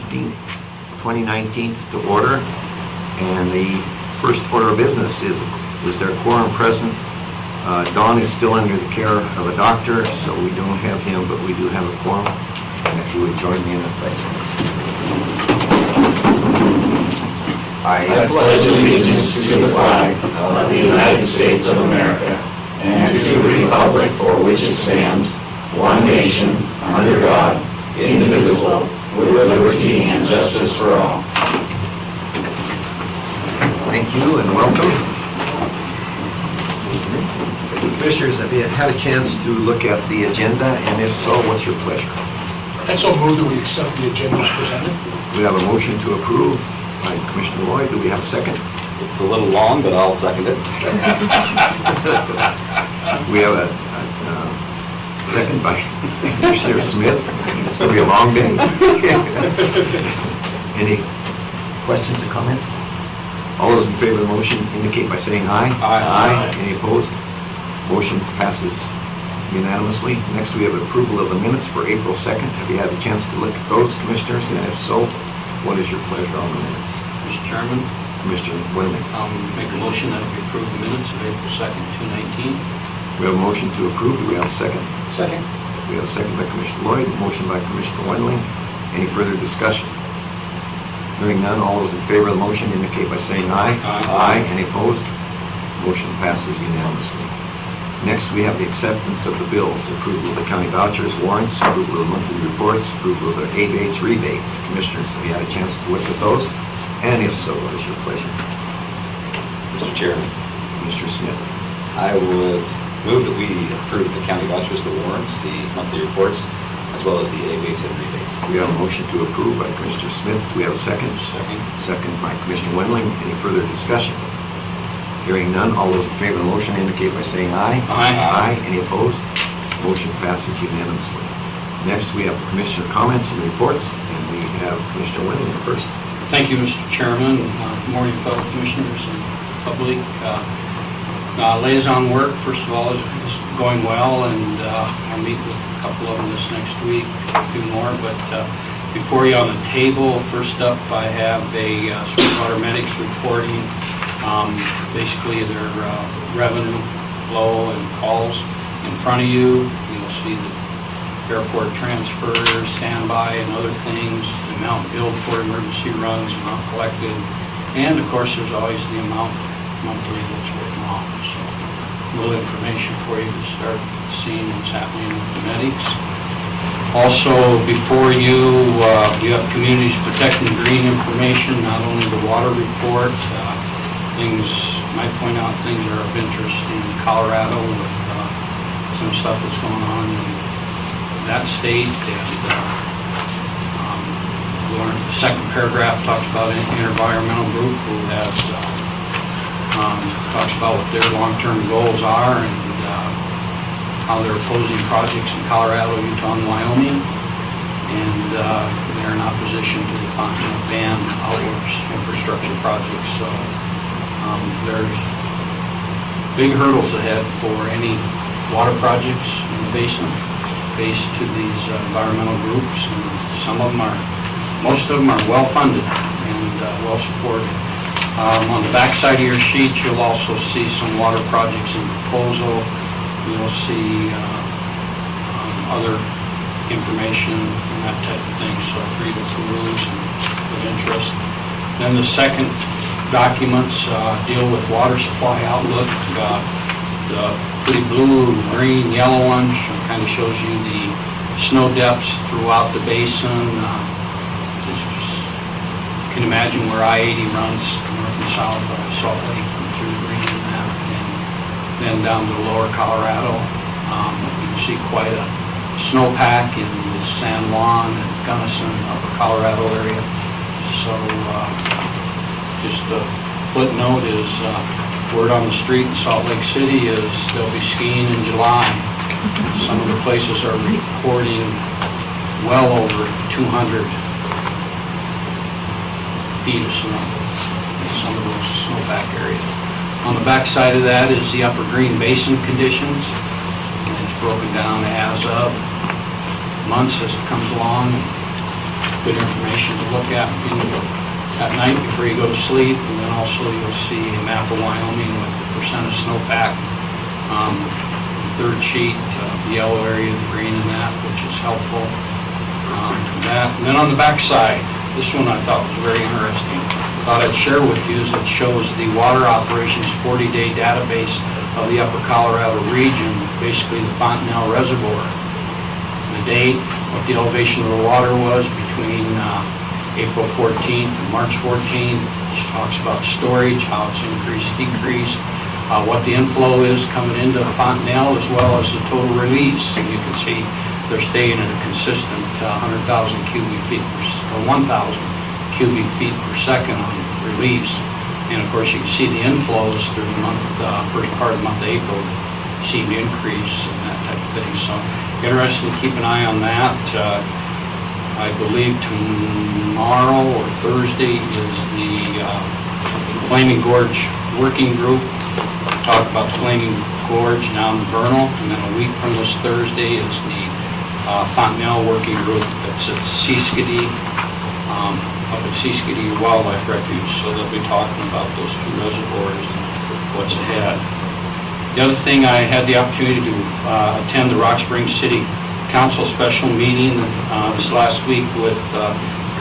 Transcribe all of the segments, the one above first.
16th, 2019 to order. And the first order of business is there quorum present? Don is still under the care of a doctor, so we don't have him, but we do have a quorum. And if you would join me in the pledge, please. I pledge allegiance to the flag of the United States of America and to the republic for which it stands, one nation, under God, indivisible, with liberty and justice for all. Thank you and welcome. Commissioners, have you had a chance to look at the agenda, and if so, what's your pleasure? I so move that we accept the agenda as presented. We have a motion to approve by Commissioner Lloyd. Do we have a second? It's a little long, but I'll second it. We have a second by Commissioner Smith. It's going to be a long day. Any questions or comments? All those in favor of the motion indicate by saying aye. Aye. Any opposed? Motion passes unanimously. Next, we have approval of the minutes for April 2nd. Have you had a chance to look at those, Commissioners? And if so, what is your pleasure on the minutes? Mr. Chairman, Commissioner Wendling. make a motion that we approve the minutes of April 2nd, 2019. We have a motion to approve. Do we have a second? Second. We have a second by Commissioner Lloyd, motion by Commissioner Wendling. Any further discussion? Hearing none, all those in favor of the motion indicate by saying aye. Aye. Any opposed? Motion passes unanimously. Next, we have the acceptance of the bills, approval of the county vouchers, warrants, approval of the monthly reports, approval of the abates, rebates. Commissioners, have you had a chance to look at those? And if so, what is your pleasure? Mr. Chairman, Mr. Smith. I would move that we approve the county vouchers, the warrants, the monthly reports, as well as the abates and rebates. We have a motion to approve by Commissioner Smith. Do we have a second? Second. Second by Commissioner Wendling. Any further discussion? Hearing none, all those in favor of the motion indicate by saying aye. Aye. Any opposed? Motion passes unanimously. Next, we have the Commissioner comments and reports, and we have Commissioner Wendling first. Thank you, Mr. Chairman. Good morning, fellow commissioners and public. Liaison work, first of all, is going well, and I'll meet with a couple of them this next week, a few more. But before you on the table, first up, I have a Sweetwater medics reporting basically their revenue flow and calls in front of you. You'll see the airport transfers, standby, and other things, the amount billed for emergency runs, amount collected, and of course there's always the amount monthly that's written off. So a little information for you to start seeing what's happening with the medics. Also, before you, you have Communities Protecting Green information, not only the water report, things, might point out things are of interest in Colorado with some stuff that's going on in that state. And the second paragraph talks about an environmental group who has talks about what their long-term goals are and how they're opposing projects in Colorado, Utah, and Wyoming. And they're in opposition to the ban outdoors infrastructure projects. So there's big hurdles ahead for any water projects in the basin based to these environmental groups, and most of them are well-funded and well-supported. On the back side of your sheet, you'll also see some water projects in proposal. You'll see other information and that type of thing, so free to peruse and of interest. Then the second documents deal with water supply outlook. The pretty blue, green, yellow one kind of shows you the snow depths throughout the basin. You can imagine where I-80 runs north and south of Salt Lake through the green and that, and then down to lower Colorado. You can see quite a snowpack in the San Juan and Gunnison, upper Colorado area. So just a footnote is word on the street in Salt Lake City is they'll be skiing in July. Some of the places are reporting well over 200 feet of snow in some of those snowpack areas. On the back side of that is the upper Green Basin conditions. And it's broken down as of months as it comes along. good information to look at at night before you go to sleep. And then also you'll see a map of Wyoming with the percent of snowpack. The third sheet, the yellow area, the green in that, which is helpful. And then on the back side, this one I thought was very interesting. Thought I'd share with you is it shows the water operations 40-day database of the Upper Colorado region, basically the Fontenelle Reservoir. The date, what the elevation of the water was between April 14th and March 14th. It talks about storage, how it's increased, decreased, what the inflow is coming into Fontenelle, as well as the total release. And you can see they're staying at a consistent 100,000 cubic feet or 1,000 cubic feet per second on release. And of course, you can see the inflows through the month, first part of the month of April seem to increase and that type of thing. So interested to keep an eye on that. I believe tomorrow or Thursday is the Flaming Gorge Working Group. Talk about Flaming Gorge down in Vernal, and then a week from this Thursday is the Fontenelle Working Group that's at Seaskiddy, up at Seaskiddy Wildlife Refuge. So they'll be talking about those two reservoirs and what's ahead. The other thing, I had the opportunity to attend the Rock Springs City Council special meeting this last week with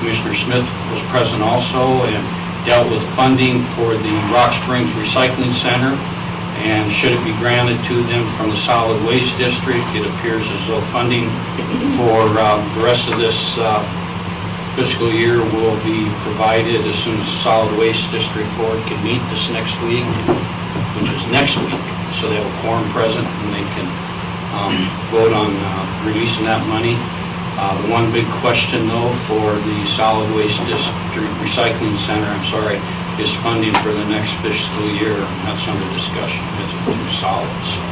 Commissioner Smith was present also, and dealt with funding for the Rock Springs Recycling Center. And should it be granted to them from the Solid Waste District, it appears as though funding for the rest of this fiscal year will be provided as soon as the Solid Waste District Board can meet this next week, which is next week. So they have a quorum present and they can vote on releasing that money. The one big question though for the Solid Waste District Recycling Center, is funding for the next fiscal year. That's under discussion. It's too solid. So.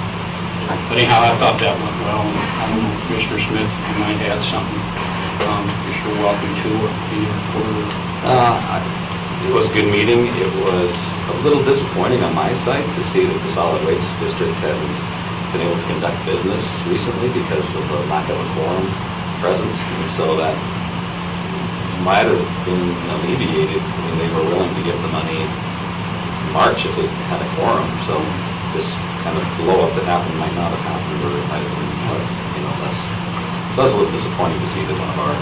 But anyhow, I thought that went well. I don't know, Commissioner Smith, if you might add something, you're sure welcome to in your report. It was a good meeting. It was a little disappointing on my side to see that the Solid Waste District hadn't been able to conduct business recently because of the lack of a quorum present. And so that might have been alleviated when they were willing to give the money in March if they had a quorum. So this kind of blow up that happened might not have happened, or it might have been, less. So that was a little disappointing to see that one of our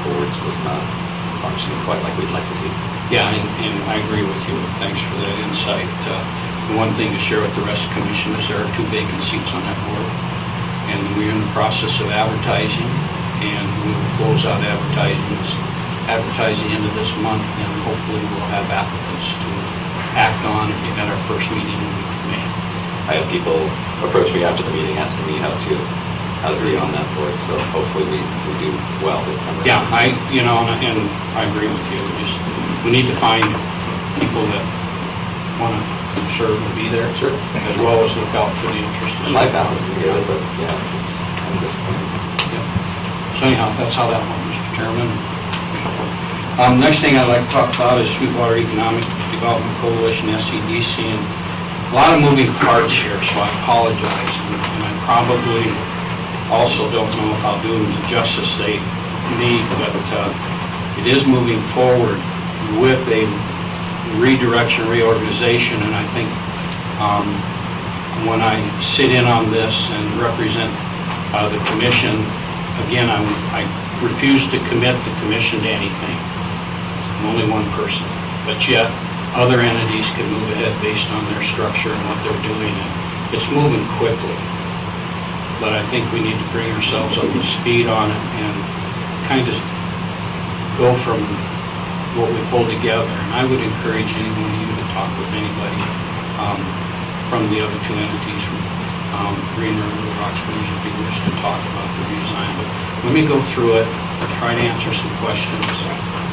boards was not functioning quite like we'd like to see. Yeah, and I agree with you. Thanks for that insight. The one thing to share with the rest of the commission is there are 2 vacant seats on that board, and we're in the process of advertising. And we will close out advertise the end of this month, and hopefully we'll have applicants to act on at our first meeting in May. I had people approach me after the meeting asking me how to be on that board, so hopefully we do well this time. Yeah, and I agree with you. We need to find people that want to serve and be there, sure, as well as look out for the interest of life out together, but yeah, it's kind of disappointing. So anyhow, that's how that went, Mr. Chairman. Next thing I'd like to talk about is Sweetwater Economic Development Coalition, SEDC, and a lot of moving parts here, so I apologize. And I probably also don't know if I'll do them the justice they need, but it is moving forward with a redirection, reorganization, and I think when I sit in on this and represent the commission, again, I refuse to commit the commission to anything. I'm only one person. But yet, other entities can move ahead based on their structure and what they're doing. And it's moving quickly. But I think we need to bring ourselves up to speed on it and kind of go from what we pull together. And I would encourage any one of you to talk with anybody from the other 2 entities, from Green River, Rock Springs, if you wish to talk about the redesign. But let me go through it, try to answer some questions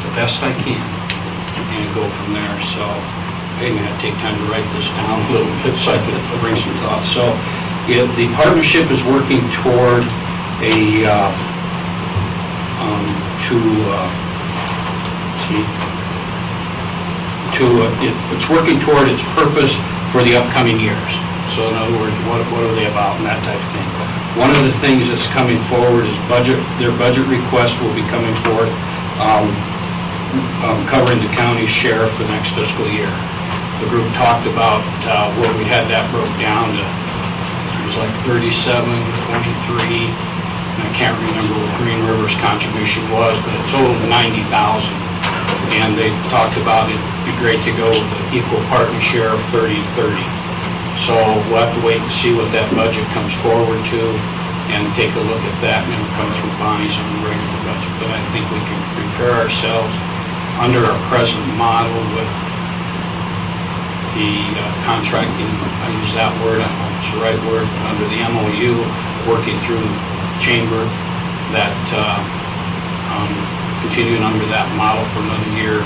the best I can, and go from there. So I'm going to take time to write this down a little bit so I can bring some thoughts. So the partnership is working toward it's working toward its purpose for the upcoming years. So in other words, what are they about and that type of thing. One of the things that's coming forward is their budget request will be coming forth, covering the county sheriff for next fiscal year. The group talked about where we had that broke down to, it was like 37, 23, and I can't remember what Green River's contribution was, but it totaled 90,000. And they talked about it'd be great to go with the equal partner share of 30-30. So we'll have to wait and see what that budget comes forward to and take a look at that, and it'll come through Bonnie's on the regular budget. But I think we can prepare ourselves under our present model with the contracting, I use that word, I don't know if it's the right word, but under the MOU, working through chamber, that continuing under that model for another year,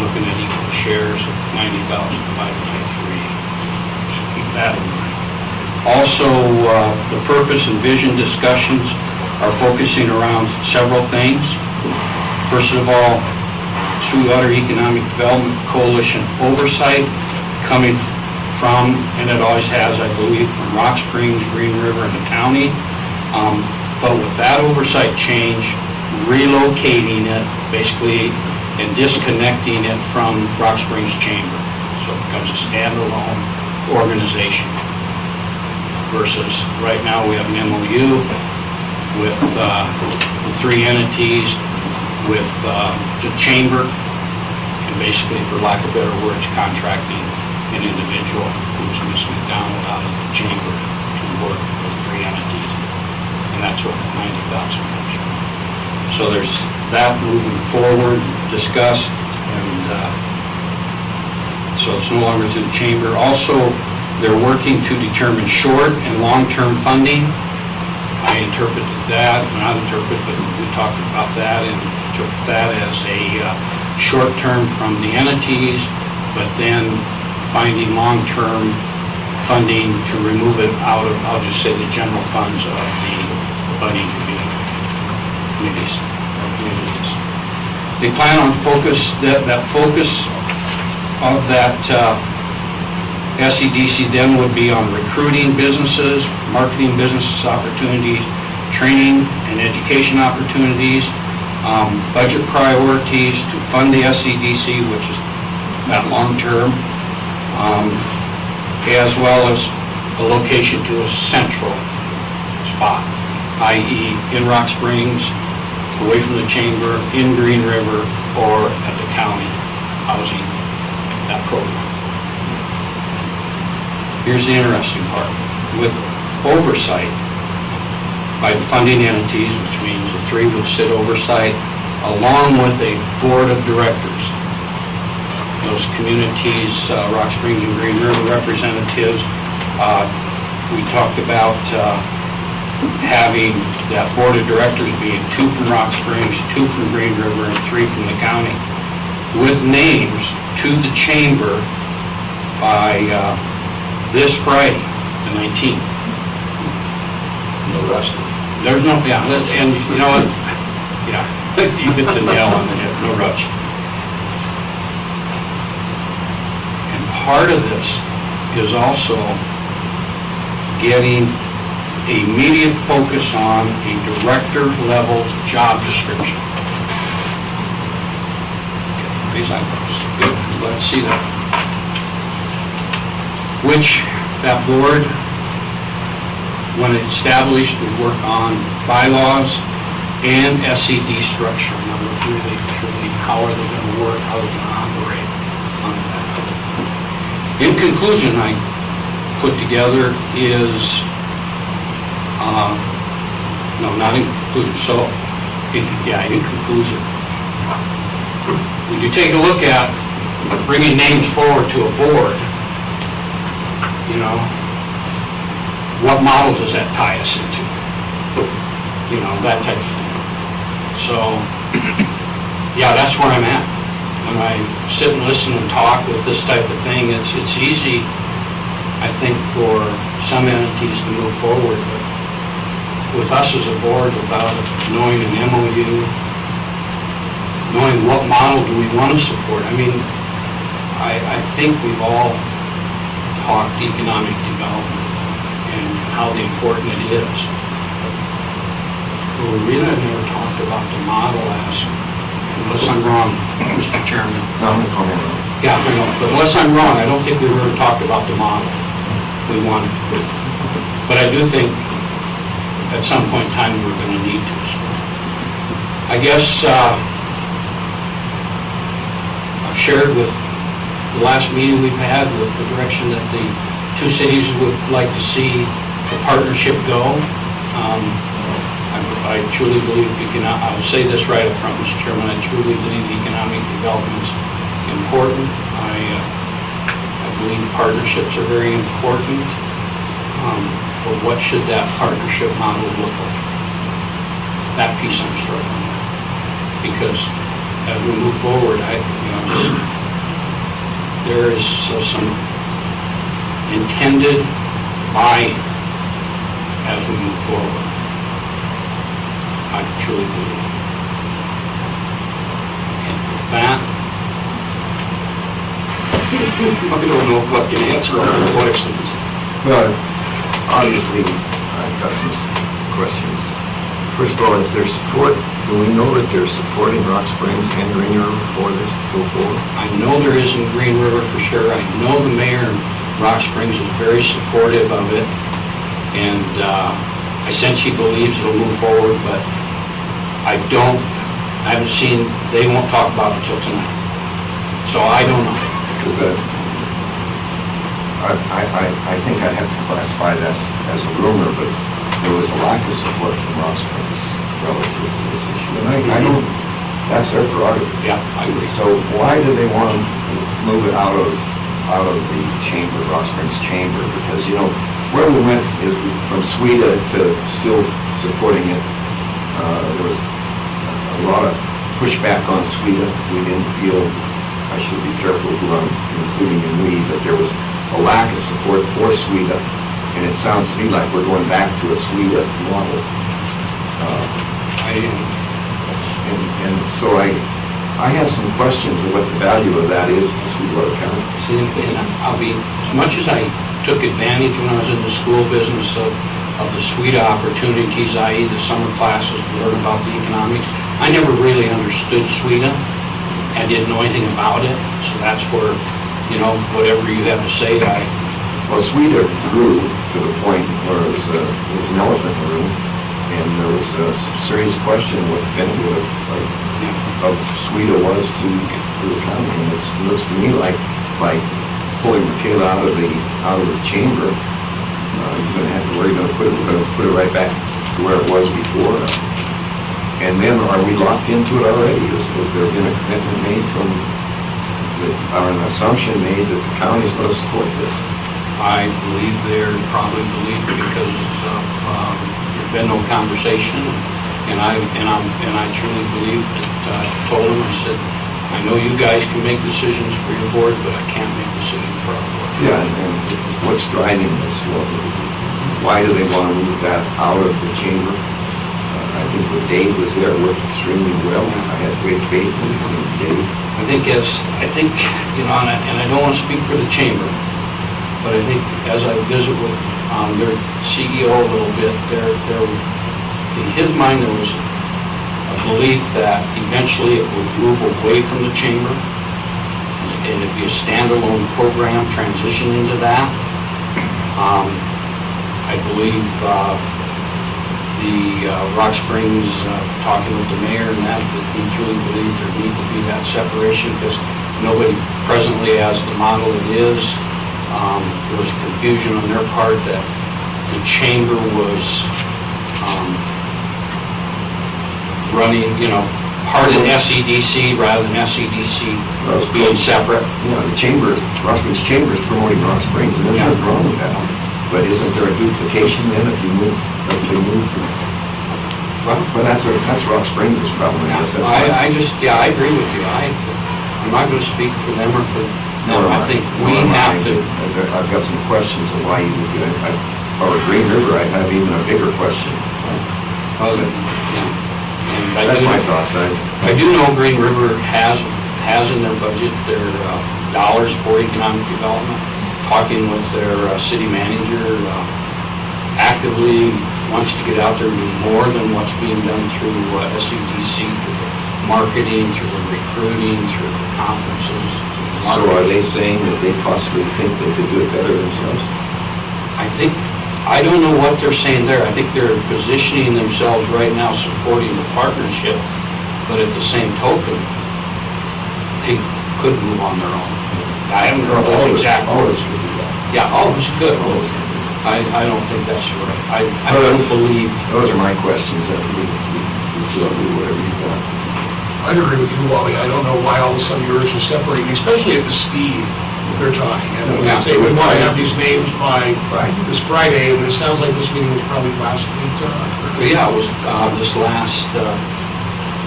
looking at equal shares of 90,000 divided by 3. So keep that in mind. Also, the purpose and vision discussions are focusing around several things. First of all, Sweetwater Economic Development Coalition oversight coming from, and it always has, I believe, from Rock Springs, Green River, and the county. But with that oversight change, relocating it basically and disconnecting it from Rock Springs Chamber. So it becomes a standalone organization versus right now we have an MOU with the 3 entities with the chamber and basically, for lack of better words, contracting an individual who's missing it down without the chamber to work for the 3 entities. And that's what 90,000 comes from. So there's that moving forward, discussed, and so it's no longer through the chamber. Also, they're working to determine short and long-term funding. I interpreted that, not interpret, but we talked about that, and took that as a short-term from the entities, but then finding long-term funding to remove it out of, I'll just say, the general funds of the funding committees. They plan on focus, that focus of that SEDC then would be on recruiting businesses, marketing businesses opportunities, training and education opportunities, budget priorities to fund the SEDC, which is that long-term, as well as a location to a central spot, i.e. in Rock Springs, away from the chamber, in Green River, or at the county housing that program. Here's the interesting part. With oversight by the funding entities, which means the 3 would sit oversight, along with a board of directors. Those communities, Rock Springs and Green River representatives, we talked about having that board of directors being 2 from Rock Springs, 2 from Green River, and 3 from the county, with names to the chamber by this Friday, the 19th. No rush. There's no, yeah, and you know what? Yeah, you hit the nail on the head, no rush. And part of this is also getting immediate focus on a director-level job description. Okay, raise eyebrows. Good, let's see that. Which that board, when established, would work on bylaws and SED structure. In other words, really, truly, how are they going to work, how are they going to operate on that. In conclusion, I put together is, no, not in conclusion, so, in conclusion. When you take a look at bringing names forward to a board, you know, what model does that tie us into? You know, that type of thing. So, yeah, that's where I'm at. When I sit and listen and talk with this type of thing, it's easy, I think, for some entities to move forward, but with us as a board, without knowing an MOU, knowing what model do we want to support. I mean, I think we've all talked economic development, and how important it is. Well, we really never talked about the model as, unless I'm wrong, Mr. Chairman. No, I'm going to comment. Yeah, I know, but unless I'm wrong, I don't think we ever talked about the model we wanted. But I do think at some point in time, we're going to need to. I guess I've shared with the last meeting we've had with the direction that the two cities would like to see the partnership go. I truly believe I'll say this right up front, Mr. Chairman, I truly believe economic development's important. I believe partnerships are very important. But what should that partnership model look like? That piece I'm struggling with. Because as we move forward, there is some intended buy-in as we move forward. I truly believe. And with that, I don't know what can answer all the questions. Well, obviously, I've got some questions. First of all, is there support? Do we know that they're supporting Rock Springs and Green River for this to go forward? I know there is in Green River for sure. I know the mayor in Rock Springs is very supportive of it. And I sense he believes it'll move forward, but I haven't seen, they won't talk about it until tonight. So I don't know. Because I think I'd have to classify that as a rumor, but there was a lack of support from Rock Springs relative to this issue. And I don't, that's their prerogative. Yeah, I agree. So why do they want to move it out of the chamber, Rock Springs chamber? Because, where we went is from SWEDA to still supporting it. There was a lot of pushback on SWEDA. We didn't feel, I should be careful who I'm including in we, but there was a lack of support for SWEDA. And it sounds to me like we're going back to a SWEDA model. And so I have some questions of what the value of that is to Sweetwater County. See, and I'll be, as much as I took advantage when I was in the school business of the SWEDA opportunities, i.e. the summer classes to learn about the economics, I never really understood SWEDA and didn't know anything about it. So that's where, whatever you have to say, Well, SWEDA grew to the point where it was an elephant in the room, and there was a serious question what the benefit of SWEDA was to the county. And it looks to me like pulling the tail out of the chamber, you're going to have to worry about we're going to put it right back to where it was before. And then are we locked into it already? Has there been a commitment made or an assumption made that the county is going to support this? I believe they're probably believed because there's been no conversation, and I truly believe that I told them, I said, I know you guys can make decisions for your board, but I can't make decisions for our board. Yeah, and what's driving this? Why do they want to move that out of the chamber? I think when Dave was there, it worked extremely well. I had great faith in Dave. I think, and I don't want to speak for the chamber, but I think as I visit with their CEO a little bit, in his mind there was a belief that eventually it would move away from the chamber and it'd be a standalone program transition into that. I believe the Rock Springs, talking with the mayor and that he truly believed there need to be that separation because nobody presently has the model it is. There was confusion on their part that the chamber was running, part of SEDC rather than SEDC was being separate. The Rock Springs Chamber is promoting Rock Springs, and there's nothing wrong with that. But isn't there a duplication then if you move? Well, that's Rock Springs' problem, I guess. I agree with you. I'm not going to speak for them or for them. I think we have to. I've got some questions of why you would do that. Or Green River, I have even a bigger question. That's my thoughts. I do know Green River has in their budget their dollars for economic development. Talking with their city manager, actively wants to get out there and do more than what's being done through SCDC, through the marketing, through the recruiting, through the conferences. through the So are marketing. they saying that they possibly think they could do it better themselves? I don't know what they're saying there. I think they're positioning themselves right now supporting the partnership, but at the same token, they could move on their own. I haven't heard those exact All of words. us could do that. Yeah, all of us could. All of us could do that. I don't think that's right. I don't believe, Those are my questions, that we should do whatever you want. I'd agree with you, Wally. I don't know why all of a sudden yours is separating, especially at the speed they're talking. I mean, Yeah. they say we want to have these names by Friday. this Friday, and it sounds like this meeting was probably last week. yeah, it was this last,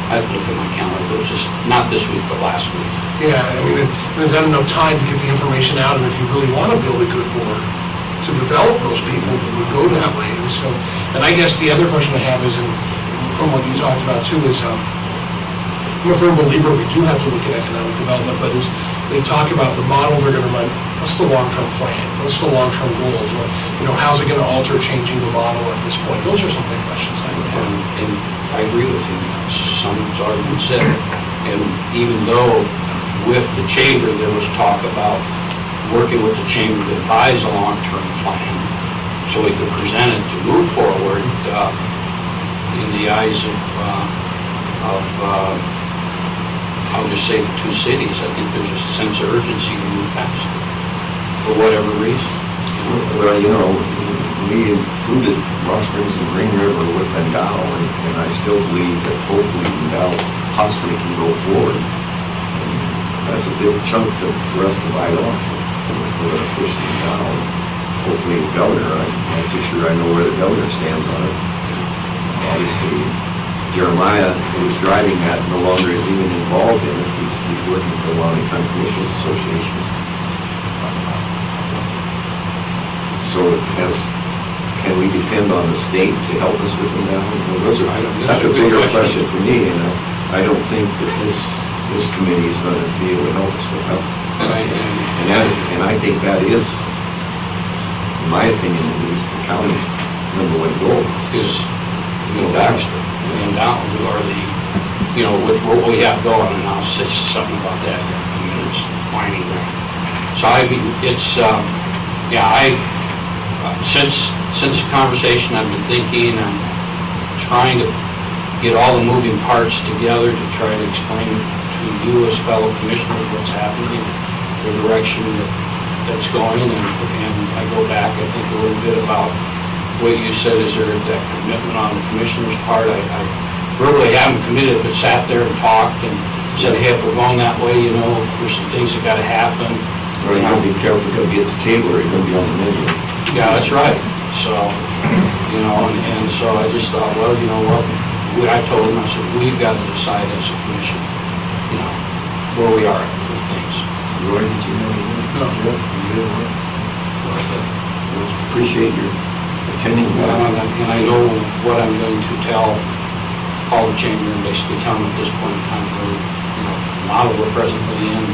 I have to look at my calendar, it was just, not this week, but last week. Yeah, I mean, there's not enough time to get the information out, and if you really want to build a good board, to develop those people who would go that way. And so, and I guess the other question I have is, and from what you talked about too, is I'm a firm believer we do have to look at economic development, but as they talk about the model they're going to run, what's the long-term plan? What's the long-term goals? What, how's it going to alter changing the model at this point? Those are some big questions I would have. And I agree with you, someone's already been said. And even though with the chamber, there was talk about working with the chamber to devise a long-term plan, so we could present it to move forward in the eyes of I'll just say the two cities. I think there's a sense of urgency to move faster, for whatever reason. Well, we included Rock Springs and Green River with Endow, and I still believe that hopefully Endow possibly can go forward. And that's a big chunk for us to bite off if we're going to push these down. Hopefully the governor, I'm not too sure I know where the governor stands on it. Obviously, Jeremiah, who was driving that, no longer is even involved in it. He's working for the Lonnie County Commissioners Association. So can we depend on the state to help us with them now? That's a bigger question for me, I don't think that this committee is going to be able to help us with that. And I think that is, in my opinion at least, the county's number one goal. Is Baxter and Down, who are the, with what we have going, and I'll say something about that here in a few minutes, finding that. So since the conversation, I've been thinking and trying to get all the moving parts together to try to explain to you as fellow commissioners what's happening, the direction that's going, and I go back, I think, a little bit about what you said, is there that commitment on the commissioner's part? I verbally haven't committed, but sat there and talked and said, hey, if we're going that way, there's some things that gotta happen. Or you gotta be careful, you're gonna be at the table, or you're gonna be on the menu. Yeah, that's right. So, and so I just thought, well, you know what, I told him, I said, we've got to decide as a commission, where we are with things. Roy, did you know anything? No. Jeff, you didn't know? Well, I said, appreciate your attending. And I know what I'm going to tell Paul the Chamber, and basically tell them at this point in time where, the model we're presently in,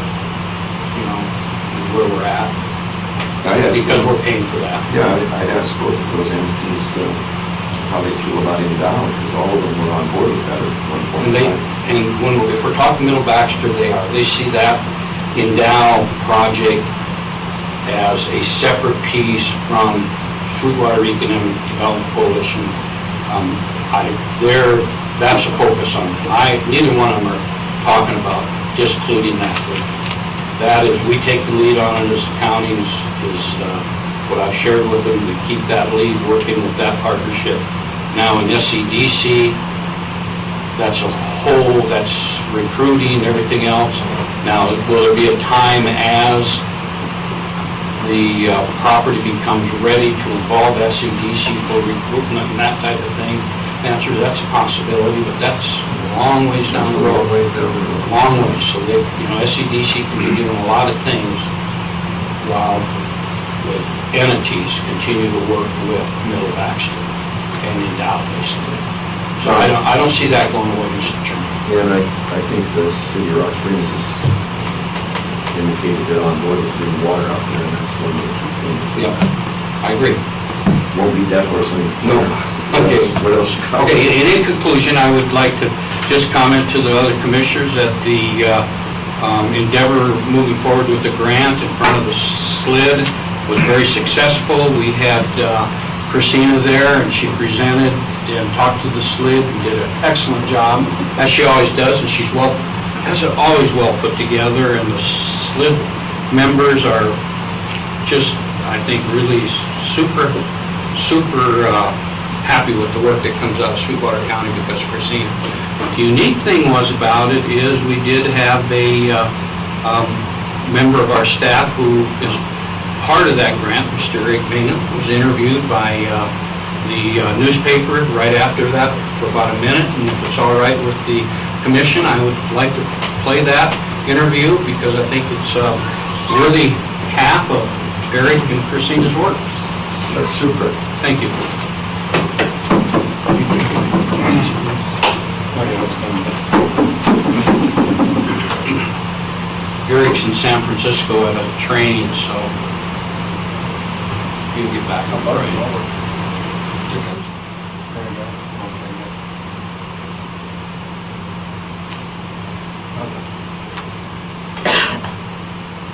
where we're at, because we're paying for that. Yeah, I'd ask both of those entities how they feel about Endow, because all of them were on board with that at one point in time. If we're talking Middle Baxter, they see that Endow project as a separate piece from Sweetwater Economic Development Coalition. That's a focus on. Neither one of them are talking about discluding that. That is, we take the lead on it as the counties, is what I've shared with them, to keep that lead, working with that partnership. Now in SCDC, that's a whole, that's recruiting, everything else. Now, will there be a time as the property becomes ready to involve SCDC for recruitment and that type of thing? The answer is that's a possibility, but that's a long ways down the road. Long ways. So they, SCDC can be doing a lot of things while the entities continue to work with Middle Baxter and Endow, basically. So I don't see that going away, Mr. Chairman. Yeah, and I think the city of Rock Springs has indicated they're on board with clean water out there, and that's one of the key things. Yeah, I agree. won't beat that horse any. No. Okay. What else you got? Okay, and in conclusion, I would like to just comment to the other commissioners that the endeavor moving forward with the grant in front of the SLID was very successful. We had Christina there, and she presented and talked to the SLID and did an excellent job, as she always does, and she's always well put together, and the SLID members are just, I think, really super happy with the work that comes out of Sweetwater County because of Christina. The unique thing about it is we did have a member of our staff who is part of that grant, Mr. Eric Bingham, was interviewed by the newspaper right after that for about a minute, and if it's all right with the commission, I would like to play that interview because I think it's a worthy cap of Eric and Christina's work. That's super. Thank you. Eric's in San Francisco at a training, so he'll get back up. All right.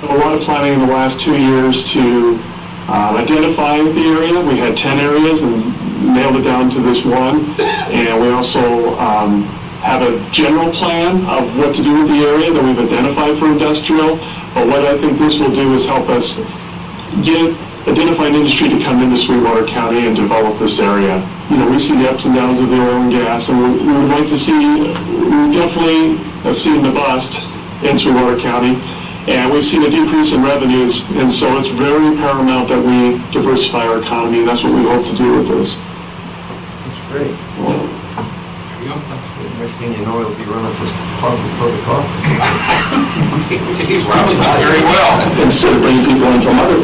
A lot of planning in the last 2 years to identify the area. We had 10 areas and nailed it down to this one. And we also have a general plan of what to do with the area that we've identified for industrial. But what I think this will do is help us identify an industry to come into Sweetwater County and develop this area. You know, we see the ups and downs of the oil and gas, and we would like to see, we definitely have seen the bust in Sweetwater County. And we've seen a decrease in revenues, and so it's very paramount that we diversify our economy, and that's what we hope to do with this. That's great. Next thing you know, he'll be running for public office. He's probably done very well. Instead of bringing people in from other.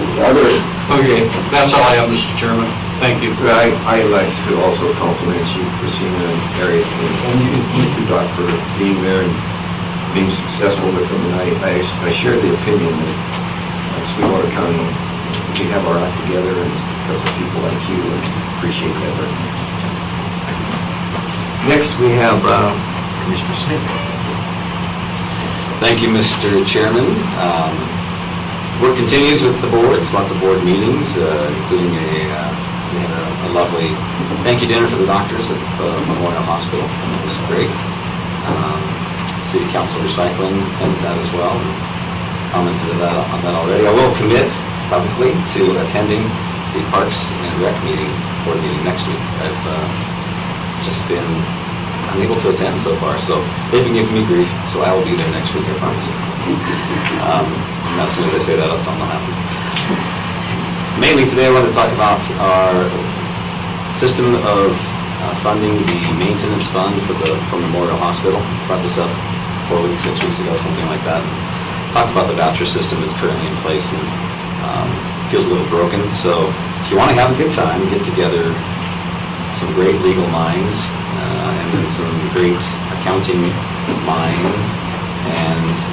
Okay, that's all I have, Mr. Chairman. Thank you. I'd like to also compliment you, Christina and Eric, and you too, Doc, for being there and being successful with them. And I share the opinion that Sweetwater County, we have our act together, and it's because of people like you, and appreciate that very much. Next, we have Commissioner Smith. Thank you, Mr. Chairman. Work continues with the boards, lots of board meetings, including we had a lovely thank you dinner for the doctors at Memorial Hospital. It was great. City Council Recycling attended that as well. Commented on that already. I will commit publicly to attending the Parks and Rec board meeting next week. I've just been unable to attend so far, so they've been giving me grief, so I will be there next week, I promise. And as soon as I say that, something will happen. Mainly today I want to talk about our system of funding the maintenance fund for Memorial Hospital. Brought this up 4 weeks, 6 weeks ago, something like that. Talked about the voucher system that's currently in place and feels a little broken. So if you want to have a good time, get together some great legal minds and then some great accounting minds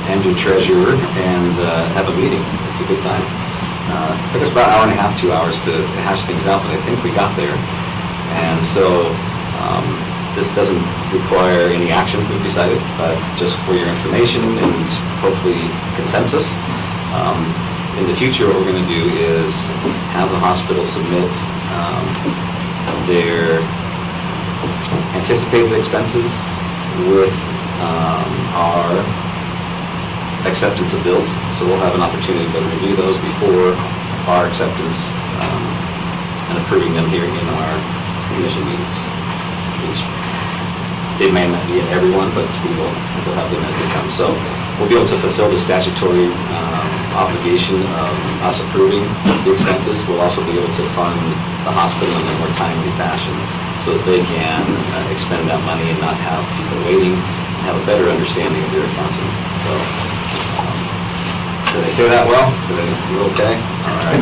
and your treasurer and have a meeting. It's a good time. It took us about an hour and a half, 2 hours to hash things out, but I think we got there. And so this doesn't require any action, we've decided, but just for your information and hopefully consensus. In the future, what we're going to do is have the hospital submit their anticipated expenses with our acceptance of bills. So we'll have an opportunity to review those before our acceptance and approving them here in our commission meetings. They may not be at everyone, but we'll have them as they come. So we'll be able to fulfill the statutory obligation of us approving the expenses. We'll also be able to fund the hospital in a more timely fashion so that they can expend that money and not have people waiting and have a better understanding of their accounting. So did I say that well? You okay? All right.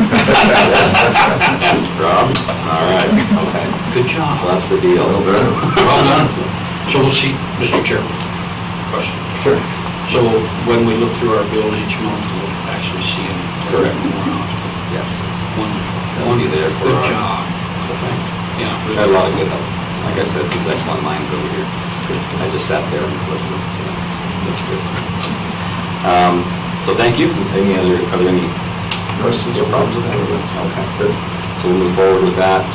Rob? All right. Okay. Good job. So that's the deal. Well done. So we'll see, Mr. Chair. Question. Sure. So when we look through our bills each month, we'll actually see them. Correct. More often. Yes. Wonderful. We'll be there for Good our job. So thanks. Yeah. We've had a lot of good help. Like I said, these excellent minds over here. I just sat there and listened to them. That's good. So thank you. Are there any questions or problems with that? Okay, good. So we'll move forward with that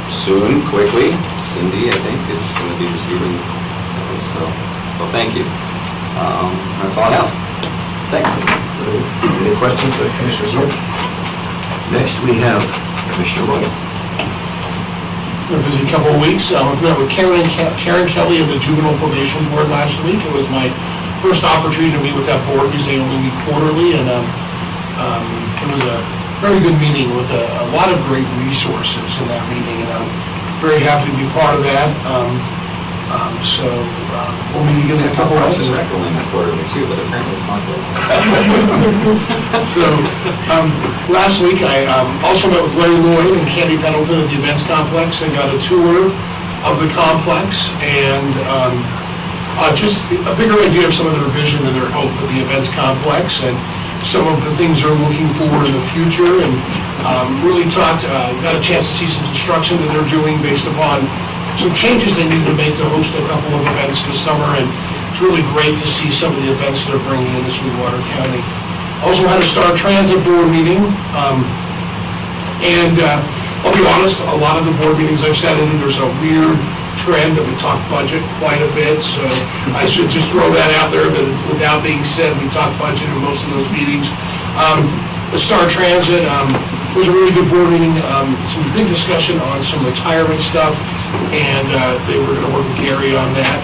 soon, quickly. Cindy, I think, is going to be receiving those, so thank you. That's all I have. Thanks. Any questions, Commissioner Smith? Next, we have Commissioner Roy. Been a busy couple of weeks. I've met with Karen Kelly of the Juvenile Probation Board last week. It was my first opportunity to meet with that board because they only meet quarterly, and it was a very good meeting with a lot of great resources in that meeting, and I'm very happy to be part of that. We'll meet again in a couple of This weeks. is only my quarterly too, but apparently it's not good. So, last week I also met with Larry Lloyd and Candy Pendleton at the events complex and got a tour of the complex and just a bigger idea of some of their vision and their hope of the events complex and some of the things they're looking for in the future, and really got a chance to see some construction that they're doing based upon some changes they need to make to host a couple of events this summer, and it's really great to see some of the events they're bringing into Sweetwater County. Also had a Star Transit board meeting, and I'll be honest, a lot of the board meetings I've sat in, there's a weird trend that we talk budget quite a bit, so I should just throw that out there, that it's, without being said, we talk budget in most of those meetings. The Star Transit was a really good board meeting, some big discussion on some retirement stuff, and they were going to work with Gary on that.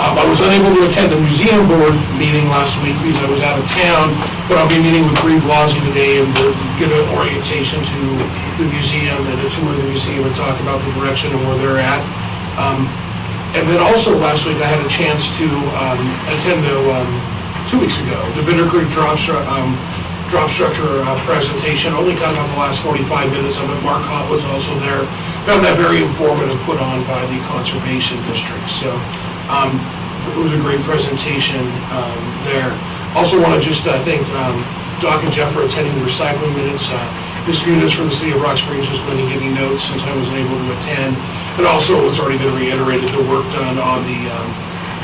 I was unable to attend the museum board meeting last week because I was out of town, but I'll be meeting with Bree Blasey today and we'll give an orientation to the museum and a tour of the museum and talk about the direction and where they're at. And then also last week I had a chance to attend 2 weeks ago, the Bitter Creek drop structure presentation, only got about the last 45 minutes of it. Mark Hott was also there. Found that very informative, put on by the Conservation District. So it was a great presentation there. Also want to just thank Doc and Jeff for attending the recycling minutes. Ms. Funes from the City of Rock Springs was going to give me notes since I wasn't able to attend. And also, it's already been reiterated, the work done on the,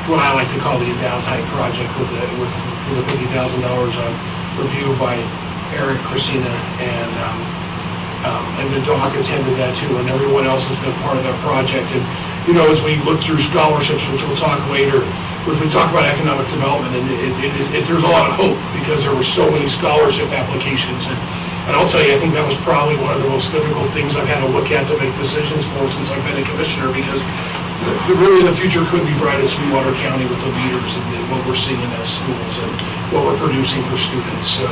what I like to call the Endow type project for the $50,000 on review by Eric, Christina, and the Doc attended that too, and everyone else has been part of that project. And, you know, as we look through scholarships, which we'll talk later, as we talk about economic development, and there's a lot of hope because there were so many scholarship applications. And I'll tell you, I think that was probably one of the most difficult things I've had to look at to make decisions for since I've been a commissioner, because really the future could be bright in Sweetwater County with the leaders and what we're seeing as schools and what we're producing for students. So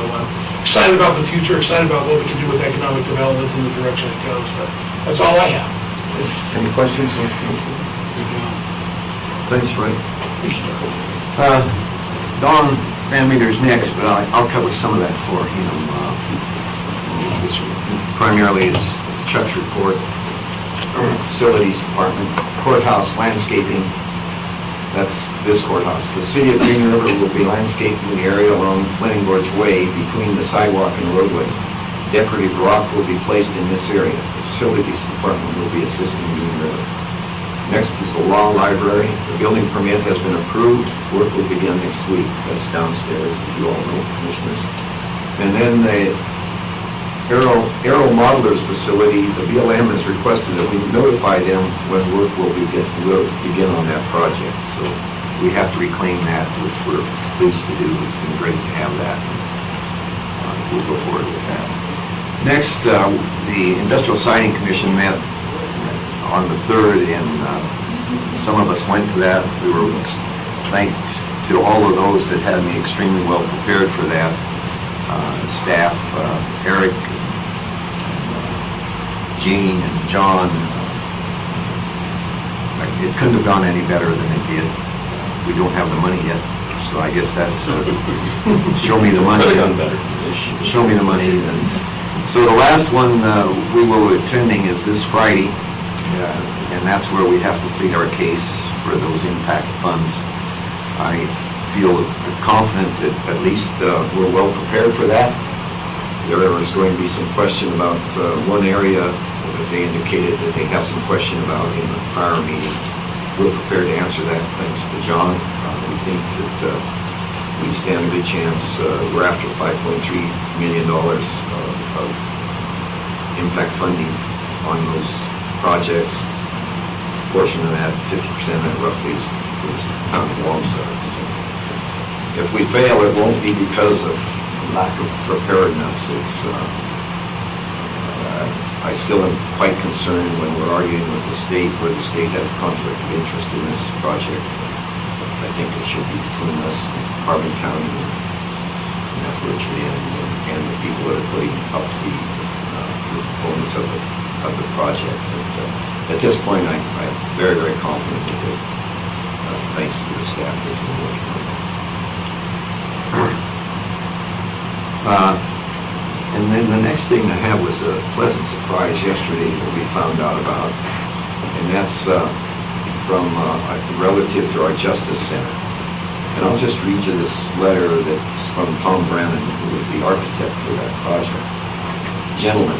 excited about the future, excited about what we can do with economic development and the direction it goes. But that's all I have. Any questions? Thanks, Ray. Don Van Meter's next, but I'll cover some of that for him. It's primarily is Chuck's report, facilities department, courthouse landscaping. That's this courthouse. The city of Green River will be landscaping the area along Flinning Gorge Way between the sidewalk and roadway. Decorative rock will be placed in this area. The facilities department will be assisting Green River. Next is the law library. The building permit has been approved. Work will begin next week. That's downstairs, as you all know, commissioners. And then the Aero Modelers facility, the BLM has requested that we notify them when work will begin on that project. So we have to reclaim that, which we're pleased to do. It's been great to have that. We'll go forward with that. Next, the Industrial Siding Commission met on the 3rd, and some of us went to that. We were, thanks to all of those that had me extremely well prepared for that. Staff, Eric, Jean, and John. It couldn't have gone any better than it did. We don't have the money yet, so I guess that's show me the money. Show me the money. And so the last one we will be attending is this Friday, and that's where we have to plead our case for those impact funds. I feel confident that at least we're well prepared for that. There is going to be some question about one area that they indicated that they have some question about in the prior meeting. We're prepared to answer that, thanks to John. We think that we stand a good chance. We're after $5.3 million of impact funding on those projects. Portion of that, 50% of that roughly is town of Wamsutter. So if we fail, it won't be because of lack of preparedness. It's I still am quite concerned when we're arguing with the state, where the state has conflict of interest in this project. I think it should be between us and Carbon County, and that's where it should end, and the people that are putting up the components of the project. But at this point, I'm very, very confident with it, thanks to the staff that's been working on it. And then the next thing I have was a pleasant surprise yesterday that we found out about, and that's from relative to our Justice Center. And I'll just read you this letter that's from Tom Brennan, who was the architect for that project. Gentlemen,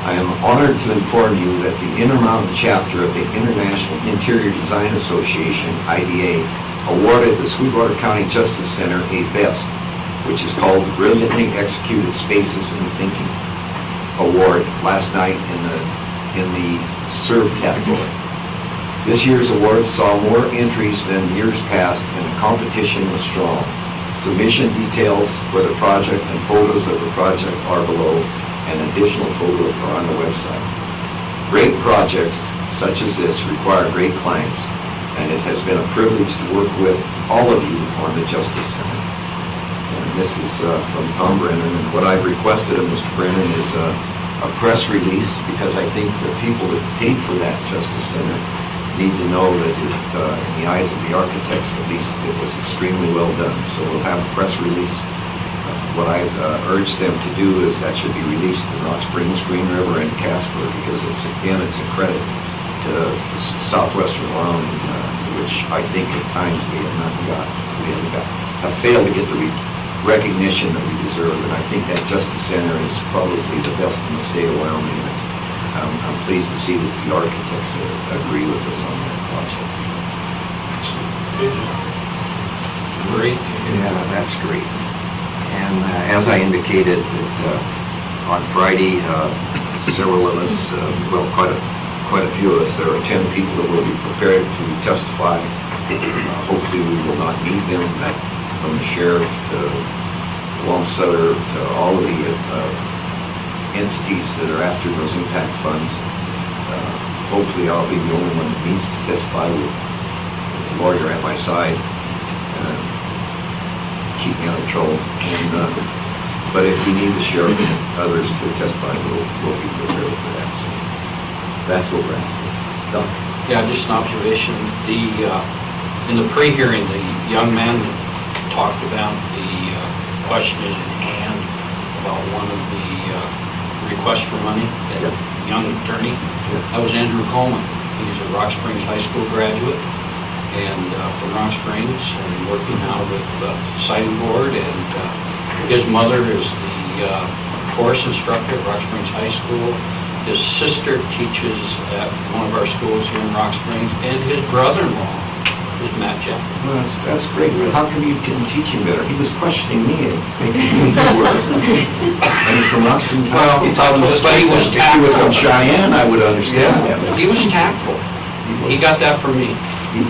I am honored to inform you that the Intermountain chapter of the International Interior Design Association, IDA, awarded the Sweetwater County Justice Center a BEST, which is called Brilliantly Executed Spaces in Thinking Award, last night in the Serve category. This year's award saw more entries than years past, and the competition was strong. Submission details for the project and photos of the project are below, and additional photos are on the website. Great projects such as this require great clients, and it has been a privilege to work with all of you on the Justice Center. And this is from Tom Brennan, and what I've requested of Mr. Brennan is a press release, because I think the people that paid for that Justice Center need to know that in the eyes of the architects, at least, it was extremely well done. So we'll have a press release. What I've urged them to do is that should be released to Rock Springs, Green River, and Casper, because it's a credit to southwestern Wyoming, which I think at times we have failed to get the recognition that we deserve. And I think that Justice Center is probably the best in the state of Wyoming. I'm pleased to see that the architects agree with us on that project. Great. Yeah, that's great. And as I indicated, that on Friday, several of us, quite a few of us, there are 10 people that will be prepared to testify. Hopefully we will not need them, from the sheriff to Wamsutter to all of the entities that are after those impact funds. Hopefully I'll be the only one that needs to testify with a lawyer at my side. Keep me out of trouble. But if we need the sheriff and others to testify, we'll be prepared for that. So that's what we're at. Done. Yeah, just an observation. In the pre-hearing, the young man talked about the question in hand about one of the requests for money, that young attorney. That was Andrew Coleman. He's a Rock Springs High School graduate, and from Rock Springs, and working now with the sighting board, and his mother is the chorus instructor at Rock Springs High School. His sister teaches at one of our schools here in Rock Springs, and his brother-in-law is Matt Jeff. Well, that's great, but how come you didn't teach him better? He was questioning me and making me swear. And he's from Rock Springs High School. But he was If he was from tactful. Cheyenne, I would understand that. but He was tactful. He got that from me. He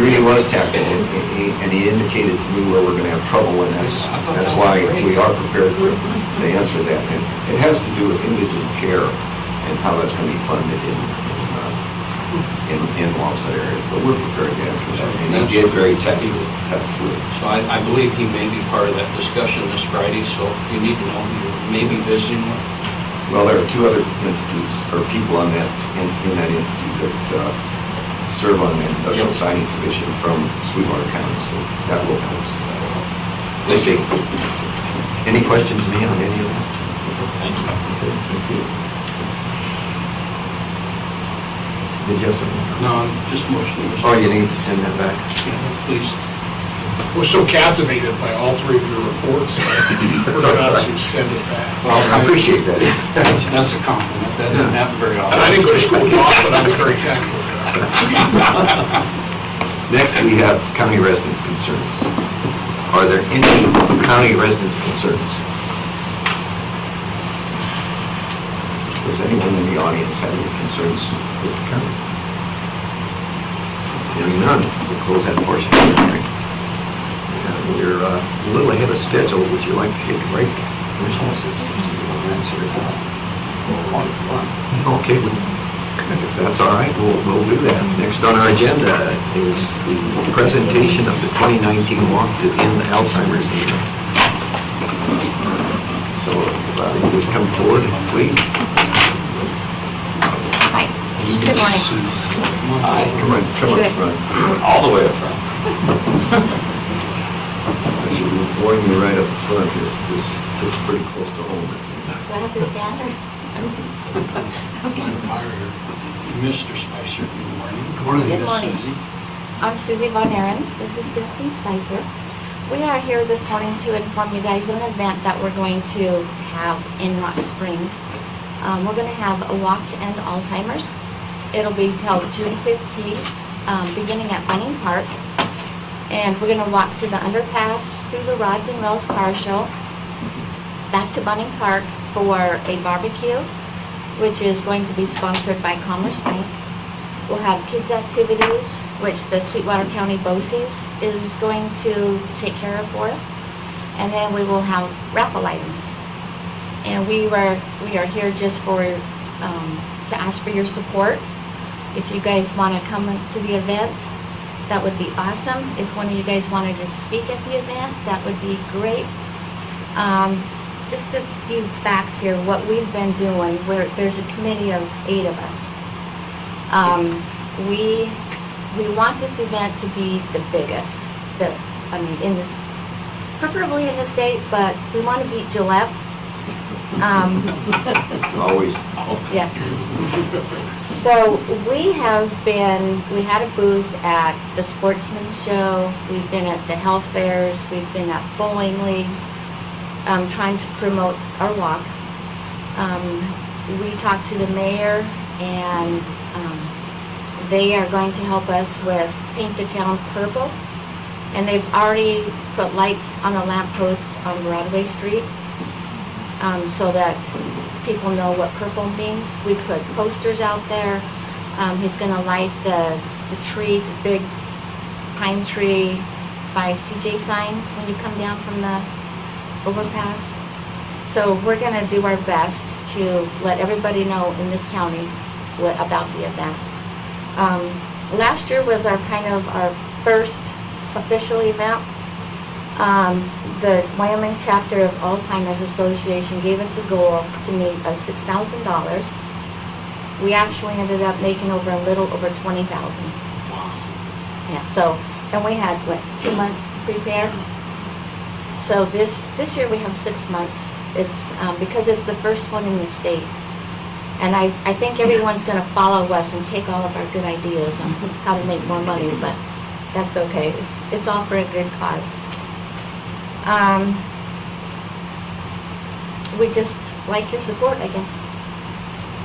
really was tactful, and he indicated to me where we're going to have trouble, and that's why we are prepared to answer that. And it has to do with indigent care and how that's going to be funded in Wamsutter area, but we're prepared to answer that. And he did very tactfully. So I believe he may be part of that discussion this Friday, so you need to know who you may be visiting with. Well, there are two other entities, or people on that, in that entity that serve on the Industrial Siting Commission from Sweetwater County, so that will help. We'll see. Any questions, me, on any of that? Thank you. Okay, thank you. Did you have something? No, I'm just motioning. Oh, you need to send that back? Yeah, please. was so captivated by all three of your reports, I forgot to send it back. Well, I appreciate that. That's a compliment. That doesn't happen very And often. I didn't go to school talk, but I was very tactful. Next, we have county residents' concerns. Are there any county residents' concerns? Does anyone in the audience have any concerns with the county? Hearing none, we'll close that portion of the hearing. We're a little ahead of schedule. Would you like to take a break? This is a romance here. Okay, if that's all right, we'll do that. Next on our agenda is the presentation of the 2019 Walk to End Alzheimer's Disease. So if you would come forward, please. Hi, good morning. Hi, come up front. All the way up front. I should warn you right up front, this is pretty close to home. Do I have to stand or? Mr. Spicer, good morning. Good morning. Good Miss morning. Susie. I'm Susie Von Ahrens. This is Justine Spicer. We are here this morning to inform you guys of an event that we're going to have in Rock Springs. We're going to have a walk to end Alzheimer's. It'll be held June 15th, beginning at Bunning Park. And we're going to walk through the underpass, through the Rods and Rails car show, back to Bunning Park for a barbecue, which is going to be sponsored by Commerce Bank. We'll have kids' activities, which the Sweetwater County BOCES is going to take care of for us. And then we will have raffle items. And we are here just for, to ask for your support. If you guys want to come to the event, that would be awesome. If one of you guys wanted to speak at the event, that would be great. Just a few facts here, what we've been doing, there's a committee of 8 of us. We want this event to be the biggest, in this, preferably in the state, but we want to beat Gillette. Always. Yes. So we had a booth at the Sportsman's Show, we've been at the health fairs, we've been at bowling leagues, trying to promote our walk. We talked to the mayor, and they are going to help us with Paint the Town Purple. And they've already put lights on the lampposts on Broadway Street, so that people know what purple means. We put posters out there. He's gonna light the tree, the big pine tree by CJ Signs when you come down from the overpass. So we're gonna do our best to let everybody know in this county about the event. Last year was our first official event. The Wyoming chapter of Alzheimer's Association gave us a goal to meet of $6,000. We actually ended up making a little over $20,000. Yeah, so, and we had, 2 months to prepare? So this year we have 6 months. It's, because it's the first one in the state. And I think everyone's gonna follow us and take all of our good ideas on how to make more money, but that's okay. It's all for a good cause. We just like your support, I guess. Do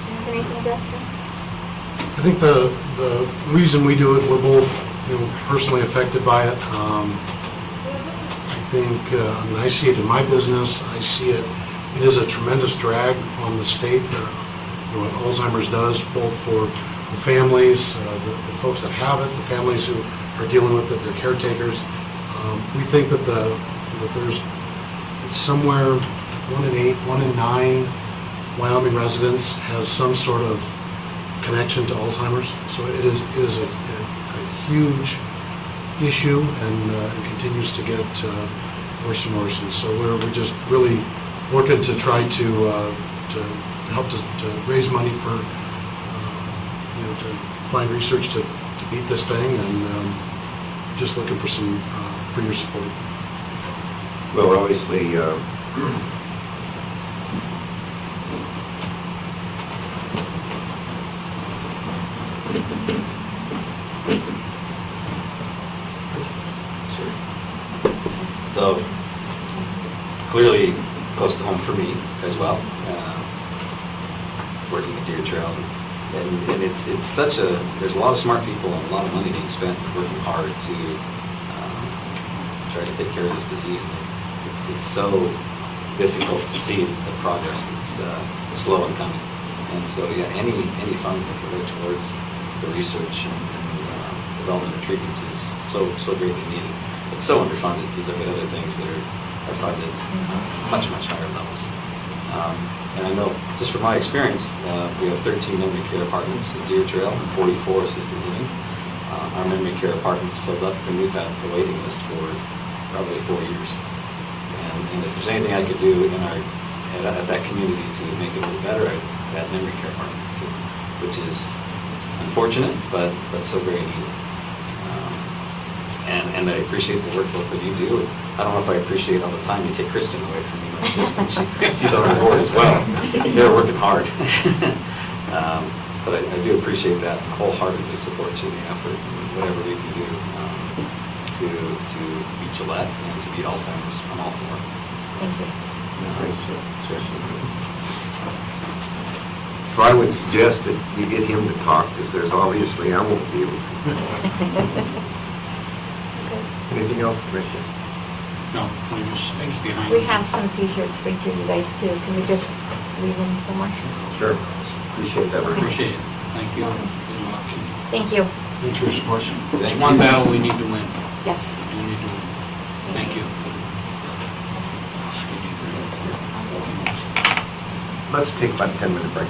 you have anything, Justin? I think the reason we do it, we're both personally affected by it. I think, I see it in my business. I see it is a tremendous drag on the state. What Alzheimer's does, both for the families, the folks that have it, the families who are dealing with it, their caretakers. We think that it's somewhere 1 in 8, 1 in 9 Wyoming residents has some sort of connection to Alzheimer's. So it is a huge issue, and continues to get worse and worse. And so we're just really working to try to help to raise money for to find research to beat this thing, and just looking for some for your support. Well, obviously, clearly close to home for me as well, working at Deer Trail. And it's such a, there's a lot of smart people and a lot of money being spent working hard to try to take care of this disease. And it's so difficult to see the progress that's slow in coming. And so, yeah, any funds that can go towards the research and development of treatments is so greatly needed. It's so underfunded. You look at other things that are funded much higher levels. And I know, just from my experience, we have 13 memory care apartments at Deer Trail and 44 assisted living. Our memory care apartments filled up, and we've had a waiting list for probably 4 years. And if there's anything I could do in at that community to make it a little better, I'd add memory care apartments too, which is unfortunate, but so very needed. And I appreciate the work both of you do. I don't know if I appreciate all the time you take Kristen away from me, my assistant. She's on the board as well. They're working hard. But I do appreciate that and wholeheartedly support you in the effort and whatever we can do to beat Gillette and to beat Alzheimer's. I'm all for it. Thank you. So I would suggest that you get him to talk, because there's obviously, I won't be able to. Anything else, Commissioners? No, we just behind. We have some t-shirts for each of you guys too. Can we just leave them somewhere? Sure. Appreciate that very much. Appreciate it. Thank you. Good luck. Thank you. Thanks for your support. It's one battle we need to win. Yes. We need to win. Thank you. Let's take about a 10-minute break.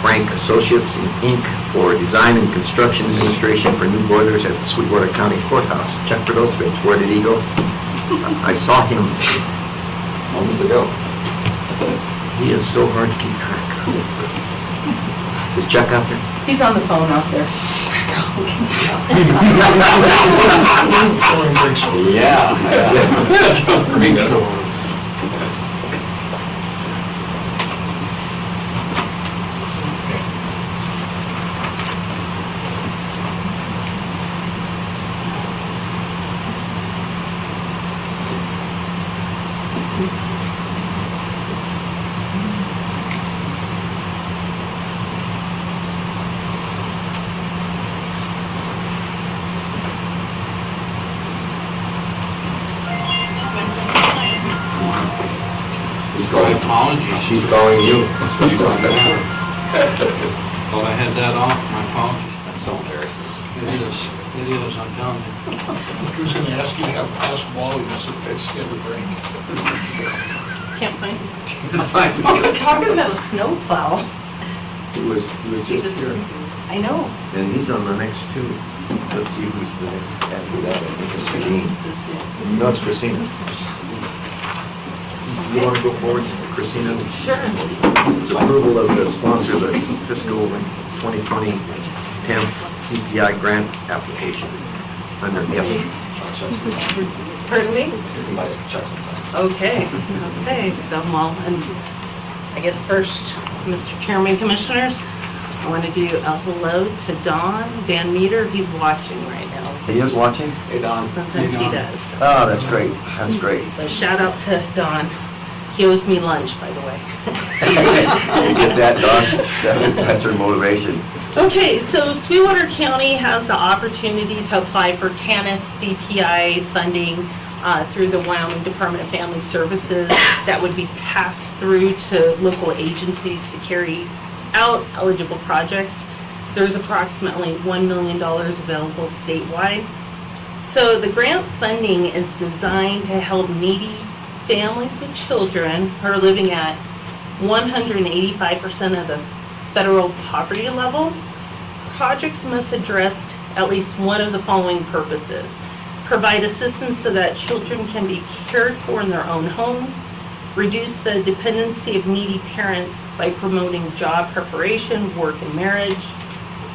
Frank Associates, Inc. for design and construction administration for new boilers at the Sweetwater County Courthouse. Check for those bids. Where did he go? I saw him Moments ago. He is so hard to keep track of. Is Chuck out there? He's on the phone out there. Throwing bricks over. Yeah. Bricks over. He's My calling. apologies. She's calling you. That's pretty fun. Thought I had that off, my apologies. That's so embarrassing. It is, I'm telling you. Who's going to ask you to have ask Wally to sit next to the break? Can't find him. I was talking about a snowplow. He was He just just- here. I know. And he's on the next two. Let's see who's the next after that. I think it's Christine. No, it's Christina. You want to go forward, Christina? Sure. It's approval of the sponsor of the fiscal 2020 10th CPI grant application under F. I'll check sometime. Pardon me? You can buy some checks sometime. Okay, so, well, and I guess first, Mr. Chairman, Commissioners, I want to do a hello to Don Van Meter. He's watching right now. He is watching? Hey, Don. Sometimes he Don. does. Oh, that's great. That's great. So shout out to Don. He owes me lunch, by the way. You get that, Don? That's her motivation. Okay, so Sweetwater County has the opportunity to apply for TANF CPI funding through the Wyoming Department of Family Services that would be passed through to local agencies to carry out eligible projects. There's approximately $1 million available statewide. So the grant funding is designed to help needy families with children who are living at 185% of the federal poverty level. Projects must address at least one of the following purposes: provide assistance so that children can be cared for in their own homes, reduce the dependency of needy parents by promoting job preparation, work and marriage,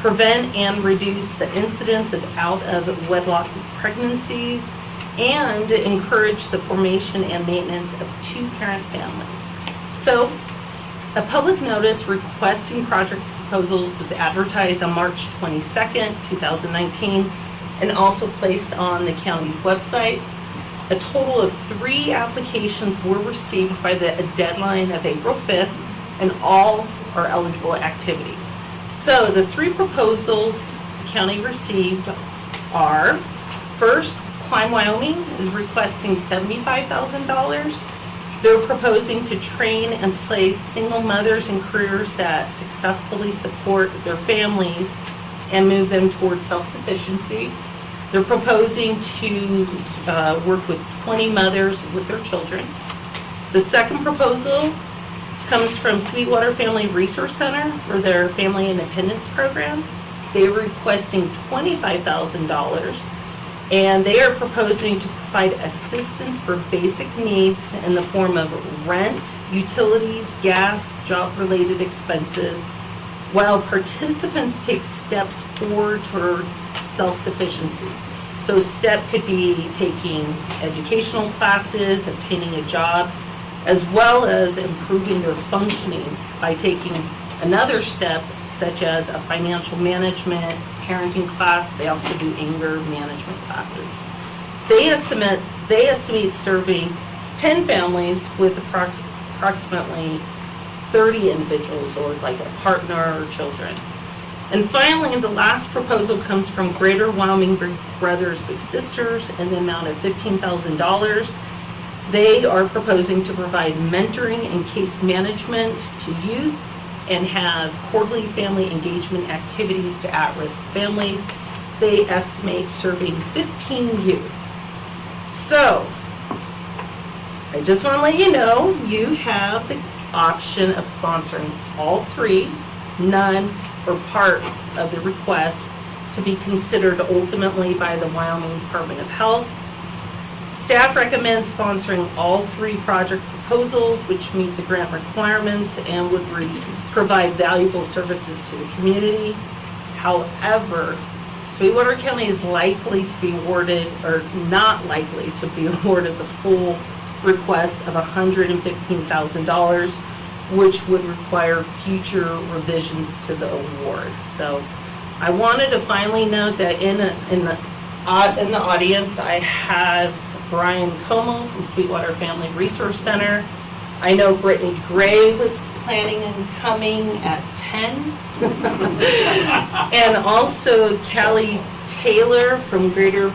prevent and reduce the incidence of out-of-wedlock pregnancies, and encourage the formation and maintenance of two-parent families. So, a public notice requesting project proposals was advertised on March 22nd, 2019, and also placed on the county's website. A total of 3 applications were received by the deadline of April 5th, and all are eligible activities. So the 3 proposals the county received are, first, Climb Wyoming is requesting $75,000. They're proposing to train and place single mothers in careers that successfully support their families and move them towards self-sufficiency. They're proposing to work with 20 mothers with their children. The second proposal comes from Sweetwater Family Resource Center for their Family Independence Program. They're requesting $25,000, and they are proposing to provide assistance for basic needs in the form of rent, utilities, gas, job-related expenses, while participants take steps forward towards self-sufficiency. So STEP could be taking educational classes, obtaining a job, as well as improving their functioning by taking another step, such as a financial management, parenting class. They also do anger management classes. They estimate serving 10 families with approximately 30 individuals, or like a partner or children. And finally, the last proposal comes from Greater Wyoming Big Brothers Big Sisters in the amount of $15,000. They are proposing to provide mentoring and case management to youth and have quarterly family engagement activities to at-risk families. They estimate serving 15 youth. So, I just want to let you know, you have the option of sponsoring all 3. none, or part of the request to be considered ultimately by the Wyoming Department of Health. Staff recommends sponsoring all 3 project proposals which meet the grant requirements and would provide valuable services to the community. However, Sweetwater County is likely to be awarded, or not likely to be awarded, the full request of $115,000, which would require future revisions to the award. So I wanted to finally note that in the audience, I have Brian Como from Sweetwater Family Resource Center. I know Brittany Gray was planning on coming at 10. And also Tally Taylor from Greater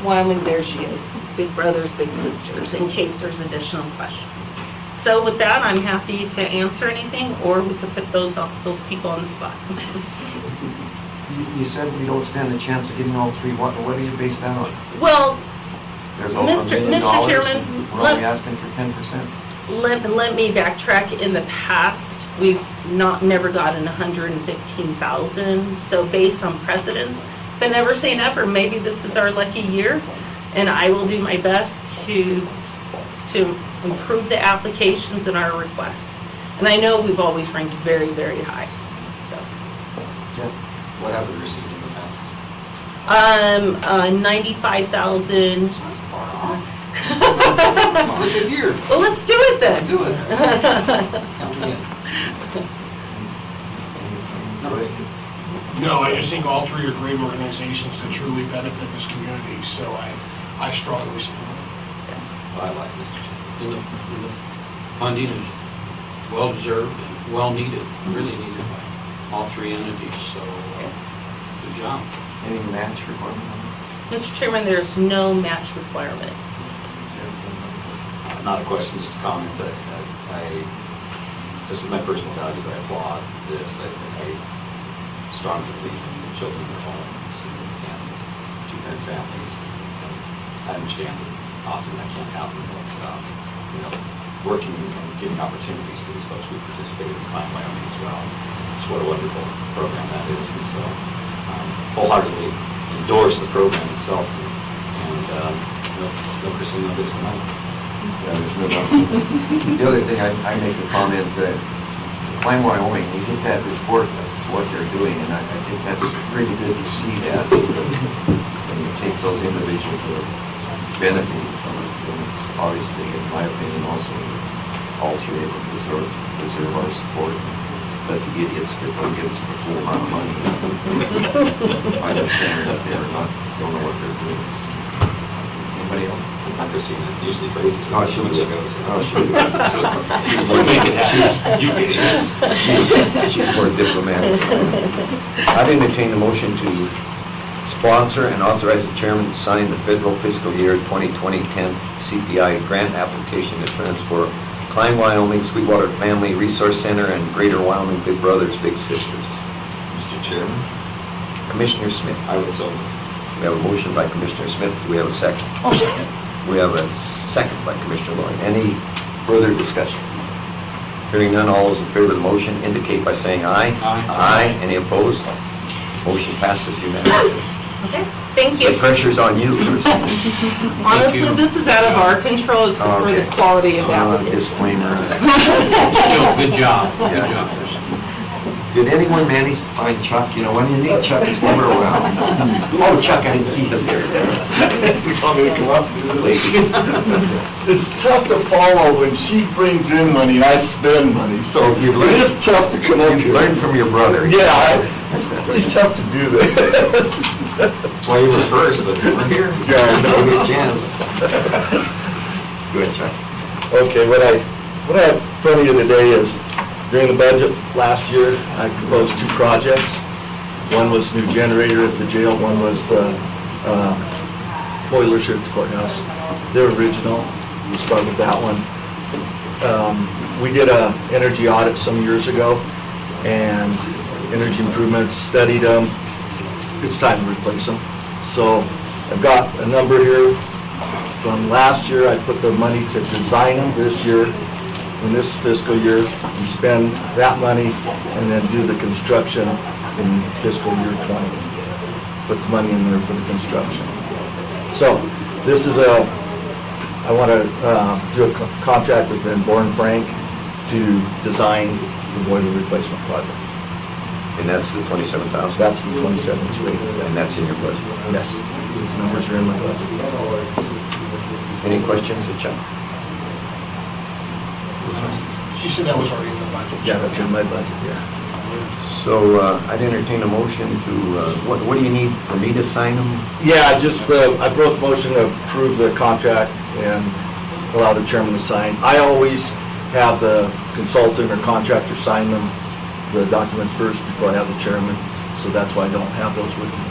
Wyoming. There she is, Big Brothers Big Sisters, in case there's additional questions. So with that, I'm happy to answer anything, or we could put those people on the spot. You said we don't stand a chance of getting all 3. What do you base that on? Well, There's over $1 million. Mr. Chairman, We're only asking for 10%. let me backtrack. In the past, we've never gotten 115,000. So based on precedence, but never say never. Maybe this is our lucky year, and I will do my best to improve the applications and our requests. And I know we've always ranked very, very high. So What have we received in the past? 95,000. Far off. This is a good year. Well, let's do it then. Let's do it. Count me in. No, I just think all 3 are great organizations that truly benefit this community, so I strongly support it. I like this. And the funding is well-deserved and well-needed, really needed by all 3 entities, so good job. Any match requirement? Mr. Chairman, there's no match requirement. Not a question, just a comment. This is my personal values. I applaud this. I strongly believe in children in their homes and 2-parent families. And I understand that often that can't happen, but working and giving opportunities to these folks. We participated in Climb Wyoming as well. Just what a wonderful program that is, and so wholeheartedly endorse the program itself. And no Christine, no this, no. Yeah, there's no doubt. The other thing, I make a comment that Climb Wyoming, we get that report, that's what they're doing, and I think that's really good to see that. And you take those individuals that are benefiting from it, and it's obviously, in my opinion, also all 3 of them deserve our support. But the idiots that don't give us the full amount of money, I understand that don't know what they're doing. Anybody else? It's not Christine. It usually phrases it. Oh, she weeks would. ago. Oh, she would. You make it happen. You get it. She's more diplomatic. I'd entertain the motion to sponsor and authorize the chairman to sign the federal fiscal year 2020 10th CPI grant application to transfer Climb Wyoming, Sweetwater Family Resource Center, and Greater Wyoming Big Brothers Big Sisters. Mr. Chairman, Commissioner Smith. I would so move. We have a motion by Commissioner Smith. Do we have a second? I'll second. We have a second by Commissioner Lloyd. Any further discussion? Hearing none, all those in favor of the motion indicate by saying aye. Aye. Aye. Any opposed? Motion passes unanimously. Okay, thank The you. pressure's on you, Christine. Honestly, you. this is out of our control except for the Okay. quality of application. Disclaimer. Still, good job. Yeah. Good job. Did anyone manage to find Chuck? When you need Chuck, he's never around. Oh, Chuck, I didn't see him there. You told me to come up. Lacey. It's tough to follow when she brings in money and I spend money, so You've learned- it is tough to come up You've here. learned from your brother. Yeah, it's pretty tough to do this. That's why you were first, but we're here. Yeah, I know. Don't get a chance. Go ahead, Chuck. Okay, what I have in front of you today is, during the budget last year, I proposed 2 projects. One was new generator at the jail, one was the boilers here at the courthouse. They're original, we started with that one. We did a energy audit some years ago, and Energy Improvements studied them. It's time to replace them. So I've got a number here from last year. I put the money to design them. This year, in this fiscal year, we spend that money and then do the construction in fiscal year 20. Put the money in there for the construction. So this is I want to do a contract with Van Born Frank to design the boiler replacement project. And that's the 27,000? That's the 27,280. And that's in your budget? Yes, these numbers are in my budget. Any questions of Chuck? You said that was already in the budget. Yeah, that's in my budget, yeah. So I'd entertain a motion to, what do you need for me to sign them? Yeah, just, I brought the motion to approve the contract and allow the chairman to sign. I always have the consultant or contractor sign them, the documents first before I have the chairman, so that's why I don't have those with me.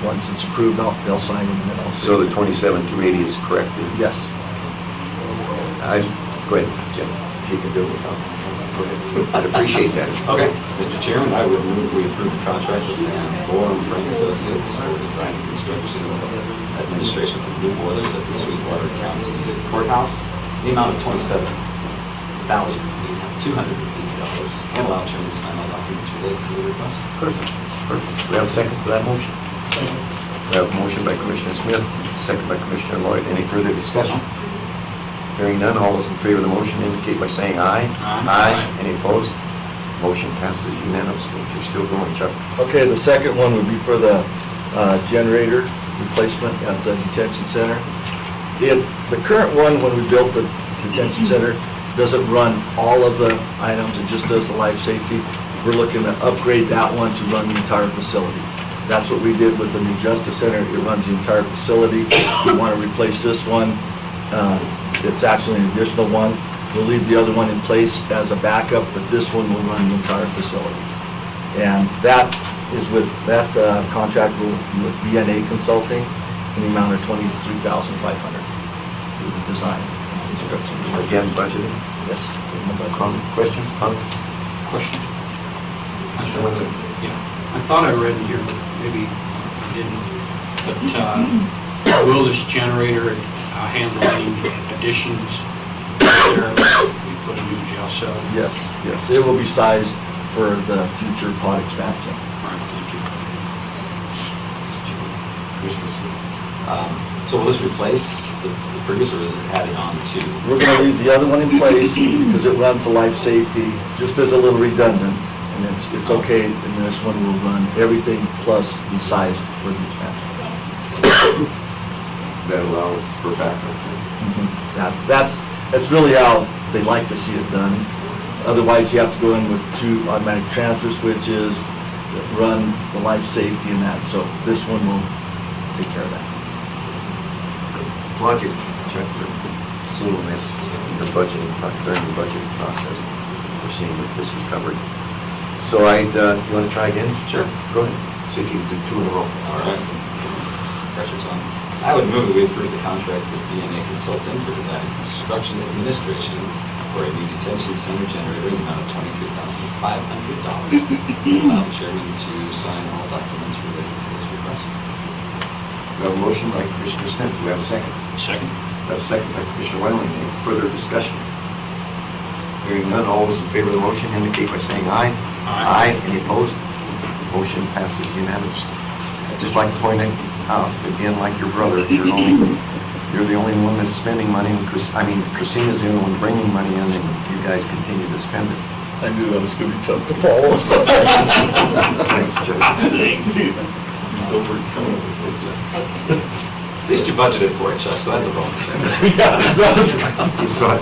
Once it's approved, they'll sign them and then I'll. So the 27,280 is correct? Yes. Go ahead, Jim, if you can do it without. Go ahead. I'd appreciate that. Okay. Mr. Chairman, I would move we approve the contract with Van Born Frank Associates for design and construction of administration for new boilers at the Sweetwater County Courthouse, the amount of $27,250, and allow chairman to sign all documents related to the request. Perfect, perfect. We have a second to that motion? We have a motion by Commissioner Smith, second by Commissioner Lloyd. Any further discussion? Hearing none, all those in favor of the motion indicate by saying aye. Aye. Any opposed? Motion passes unanimously. You're still going, Chuck. Okay, the second one would be for the generator replacement at the detention center. The current one, when we built the detention center, doesn't run all of the items, it just does the life safety. We're looking to upgrade that one to run the entire facility. That's what we did with the new Justice Center, it runs the entire facility. We want to replace this one. It's actually an additional one. We'll leave the other one in place as a backup, but this one will run the entire facility. And that is with, that contract will be with BNA Consulting in the amount of $23,500 to the design and construction. Again, budgeted. Yes. in the budget. Questions, comments? Question? Commissioner Winter? Yeah, I thought I read in here, but maybe I didn't. But will this generator handle any additions there if we put a new jail cell? Yes, yes, it will be sized for the future pod expansion. All right, thank you. Commissioner Smith? So will this replace the previous, or is this added on to? We're going to leave the other one in place because it runs the life safety, just as a little redundant, and it's okay, and this one will run everything plus be sized for the expansion. That allow for backup? That's really how they like to see it done. Otherwise, you have to go in with 2 automatic transfer switches that run the life safety and that, so this one will take care of that. Logic, check for seeing this in your budgeting, during the budgeting process. We're seeing that this was covered. So you want to try again? Sure. Go ahead. See if you can do 2 in a row. All right. Pressure's on. I would move that we approve the contract with BNA Consulting for design and construction administration for a new detention center generator in the amount of $23,500. Allow the chairman to sign all documents related to this request. We have a motion by Commissioner Smith. Do we have a second? Second. We have a second by Commissioner Wendling. Any further discussion? Hearing none, all those in favor of the motion indicate by saying aye. Aye. Any opposed? Motion passes unanimously. I'd just like to point out, again, like your brother, you're the only one that's spending money, and Christina's the only one bringing money in, and you guys continue to spend it. I knew that was going to be tough to follow. Thanks, Judge. At least you budgeted for it, Chuck, so that's a bonus. You saw it.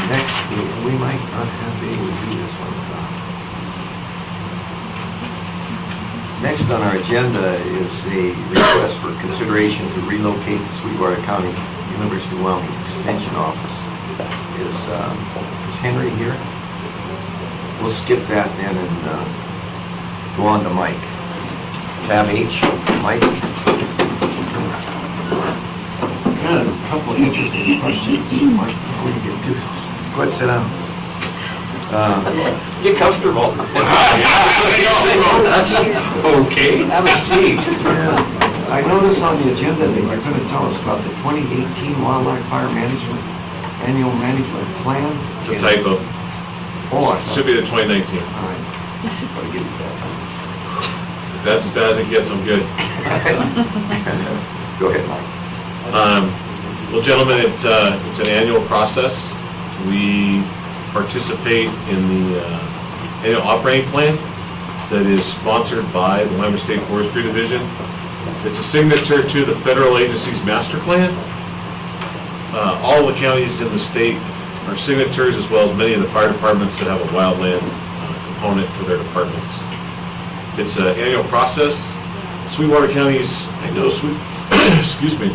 Next, we might not have been able to do this one. Next on our agenda is a request for consideration to relocate the Sweetwater County University of Wyoming Extension Office. Is Henry here? We'll skip that then and go on to Mike. Tab H, Mike. Yeah, there's a couple of interesting questions, Mike, before you get to. Go ahead, sit down. Get comfortable. Okay. Have a seat. I noticed on the agenda that you're going to tell us about the 2018 Wildlife Fire Management Annual Management Plan. It's a typo. Oh, I Should be the 2019. All right. Gotta give it that time. That's as bad as it gets, I'm good. Go ahead, Mike. Well, gentlemen, it's an annual process. We participate in the annual operating plan that is sponsored by the Wyoming State Forestry Division. It's a signature to the federal agency's master plan. All the counties in the state are signatories, as well as many of the fire departments that have a wildland component to their departments. It's an annual process. Sweetwater County's, I know, excuse me.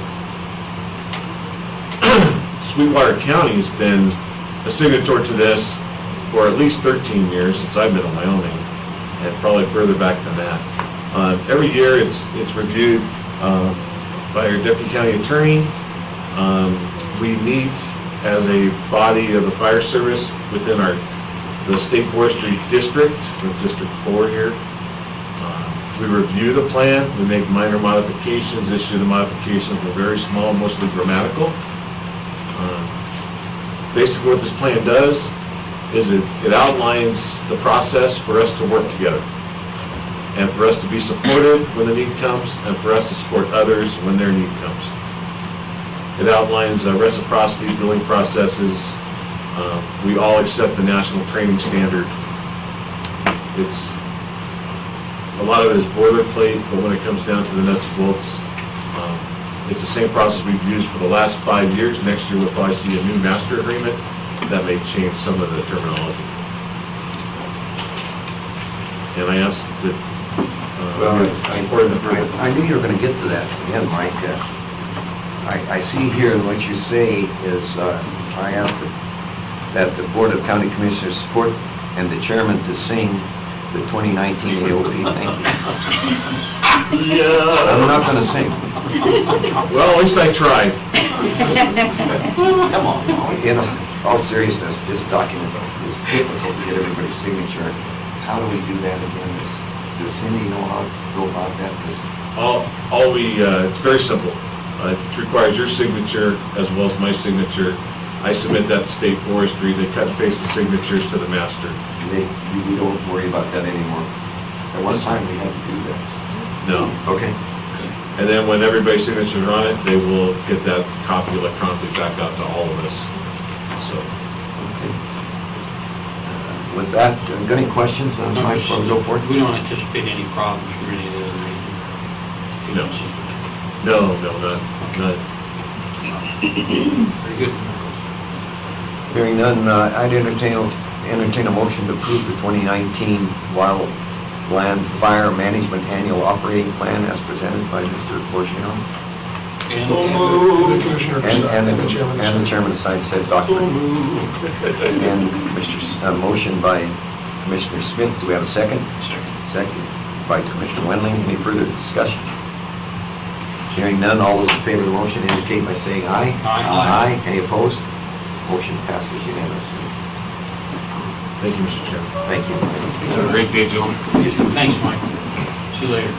Sweetwater County has been a signatory to this for at least 13 years since I've been in Wyoming, and probably further back than that. Every year it's reviewed by our deputy county attorney. We meet as a body of the fire service within the state forestry district, or District 4 here. We review the plan, we make minor modifications, issue the modifications, they're very small, mostly grammatical. Basically what this plan does is it outlines the process for us to work together, and for us to be supported when the need comes, and for us to support others when their need comes. It outlines reciprocity, billing processes. We all accept the national training standard. A lot of it is boilerplate, but when it comes down to the nuts and bolts, it's the same process we've used for the last 5 years. Next year, we'll probably see a new master agreement that may change some of the terminology. And I asked that, I knew you were going to get to that again, Mike. I see here what you say is, I asked that the Board of County Commissioners support and the chairman to sing the 2019 AOP. Thank you. yeah. I'm not going to sing. Well, at least I tried. Come on, in all seriousness, this document is difficult to get everybody's signature. How do we do that again? Does Cindy know how to go about that? It's very simple. It requires your signature as well as my signature. I submit that to State Forestry. They cut and paste the signatures to the master. We don't worry about that anymore. At one time, we had to do that. No. Okay. And then when everybody's signatures are on it, they will get that copy electronically back out to all of us. So. Okay. With that, got any questions on Mike before we go forward? We don't anticipate any problems from any of the other agencies. No, not. Very good. Hearing none, I'd entertain a motion to approve the 2019 Wildland Fire Management Annual Operating Plan as presented by Mr. Borgiano. So moved. The commissioner And and the chairman. the chairman signed said document. And motion by Commissioner Smith. Do we have a second? Second by Commissioner Wendling. Any further discussion? Hearing none, all those in favor of the motion indicate by saying aye. Aye. Any opposed? Motion passes unanimously. Thank you, Mr. Chairman. Thank you. Have a great day, gentlemen. Thanks, Mike. See you later.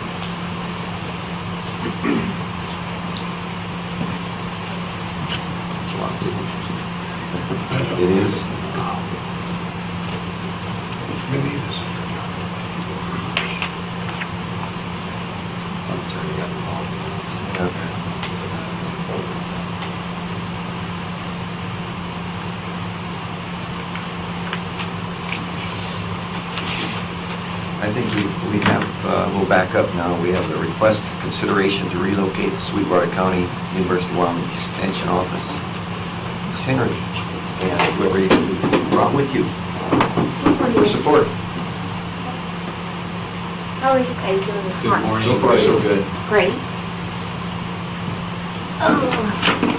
It's a lot of signatures. It is. Maybe it is. Some attorney got involved in this. I think we have, we'll back up now. We have the request consideration to relocate the Sweetwater County University of Wyoming Extension Office. Ms. Henry, and whoever you brought with you for support. How are you guys doing this morning? So far, so good. Great.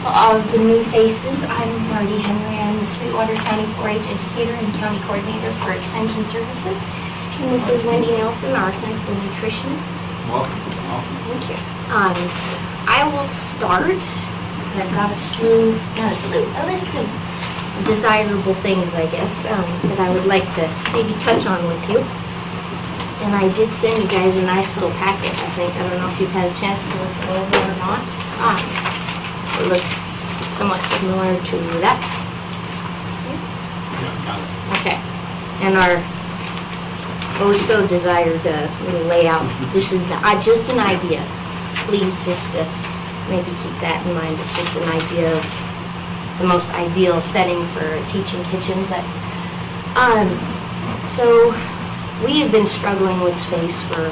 All of the new faces, I'm Marty Henry. I'm the Sweetwater County 4-H educator and county coordinator for Extension Services. And this is Wendy Nelson, our sensible nutritionist. Welcome. Thank you. I will start. I've got a list of desirable things, I guess, that I would like to maybe touch on with you. And I did send you guys a nice little packet, I think. I don't know if you've had a chance to look it over or not. It looks somewhat similar to that. Okay. And our so desired little layout. This is just an idea. Please just maybe keep that in mind. It's just an idea of the most ideal setting for a teaching kitchen. But so we have been struggling with space for,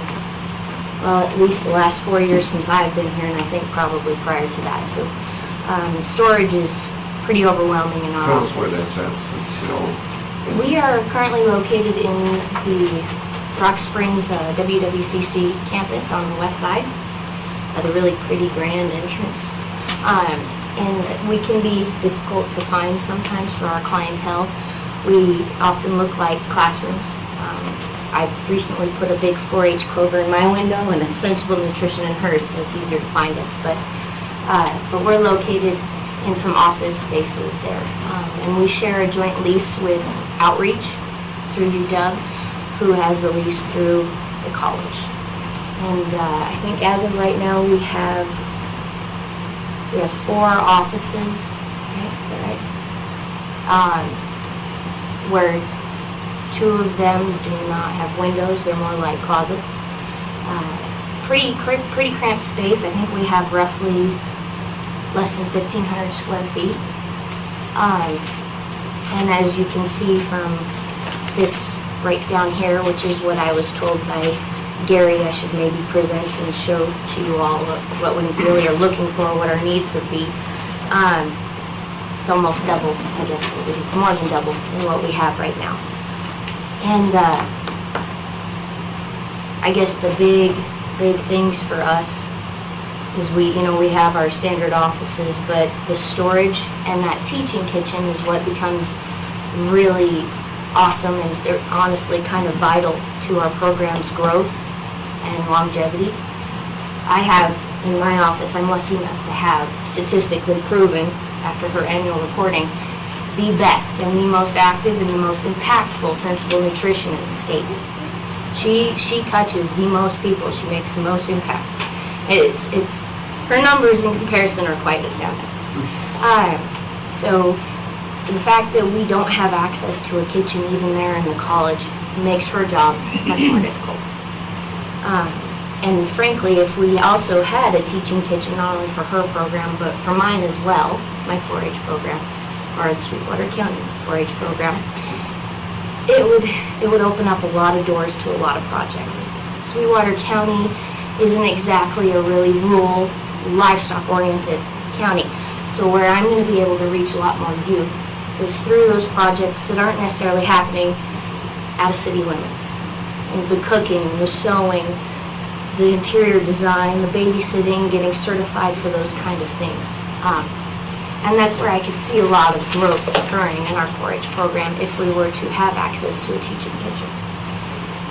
well, at least the last 4 years since I've been here, and I think probably prior to that too. Storage is pretty overwhelming in our Tell office. us where that's at, so, you know. We are currently located in the Rock Springs WWCC campus on the west side, the really pretty grand entrance. And we can be difficult to find sometimes for our clientele. We often look like classrooms. I've recently put a big 4-H Clover in my window and a Sensible Nutrition in hers, so it's easier to find us. But we're located in some office spaces there. And we share a joint lease with Outreach through UW, who has a lease through the college. And I think as of right now, we have 4 offices, right? Is that right? Where 2 of them do not have windows, they're more like closets. Pretty cramped space. I think we have roughly less than 1,500 square feet. And as you can see from this right down here, which is what I was told by Gary I should maybe present and show to you all what we really are looking for, what our needs would be. It's almost double, I guess. It's more than double than what we have right now. And I guess the big things for us is we have our standard offices, but the storage and that teaching kitchen is what becomes really awesome and honestly kind of vital to our program's growth and longevity. I have in my office, I'm lucky enough to have statistically proven after her annual reporting, the best and the most active and the most impactful Sensible Nutrition in the state. She touches the most people. She makes the most impact. It's her numbers in comparison are quite astounding. So the fact that we don't have access to a kitchen even there in the college makes her job much more difficult. And frankly, if we also had a teaching kitchen, not only for her program, but for mine as well, my 4-H program, or the Sweetwater County 4-H program, it would open up a lot of doors to a lot of projects. Sweetwater County isn't exactly a really rural, livestock-oriented county. So where I'm going to be able to reach a lot more youth is through those projects that aren't necessarily happening out of city limits. And the cooking, the sewing, the interior design, the babysitting, getting certified for those kind of things. And that's where I could see a lot of growth occurring in our 4-H program if we were to have access to a teaching kitchen.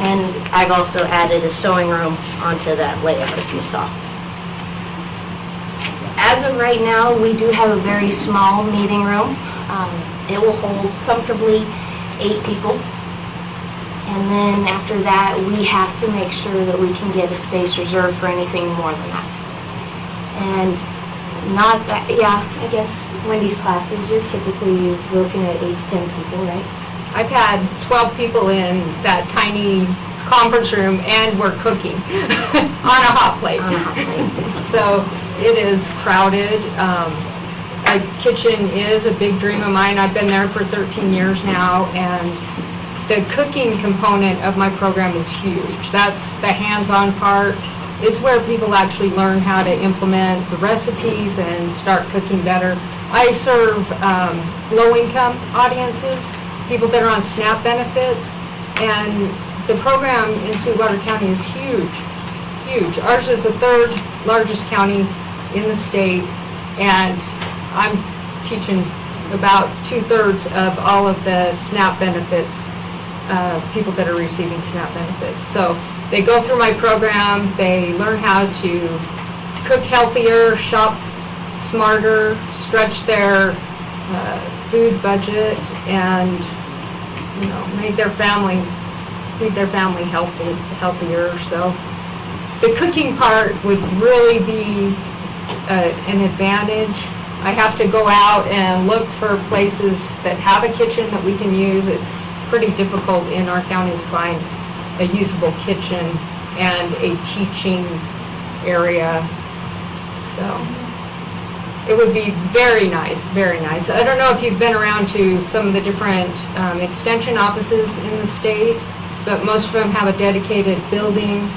And I've also added a sewing room onto that layout, if you saw. As of right now, we do have a very small meeting room. It will hold comfortably 8 people. And then after that, we have to make sure that we can get a space reserved for anything more than that. And not that, yeah, I guess Wendy's classes, you're typically looking at 8 to 10 people, right? I've had 12 people in that tiny conference room and we're cooking on a hot plate. On a hot plate. So it is crowded. A kitchen is a big dream of mine. I've been there for 13 years now, and the cooking component of my program is huge. That's the hands-on part, is where people actually learn how to implement the recipes and start cooking better. I serve low-income audiences, people that are on SNAP benefits, and the program in Sweetwater County is huge, huge. Ours is the 3rd largest county in the state, and I'm teaching about 2/3 of all of the SNAP benefits, people that are receiving SNAP benefits. So they go through my program, they learn how to cook healthier, shop smarter, stretch their food budget, and make their family leave their family healthier. So the cooking part would really be an advantage. I have to go out and look for places that have a kitchen that we can use. It's pretty difficult in our county to find a usable kitchen and a teaching area. So it would be very nice, very nice. I don't know if you've been around to some of the different extension offices in the state, but most of them have a dedicated building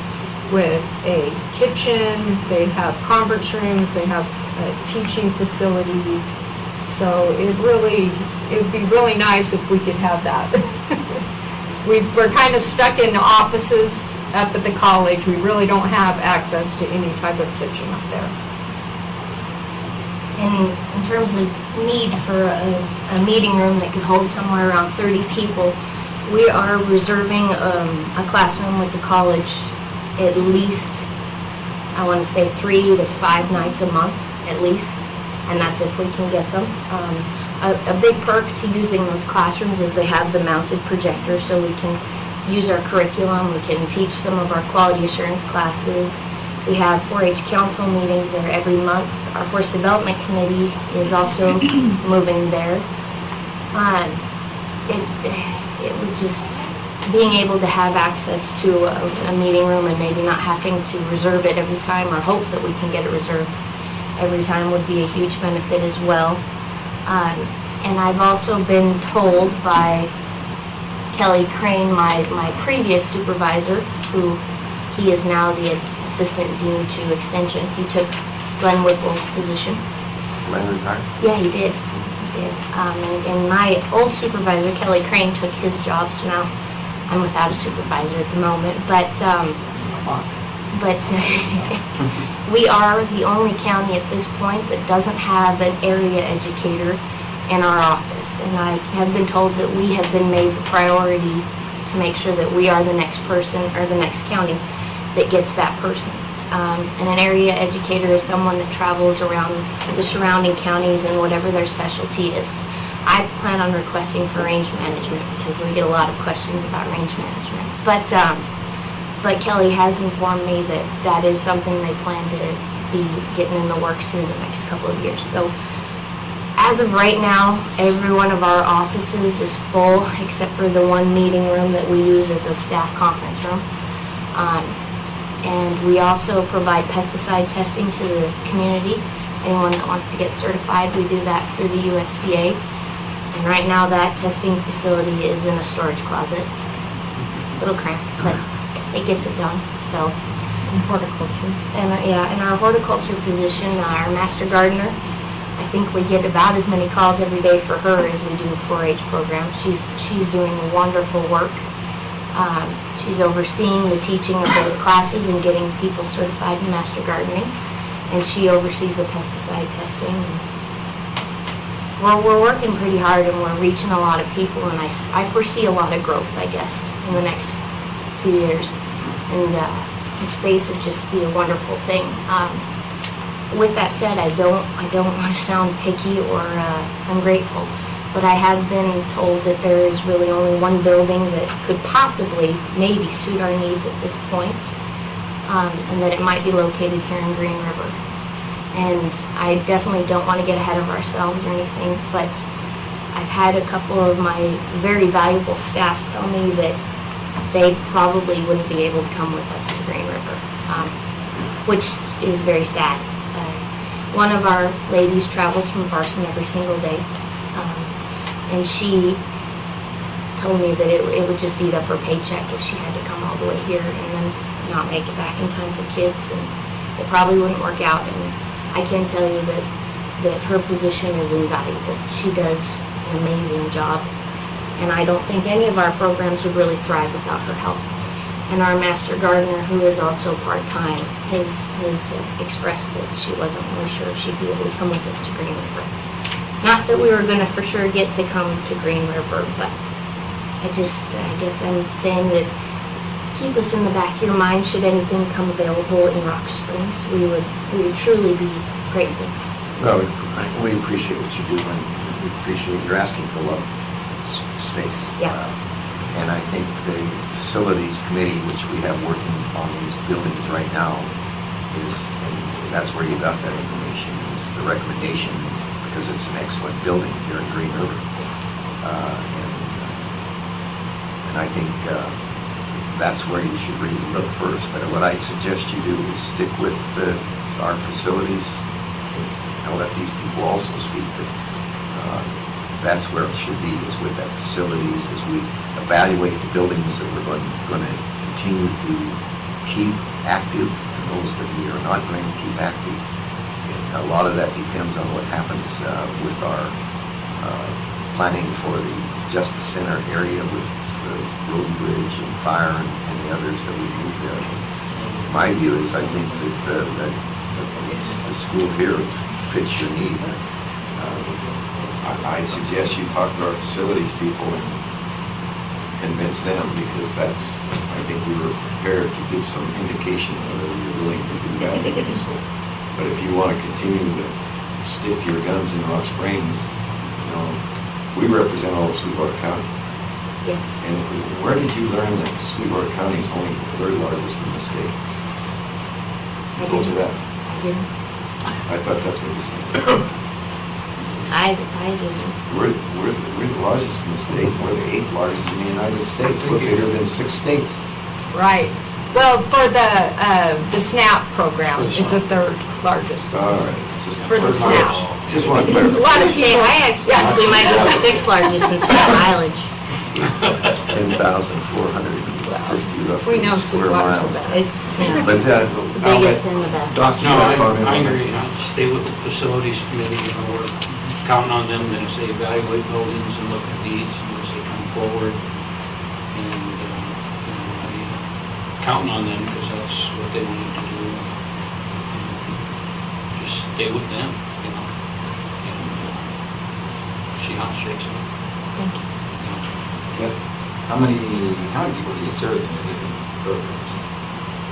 with a kitchen, they have conference rooms, they have teaching facilities. So it would be really nice if we could have that. We're kind of stuck in offices up at the college. We really don't have access to any type of kitchen up there. In terms of need for a meeting room that could hold somewhere around 30 people, we are reserving a classroom with the college at least, I want to say 3 to 5 nights a month at least, and that's if we can get them. A big perk to using those classrooms is they have the mounted projector, so we can use our curriculum, we can teach some of our quality assurance classes. We have 4-H council meetings there every month. Our horse development committee is also moving there. It would just, being able to have access to a meeting room and maybe not having to reserve it every time or hope that we can get it reserved every time would be a huge benefit as well. And I've also been told by Kelly Crane, my previous supervisor, who he is now the assistant dean to extension. He took Glenn Whipple's position. Glenn retired? Yeah, he did. He did. And my old supervisor, Kelly Crane, took his job, so now I'm without a supervisor at the moment. But we are the only county at this point that doesn't have an area educator in our office. And I have been told that we have been made the priority to make sure that we are the next person or the next county that gets that person. And an area educator is someone that travels around the surrounding counties and whatever their specialty is. I plan on requesting for range management because we get a lot of questions about range management. But Kelly has informed me that that is something they plan to be getting in the works here in the next couple of years. So as of right now, every one of our offices is full except for the one meeting room that we use as a staff conference room. And we also provide pesticide testing to the community. Anyone that wants to get certified, we do that through the USDA. And right now that testing facility is in a storage closet. A little cramped, but it gets it done. So, And horticulture. and in our horticulture position, our master gardener, I think we get about as many calls every day for her as we do 4-H program. She's doing wonderful work. She's overseeing the teaching of those classes and getting people certified in master gardening, and she oversees the pesticide testing. We're working pretty hard and we're reaching a lot of people, and I foresee a lot of growth, I guess, in the next few years. And in space would just be a wonderful thing. With that said, I don't want to sound picky or ungrateful, but I have been told that there is really only one building that could possibly maybe suit our needs at this point, and that it might be located here in Green River. And I definitely don't want to get ahead of ourselves or anything, but I've had a couple of my very valuable staff tell me that they probably wouldn't be able to come with us to Green River, which is very sad. One of our ladies travels from Varson every single day, and she told me that it would just eat up her paycheck if she had to come all the way here and then not make it back in time for kids, and it probably wouldn't work out. And I can tell you that her position is invaluable. She does an amazing job, and I don't think any of our programs would really thrive without her help. And our master gardener, who is also part-time, has expressed that she wasn't really sure if she'd be able to come with us to Green River. Not that we were going to for sure get to come to Green River, but I guess I'm saying that keep us in the back of your mind should anything come available in Rock Springs. We would truly be grateful. Well, we appreciate what you do, and we appreciate your asking for love space. Yeah. And I think the facilities committee, which we have working on these buildings right now, is, and that's where you got that information, is the recommendation, because it's an excellent building here in Green River. And I think that's where you should really look first. But what I'd suggest you do is stick with our facilities. I'll let these people also speak, but that's where it should be, is with our facilities, as we evaluate the buildings that we're going to continue to keep active, and those that we are not going to keep active. And a lot of that depends on what happens with our planning for the Justice Center area with the road and bridge and fire and the others that we move there. My view is, I think that the school here fits your need. I'd suggest you talk to our facilities people and convince them, because that's, I think we were prepared to give some indication whether you're willing to do that. So, but if you want to continue to stick to your guns in Rock Springs, we represent all of Sweetwater County. Yeah. And where did you learn that Sweetwater County is only the third largest in the state? I Told you didn't. that? I didn't. I thought that's what you said. I didn't. We're the largest in the state. We're the 8th largest in the United States. We're bigger than 6 states. Right. Well, for the SNAP program is the third largest. All right. For the SNAP. Just want to A clarify. lot of Say, people. I actually think we might be the 6th largest in square mileage. 10,450 roughly We know square Sweetwater's miles. the best. It's, yeah, But the biggest and the best. Doc, No, I comment on that? agree. I'd stay with the facilities committee, we're counting on them as they evaluate buildings and look at needs and as they come forward. And, counting on them because that's what they wanted to do. And just stay with them, and see how it shakes out. Thank you. How many people do you serve in your different programs?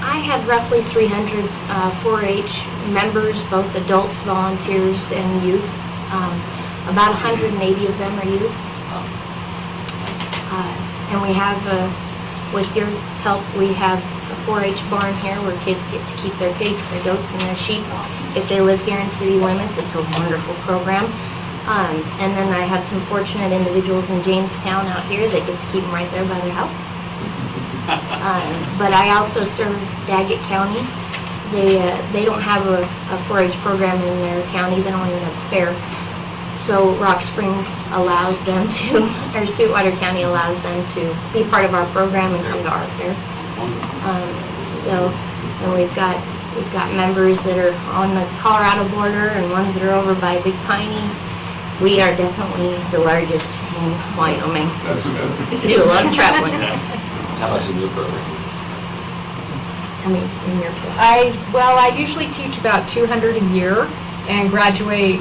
I have roughly 300 4-H members, both adults, volunteers, and youth. About 180 of them are youth. And we have, with your help, we have a 4-H barn here where kids get to keep their pigs, their goats, and their sheep. If they live here in city limits, it's a wonderful program. And then I have some fortunate individuals in Jamestown out here that get to keep them right there by their house. But I also serve Daggett County. They don't have a 4-H program in their county. They don't even have a fair. So Rock Springs allows them to, or Sweetwater County allows them to be part of our program and come to our fair. And we've got members that are on the Colorado border and ones that are over by Big Piney. We are definitely the largest in Wyoming. That's good. Do a lot of traveling. How about in your program? I mean, in your program. I usually teach about 200 a year and graduate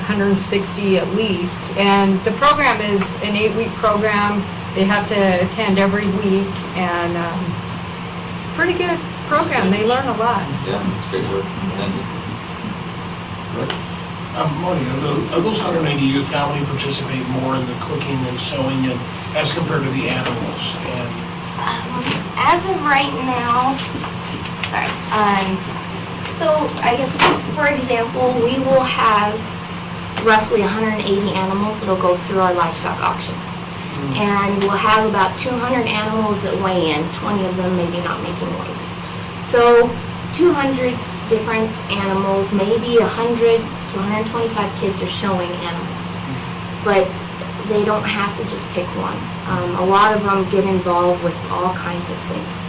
160 at least. And the program is an 8-week program. They have to attend every week, and it's a pretty good program. They learn a lot. Yeah, it's great work. Thank you. Marty, of those 180 youth, how many participate more in the cooking and sewing and as compared to the animals? And As of right now, sorry, so I guess, for example, we will have roughly 180 animals that'll go through our livestock auction. And we'll have about 200 animals that weigh in, 20 of them maybe not making weight. So 200 different animals, maybe 100 to 125 kids are showing animals. But they don't have to just pick one. A lot of them get involved with all kinds of things.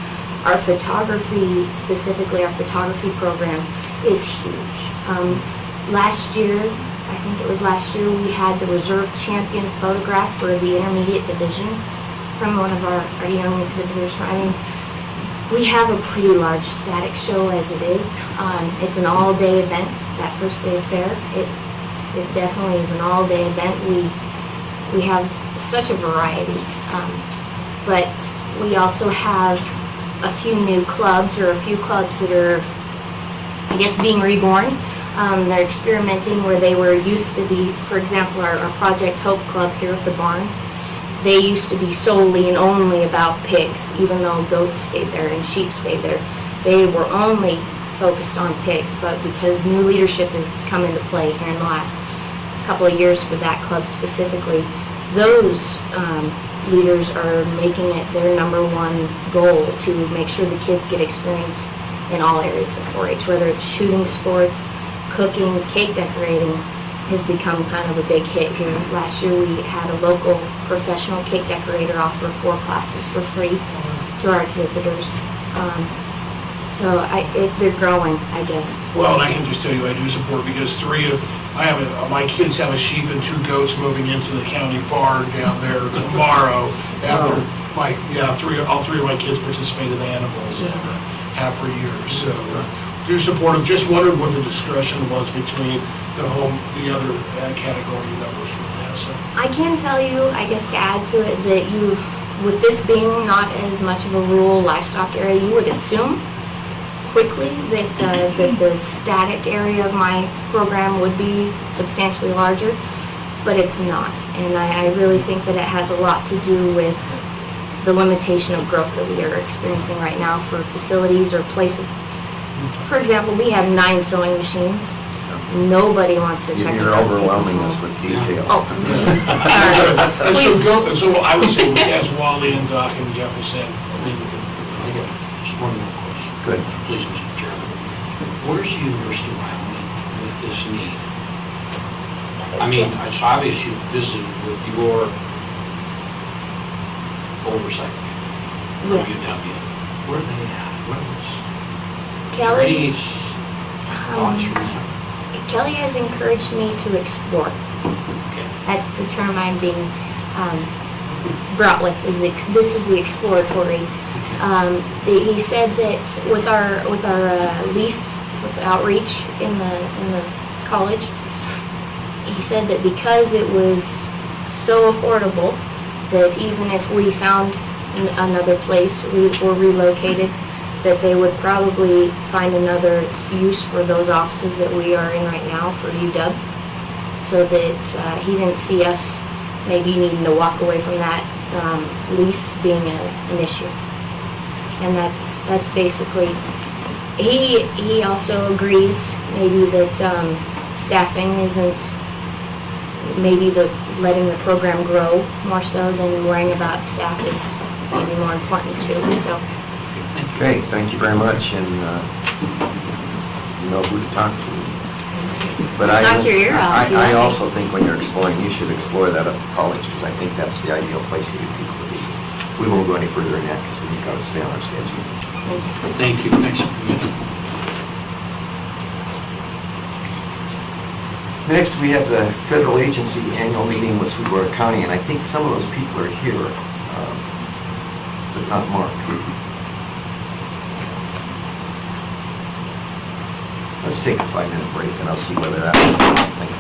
Our photography, specifically our photography program, is huge. Last year, I think it was last year, we had the reserve champion photograph for the intermediate division from one of our young exhibitors. I mean, we have a pretty large static show as it is. It's an all-day event, that first day of fair. It definitely is an all-day event. We have such a variety. But we also have a few new clubs, or a few clubs that are, I guess, being reborn. They're experimenting where they were used to be, for example, our Project Hope Club here at the barn. they used to be solely and only about pigs, even though goats stayed there and sheep stayed there. They were only focused on pigs, but because new leadership has come into play here in the last couple of years for that club specifically, those leaders are making it their number one goal to make sure the kids get experience in all areas of 4-H, whether it's shooting sports, cooking, cake decorating has become kind of a big hit here. Last year we had a local professional cake decorator offer 4 classes for free to our exhibitors. So they're growing, I guess. Well, and I can just tell you, I do support, because my kids have a sheep and 2 goats moving into the county barn down there tomorrow. After all 3 of my kids participate in animals and have for years. So do support them. Just wondered what the discretion was between the other category numbers from that. So I can tell you, I guess to add to it, that with this being not as much of a rural livestock area, you would assume quickly that the static area of my program would be substantially larger, but it's not. And I really think that it has a lot to do with the limitation of growth that we are experiencing right now for facilities or places. For example, we have 9 sewing machines. Nobody wants to check. You're overwhelming us with detail. Oh, and so I would say, as Wally and Doc and Jeffrey said, I got just one more question. Good. Please, Mr. Chairman. Where's the University of Wyoming with this need? I mean, it's obvious you visited with your oversight of UW. Where are they at? Kelly, Thoughts from them? Kelly has encouraged me to explore. Okay. That's the term I'm being brought with. This is the exploratory. He said that with our lease, with the outreach in the college, he said that because it was so affordable, that even if we found another place or relocated, that they would probably find another use for those offices that we are in right now for UW, so that he didn't see us maybe needing to walk away from that lease being an issue. And that's basically, he also agrees maybe that staffing isn't maybe letting the program grow more so than worrying about staff is maybe more important too. So. Okay, thank you very much, and you know who to talk to. But Knock your ear off, I yeah. also think when you're exploring, you should explore that up to college, because I think that's the ideal place for you people to be. We won't go any further than that, because we've got to stay on our schedule. Thank you. Thanks for coming in. Next, we have the federal agency annual meeting with Sweetwater County, and I think some of those people are here, but not Mark. Let's take a 5-minute break, and I'll see whether that. Thank you.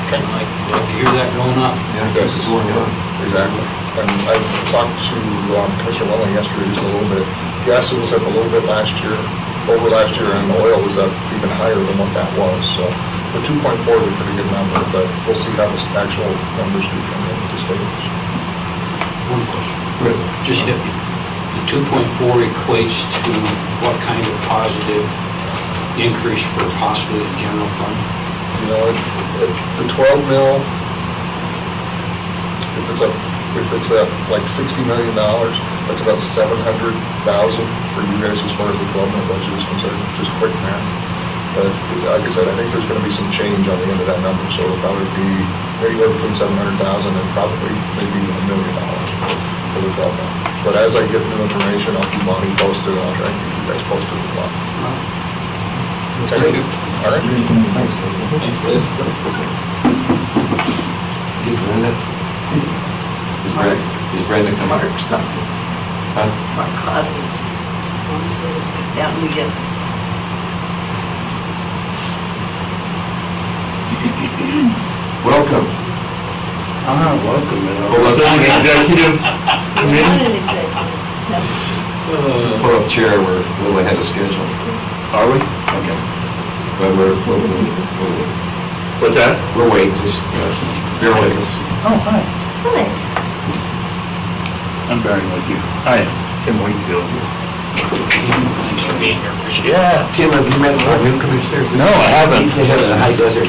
Like to hear that going up. Yeah, this is going on. Exactly. And I talked to Commissioner Welling yesterday just a little bit. Gas was up a little bit last year, over last year, and oil was up even higher than what that was. So the 2.4 is a pretty good number, but we'll see how the actual numbers do come in at this stage. One question. Just the 2.4 equates to what kind of positive increase for possibly the general fund? You know, the 12 mil, if it's at like $60 million, that's about 700,000 for you guys as far as the 12 mil budget is concerned, just quick math. But like I said, I think there's going to be some change on the end of that number, so it'll probably be anywhere between 700,000 and probably maybe $1 million for the 12 mil. But as I get new information, I'll keep Monty posted, and I'll try and keep you guys posted as well. Okay? All right. Thanks. Thanks, Dave. Hey, Brenda. Is Brenda coming? Mark something. Huh? Mark Cloudings. Down again. Welcome. Welcome. Executive Not an executive. Just pull up chair, we're a little ahead of schedule. Are we? Okay. But we'll wait. What's that? We'll wait, just bear with us. Oh, hi. Hello. I'm bearing with you. Hi, Tim Wakefield. Thanks for being here. Appreciate it. Yeah. Tim, have you met our new commissioners? No, I haven't. He's the head of the High Desert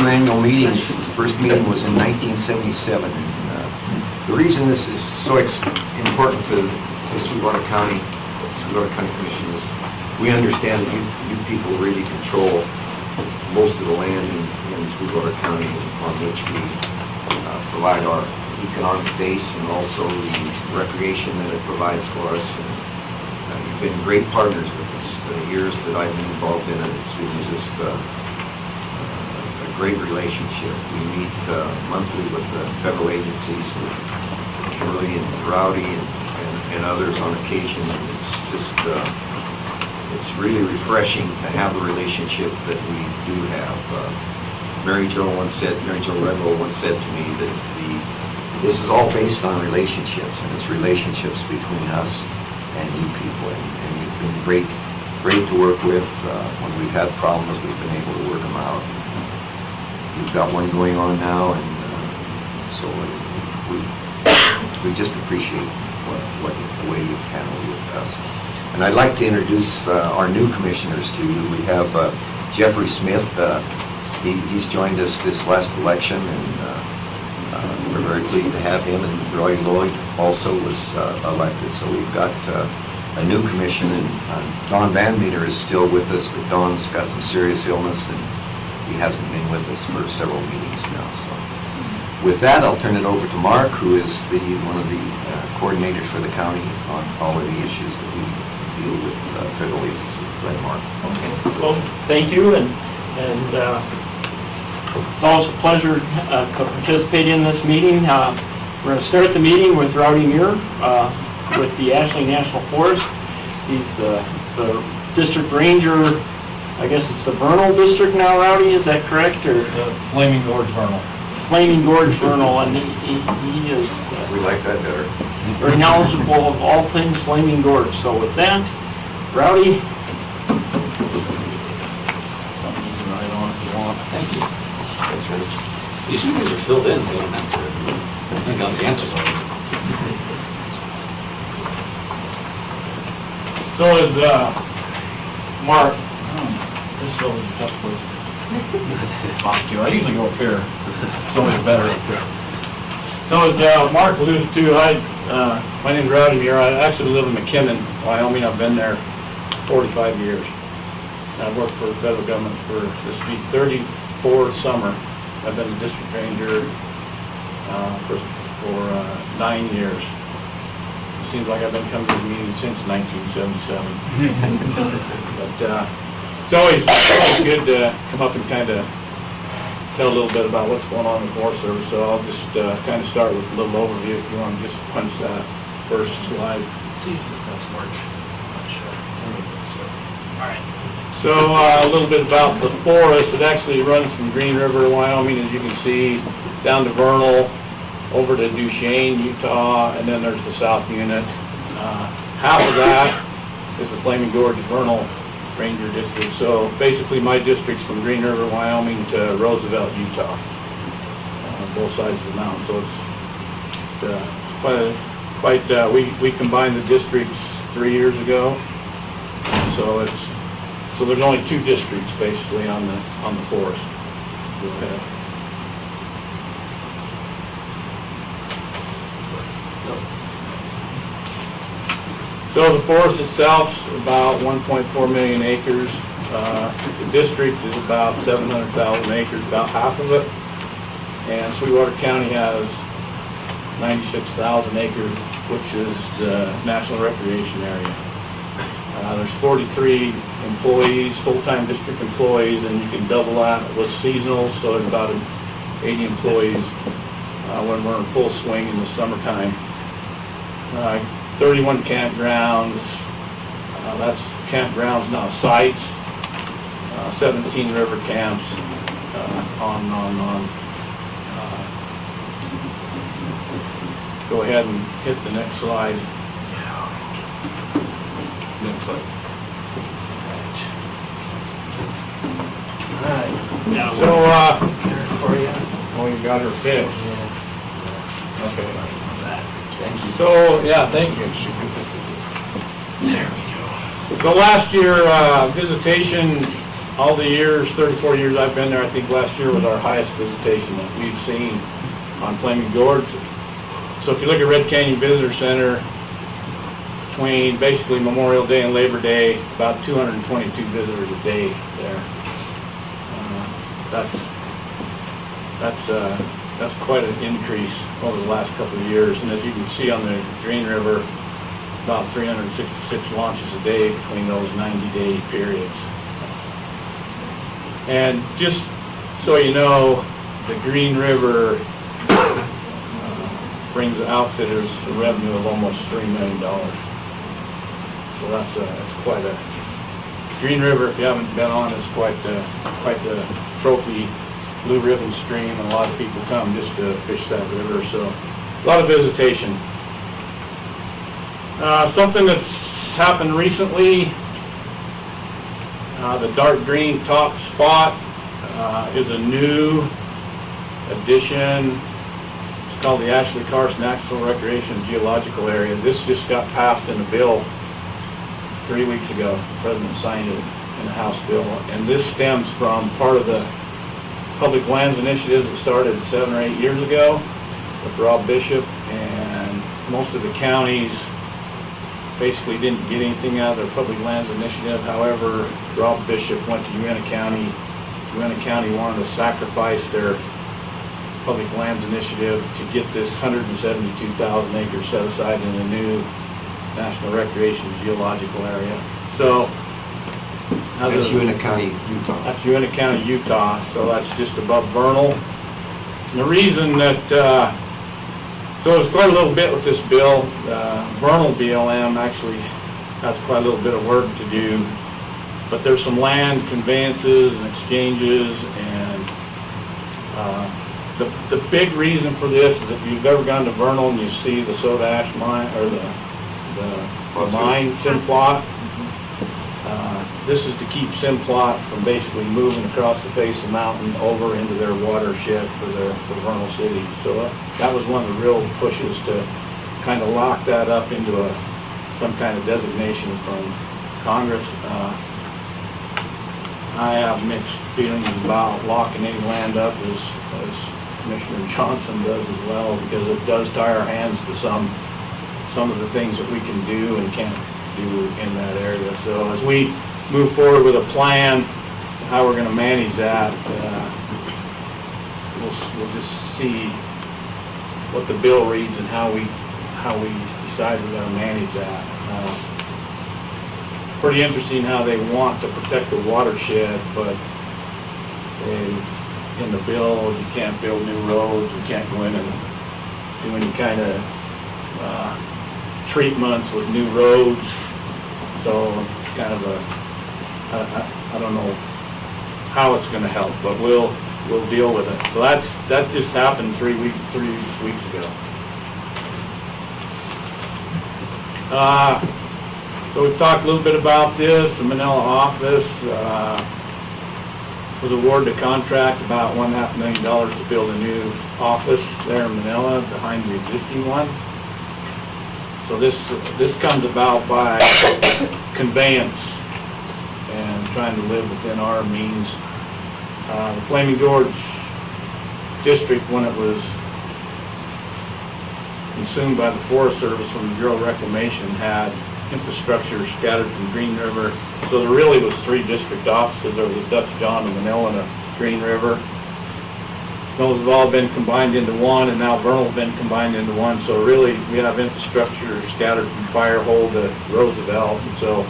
annual meetings. The first meeting was in 1977. And, the reason this is so important to Sweetwater County Commission is we understand that you people really control most of the land in Sweetwater County on which we provide our economic base and also the recreation that it provides for us. And, you've been great partners with us. The years that I've been involved in it, it's been just a great relationship. We meet monthly with the federal agencies, with Kimberly and Rowdy and others on occasion. And it's just, it's really refreshing to have the relationship that we do have. Mary Jo Redlow once said to me that this is all based on relationships, and it's relationships between us and you people. And you've been great to work with. When we've had problems, we've been able to work them out. We've got one going on now, and so we just appreciate the way you've handled it with us. And I'd like to introduce our new commissioners to you. We have Jeffrey Smith. He's joined us this last election, and we're very pleased to have him. And Roy Lloyd also was elected. So we've got a new commission, and Don Van Meter is still with us, but Don's got some serious illness, and he hasn't been with us for several meetings now. So with that, I'll turn it over to Mark, who is one of the coordinators for the county on all of the issues that we deal with federal agencies. Go ahead, Mark. Okay. Well, thank you, and it's always a pleasure to participate in this meeting. We're going to start the meeting with Rowdy Muir with the Ashley National Forest. He's the district ranger. I guess it's the Vernal district now, Rowdy, is that correct? Or Flaming Gorge Vernal. Flaming Gorge Vernal, and he is we like that better. Very knowledgeable of all things Flaming Gorge. So with that, Rowdy. Thank you. These things are filled in, so you don't have to think out the answers already. So is Mark. This is always a tough place. Talk to. I usually go up here. It's always better up here. So as Mark alluded to, my name's Rowdy Muir. I actually live in McKinnon, Wyoming. I've been there 45 years. I've worked for the federal government for this week 34 summer. I've been a district ranger for 9 years. It seems like I've been coming to the meeting since 1977. But it's always good to come up and kind of tell a little bit about what's going on in the Forest Service. So I'll just kind of start with a little overview if you want to just punch that first slide. Let's see if this does work. I'm not sure. I don't think so. All right. So a little bit about the forest. It actually runs from Green River, Wyoming, as you can see, down to Vernal, over to Duchesne, Utah, and then there's the South Unit. Half of that is the Flaming Gorge Vernal Ranger District. So basically my district's from Green River, Wyoming to Roosevelt, Utah, both sides of the mountain. So it's we combined the districts 3 years ago. So there's only 2 districts basically on the forest. Go ahead. So the forest itself is about 1.4 million acres. The district is about 700,000 acres, about half of it. And Sweetwater County has 96,000 acres, which is the National Recreation Area. There's 43 employees, full-time district employees, and you can double that with seasonals, so there's about 80 employees when we're in full swing in the summertime. 31 campgrounds, that's campgrounds, not sites, 17 river camps, on and on and on. Go ahead and hit the next slide. Next slide. So, for you. Oh, you got her fixed. Okay. Thank you. So, yeah, thank you. There we go. So last year, visitation all the years, 34 years I've been there, I think last year was our highest visitation that we've seen on Flaming Gorge. So if you look at Red Canyon Visitor Center, between basically Memorial Day and Labor Day, about 222 visitors a day there. That's quite an increase over the last couple of years. And as you can see on the Green River, about 366 launches a day between those 90-day periods. And just so you know, the Green River brings the outfitters a revenue of almost $3 million. So that's quite a, Green River, if you haven't been on, is quite the trophy blue ribbon stream, and a lot of people come just to fish that river, so a lot of visitation. Something that's happened recently, the dark green top spot is a new addition. It's called the Ashley Carson National Recreation and Geological Area. This just got passed in a bill 3 weeks ago. The President signed it in the House bill, and this stems from part of the public lands initiative that started 7 or 8 years ago with Rob Bishop, and most of the counties basically didn't get anything out of their public lands initiative. However, Rob Bishop went to Uinta County. Uinta County wanted to sacrifice their public lands initiative to get this 172,000 acres set aside in a new National Recreation Geological Area. So That's Uinta County, Utah. That's Uinta County, Utah, so that's just above Vernal. And the reason that, so there's quite a little bit with this bill. Vernal BLM actually has quite a little bit of work to do, but there's some land conveyances and exchanges, and the big reason for this is if you've ever gone to Vernal and you see the soda ash mine, or the mine, Simplot, this is to keep Simplot from basically moving across the face of the mountain over into their watershed for Vernal City. So that was one of the real pushes to kind of lock that up into some kind of designation from Congress. I have mixed feelings about locking any land up, as Commissioner Johnson does as well, because it does tie our hands to some of the things that we can do and can't do in that area. So as we move forward with a plan, how we're going to manage that, we'll just see what the bill reads and how we decide we're going to manage that. Pretty interesting how they want to protect the watershed, but in the bill, you can't build new roads, you can't go in and do any kind of treatments with new roads. So it's kind of I don't know how it's going to help, but we'll deal with it. So that just happened 3 weeks ago. So we've talked a little bit about this. The Manila office was awarded a contract about $1.5 million to build a new office there in Manila behind the existing one. So this comes about by conveyance and trying to live within our means. The Flaming Gorge District, when it was consumed by the Forest Service from the Bureau of Reclamation, had infrastructure scattered from Green River. So there really was 3 district offices. There was a Dutch John, a Manila, and a Green River. Those have all been combined into one, and now Vernal's been combined into one. So really, we have infrastructure scattered from Firehole to Roosevelt. And so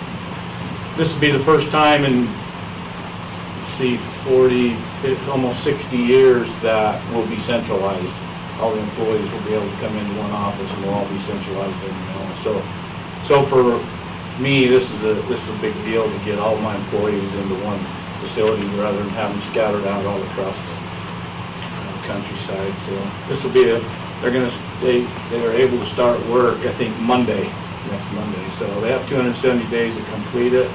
this will be the first time in, let's see, 40, 50, almost 60 years that will be centralized. All the employees will be able to come into one office, and we'll all be centralized in Manila. So for me, this is a big deal to get all my employees into one facility rather than having them scattered out all across the countryside. So this will be they are able to start work, I think, next Monday. So they have 270 days to complete it.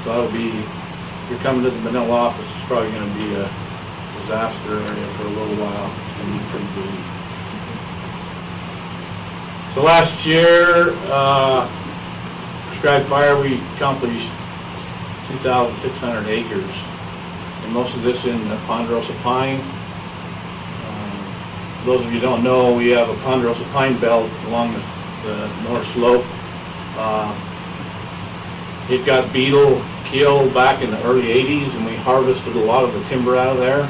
So that'll be, if you're coming to the Manila office, it's probably going to be a disaster area for a little while. It's going to be pretty busy. So last year, prescribed fire, we accomplished 2,600 acres and most of this in ponderosa pine. Those of you who don't know, we have a ponderosa pine belt along the north slope. It got beetle killed back in the early 80s, and we harvested a lot of the timber out of there.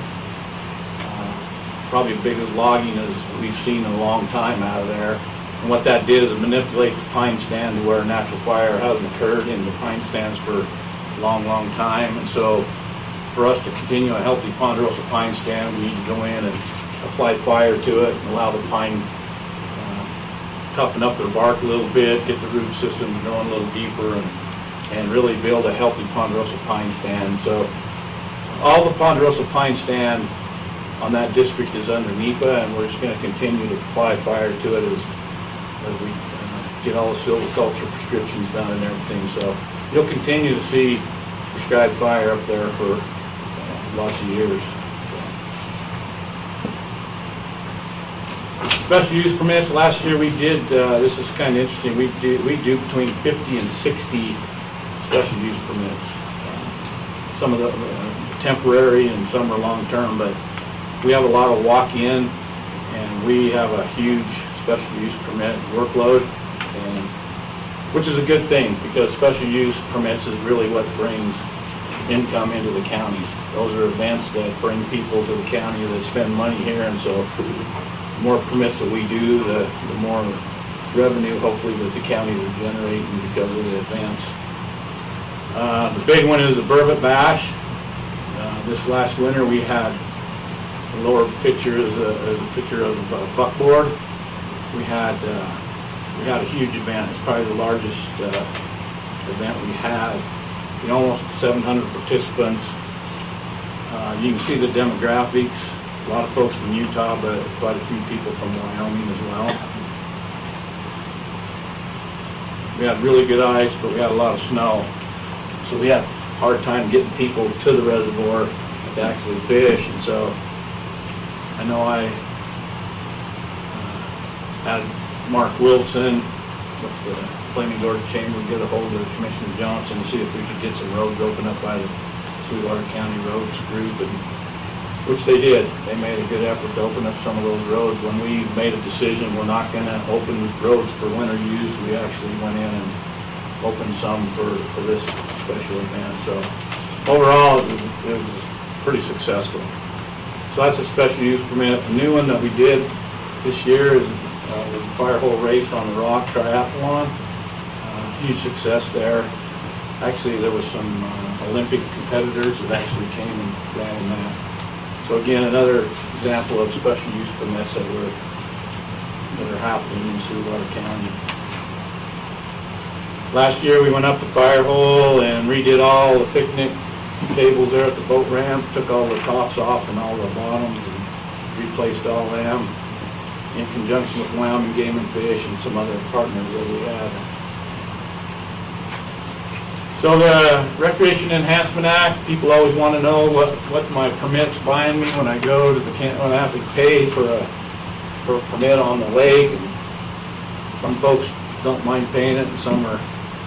Probably the biggest logging as we've seen in a long time out of there. And what that did is manipulate the pine stand to where natural fire hasn't occurred in the pine stands for a long, long time. And so for us to continue a healthy ponderosa pine stand, we need to go in and apply fire to it and allow the pine toughen up their bark a little bit, get the root system growing a little deeper, and really build a healthy ponderosa pine stand. So all the ponderosa pine stand on that district is under NEPA, and we're just going to continue to apply fire to it as we get all the silviculture prescriptions done and everything. So you'll continue to see prescribed fire up there for lots of years. Special use permits, last year we did, this is kind of interesting, we do between 50 and 60 special use permits. Some of the temporary and some are long-term, but we have a lot of walk-in, and we have a huge special use permit workload, and which is a good thing, because special use permits is really what brings income into the counties. Those are events that bring people to the county that spend money here, and so the more permits that we do, the more revenue hopefully that the counties are generating because of the events. The big one is the Burbot Bash. This last winter we had, the lower picture is a picture of buckboard. We had a huge event. It's probably the largest event we had. Almost 700 participants. You can see the demographics. A lot of folks from Utah, but quite a few people from Wyoming as well. We had really good ice, but we had a lot of snow. So we had a hard time getting people to the reservoir to actually fish. And so I know I had Mark Wilson with the Flaming Gorge Chamber get a hold of Commissioner Johnson to see if we could get some roads opened up by the Sweetwater County Roads Group, and which they did. They made a good effort to open up some of those roads. When we made a decision we're not going to open roads for winter use, we actually went in and opened some for this special event. So overall, it was pretty successful. So that's a special use permit. A new one that we did this year is the Fire Hole Race on the Rock Triathlon. Huge success there. Actually, there was some Olympic competitors that actually came and ran in that. So again, another example of special use permits that are happening in Sweetwater County. Last year we went up to Fire Hole and redid all the picnic tables there at the boat ramp, took all the tops off and all the bottoms and replaced all them in conjunction with Wyoming Game and Fish and some other partners that we had. So the Recreation Enhancement Act, people always want to know what my permit's buying me when I go to when I have to pay for a permit on the lake. And some folks don't mind paying it, and some are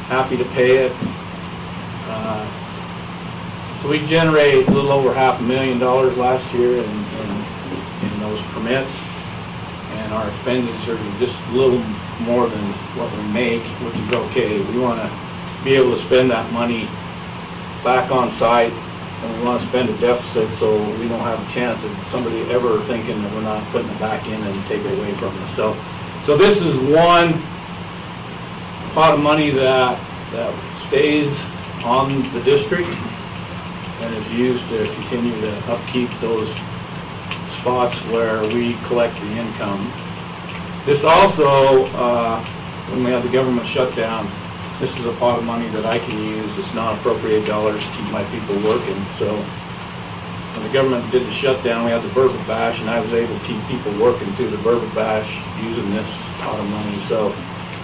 happy to pay it. So we generated a little over $500,000 last year in those permits, and our expenditures are just a little more than what we make, which is okay. We want to be able to spend that money back on site, and we want to spend a deficit so we don't have a chance of somebody ever thinking that we're not putting it back in and take it away from us. So this is one pot of money that stays on the district and is used to continue to upkeep those spots where we collect the income. This also, when we had the government shutdown, this is a pot of money that I can use. It's not appropriate dollars to keep my people working. So when the government did the shutdown, we had the Burbot Bash, and I was able to keep people working through the Burbot Bash using this pot of money. So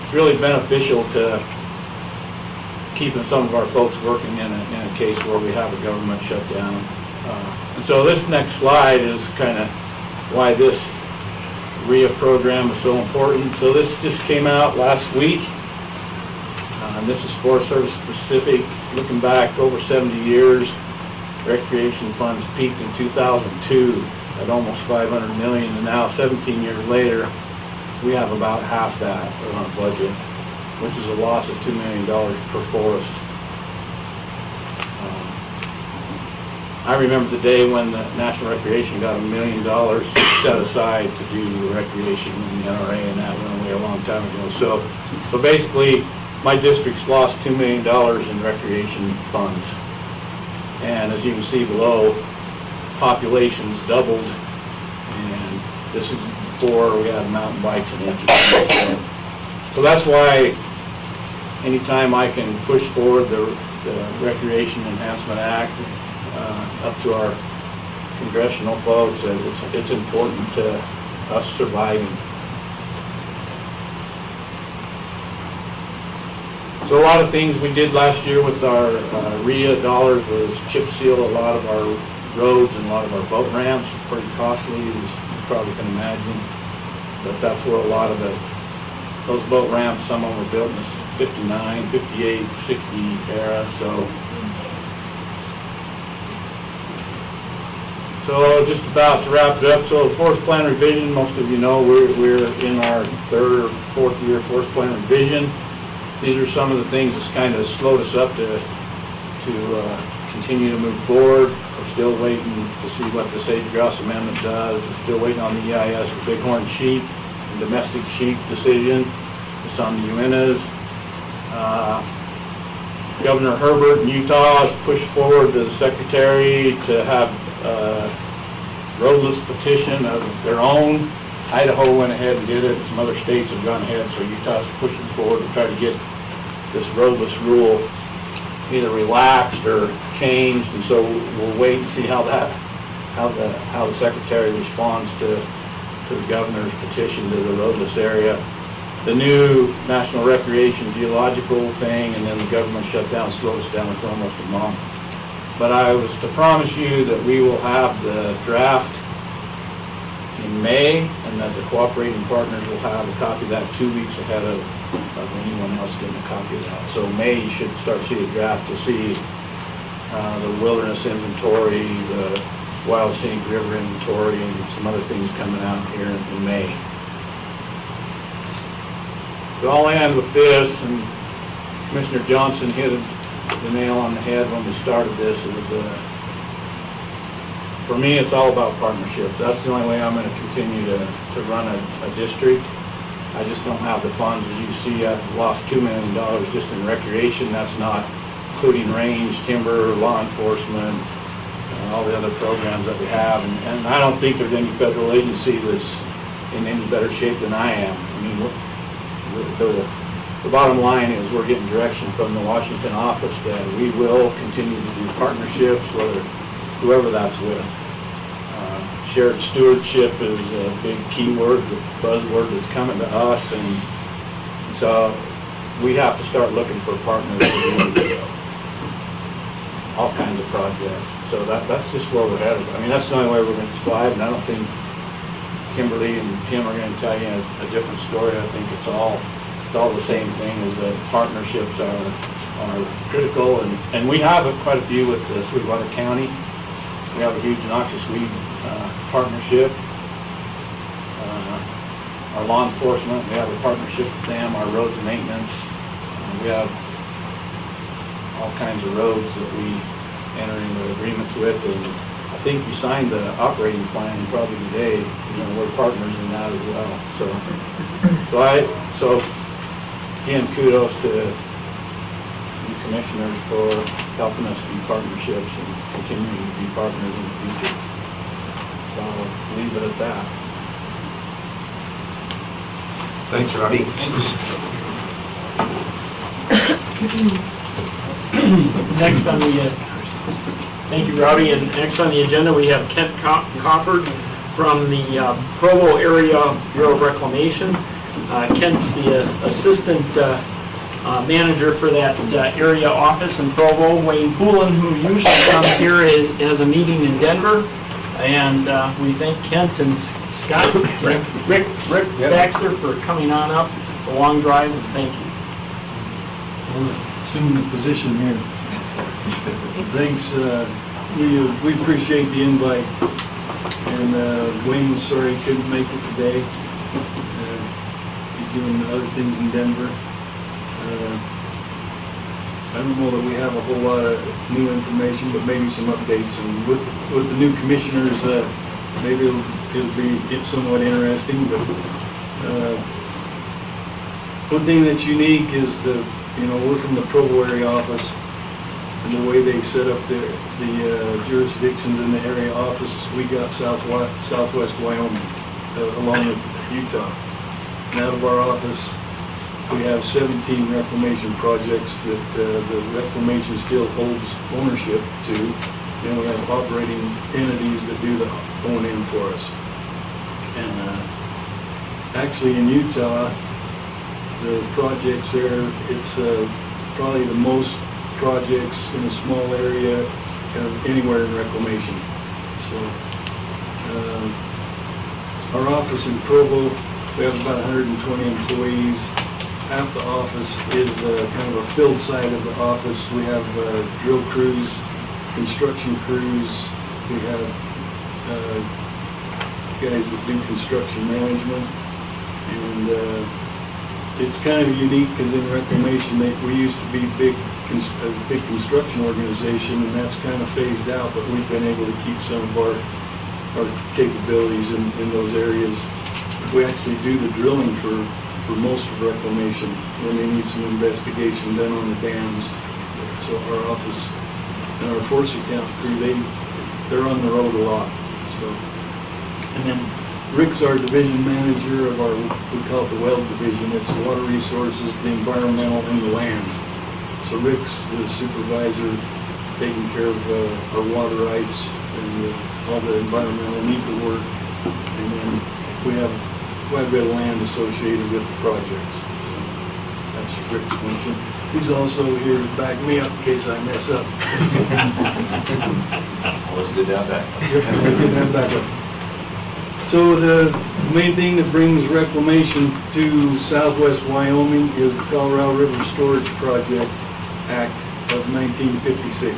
it's really beneficial to keeping some of our folks working in a case where we have a government shutdown. And so this next slide is kind of why this RIA program is so important. So this just came out last week. And this is Forest Service specific, looking back over 70 years. Recreation funds peaked in 2002 at almost 500 million, and now 17 years later, we have about half that in our budget, which is a loss of $2 million per forest. I remember the day when the National Recreation got $1 million set aside to do recreation in the NRA, and that went away a long time ago. So basically, my district's lost $2 million in recreation funds. And as you can see below, population's doubled, and this is before we had mountain bikes and everything. So that's why anytime I can push forward the Recreation Enhancement Act up to our congressional folks, it's important to us surviving. So a lot of things we did last year with our RIA dollars was chip seal a lot of our roads and a lot of our boat ramps. Pretty costly, as you probably can imagine. But that's where a lot of those boat ramps, some of them were built in the 59, 58, 60 era. So just about to wrap it up. So forest plan revision, most of you know we're in our third or fourth year forest plan revision. These are some of the things that's kind of slowed us up to continue to move forward. We're still waiting to see what the sage-grouse amendment does. We're still waiting on the EIS for bighorn sheep and domestic sheep decision. It's on the UNAs. Governor Herbert in Utah has pushed forward to the secretary to have a roadless petition of their own. Idaho went ahead and did it. Some other states have gone ahead, so Utah's pushing forward to try to get this roadless rule either relaxed or changed, and so we'll wait and see how the secretary responds to the governor's petition to the roadless area. The new National Recreation Geological thing, and then the government shutdown slowed us down for almost a month. But I was to promise you that we will have the draft in May, and that the cooperating partners will have a copy of that 2 weeks ahead of anyone else getting a copy of that. So May, you should start to see the draft to see the wilderness inventory, the wild scenic river inventory, and some other things coming out here in May. So I'll end with this, and Commissioner Johnson hit the nail on the head when we started this. For me, it's all about partnerships. That's the only way I'm going to continue to run a district. I just don't have the funds. As you see, I've lost $2 million just in recreation. That's not including range, timber, law enforcement, all the other programs that we have. And I don't think there's any federal agency that's in any better shape than I am. I mean, the bottom line is we're getting direction from the Washington office that we will continue to do partnerships, whoever that's with. Shared stewardship is a big keyword, the buzzword that's coming to us, and so we have to start looking for partners to do all kinds of projects. So that's just where we're headed. I mean, that's the only way we're going to survive, and I don't think Kimberly and Tim are going to tell you a different story. I think it's all the same thing, is that partnerships are critical, and we have quite a few with Sweetwater County. We have a huge noxious weed partnership. Our law enforcement, we have a partnership with them. Our roads maintenance, we have all kinds of roads that we enter into agreements with, and I think you signed the operating plan probably today. We're partners in that as well. So again, kudos to you commissioners for helping us do partnerships and continuing to be partners in the future. So I'll leave it at that. Thanks, Robbie. Next on the, thank you, Rowdy. And next on the agenda, we have Kent Cofford from the Provo Area Bureau of Reclamation. Kent's the assistant manager for that area office in Provo. Wayne Poulin, who usually comes here, has a meeting in Denver. And we thank Kent and Scott, Rick Baxter for coming on up. It's a long drive, and thank you. Assuming the position here. Thanks, We appreciate the invite, and Wayne was sorry he couldn't make it today. He's doing other things in Denver. I don't know that we have a whole lot of new information, but maybe some updates. And with the new commissioners, maybe it'll be somewhat interesting. But one thing that's unique is we're from the Provo area office, and the way they set up the jurisdictions in the area office. We got Southwest Wyoming, along with Utah. And out of our office, we have 17 reclamation projects that the reclamation still holds ownership to, and we have operating entities that do the O&M for us. And actually in Utah, the projects there, it's probably the most projects in a small area anywhere in reclamation. So our office in Provo, we have about 120 employees. Half the office is kind of a field side of the office. We have drill crews, construction crews. We have guys that do construction management. And it's kind of unique because in reclamation, we used to be a big construction organization, and that's kind of phased out, but we've been able to keep some of our capabilities in those areas. We actually do the drilling for most of reclamation when they need some investigation done on the dams. So our office and our force account crew, they're on the road a lot. So, and then Rick's our division manager of we call it the weld division. It's water resources, the environmental, and the lands. So Rick's the supervisor taking care of our water rights and all the environmental NEPA work. And then we have quite a bit of land associated with the projects. So that's Rick's function. He's also here to back me up in case I mess up. Always good to have that. Good to have backup. So the main thing that brings reclamation to Southwest Wyoming is the Colorado River Storage Project Act of 1956.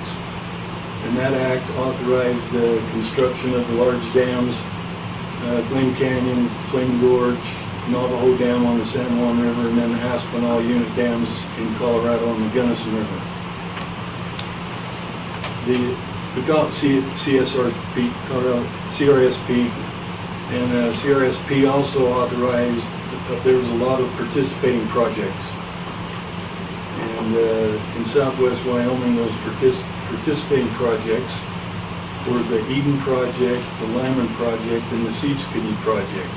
And that act authorized the construction of the large dams, Glen Canyon, Flame Gorge, Navajo Dam on the San Juan River, and then the Aspinall Unit Dams in Colorado on the Gunnison River. We call it CSRP, Colorado, CRSP, and CRSP also authorized, there was a lot of participating projects. And in Southwest Wyoming, those participating projects were the Eden Project, the Lyman Project, and the Seedskidney Project.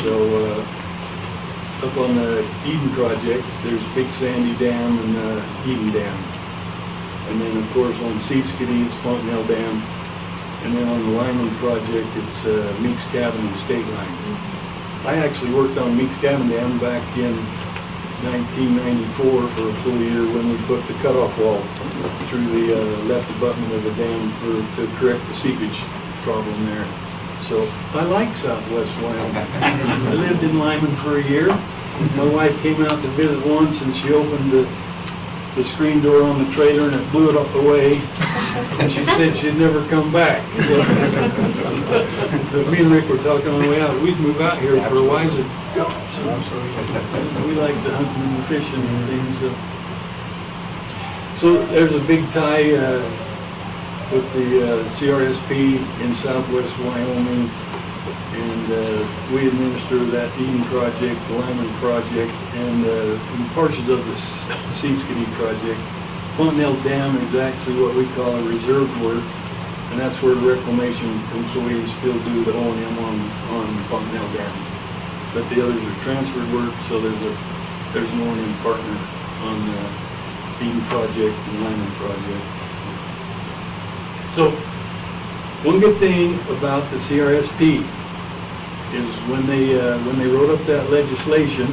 So up on the Eden Project, there's Big Sandy Dam and Eden Dam. And then of course on Seedskidney, it's Fontenelle Dam. And then on the Lyman Project, it's Meeks Cabin and State Line. I actually worked on Meeks Cabin Dam back in 1994 for a full year when we put the cutoff wall through the left abutment of the dam to correct the seepage problem there. So I like Southwest Wyoming. I lived in Lyman for a year. My wife came out to visit once and she opened the screen door on the trailer and it blew it up away. And she said she'd never come back. But me and Rick were talking on the way out. We'd move out here for a while. So we like the hunting and the fishing and things. So there's a big tie with the CRSP in Southwest Wyoming, and we administer that Eden Project, the Lyman Project, and portions of the Seedskidney Project. Fontenelle Dam is actually what we call a reserve work, and that's where the reclamation employees still do the O&M on Fontenelle Dam. But the others are transferred work, so there's an O&M partner on the Eden Project and Lyman Project. So, one good thing about the CRSP is when they wrote up that legislation,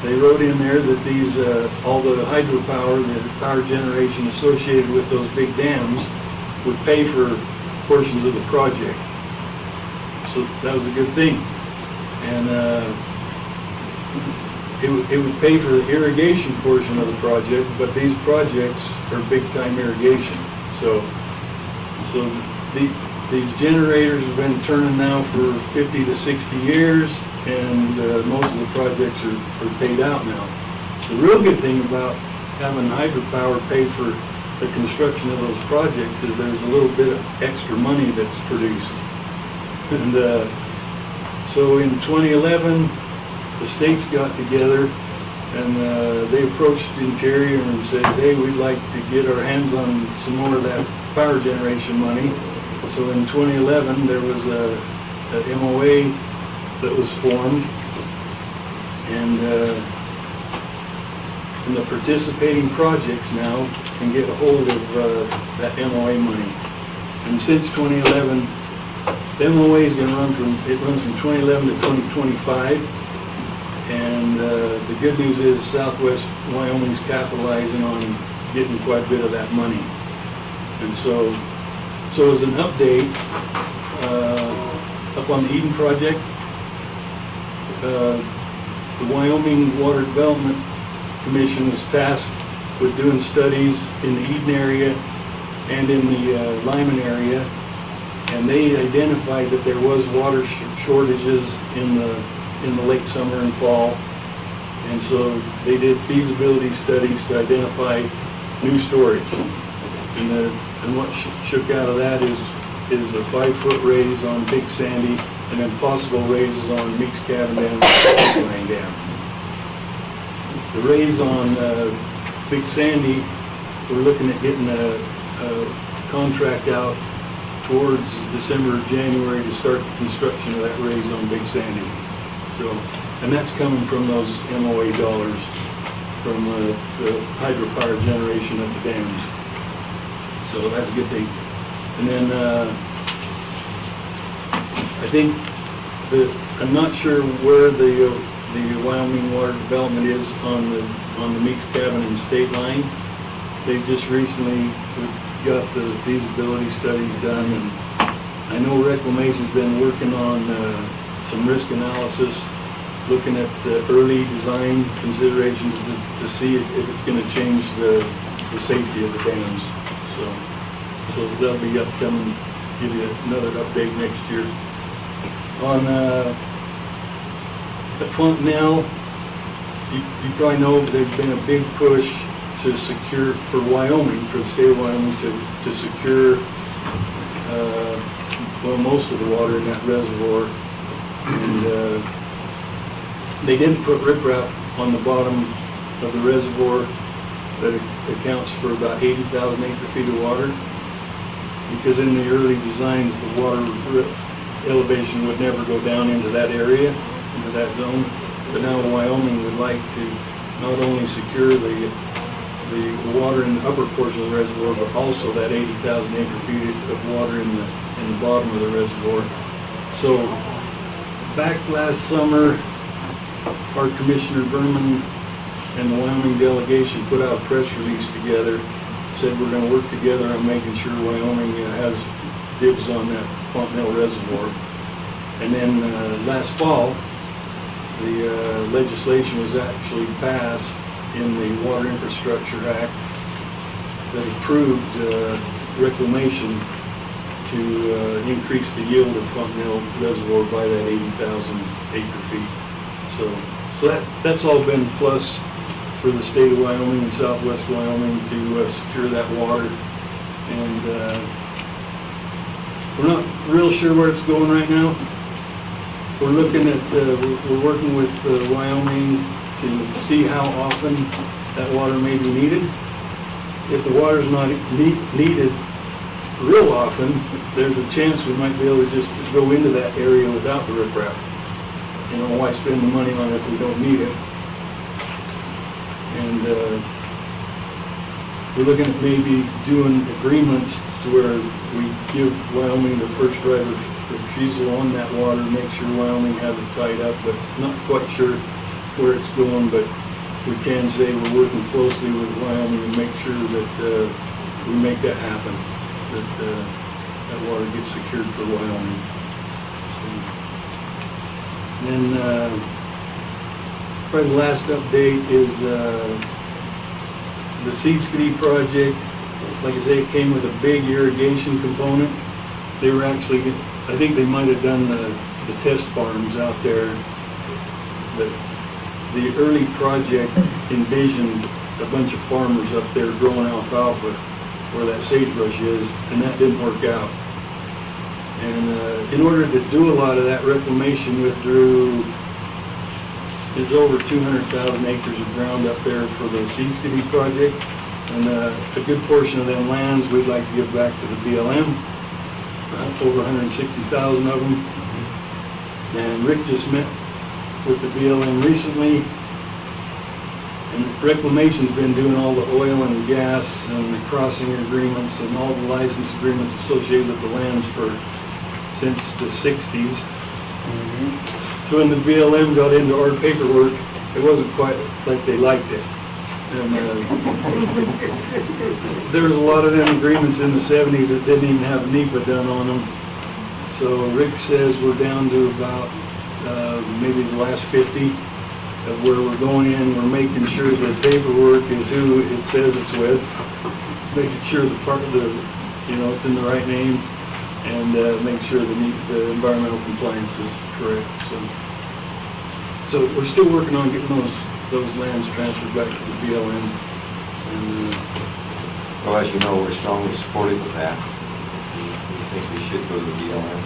they wrote in there that these all the hydropower, the power generation associated with those big dams would pay for portions of the project. So that was a good thing. And it would pay for the irrigation portion of the project, but these projects are big-time irrigation. So So these generators have been turning now for 50 to 60 years, and most of the projects are paid out now. The real good thing about having hydropower pay for the construction of those projects is there's a little bit of extra money that's produced. And so in 2011, the states got together and they approached Interior and said, hey, we'd like to get our hands on some more of that power generation money. So in 2011, there was a MOA that was formed, and the participating projects now can get a hold of that MOA money. And since 2011, the MOA is going to runs from 2011 to 2025. And the good news is Southwest Wyoming's capitalizing on getting quite a bit of that money. And so as an update, up on the Eden project, the Wyoming Water Development Commission was tasked with doing studies in the Eden area and in the Lyman area, and they identified that there was water shortages in the late summer and fall, and so they did feasibility studies to identify new storage. And what shook out of that is a 5-foot raise on Big Sandy, and then possible raises on Meeks Cabin Dam and Lang Dam. The raise on Big Sandy, we're looking at getting a contract out towards December or January to start the construction of that raise on Big Sandy. So, and that's coming from those MOA dollars from the hydropower generation at the dams. So that's a good thing. And then I think I'm not sure where the Wyoming Water Development is on the Meeks Cabin and State Line. They just recently got the feasibility studies done, and I know Reclamation's been working on some risk analysis, looking at the early design considerations to see if it's going to change the safety of the dams. So that'll be upcoming, give you another update next year. On the Fontenelle, you probably know there's been a big push to secure, for Wyoming, for the state of Wyoming, to secure most of the water in that reservoir. And they didn't put riprap on the bottom of the reservoir that accounts for about 80,000 acre-feet of water, because in the early designs, the water elevation would never go down into that area, into that zone. But now Wyoming would like to not only secure the water in the upper portion of the reservoir, but also that 80,000 acre-feet of water in the bottom of the reservoir. So back last summer, our Commissioner Berman and the Wyoming delegation put out a press release together, said we're going to work together on making sure Wyoming has dibs on that Fontenelle Reservoir. And then last fall, the legislation was actually passed in the Water Infrastructure Act that approved reclamation to increase the yield of Fontenelle Reservoir by that 80,000 acre-feet. So that's all been plus for the state of Wyoming and Southwest Wyoming to secure that water. And we're not real sure where it's going right now. We're looking at, we're working with Wyoming to see how often that water may be needed. If the water's not needed real often, there's a chance we might be able to just go into that area without the riprap. You know, why spend the money on it if we don't need it? And we're looking at maybe doing agreements to where we give Wyoming the first right of refusal on that water, make sure Wyoming has it tied up, but not quite sure where it's going. But we can say we're working closely with Wyoming to make sure that we make that happen, that that water gets secured for Wyoming. So, then probably the last update is the Seed Skiddy project. like I say, it came with a big irrigation component. They were actually, I think they might have done the test farms out there. The early project envisioned a bunch of farmers up there growing alfalfa where that sagebrush is, and that didn't work out. And in order to do a lot of that, reclamation withdrew, there's over 200,000 acres of ground up there for the Seed City project. And a good portion of them lands we'd like to give back to the BLM, over 160,000 of them. And Rick just met with the BLM recently, and Reclamation's been doing all the oil and gas and the crossing agreements and all the license agreements associated with the lands since the 60s. So when the BLM got into our paperwork, it wasn't quite like they liked it. And there was a lot of them agreements in the 70s that didn't even have NEPA done on them. So Rick says we're down to about maybe the last 50 of where we're going in. We're making sure the paperwork is who it says it's with, making sure the part of the, it's in the right name, and make sure the environmental compliance is correct. So we're still working on getting those lands transferred back to the BLM. And, Well, as you know, we're strongly supportive of that. We think we should go to the BLM.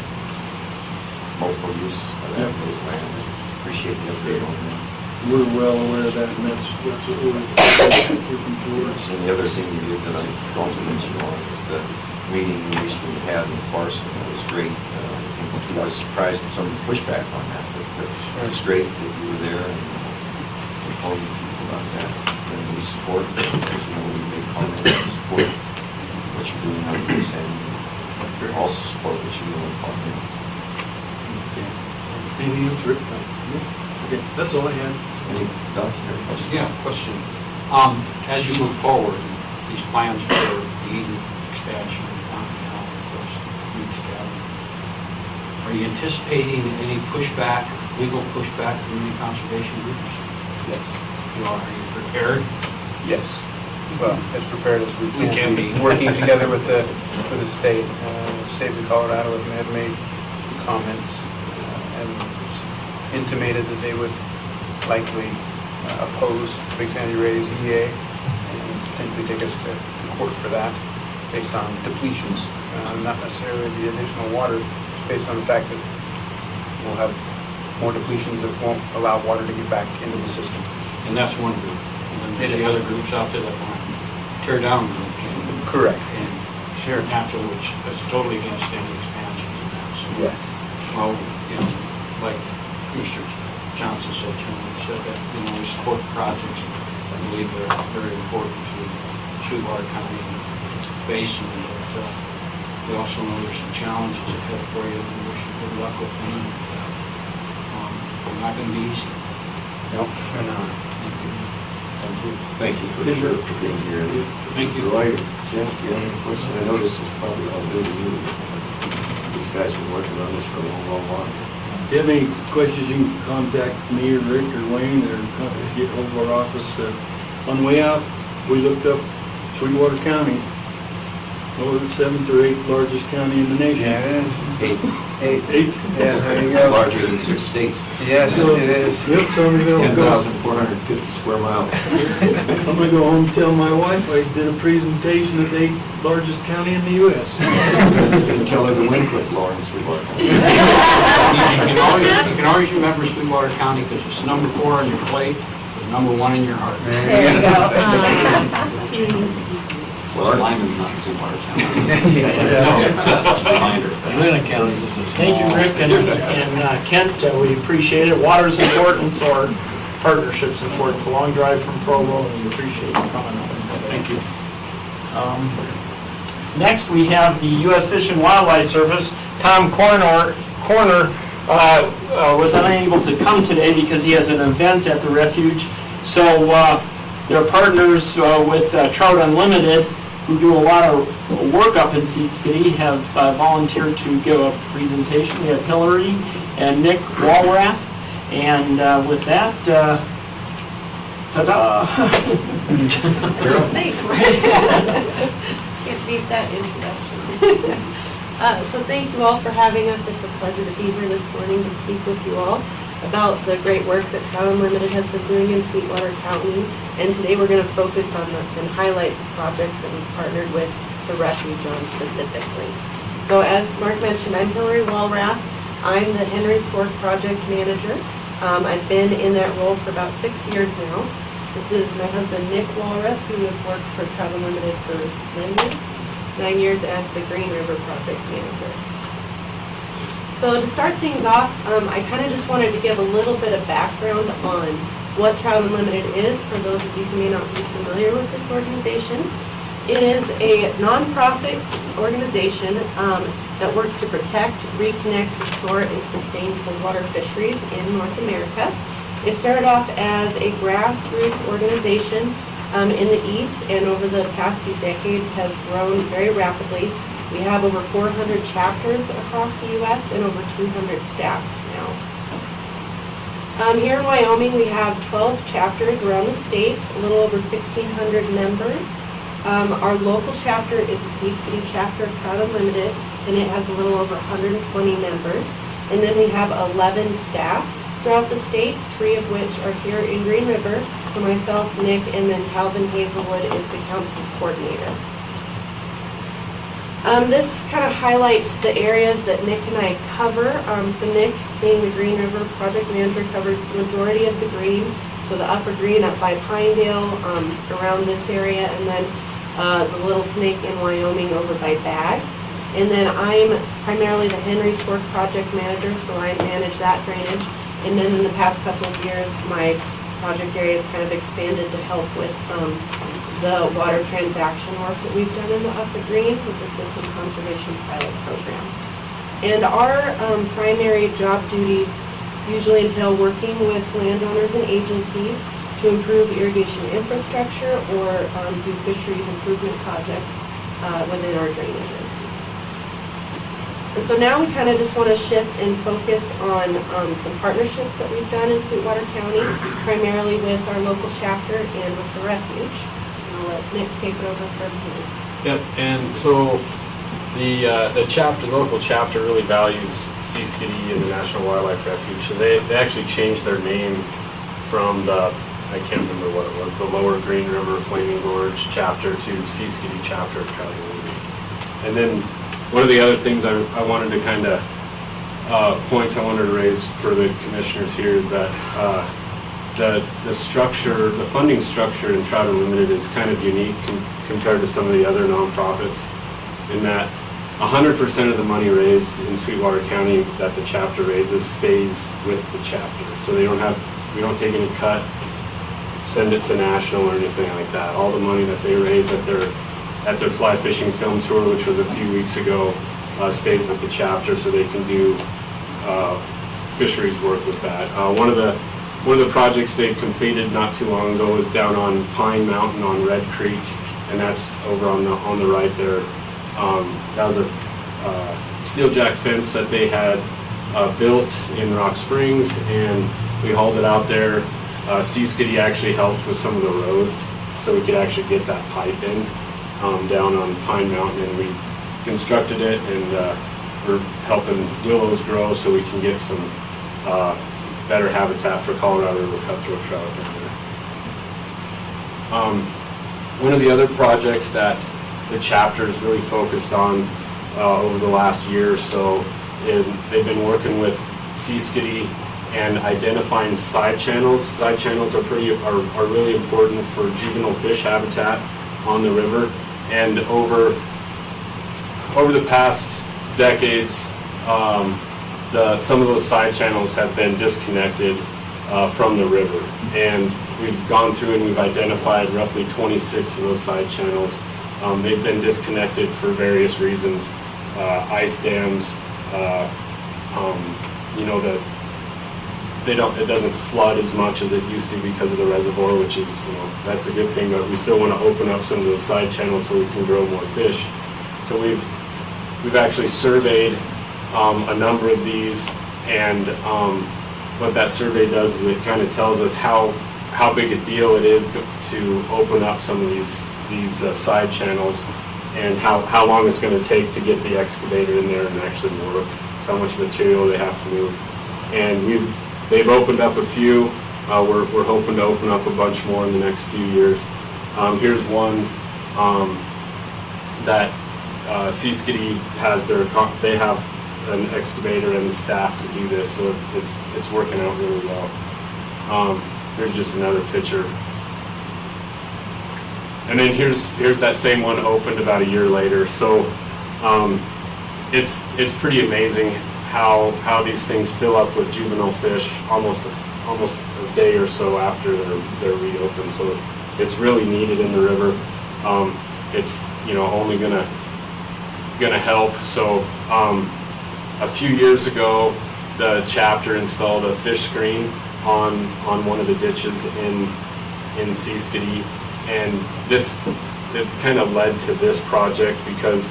Multiple use of those lands. Appreciate the update on that. we're well aware of that, and that's what we're working towards. And the other thing you did that I'm going to mention on is the meeting we recently had in Farson. That was great. I was surprised at some of the pushback on that, but it was great that you were there and informing people about that. And we support, as you know, we made comments and support what you're doing on this, and we also support what you're doing on Park Hills. Anything else, Rick? Okay, that's all I had. Any documentary questions? Yeah, question. As you move forward, these plans for the Eden expansion, of course, huge gathering, are you anticipating any pushback, legal pushback from any conservation groups? Yes. You are, are you prepared? Yes. Well, as prepared as we We can be. Working together with the state, state of Colorado have made comments and intimated that they would likely oppose Big Sandy Ray's EA and potentially take us to court for that based on depletions, not necessarily the additional water, based on the fact that we'll have more depletions that won't allow water to get back into the system. And that's one group. And then there's the other groups out there that want to tear down the canyon. Correct. And Sure. natural, which is totally against any expansions in that. So, Yes. well, like Commissioner Johnson said, said that, we support projects. I believe they're very important to Sweetwater County and Basin. But we also know there's some challenges ahead for you, and we wish you good luck with them. They're not going to be easy. Nope, they're not. Thank you for being here. Thank you. Delighted. Jeff, do you have any questions? I know this is probably all new to you. These guys have been working on this for a long, long while. If you have any questions, you can contact me or Rick or Wayne, or get hold of our office. On the way out, we looked up Sweetwater County. We're the 7th or 8th largest county in the nation. Yeah, it is. 8th. Yeah, there you go. Larger than 6 states. Yes, it is. Yep, so I'm gonna go. 10,450 square miles. I'm gonna go home and tell my wife I did a presentation at the 8th largest county in the U.S. And tell her the wind clip, Lawrence, we work. You can always remember Sweetwater County because it's number 4 on your plate, but number 1 in your heart. There you go. Well, Lyman's not in Sweetwater County. That's a reminder. County is just a Thank you, Rick and Kent. We appreciate it. Water's important, so our partnership's important. It's a long drive from Provo, and we appreciate you coming up. Thank you. Next, we have the U.S. Fish and Wildlife Service. Tom Corner was unable to come today because he has an event at the refuge. So they're partners with Trout Unlimited, who do a lot of work up in Seed City, have volunteered to give a presentation. We have Hillary and Nick Walrath. And with that, ta-da! Thanks, Rick. beat that introduction. So thank you all for having us. It's a pleasure to be here this morning to speak with you all about the great work that Trout Unlimited has been doing in Sweetwater County. And today we're going to focus on and highlight the projects that we've partnered with the Refuge on specifically. So as Mark mentioned, I'm Hillary Walrath. I'm the Henry's Fork Project Manager. I've been in that role for about 6 years now. This is my husband, Nick Walrath, who has worked for Trout Unlimited for 9 years as the Green River Project Manager. So to start things off, I kind of just wanted to give a little bit of background on what Trout Unlimited is for those of you who may not be familiar with this organization. It is a nonprofit organization that works to protect, reconnect, restore, and sustain cold water fisheries in North America. It started off as a grassroots organization in the East, and over the past few decades has grown very rapidly. We have over 400 chapters across the U.S. and over 200 staff now. Here in Wyoming, we have 12 chapters around the state, a little over 1,600 members. Our local chapter is the Seaskiddy chapter of Trout Unlimited, and it has a little over 120 members. And then we have 11 staff throughout the state, 3 of which are here in Green River. So myself, Nick, and then Calvin Hazelwood is the council coordinator. This kind of highlights the areas that Nick and I cover. So Nick, being the Green River Project Manager, covers the majority of the green. So the upper green up by Pinedale, around this area, and then the Little Snake in Wyoming over by Baggs. And then I'm primarily the Henry's Fork Project Manager, so I manage that drainage. And then in the past couple of years, my project area has kind of expanded to help with the water transaction work that we've done in the upper green with the System Conservation Pilot Program. And our primary job duties usually entail working with landowners and agencies to improve irrigation infrastructure or do fisheries improvement projects within our drainages. And so now we kind of just want to shift and focus on some partnerships that we've done in Sweetwater County, primarily with our local chapter and with the Refuge. And I'll let Nick take it over from here. Yep, and so the chapter, local chapter really values Seaskiddy and the National Wildlife Refuge. So they actually changed their name from the, I can't remember what it was, the Lower Green River Flaming Gorge chapter to Seaskiddy chapter of Trout Unlimited. And then one of the other things I wanted to kind of, points I wanted to raise for the commissioners here is that the structure, the funding structure in Trout Unlimited is kind of unique compared to some of the other nonprofits in that 100% of the money raised in Sweetwater County that the chapter raises stays with the chapter. So we don't take any cut, send it to national or anything like that. All the money that they raise at their fly fishing film tour, which was a few weeks ago, stays with the chapter so they can do fisheries work with that. One of the projects they completed not too long ago was down on Pine Mountain on Red Creek, and that's over on the right there. That was a steel jack fence that they had built in Rock Springs, and we hauled it out there. Seaskiddy actually helped with some of the road, so we could actually get that pipe in down on Pine Mountain, and we constructed it, and we're helping willows grow so we can get some better habitat for Colorado River cutthroat trout down there. One of the other projects that the chapter's really focused on over the last year or so, they've been working with Seaskiddy and identifying side channels. Side channels are really important for juvenile fish habitat on the river. And over the past decades, some of those side channels have been disconnected from the river. And we've gone through and we've identified roughly 26 of those side channels. They've been disconnected for various reasons, ice dams, it doesn't flood as much as it used to because of the reservoir, which is, that's a good thing, but we still want to open up some of those side channels so we can grow more fish. So we've actually surveyed a number of these, and what that survey does is it kind of tells us how big a deal it is to open up some of these side channels. and how long it's going to take to get the excavator in there and actually work, how much material they have to move. And they've opened up a few. We're hoping to open up a bunch more in the next few years. Here's one that Seaskiddy has they have an excavator and the staff to do this, so it's working out really well. There's just another picture. And then here's that same one opened about a year later. So it's pretty amazing how these things fill up with juvenile fish almost a day or so after they're reopened. So it's really needed in the river. It's only gonna help. So a few years ago, the chapter installed a fish screen on one of the ditches in Seaskiddy, and it kind of led to this project because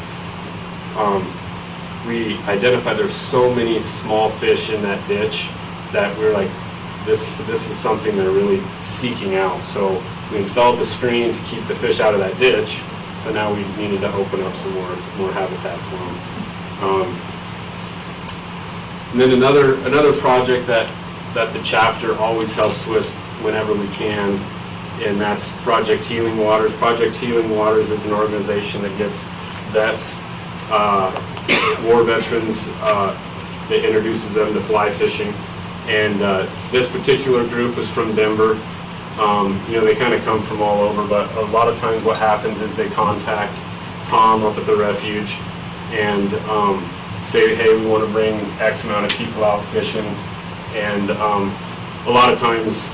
we identified there's so many small fish in that ditch that we're like, this is something they're really seeking out. So we installed the screen to keep the fish out of that ditch. So now we needed to open up some more habitat for them. And then another project that the chapter always helps with whenever we can, and that's Project Healing Waters. Project Healing Waters is an organization that gets vets, war veterans, that introduces them to fly fishing. And this particular group is from Denver. They kind of come from all over, but a lot of times what happens is they contact Tom up at the refuge and say, hey, we want to bring X amount of people out fishing. And a lot of times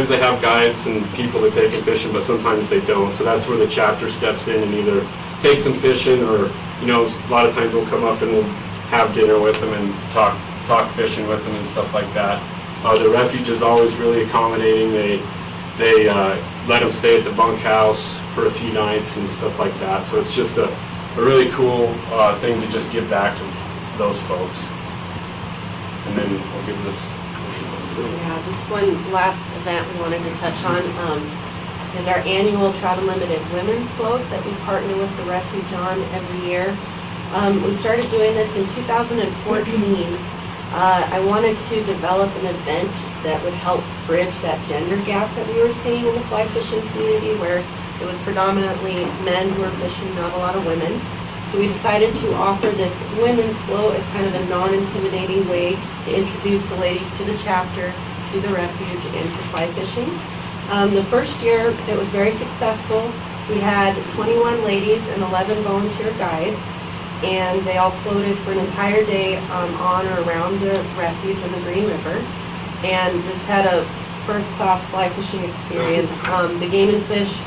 they have guides and people that take them fishing, but sometimes they don't. So that's where the chapter steps in and either takes them fishing, or a lot of times we'll come up and we'll have dinner with them and talk fishing with them and stuff like that. The refuge is always really accommodating. They let them stay at the bunkhouse for a few nights and stuff like that. So it's just a really cool thing to just give back to those folks. And then I'll give this. Yeah, just one last event we wanted to touch on is our annual Trout Unlimited Women's Float that we partner with the refuge on every year. We started doing this in 2014. I wanted to develop an event that would help bridge that gender gap that we were seeing in the fly fishing community, where it was predominantly men who were fishing, not a lot of women. So we decided to offer this women's float as kind of a non-intimidating way to introduce the ladies to the chapter, to the refuge, and to fly fishing. The first year, it was very successful. We had 21 ladies and 11 volunteer guides, and they all floated for an entire day on or around the refuge in the Green River, and just had a first-class fly fishing experience. The Game and Fish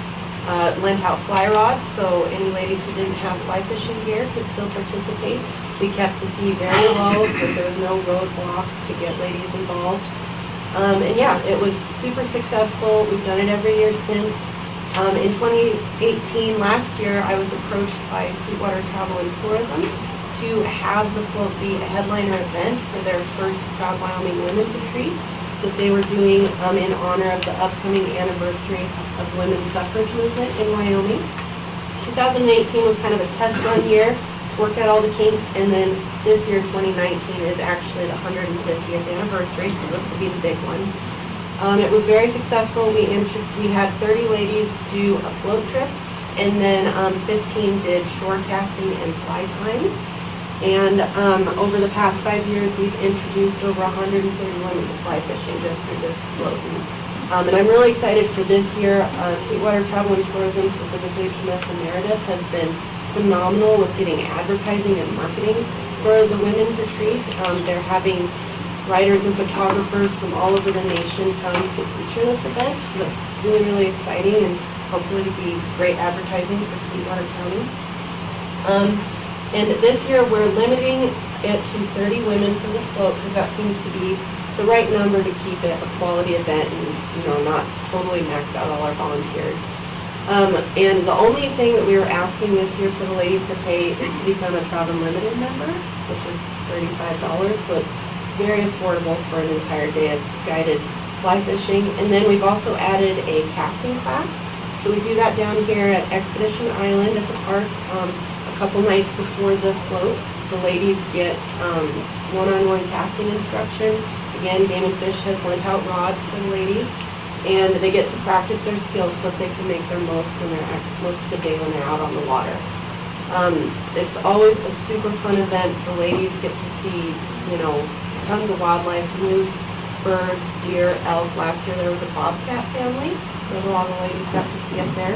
lent out fly rods, so any ladies who didn't have fly fishing gear could still participate. We kept the fee very low, so there was no roadblocks to get ladies involved. And yeah, it was super successful. We've done it every year since. In 2018, last year, I was approached by Sweetwater Travel and Tourism to have the float be a headliner event for their first Proud Wyoming Women's Retreat that they were doing in honor of the upcoming anniversary of the women's suffrage movement in Wyoming. 2018 was kind of a test run year, worked out all the kinks, and then this year, 2019, is actually the 150th anniversary, so this will be the big one. It was very successful. We had 30 ladies do a float trip, and then 15 did shore casting and fly tying. And over the past 5 years, we've introduced over 130 women to fly fishing just through this float. And I'm really excited for this year. Sweetwater Travel and Tourism, specifically Tremessa Meredith, has been phenomenal with getting advertising and marketing for the women's retreat. They're having writers and photographers from all over the nation come to feature this event, so that's really, really exciting and hopefully to be great advertising for Sweetwater County. And this year we're limiting it to 30 women for the float because that seems to be the right number to keep it a quality event and not totally max out all our volunteers. And the only thing that we were asking this year for the ladies to pay is to become a Trout Unlimited member, which is $35, so it's very affordable for an entire day of guided fly fishing. And then we've also added a casting class. So we do that down here at Expedition Island at the park, a couple nights before the float. The ladies get one-on-one casting instruction. Again, Game and Fish has lent out rods for the ladies, and they get to practice their skills so that they can make their most most of the day when they're out on the water. It's always a super fun event. The ladies get to see, tons of wildlife, moose, birds, deer, elk. Last year there was a bobcat family that a lot of the ladies got to see up there.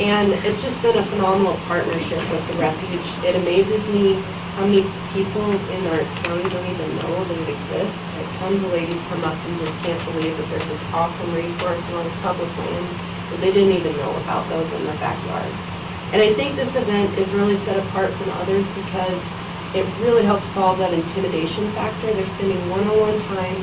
And it's just been a phenomenal partnership with the refuge. It amazes me how many people in our county don't even know that it exists. Like, tons of ladies come up and just can't believe that there's this awesome resource and all this public land that they didn't even know about those in their backyard. And I think this event is really set apart from others because it really helps solve that intimidation factor. They're spending one-on-one time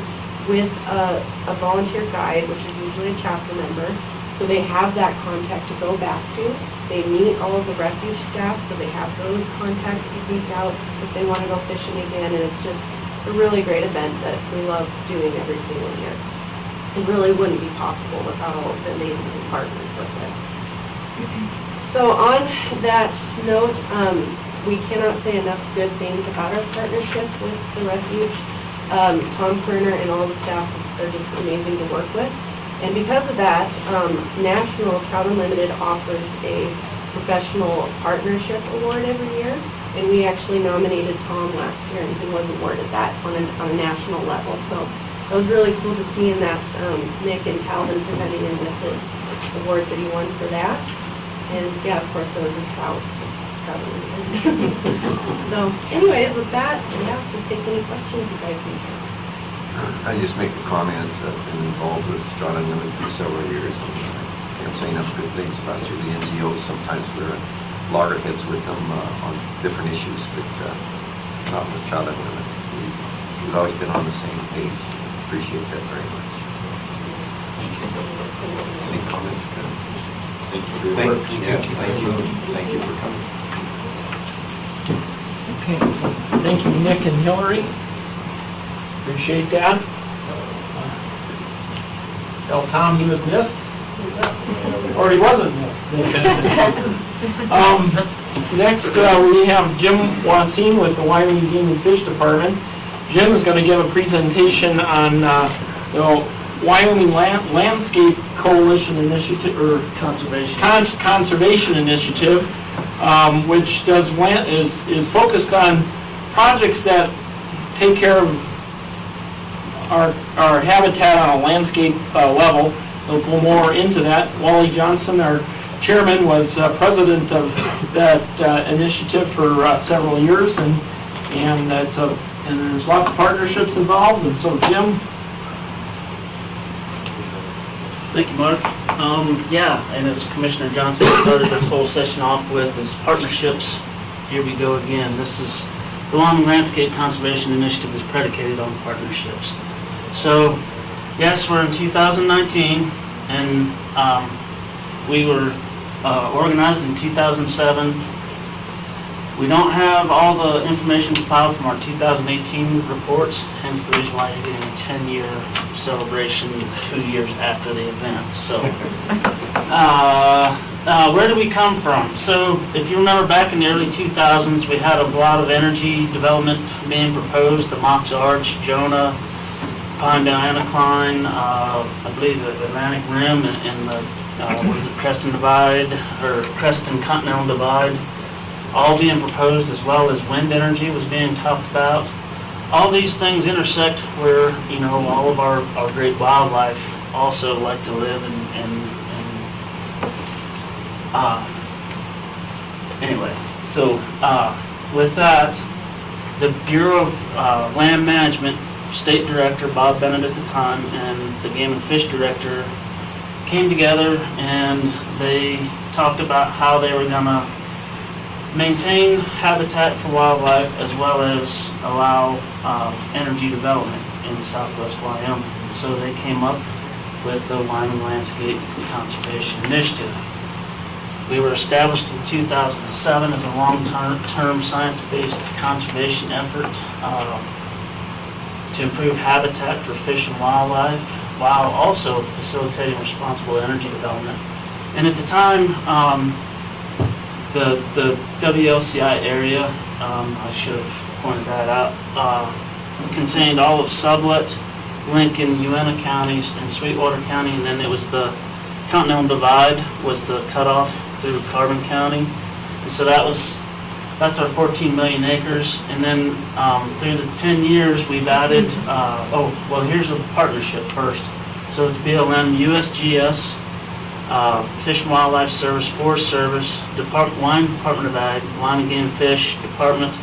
with a volunteer guide, which is usually a chapter member. So they have that contact to go back to. They meet all of the refuge staff, so they have those contacts to seek out if they want to go fishing again. And it's just a really great event that we love doing every single year. It really wouldn't be possible without all of the amazing partners with it. So on that note, we cannot say enough good things about our partnership with the refuge. Tom Kerner and all the staff are just amazing to work with. And because of that, National Trout Unlimited offers a professional partnership award every year. And we actually nominated Tom last year, and he was awarded that on a national level. So it was really cool to see, and that's Nick and Calvin presenting him with his award that he won for that. And yeah, of course, there was a trout. So anyways, with that, yeah, we'll take any questions you guys may have. I just make a comment. I've been involved with Trout Unlimited for several years, and I can't say enough good things about you. The NGOs, sometimes we're at loggerheads with them on different issues, but not with Trout Unlimited. We've always been on the same page. Appreciate that very much. Any comments? Thank you for your work. Thank you for coming. Okay, thank you, Nick and Hillary. Appreciate that. Tell Tom he was missed. Or he wasn't missed. Next, we have Jim Wassine with the Wyoming Game and Fish Department. Jim is going to give a presentation on the Wyoming Landscape Coalition Initiative, or Conservation Initiative, which is focused on projects that take care of our habitat on a landscape level. We'll go more into that. Wally Johnson, our chairman, was president of that initiative for several years, and there's lots of partnerships involved. And so, Jim. Thank you, Mark. And as Commissioner Johnson started this whole session off with, is partnerships. Here we go again. This is the Wyoming Landscape Conservation Initiative is predicated on partnerships. So, yes, we're in 2019, and we were organized in 2007. We don't have all the information compiled from our 2018 reports, hence the reason why you're getting a 10-year celebration 2 years after the event. So, where do we come from? So, if you remember back in the early 2000s, we had a lot of energy development being proposed, the Mox Arch, Jonah, Pinedale Anticline, I believe the Atlantic Rim, and the Creston Divide, or Creston Continental Divide, all being proposed, as well as wind energy was being talked about. All these things intersect where, all of our great wildlife also like to live anyway, so with that, the Bureau of Land Management State Director Bob Bennett at the time and the Game and Fish Director came together, and they talked about how they were going to maintain habitat for wildlife as well as allow energy development in southwest Wyoming. And so they came up with the Wyoming Landscape Conservation Initiative. We were established in 2007 as a long-term science-based conservation effort to improve habitat for fish and wildlife, while also facilitating responsible energy development And at the time, the WLCI area, I should have pointed that out, contained all of Sublette, Lincoln, Uena counties, and Sweetwater County, and then it was the Continental Divide was the cutoff through Carbon County. And so that's our 14 million acres. And then through the 10 years, we've added, here's a partnership first. So it's BLM, USGS, Fish and Wildlife Service, Forest Service, Wyoming Department of Ag, Wyoming Game and Fish Department,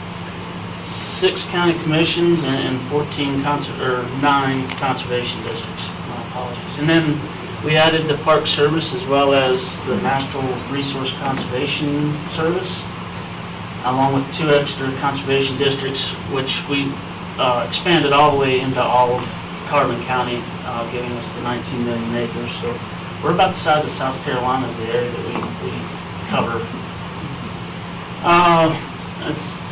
6 county commissions, and 9 conservation districts. My apologies. And then we added the Park Service as well as the Natural Resource Conservation Service, along with 2 extra conservation districts, which we expanded all the way into all of Carbon County, giving us the 19 million acres. So we're about the size of South Carolina is the area that we cover.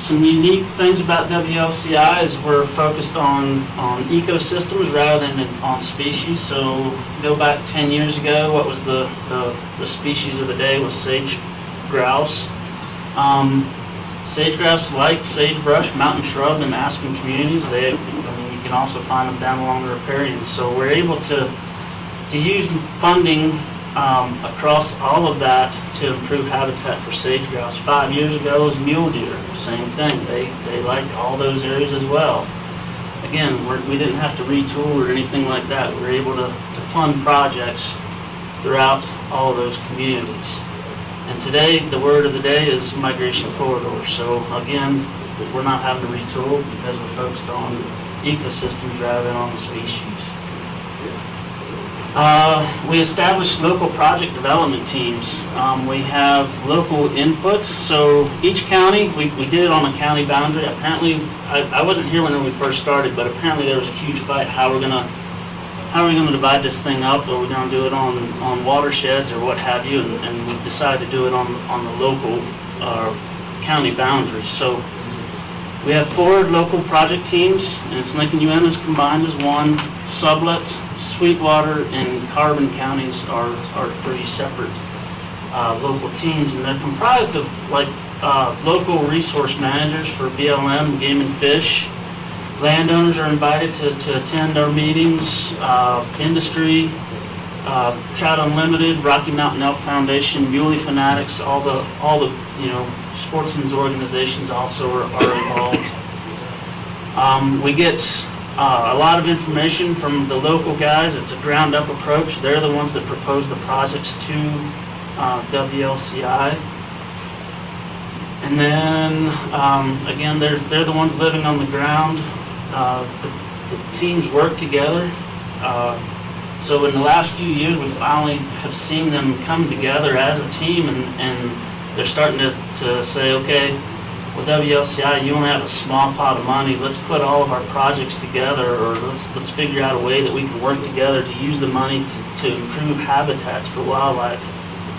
Some unique things about WLCI is we're focused on ecosystems rather than on species. So go back 10 years ago, what was the species of the day was sage grouse. Sage grouse like sagebrush, mountain shrub, and aspen communities. You can also find them down along the riparian. So we're able to use funding across all of that to improve habitat for sage grouse. 5 years ago was mule deer, same thing. They like all those areas as well. Again, we didn't have to retool or anything like that. We were able to fund projects throughout all of those communities. And today, the word of the day is migration corridor. So again, we're not having to retool because we're focused on ecosystems rather than on the species. We established local project development teams. We have local input. So each county, we did it on a county boundary. Apparently, I wasn't here when we first started, but apparently there was a huge fight. How are we gonna divide this thing up? Are we gonna do it on watersheds or what have you? And we decided to do it on the local county boundaries. So we have 4 local project teams, and it's Lincoln Uena's combined as one. Sublette, Sweetwater, and Carbon counties are 3 separate local teams, and they're comprised of local resource managers for BLM, Game and Fish. Landowners are invited to attend our meetings. Industry, Trout Unlimited, Rocky Mountain Elk Foundation, Muley Fanatics, all the sportsmen's organizations also are involved. We get a lot of information from the local guys. It's a ground-up approach. They're the ones that propose the projects to WLCI. And then, again, they're the ones living on the ground. The teams work together. So in the last few years, we finally have seen them come together as a team, and they're starting to say, okay, with WLCI, you only have a small pot of money. Let's put all of our projects together, or let's figure out a way that we can work together to use the money to improve habitats for wildlife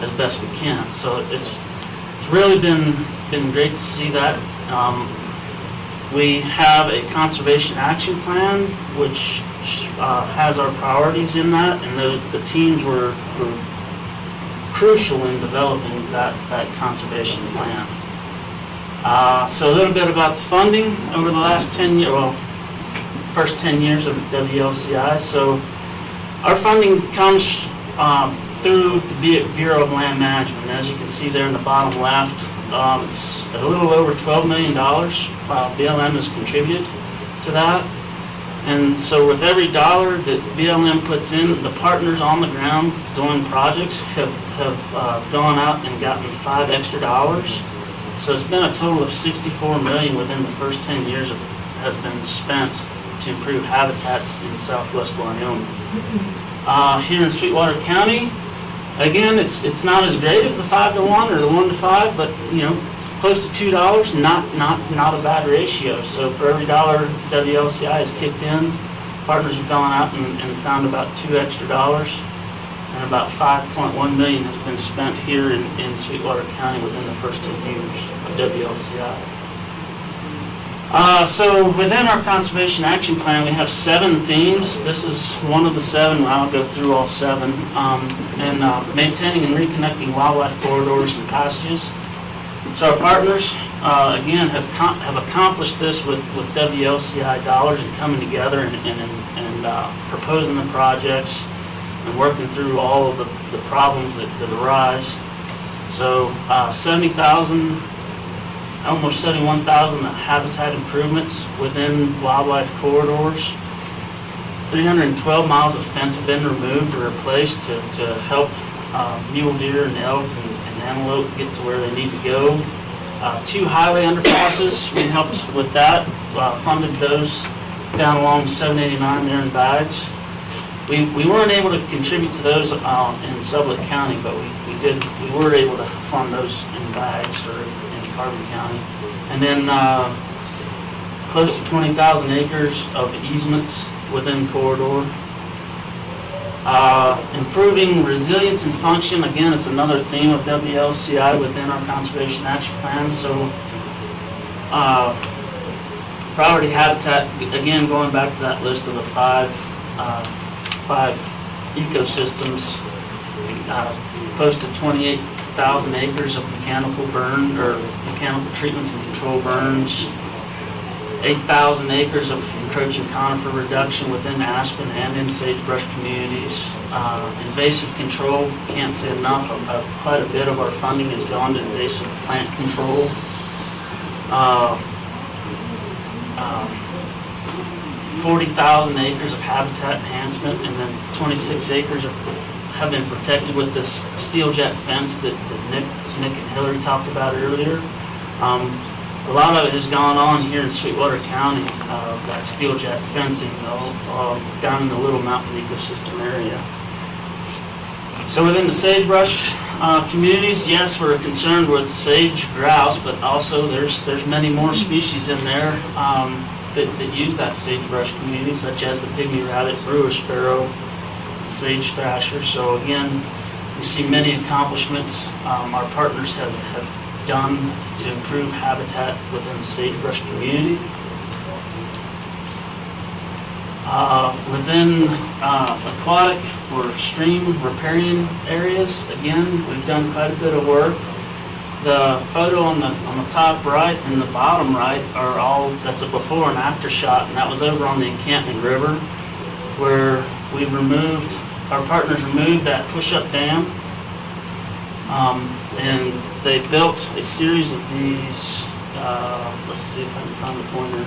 as best we can. So it's really been great to see that. We have a conservation action plan, which has our priorities in that, and the teams were crucial in developing that conservation plan. So a little bit about the funding over the last 10 years, first 10 years of WLCI. So our funding comes through the Bureau of Land Management. As you can see there in the bottom left, it's a little over $12 million. BLM has contributed to that. And so with every dollar that BLM puts in, the partners on the ground doing projects have gone out and gotten $5 extra. So it's been a total of $64 million within the first 10 years has been spent to improve habitats in southwest Wyoming. Here in Sweetwater County, again, it's not as great as the 5-to-1 or the 1-to-5, but close to $2, not a bad ratio. So for every dollar WLCI has kicked in, partners have gone out and found about $2 extra, and about $5.1 million has been spent here in Sweetwater County within the first 10 years of WLCI. So within our conservation action plan, we have 7 themes. This is one of the 7. I'll go through all 7. And maintaining and reconnecting wildlife corridors and passages. So our partners, again, have accomplished this with WLCI dollars and coming together and proposing the projects and working through all of the problems that arise. So 70,000, almost 71,000 habitat improvements within wildlife corridors. 312 miles of fence have been removed or replaced to help mule deer and elk and antelope get to where they need to go. 2 highway underpasses, we helped with that, funded those down along 789 there in Bags. We weren't able to contribute to those in Sublette County, but we were able to fund those in Bags or in Carbon County. And then close to 20,000 acres of easements within corridor. Improving resilience and function, again, is another theme of WLCI within our conservation action plan. So priority habitat, again, going back to that list of the five ecosystems, close to 28,000 acres of mechanical burn or mechanical treatments and control burns, 8,000 acres of encroaching conifer reduction within aspen and in sagebrush communities. Invasive control, can't say enough, quite a bit of our funding has gone to invasive plant control. 40,000 acres of habitat enhancement, and then 26 acres have been protected with this steel jet fence that Nick and Hillary talked about earlier. A lot of it has gone on here in Sweetwater County, that steel jet fencing, down in the Little Mountain ecosystem area. So within the sagebrush communities, yes, we're concerned with sage grouse, but also there's many more species in there that use that sagebrush community, such as the pygmy rabbit, brewer sparrow, sage thrasher. So again, we see many accomplishments our partners have done to improve habitat within the sagebrush community. Within aquatic or stream riparian areas, again, we've done quite a bit of work. The photo on the top right and the bottom right are all, that's a before and after shot, and that was over on the Encampment River, where our partners removed that push-up dam, and they built a series of these, let's see if I can find the pointer.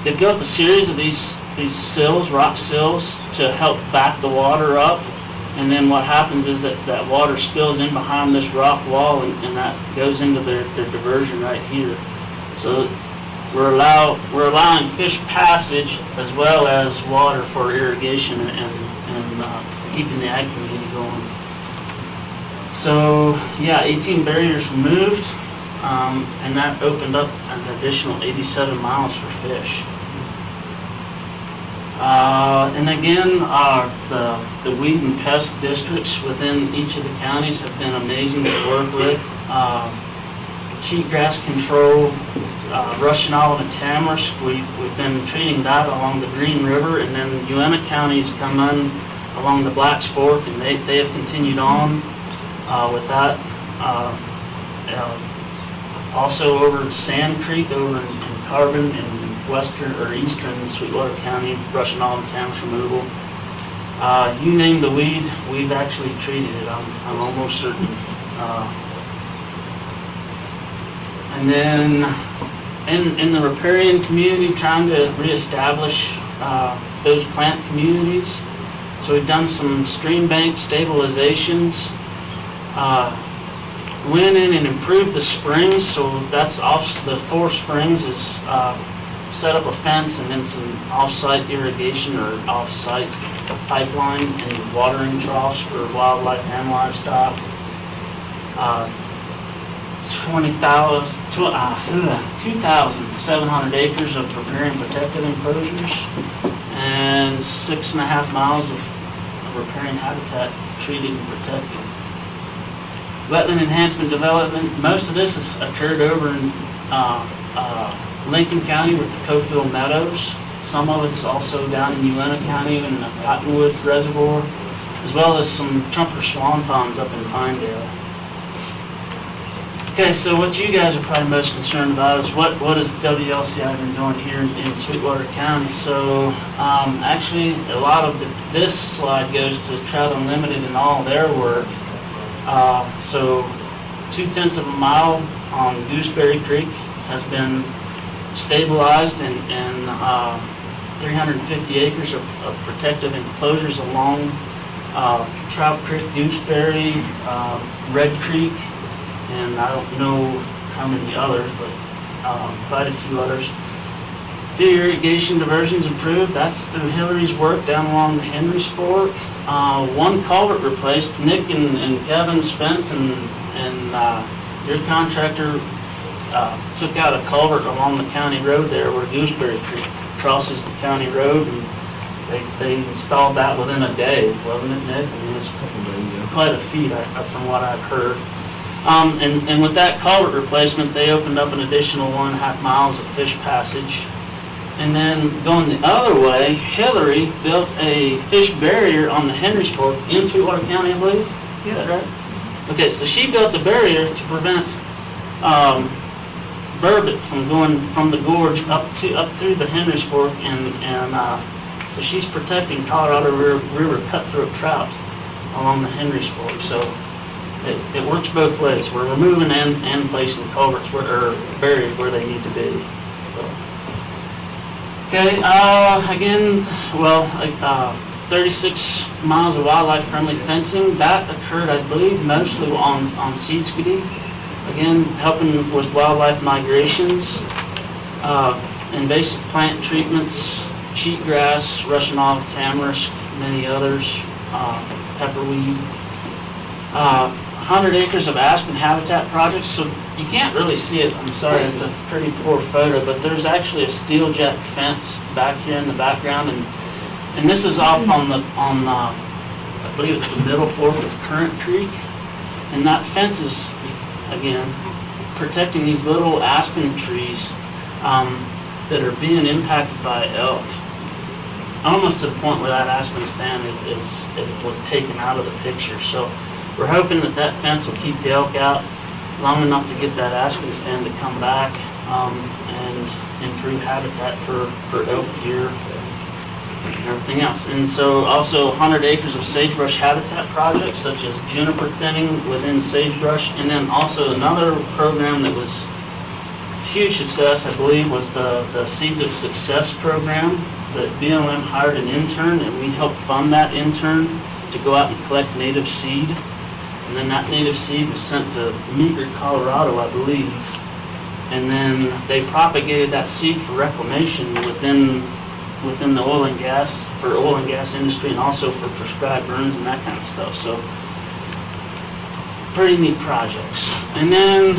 They built a series of these sills, rock sills, to help back the water up. And then what happens is that water spills in behind this rock wall, and that goes into their diversion right here. So we're allowing fish passage as well as water for irrigation and keeping the ag community going. So yeah, 18 barriers removed, and that opened up an additional 87 miles for fish. And again, the weed and pest districts within each of the counties have been amazing to work with. Cheatgrass control, Russian olive and tamarisk, we've been treating that along the Green River, and then Uena County's come in along the Blacks Fork, and they have continued on with that. Also over Sand Creek, over in Carbon, and western or eastern Sweetwater County, Russian olive and tamarisk removal. You name the weed, we've actually treated it, I'm almost certain. And then in the riparian community, trying to reestablish those plant communities. So we've done some stream bank stabilizations, went in and improved the springs, so that's off the 4 springs is set up a fence and then some off-site irrigation or off-site pipeline and watering troughs for wildlife and livestock. 2,700 acres of riparian protected enclosures and 6.5 miles of riparian habitat treated and protected. Wetland enhancement development, most of this has occurred over in Lincoln County with the Cokeville Meadows. Some of it's also down in Uena County in the Cottonwood Reservoir, as well as some trumpeter swan ponds up in Pinedale. Okay, so what you guys are probably most concerned about is what has WLCI been doing here in Sweetwater County. So actually, a lot of this slide goes to Trout Unlimited and all their work. So 0.2 of a mile on Gooseberry Creek has been stabilized, and 350 acres of protective enclosures along Trout Creek, Gooseberry, Red Creek, and I don't know how many others, but quite a few others. The irrigation diversions improved. That's through Hillary's work down along the Henry's Fork. One culvert replaced. Nick and Kevin Spence and your contractor took out a culvert along the county road there where Gooseberry Creek crosses the county road, and they installed that within a day, wasn't it, Nick? I mean, it's quite a feat from what I've heard. And with that culvert replacement, they opened up an additional 1.5 miles of fish passage. And then going the other way, Hillary built a fish barrier on the Henry's Fork in Sweetwater County, I believe. Is that right? Okay, so she built a barrier to prevent burbot from going from the gorge up through the Henry's Fork, and so she's protecting Colorado River cutthroat trout along the Henry's Fork. So it works both ways. We're removing and placing culverts or barriers where they need to be. So. Okay, again, 36 miles of wildlife-friendly fencing. That occurred, I believe, mostly on Seedskiddy. Again, helping with wildlife migrations, invasive plant treatments, cheatgrass, Russian olive tamarisk, many others, pepperweed. 100 acres of aspen habitat projects. So you can't really see it. I'm sorry, it's a pretty poor photo, but there's actually a steel jet fence back here in the background, and this is off on I believe it's the middle fork of Current Creek, and that fence is, again, protecting these little aspen trees that are being impacted by elk, almost to the point where that aspen stand was taken out of the picture. So we're hoping that fence will keep the elk out long enough to get that aspen stand to come back and improve habitat for elk, deer, and everything else. And so also 100 acres of sagebrush habitat projects, such as juniper thinning within sagebrush. And then also another program that was a huge success, I believe, was the Seeds of Success program. That BLM hired an intern, and we helped fund that intern to go out and collect native seed. And then that native seed was sent to Meeker, Colorado, I believe. And then they propagated that seed for reclamation within the oil and gas industry, and also for prescribed burns and that kind of stuff. So pretty neat projects. And then,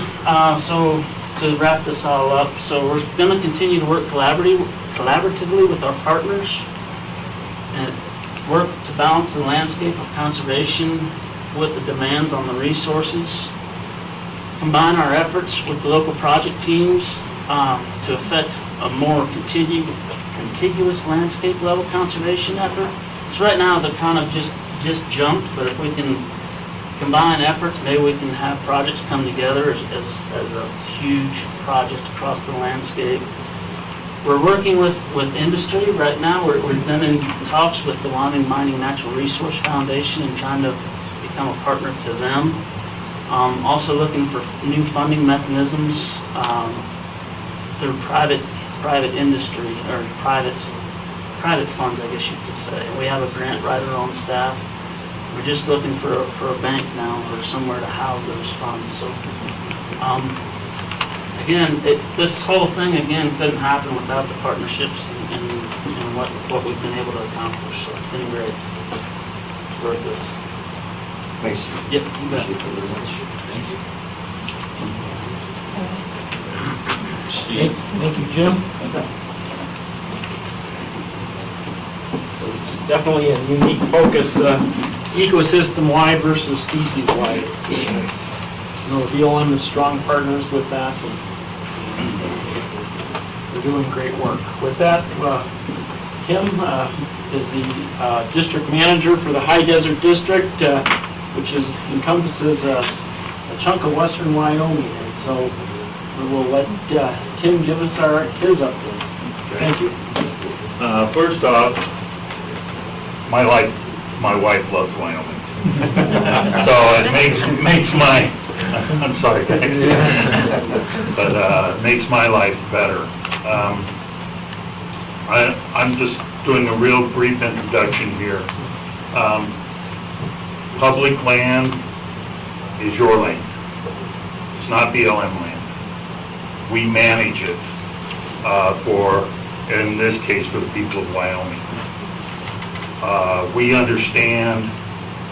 so to wrap this all up, so we're going to continue to work collaboratively with our partners and work to balance the landscape of conservation with the demands on the resources, combine our efforts with the local project teams to effect a more contiguous landscape level conservation effort. So right now they're kind of just jumped, but if we can combine efforts, maybe we can have projects come together as a huge project across the landscape. We're working with industry right now. We've been in talks with the Wyoming Mining Natural Resource Foundation and trying to become a partner to them. Also looking for new funding mechanisms through private industry or private funds, I guess you could say. We have a grant writer on staff. We're just looking for a bank now or somewhere to house those funds. So again, this whole thing again couldn't happen without the partnerships and what we've been able to accomplish. So it's been great to work with. Thanks. Yep, you bet. Appreciate it very much. Thank you. Thank you, Jim. So it's definitely a unique focus, ecosystem-wide versus species-wide. BLM is strong partners with that. They're doing great work. With that, Tim is the district manager for the High Desert District, which encompasses a chunk of western Wyoming. And so we will let Tim give us his update. Thank you. First off, my wife loves Wyoming. So it makes my, I'm sorry guys, but makes my life better. I'm just doing a real brief introduction here. Public land is your land. It's not BLM land. We manage it in this case, for the people of Wyoming. We understand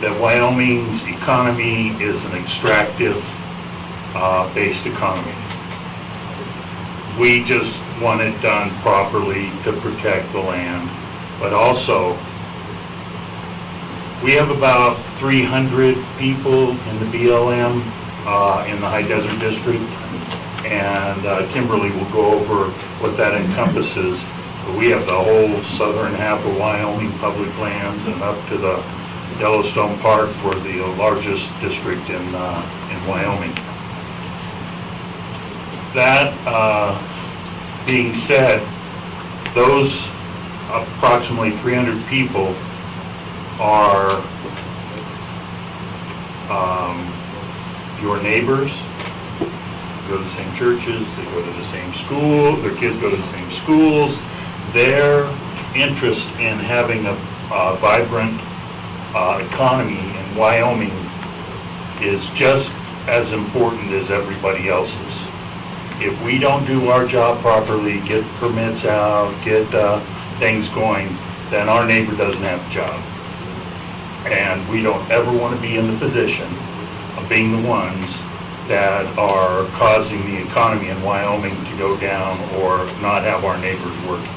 that Wyoming's economy is an extractive based economy. We just want it done properly to protect the land, but also we have about 300 people in the BLM in the High Desert District, and Kimberly will go over what that encompasses. But we have the whole southern half of Wyoming public lands and up to the Yellowstone Park. We're the largest district in Wyoming. That being said, those approximately 300 people are your neighbors. They go to the same churches, they go to the same school, their kids go to the same schools. Their interest in having a vibrant economy in Wyoming is just as important as everybody else's. If we don't do our job properly, get permits out, get things going, then our neighbor doesn't have a job. And we don't ever want to be in the position of being the ones that are causing the economy in Wyoming to go down or not have our neighbors working.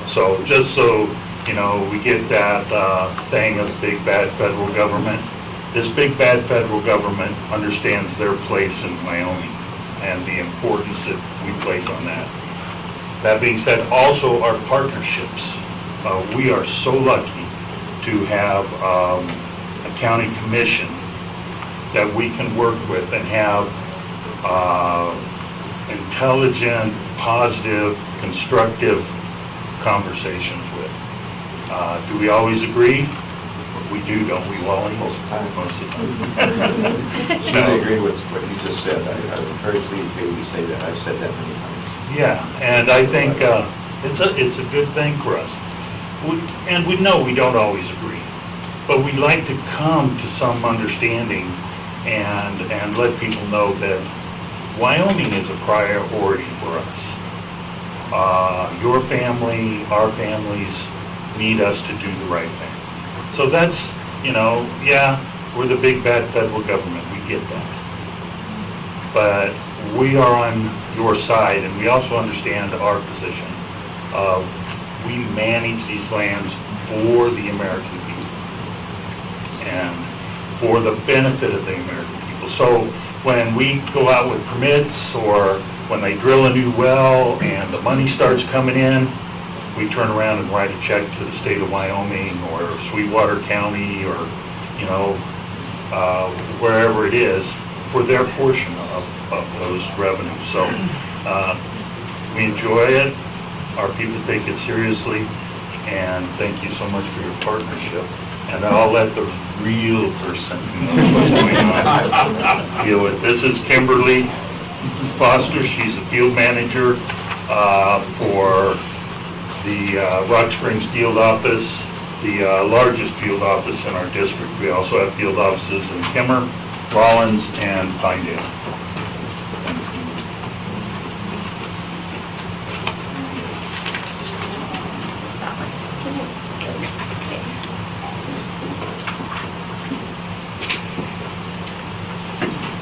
So just so, you know, we get that thing of the big bad federal government, this big bad federal government understands their place in Wyoming and the importance that we place on that. That being said, also our partnerships. We are so lucky to have a county commission that we can work with and have intelligent, positive, constructive conversations with. Do we always agree? We do, don't we, Wally? Most of the time. Most of the time. I agree with what you just said. I'm very pleased to hear you say that. I've said that many times. Yeah, and I think it's a good thing for us. And we know we don't always agree, but we'd like to come to some understanding and let people know that Wyoming is a priority for us. Your family, our families need us to do the right thing. So that's, you know, yeah, we're the big bad federal government, we get that. But we are on your side, and we also understand our position of we manage these lands for the American people and for the benefit of the American people. So when we go out with permits or when they drill a new well and the money starts coming in, we turn around and write a check to the state of Wyoming or Sweetwater County or, you know, wherever it is for their portion of those revenues. So we enjoy it. Our people take it seriously, and thank you so much for your partnership. And I'll let the real person who knows what's going on deal with. This is Kimberly Foster. She's a field manager for the Rock Springs field office, the largest field office in our district. We also have field offices in Kimmer, Rollins, and Pinedale.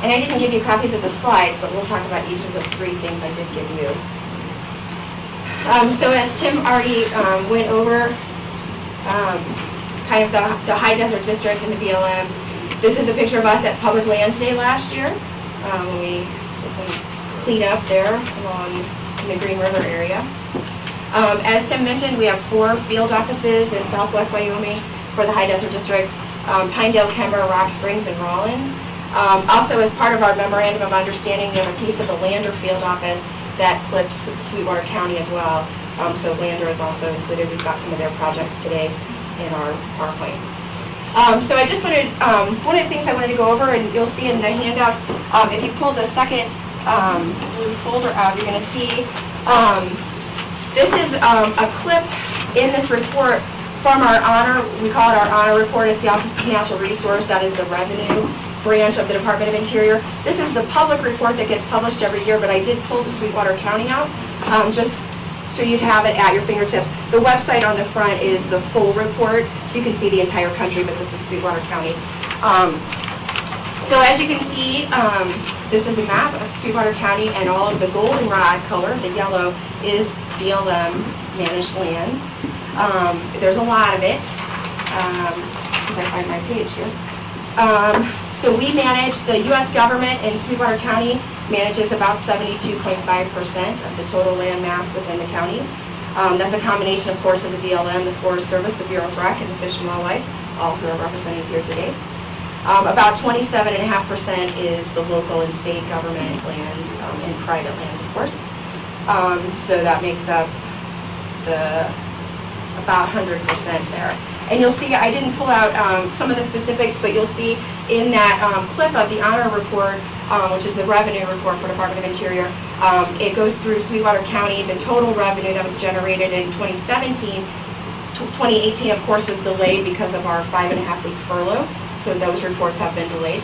And I didn't give you copies of the slides, but we'll talk about each of those three things I did give you. So as Tim already went over, kind of the High Desert District and the BLM, this is a picture of us at Public Lands Day last year. When we did some cleanup there along in the Green River area. As Tim mentioned, we have 4 field offices in southwest Wyoming for the High Desert District, Pinedale, Kemper, Rock Springs, and Rawlins. Also, as part of our memorandum of understanding, we have a piece of the Lander field office that clips Sweetwater County as well. So Lander is also included. We've got some of their projects today in our PowerPoint. So I just wanted, one of the things I wanted to go over, and you'll see in the handouts, if you pull the second blue folder out, you're going to see this is a clip in this report from our honor, we call it our honor report. It's the Office of Natural Resource, that is the revenue branch of the Department of Interior. This is the public report that gets published every year, but I did pull the Sweetwater County out, just so you'd have it at your fingertips. The website on the front is the full report, so you can see the entire country, but this is Sweetwater County. So as you can see, this is a map of Sweetwater County, and all of the goldenrod color, the yellow, is BLM managed lands. There's a lot of it, as I find my page here. So we manage, the U.S. government in Sweetwater County manages about 72.5% of the total land mass within the county. That's a combination, of course, of the BLM, the Forest Service, the Bureau of Rec, and the Fish and Wildlife, all who are represented here today. About 27.5% is the local and state government lands, and private lands, of course. So that makes up about 100% there. And you'll see, I didn't pull out some of the specifics, but you'll see in that clip of the honor report, which is the revenue report for Department of Interior, it goes through Sweetwater County, the total revenue that was generated in 2017. 2018, of course, was delayed because of our 5.5-week furlough, so those reports have been delayed.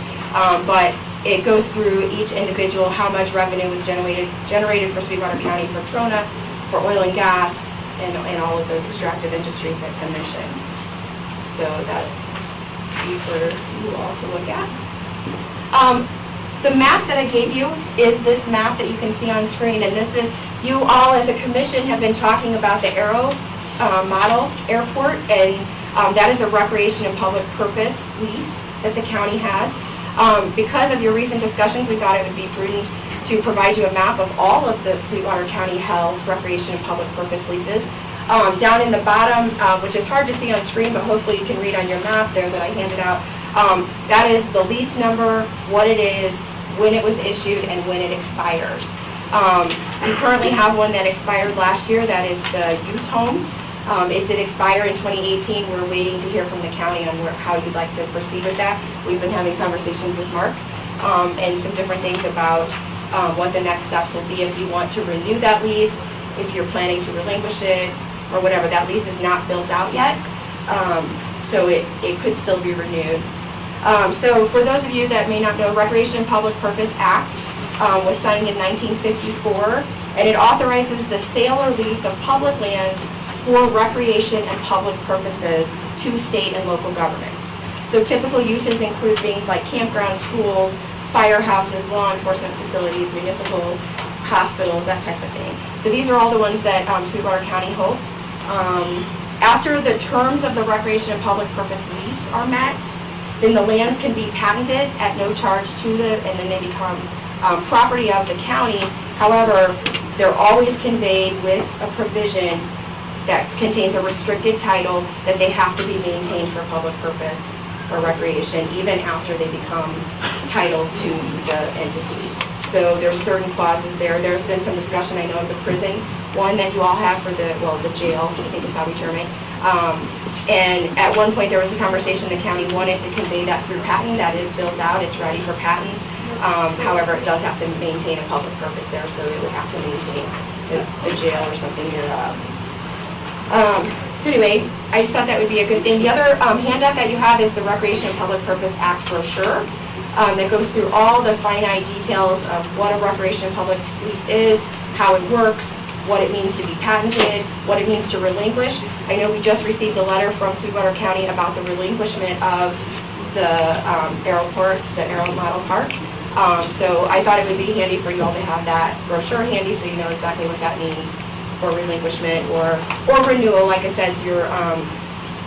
But it goes through each individual, how much revenue was generated for Sweetwater County, for Trona, for oil and gas, and all of those extractive industries that Tim mentioned. So that would be for you all to look at. The map that I gave you is this map that you can see on screen, and this is, you all as a commission have been talking about the Aero model airport, and that is a recreation and public purpose lease that the county has. Because of your recent discussions, we thought it would be prudent to provide you a map of all of the Sweetwater County held recreation and public purpose leases. Down in the bottom, which is hard to see on screen, but hopefully you can read on your map there that I handed out, that is the lease number, what it is, when it was issued, and when it expires. We currently have one that expired last year, that is the youth home. It did expire in 2018. We're waiting to hear from the county on how you'd like to proceed with that. We've been having conversations with Mark and some different things about what the next steps will be if you want to renew that lease, if you're planning to relinquish it, or whatever. That lease is not built out yet, so it could still be renewed. So for those of you that may not know, Recreation and Public Purpose Act was signed in 1954, and it authorizes the sale or lease of public lands for recreation and public purposes to state and local governments. So typical uses include things like campgrounds, schools, firehouses, law enforcement facilities, municipal hospitals, that type of thing. So these are all the ones that Sweetwater County holds. After the terms of the recreation and public purpose lease are met, then the lands can be patented at no charge to and then they become property of the county. However, they're always conveyed with a provision that contains a restricted title that they have to be maintained for public purpose or recreation even after they become titled to the entity. So there's certain clauses there. There's been some discussion, I know, of the prison one that you all have for the jail, I think is how we term it. And at one point there was a conversation, the county wanted to convey that through patent. That is built out, it's ready for patent. However, it does have to maintain a public purpose there, so it would have to maintain the jail or something thereof. So anyway, I just thought that would be a good thing. The other handout that you have is the Recreation and Public Purpose Act brochure that goes through all the finite details of what a recreation and public lease is, how it works, what it means to be patented, what it means to relinquish. I know we just received a letter from Sweetwater County about the relinquishment of the airport, the Aero Model Park. So I thought it would be handy for you all to have that brochure handy so you know exactly what that means for relinquishment or renewal. Like I said, your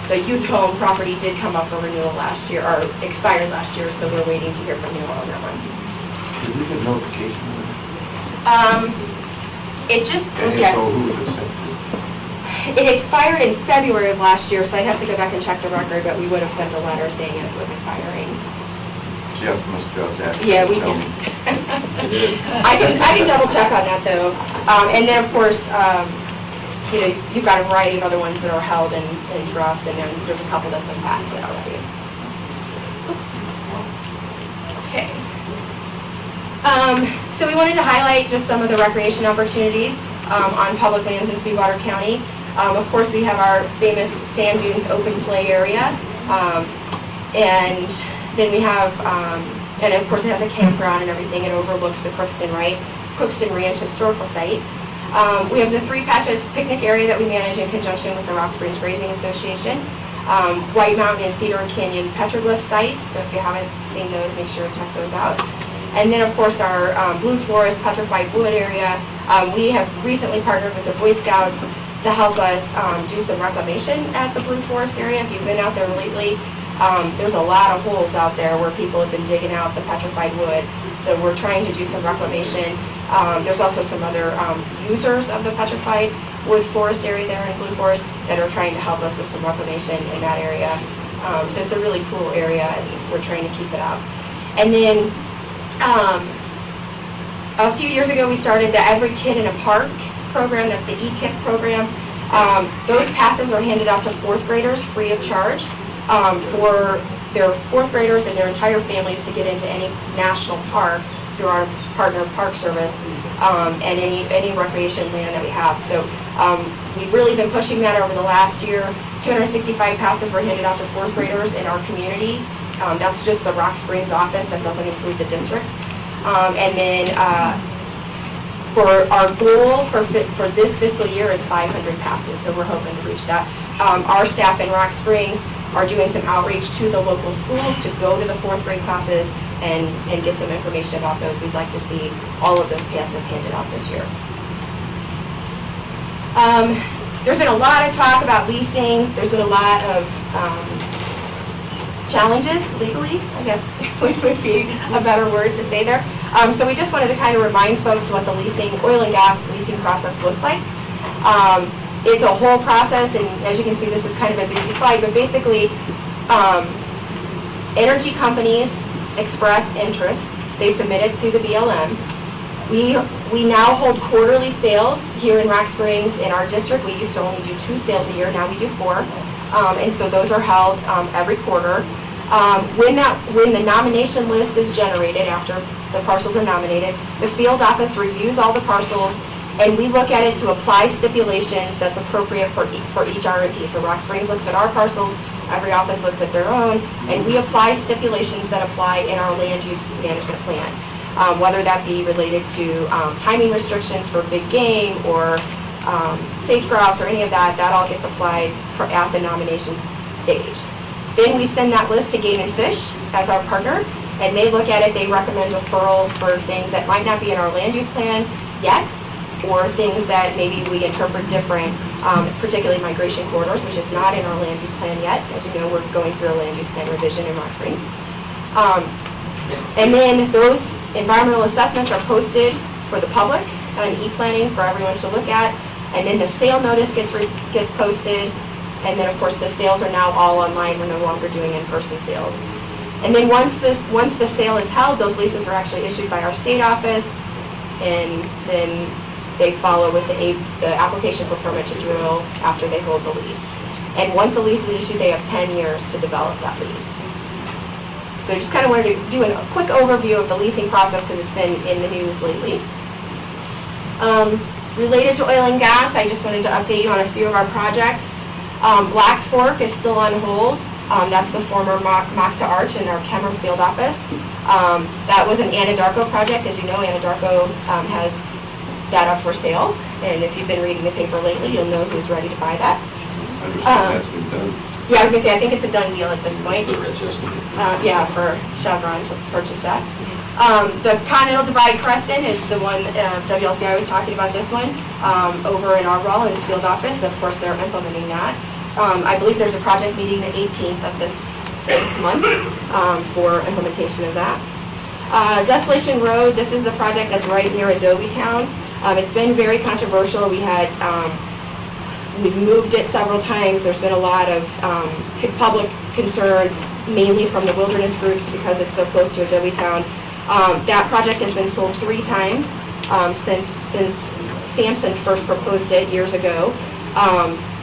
the youth home property did come up for renewal last year, or expired last year, so we're waiting to hear from you on that one. Did we get notification? It just, And yeah. so who was it sent to? It expired in February of last year, so I'd have to go back and check the record, but we would have sent a letter saying it was expiring. Jeff must have got that. Yeah, we Tell can. me. I can double check on that though. And then of course, you know, you've got a variety of other ones that are held in trust, and then there's a couple that's been patented already. Oops. Okay. So we wanted to highlight just some of the recreation opportunities on public lands in Sweetwater County. Of course, we have our famous sand dunes open play area. And then we have, and of course it has a campground and everything. It overlooks the Crookston Ranch Historical Site. We have the Three Patches picnic area that we manage in conjunction with the Rock Springs Grazing Association. White Mountain and Cedar Canyon petroglyph sites, so if you haven't seen those, make sure to check those out. And then of course our Blue Forest petrified wood area. We have recently partnered with the Boy Scouts to help us do some reclamation at the Blue Forest area. If you've been out there lately, there's a lot of holes out there where people have been digging out the petrified wood. So we're trying to do some reclamation. There's also some other users of the petrified wood forest area there in Blue Forest that are trying to help us with some reclamation in that area. So it's a really cool area, and we're trying to keep it up. And then a few years ago, we started the Every Kid in a Park program. That's the EKIP program. Those passes are handed out to fourth graders free of charge for their fourth graders and their entire families to get into any national park through our partner Park Service and any recreation land that we have. So we've really been pushing that over the last year. 265 passes were handed out to fourth graders in our community. That's just the Rock Springs office. That doesn't include the district. And then for our goal for this fiscal year is 500 passes, so we're hoping to reach that. Our staff in Rock Springs are doing some outreach to the local schools to go to the fourth grade classes and get some information about those. We'd like to see all of those passes handed out this year. There's been a lot of talk about leasing. There's been a lot of challenges legally, I guess would be a better word to say there. So we just wanted to kind of remind folks what the oil and gas leasing process looks like. It's a whole process, and as you can see, this is kind of a busy slide, but basically, energy companies express interest. They submit it to the BLM. We now hold quarterly sales here in Rock Springs in our district. We used to only do 2 sales a year, now we do 4. And so those are held every quarter. When the nomination list is generated, after the parcels are nominated, the field office reviews all the parcels, and we look at it to apply stipulations that's appropriate for each RMP. So Rock Springs looks at our parcels, every office looks at their own, and we apply stipulations that apply in our land use management plan. Whether that be related to timing restrictions for big game or sage grouse or any of that, that all gets applied at the nominations stage. Then we send that list to Game and Fish as our partner, and they look at it, they recommend referrals for things that might not be in our land use plan yet, or things that maybe we interpret different, particularly migration corridors, which is not in our land use plan yet. As you know, we're going through a land use plan revision in Rock Springs. And then those environmental assessments are posted for the public on e-planning for everyone to look at, and then the sale notice gets posted, and then of course the sales are now all online. We're no longer doing in-person sales. And then once the sale is held, those leases are actually issued by our state office, and then they follow with the application for permit to drill after they hold the lease. And once the lease is issued, they have 10 years to develop that lease. So I just kind of wanted to do a quick overview of the leasing process because it's been in the news lately. Related to oil and gas, I just wanted to update you on a few of our projects. Black's Fork is still on hold. That's the former Moxa Arch in our Cameron field office. That was an Anadarko project. As you know, Anadarko has that up for sale. And if you've been reading the paper lately, you'll know who's ready to buy that. I understand that's been done. Yeah, I was going to say, I think it's a done deal at this point. It's a rich estimate. Yeah, for Chevron to purchase that. The Continental Divide Creston is the one, WLCI was talking about this one, over in our Rawlins field office. Of course, they're implementing that. I believe there's a project meeting the 18th of this month for implementation of that. Desolation Road, this is the project that's right near Adobe Town. It's been very controversial. We've moved it several times. There's been a lot of public concern, mainly from the wilderness groups because it's so close to Adobe Town. That project has been sold 3 times since Sampson first proposed it years ago.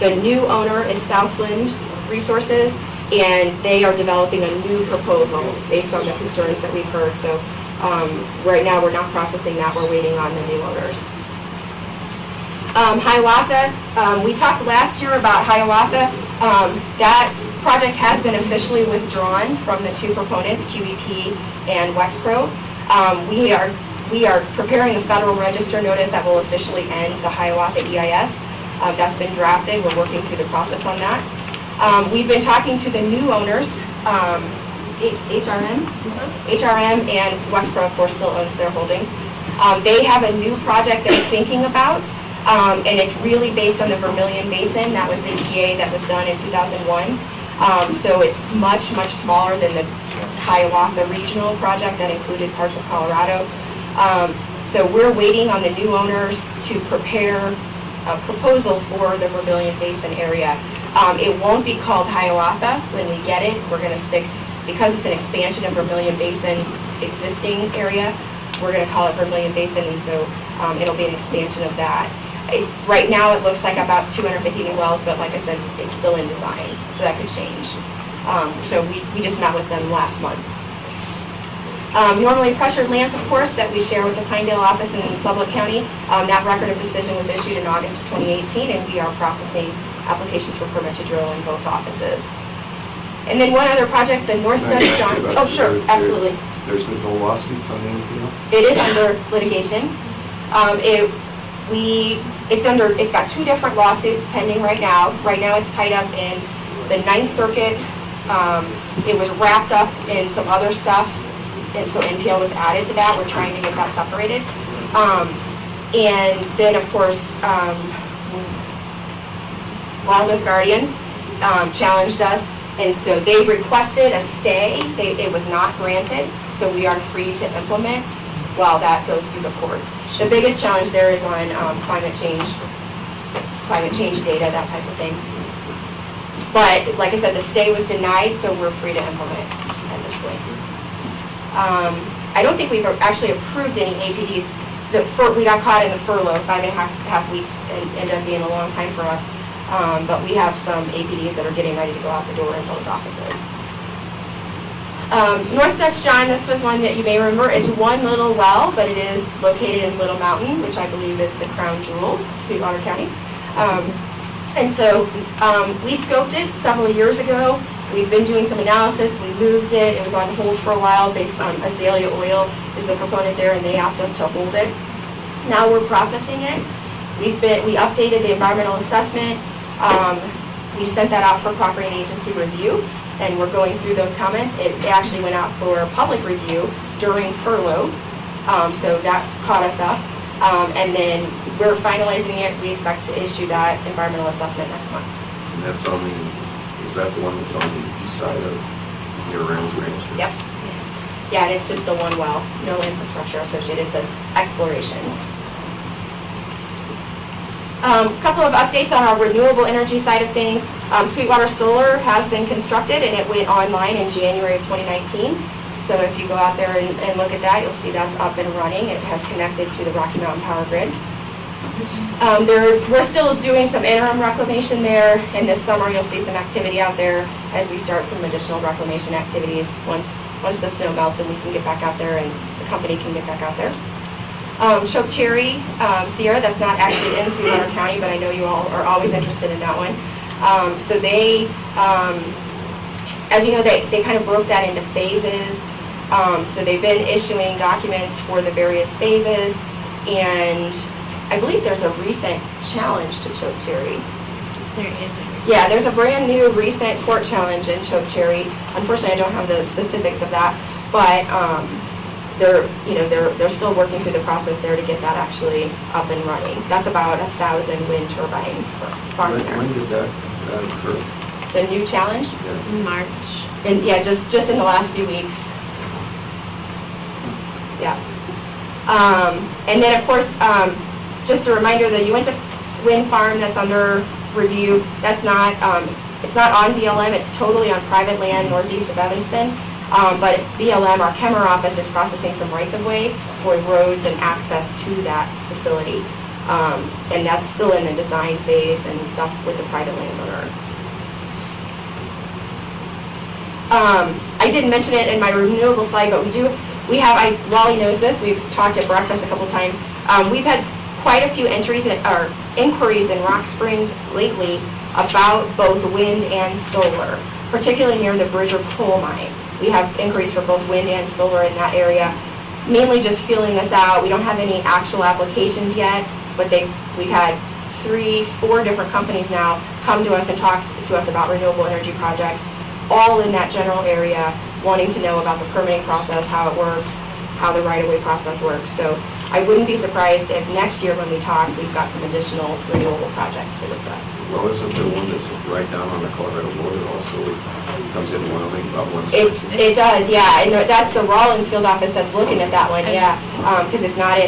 The new owner is Southland Resources, and they are developing a new proposal based on the concerns that we've heard. So right now, we're not processing that. We're waiting on the new owners. Hiawatha, we talked last year about Hiawatha. That project has been officially withdrawn from the 2 proponents, QEP and Wexpro. We are preparing the Federal Register notice that will officially end the Hiawatha EIS. That's been drafted. We're working through the process on that. We've been talking to the new owners, HRM and Wexpro, of course, still owns their holdings. They have a new project they're thinking about, and it's really based on the Vermilion Basin. That was the EA that was done in 2001. So it's much, much smaller than the Hiawatha Regional project that included parts of Colorado. So we're waiting on the new owners to prepare a proposal for the Vermilion Basin area. It won't be called Hiawatha when we get it. We're going to stick, because it's an expansion of Vermilion Basin existing area, we're going to call it Vermilion Basin, and so it'll be an expansion of that. Right now, it looks like about 250 new wells, but like I said, it's still in design, so that could change. So we just met with them last month. Normally pressured lands, of course, that we share with the Pinedale office in Sublette County. That record of decision was issued in August of 2018, and we are processing applications for permit to drill in both offices. And then one other project, the North Dutch John. Oh, sure, absolutely. There's been no lawsuits on anything else? It is under litigation. It's got 2 different lawsuits pending right now. Right now it's tied up in the 9th Circuit. It was wrapped up in some other stuff, and so NPL was added to that. We're trying to get that separated. And then, of course, Wildlife Guardians challenged us, and so they requested a stay. It was not granted, so we are free to implement while that goes through the courts. The biggest challenge there is on climate change data, that type of thing. But like I said, the stay was denied, so we're free to implement at this point. I don't think we've actually approved any APDs. We got caught in the furlough, 5.5 weeks, and ended up being a long time for us. But we have some APDs that are getting ready to go out the door in both offices. North Dutch John, this was one that you may remember. It's one little well, but it is located in Little Mountain, which I believe is the crown jewel of Sweetwater County. And so we scoped it several years ago. We've been doing some analysis. We moved it. It was on hold for a while based on Azalea Oil is the proponent there, and they asked us to hold it. Now we're processing it. We updated the environmental assessment. We sent that out for property and agency review, and we're going through those comments. It actually went out for public review during furlough, so that caught us up. And then we're finalizing it. We expect to issue that environmental assessment next month. And that's on is that the one that's on the east side of your Rams Ranch? Yep. Yeah, and it's just the one well, no infrastructure associated. It's an exploration. Couple of updates on our renewable energy side of things. Sweetwater Solar has been constructed, and it went online in January of 2019. So if you go out there and look at that, you'll see that's up and running. It has connected to the Rocky Mountain Power Grid. We're still doing some interim reclamation there, and this summer you'll see some activity out there as we start some additional reclamation activities once the snow melts and we can get back out there and the company can get back out there. Choke Cherry, Sierra, that's not actually in Sweetwater County, but I know you all are always interested in that one. So they, as you know, they kind of broke that into phases. So they've been issuing documents for the various phases, and I believe there's a recent challenge to Choke Cherry. There is. Yeah, there's a brand new recent court challenge in Choke Cherry. Unfortunately, I don't have the specifics of that, but they're still working through the process there to get that actually up and running. That's about 1,000 wind turbine farm there. When did that occur? The new challenge? Yeah. March. And yeah, just in the last few weeks. Yeah. And then of course, just a reminder, the Uinta Wind Farm that's under review, that's not, it's not on BLM, it's totally on private land northeast of Evanston. But BLM, our Kemmer office, is processing some rights-of-way for roads and access to that facility. And that's still in the design phase and stuff with the private landowner. I didn't mention it in my renewable slide, but we have, Wally knows this, we've talked at breakfast a couple times. We've had quite a few inquiries in Rock Springs lately about both wind and solar, particularly near the Bridger coal mine. We have inquiries for both wind and solar in that area, mainly just feeling this out. We don't have any actual applications yet, but we've had 3-4 different companies now come to us and talk to us about renewable energy projects, all in that general area, wanting to know about the permitting process, how it works, how the right-of-way process works. So I wouldn't be surprised if next year when we talk, we've got some additional renewable projects to discuss. Well, isn't there one that's right down on the Colorado border also, comes in Wyoming, about one section? It does, yeah, and that's the Rollins field office that's looking at that one, yeah, because it's not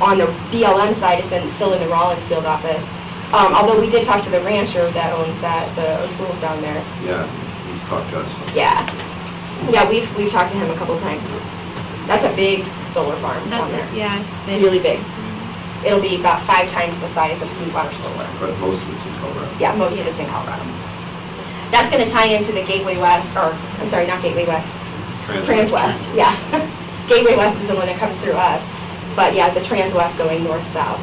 on the BLM side, it's still in the Rollins field office. Although we did talk to the rancher that owns the O'Toole's down there. Yeah, he's talked to us. Yeah, we've talked to him a couple of times. That's a big solar farm down there. Yeah, it's big. Really big. It'll be about 5 times the size of Sweetwater Solar. But most of it's in Colorado. Yeah, most of it's in Colorado. That's going to tie into the Gateway West, or, I'm sorry, not Gateway West, Transwest, yeah. Gateway West is the one that comes through us, but yeah, the Transwest going north-south.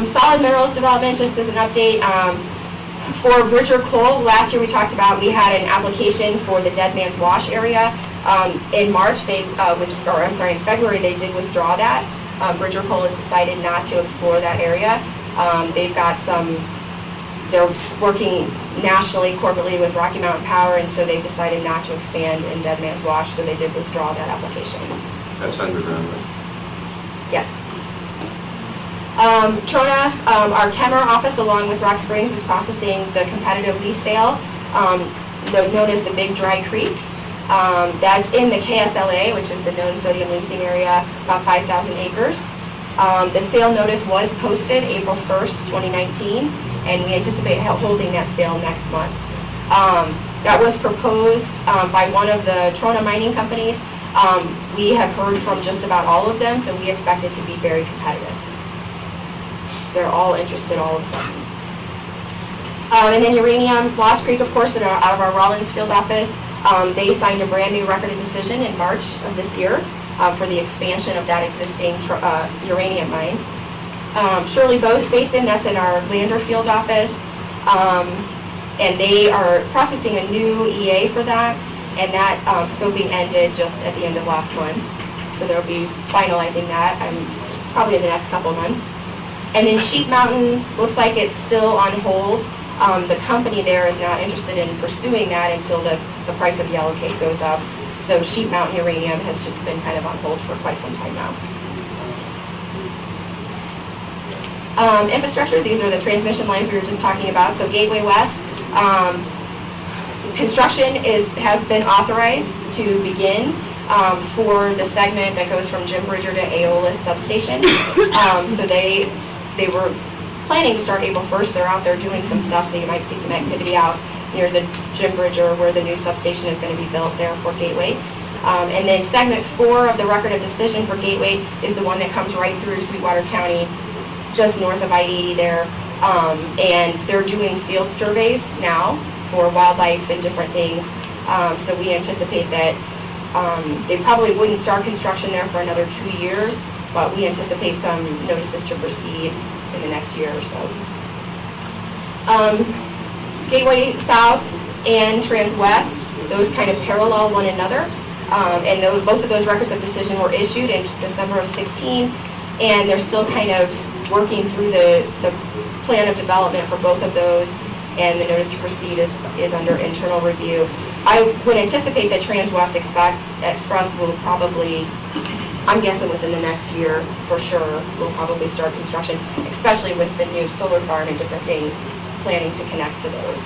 Solid minerals development, just as an update, for Bridger Coal, last year we talked about, we had an application for the Dead Man's Wash area. In March, in February, they did withdraw that. Bridger Coal has decided not to explore that area. They've got they're working nationally, corporately with Rocky Mountain Power, and so they've decided not to expand in Dead Man's Wash, so they did withdraw that application. That's underground, right? Yes. Trona, our Kemmer office, along with Rock Springs, is processing the competitive lease sale, known as the Big Dry Creek. That's in the KSLA, which is the known sodium leasing area, about 5,000 acres. The sale notice was posted April 1st, 2019, and we anticipate holding that sale next month. That was proposed by one of the Trona mining companies. We have heard from just about all of them, so we expect it to be very competitive. They're all interested all of a sudden. And then uranium, Lost Creek, of course, out of our Rollins field office. They signed a brand new record of decision in March of this year for the expansion of that existing uranium mine. Shirley Basin, that's in our Lander field office, and they are processing a new EA for that, and that scoping ended just at the end of last month. So they'll be finalizing that probably in the next couple of months. And then Sheep Mountain, looks like it's still on hold. The company there is not interested in pursuing that until the price of yellowcake goes up. So Sheep Mountain uranium has just been kind of on hold for quite some time now. Infrastructure, these are the transmission lines we were just talking about. So Gateway West, construction has been authorized to begin for the segment that goes from Jim Bridger to Aeolus substation. So they were planning to start April 1st. They're out there doing some stuff, so you might see some activity out near the Jim Bridger where the new substation is going to be built there for Gateway. And then segment 4 of the record of decision for Gateway is the one that comes right through Sweetwater County, just north of I-80 there. And they're doing field surveys now for wildlife and different things. So we anticipate that they probably wouldn't start construction there for another 2 years, but we anticipate some notices to proceed in the next year or so. Gateway South and Transwest, those kind of parallel one another. And both of those records of decision were issued in December of 16, and they're still kind of working through the plan of development for both of those, and the notice to proceed is under internal review. I would anticipate that Transwest Express will probably, I'm guessing within the next year for sure, we'll probably start construction, especially with the new solar farm and different things, planning to connect to those.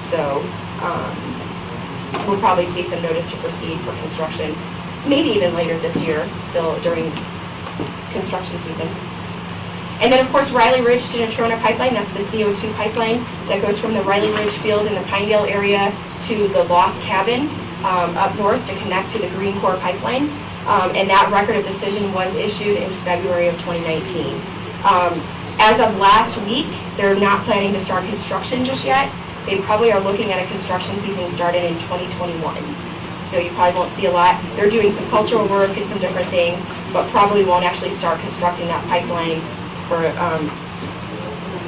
So we'll probably see some notice to proceed for construction, maybe even later this year, still during construction season. And then, of course, Riley Ridge to Natrona pipeline, that's the CO2 pipeline that goes from the Riley Ridge field in the Pinedale area to the Lost Cabin up north to connect to the Green Corps pipeline. And that record of decision was issued in February of 2019. As of last week, they're not planning to start construction just yet. They probably are looking at a construction season starting in 2021. So you probably won't see a lot. They're doing some cultural work and some different things, but probably won't actually start constructing that pipeline for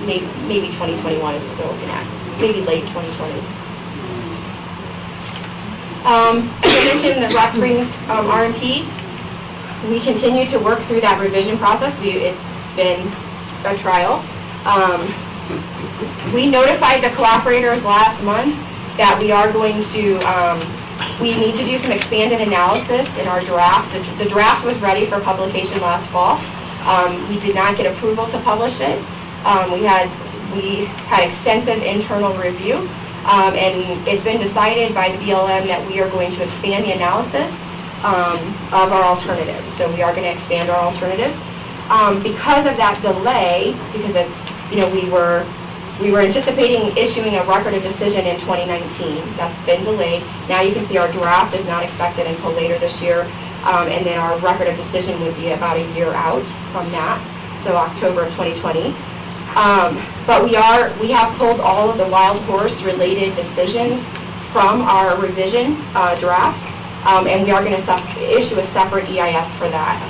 maybe 2021 is what they're looking at. Maybe late 2020. As I mentioned, the Rock Springs RMP, we continue to work through that revision process. It's been a trial. We notified the cooperators last month that we are going to, we need to do some expanded analysis in our draft. The draft was ready for publication last fall. We did not get approval to publish it. We had extensive internal review, and it's been decided by the BLM that we are going to expand the analysis of our alternatives. So we are going to expand our alternatives. Because of that delay, because of, we were anticipating issuing a record of decision in 2019. That's been delayed. Now you can see our draft is not expected until later this year, and then our record of decision would be about a year out from that, so October of 2020. But we have pulled all of the wild horse related decisions from our revision draft, and we are going to issue a separate EIS for that.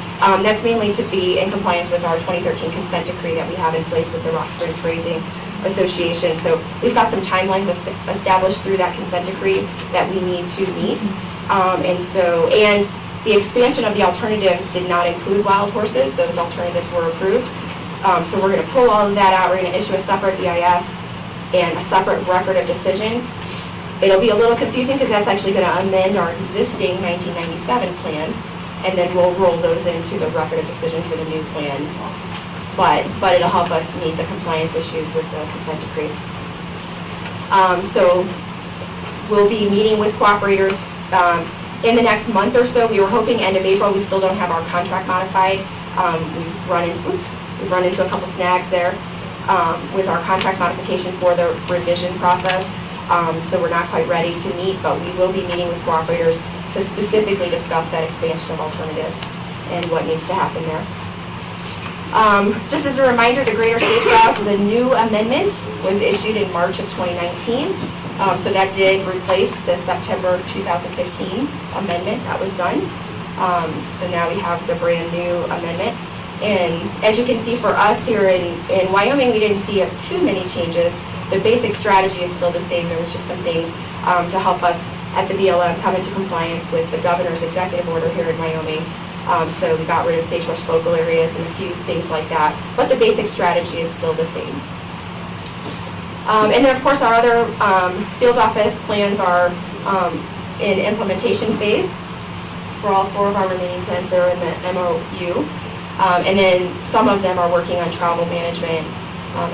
That's mainly to be in compliance with our 2013 consent decree that we have in place with the Rock Springs Grazing Association. So we've got some timelines established through that consent decree that we need to meet. And the expansion of the alternatives did not include wild horses. Those alternatives were approved. So we're going to pull all of that out. We're going to issue a separate EIS and a separate record of decision. It'll be a little confusing because that's actually going to amend our existing 1997 plan, and then we'll roll those into the record of decision for the new plan. But it'll help us meet the compliance issues with the consent decree. So we'll be meeting with cooperators in the next month or so. We were hoping end of April. We still don't have our contract modified. We've run into a couple snags there with our contract modification for the revision process. So we're not quite ready to meet, but we will be meeting with cooperators to specifically discuss that expansion of alternatives and what needs to happen there. Just as a reminder, the Greater Sage-Grouse, the new amendment was issued in March of 2019. So that did replace the September 2015 amendment that was done. So now we have the brand new amendment. And as you can see for us here in Wyoming, we didn't see too many changes. The basic strategy is still the same. There was just some things to help us at the BLM come into compliance with the governor's executive order here in Wyoming. So we got rid of sagebrush focal areas and a few things like that. But the basic strategy is still the same. And then, of course, our other field office plans are in implementation phase for all 4 of our remaining plans. They're in the MOU. And then some of them are working on travel management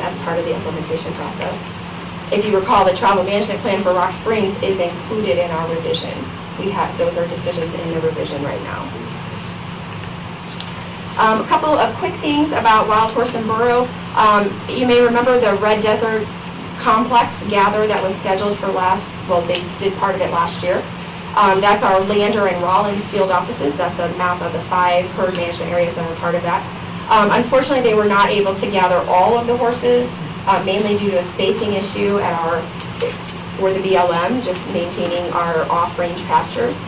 as part of the implementation process. If you recall, the travel management plan for Rock Springs is included in our revision. Those are decisions in the revision right now. A couple of quick things about Wild Horse and Burro. You may remember the Red Desert Complex gather that was scheduled for they did part of it last year. That's our Lander and Rollins field offices. That's a map of the 5 herd management areas that are part of that. Unfortunately, they were not able to gather all of the horses, mainly due to a spacing issue for the BLM, just maintaining our off-range pastures.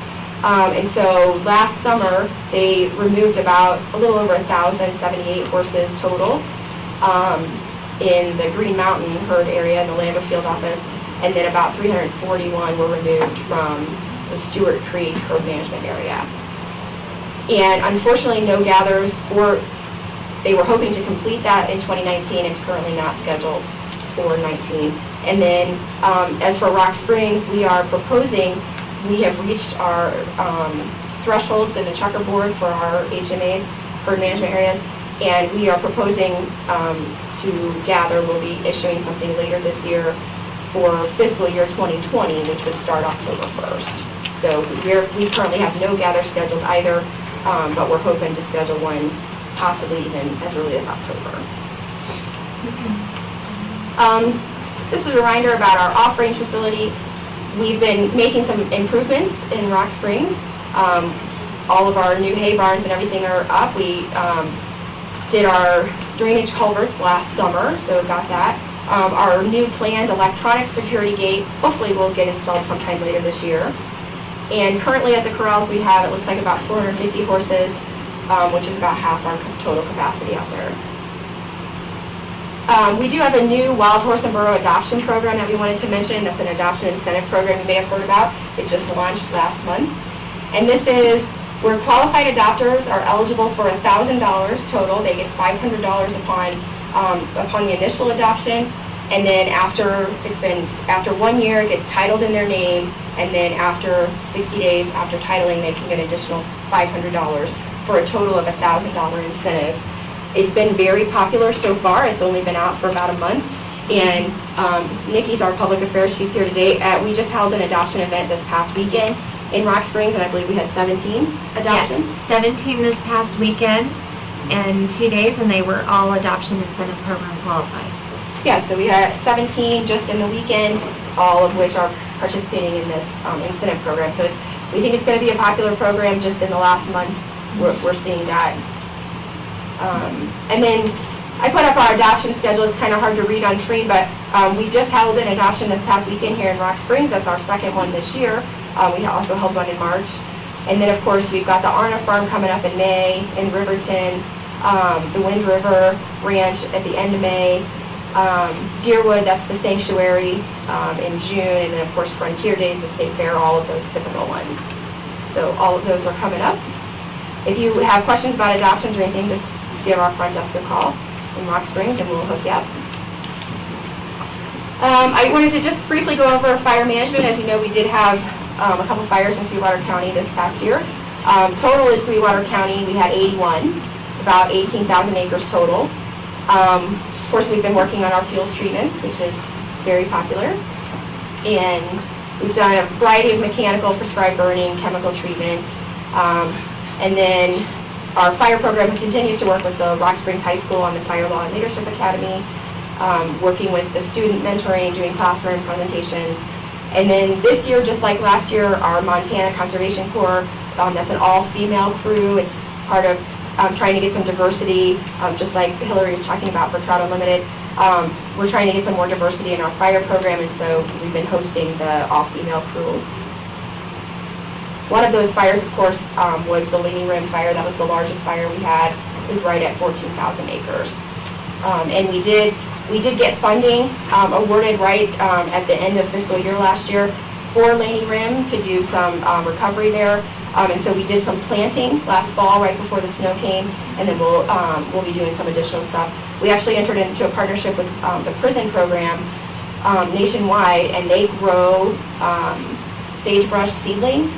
And so last summer, they removed about a little over 1,078 horses total in the Green Mountain herd area in the Lander field office, and then about 341 were removed from the Stewart Creek herd management area. And unfortunately, no gathers they were hoping to complete that in 2019. It's currently not scheduled for 19. And then as for Rock Springs, we have reached our thresholds in the checkerboard for our HMAs, herd management areas, and we are proposing to gather. We'll be issuing something later this year for fiscal year 2020, which would start October 1st. So we currently have no gather scheduled either, but we're hoping to schedule one possibly even as early as October. Just a reminder about our off-range facility. We've been making some improvements in Rock Springs. All of our new hay barns and everything are up. We did our drainage culverts last summer, so got that. Our new planned electronic security gate hopefully will get installed sometime later this year. And currently at the corrals we have, it looks like about 450 horses, which is about half our total capacity out there. We do have a new wild horse and burro adoption program that we wanted to mention. That's an adoption incentive program you may have heard about. It just launched last month. And this is where qualified adopters are eligible for $1,000 total. They get $500 upon the initial adoption. And then after 1 year, it gets titled in their name. And then after 60 days after titling, they can get an additional $500 for a total of $1,000 incentive. It's been very popular so far. It's only been out for about a month. And Nikki's our public affairs. She's here today. We just held an adoption event this past weekend in Rock Springs, and I believe we had 17 adoptions. Yes, 17 this past weekend and 2 days, and they were all adoption incentive program qualified. Yeah, so we had 17 just in the weekend, all of which are participating in this incentive program. So we think it's going to be a popular program. Just in the last month, we're seeing that. And then I put up our adoption schedule. It's kind of hard to read on screen, but we just held an adoption this past weekend here in Rock Springs. That's our second one this year. We also held one in March. And then, of course, we've got the Arna Farm coming up in May, in Riverton, the Wind River Ranch at the end of May, Deerwood, that's the sanctuary, in June, and then, of course, Frontier Days, the State Fair, all of those typical ones. So all of those are coming up. If you have questions about adoptions or anything, just give our front desk a call in Rock Springs and we'll hook you up. I wanted to just briefly go over fire management. As you know, we did have a couple fires in Sweetwater County this past year. Total in Sweetwater County, we had 81, about 18,000 acres total. Of course, we've been working on our fuels treatments, which is very popular. And we've done a variety of mechanical, prescribed burning, chemical treatment. And then our fire program continues to work with the Rock Springs High School on the Fire Law and Leadership Academy, working with the student mentoring, doing classroom presentations. And then this year, just like last year, our Montana Conservation Corps, that's an all-female crew. It's part of trying to get some diversity, just like Hillary was talking about for Trout Unlimited. We're trying to get some more diversity in our fire program, and so we've been hosting the all-female crew. One of those fires, of course, was the Laney Rim fire. That was the largest fire we had. It was right at 14,000 acres. And we did get funding awarded right at the end of fiscal year last year for Laney Rim to do some recovery there. And so we did some planting last fall right before the snow came, and then we'll be doing some additional stuff. We actually entered into a partnership with the prison program nationwide, and they grow sagebrush seedlings,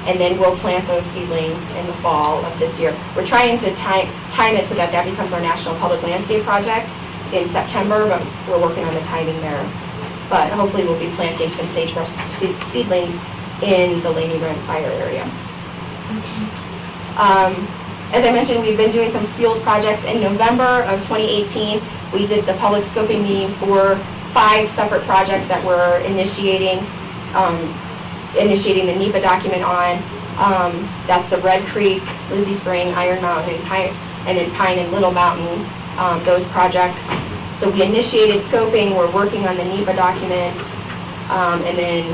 and then we'll plant those seedlings in the fall of this year. We're trying to time it so that becomes our National Public Landscape Project in September, but we're working on the timing there. But hopefully we'll be planting some sagebrush seedlings in the Laney Rim fire area. As I mentioned, we've been doing some fuels projects. In November of 2018, we did the public scoping meeting for 5 separate projects that we're initiating the NEPA document on. That's the Red Creek, Lizzie Spring, Iron Mountain, and then Pine and Little Mountain, those projects. So we initiated scoping, we're working on the NEPA document, and then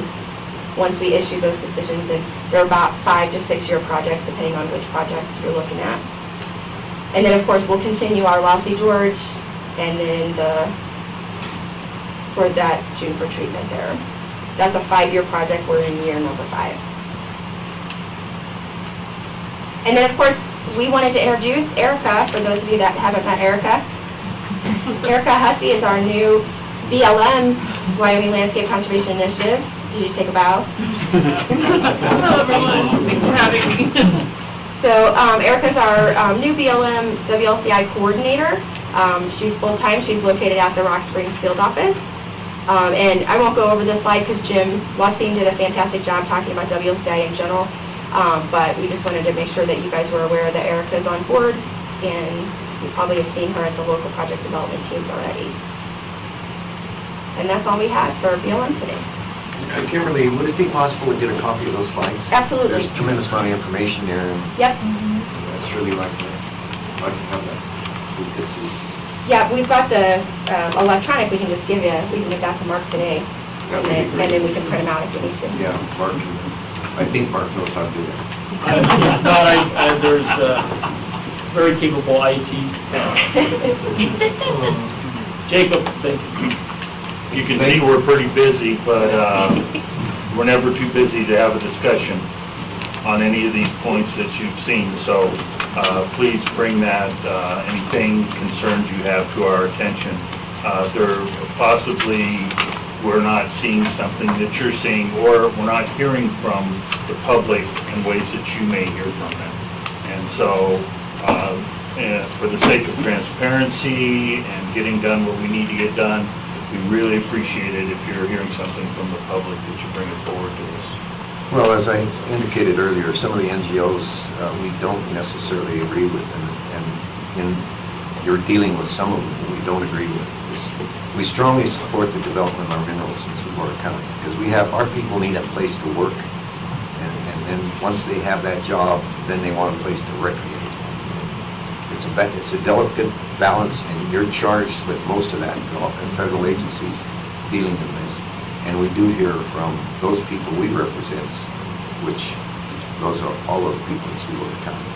once we issue those decisions, and they're about 5 to 6 year projects, depending on which project you're looking at. And then, of course, we'll continue our Lousy George, and then for that juniper treatment there. That's a 5-year project. We're in year number 5. And then, of course, we wanted to introduce Erica, for those of you that haven't met Erica. Erica Hussey is our new BLM, Wyoming Landscape Conservation Initiative. Did you take a bow? Hello, everyone. Thanks for having me. So Erica's our new BLM WLCI coordinator. She's full-time. She's located at the Rock Springs field office. And I won't go over this slide because Jim Wassing did a fantastic job talking about WLCI in general. But we just wanted to make sure that you guys were aware that Erica's on board and You probably have seen her at the local project development teams already. And that's all we had for BLM today. Kimberly, would it be possible to get a copy of those slides? Absolutely. There's a tremendous amount of information there, and Yep. I'd surely like to have that. We could please. Yeah, we've got the electronic, we can just give you, we can give that to Mark today. That would be great. And then we can print them out if we need to. Yeah, Mark, I think Mark knows how to do that. If not, there's very capable IT. Jacob, thank you. You can see we're pretty busy, but we're never too busy to have a discussion on any of these points that you've seen. So please bring that, anything, concerns you have to our attention. If there possibly we're not seeing something that you're seeing, or we're not hearing from the public in ways that you may hear from them. And so for the sake of transparency and getting done what we need to get done, we really appreciate it if you're hearing something from the public that you bring it forward to us. Well, as I indicated earlier, some of the NGOs we don't necessarily agree with, and you're dealing with some of them we don't agree with. We strongly support the development of our minerals in Sweetwater County, because our people need a place to work, and then once they have that job, then they want a place to recreate. It's a delicate balance, and you're charged with most of that, and federal agencies dealing in this. And we do hear from those people we represent, which those are all of the people in Sweetwater County.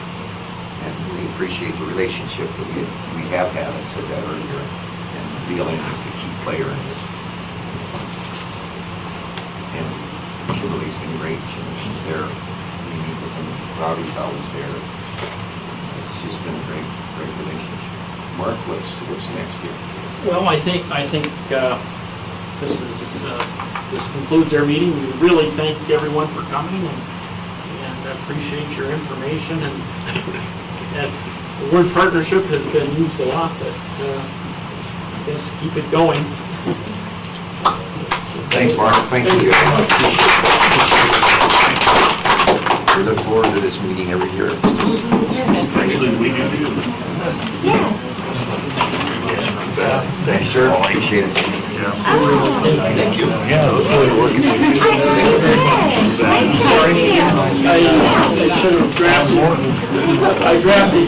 And we appreciate the relationship that we have had, I said that earlier, and BLM is the key player in this. And Kimberly's been great, she's there, we meet with them, Rowdy's always there. It's just been a great relationship. Mark, what's next here? Well, I think this concludes our meeting. We really thank everyone for coming and appreciate your information. And the word partnership has been used a lot, but I guess keep it going. Thanks, Mark. Thank you. We look forward to this meeting every year. It's just great. We do too. Yes. Thanks, sir. Appreciate it. Thank you. Yeah, it was really working. I should have drafted. I drafted.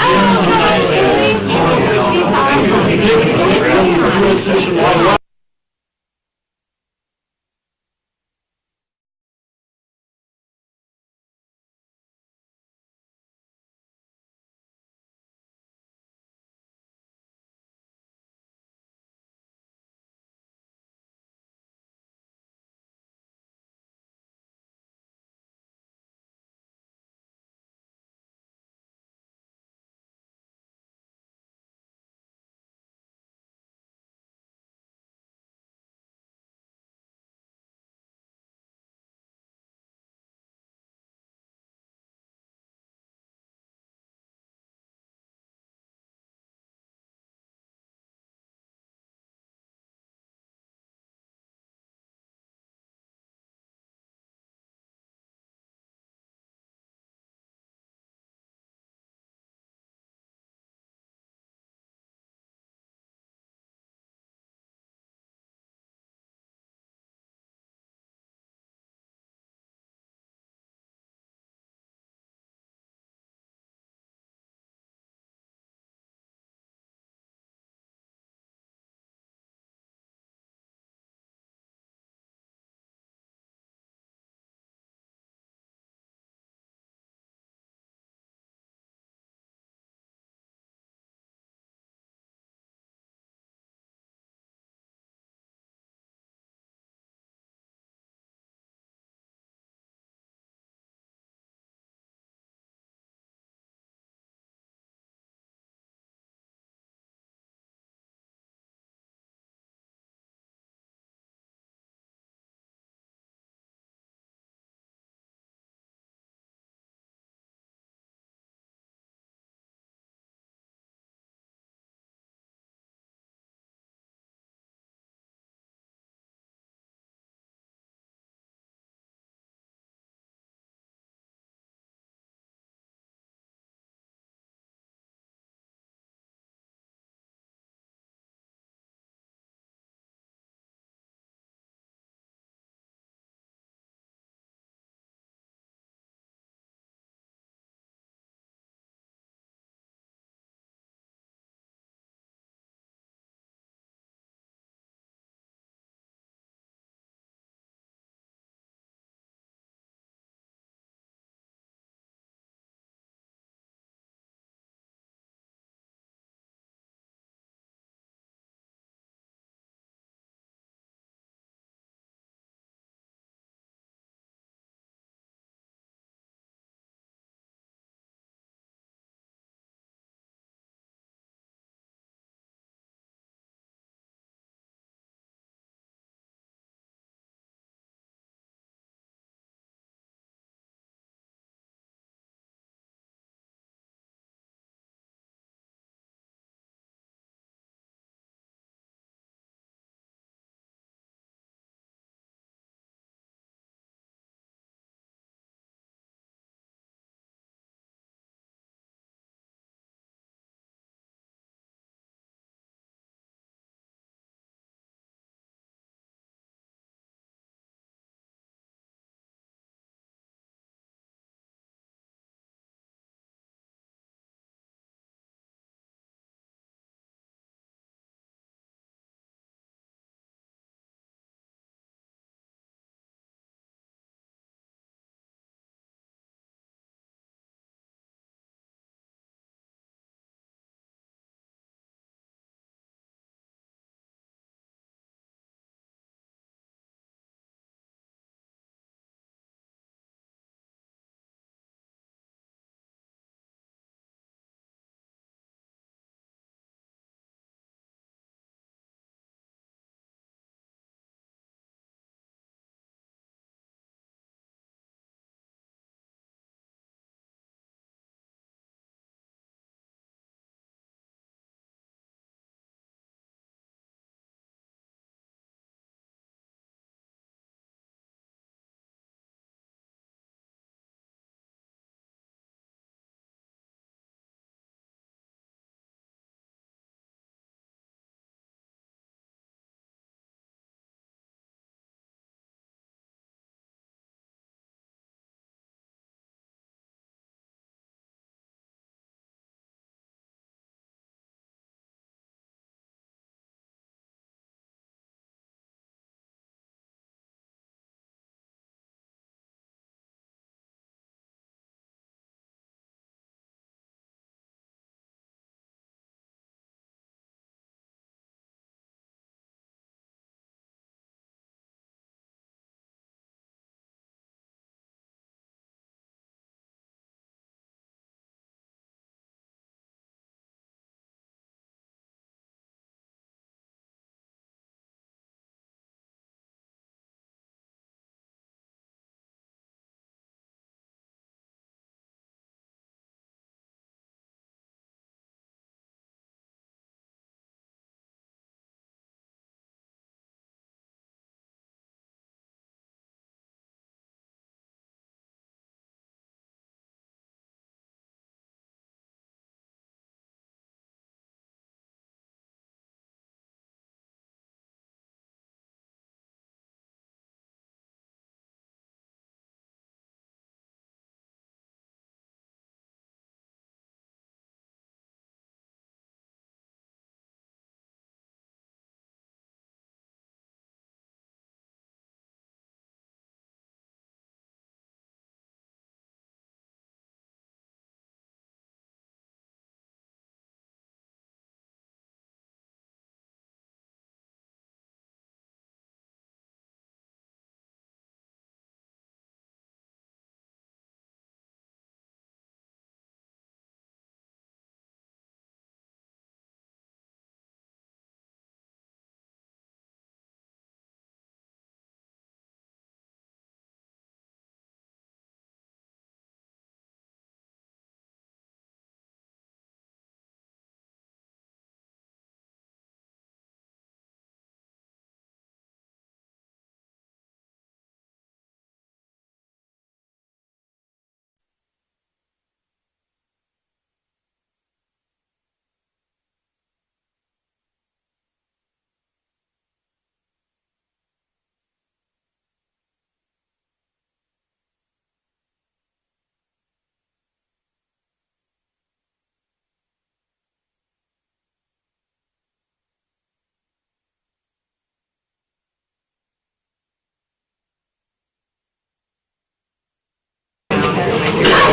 She's awesome.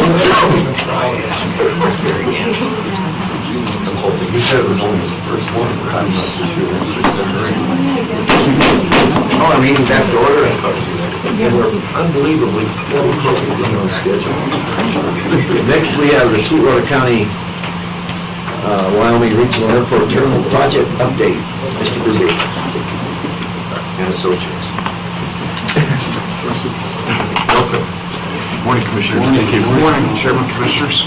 The whole thing, you said it was only the first one, I'm not too sure. Oh, our meeting back to order. And we're unbelievably on schedule. Next, we have the Sweetwater County, Wyoming Regional Airport Terminal Project Update. Mr. Gruber and Associates. Welcome. Morning, Commissioners. Thank you. Good morning, Chairman, Commissioners.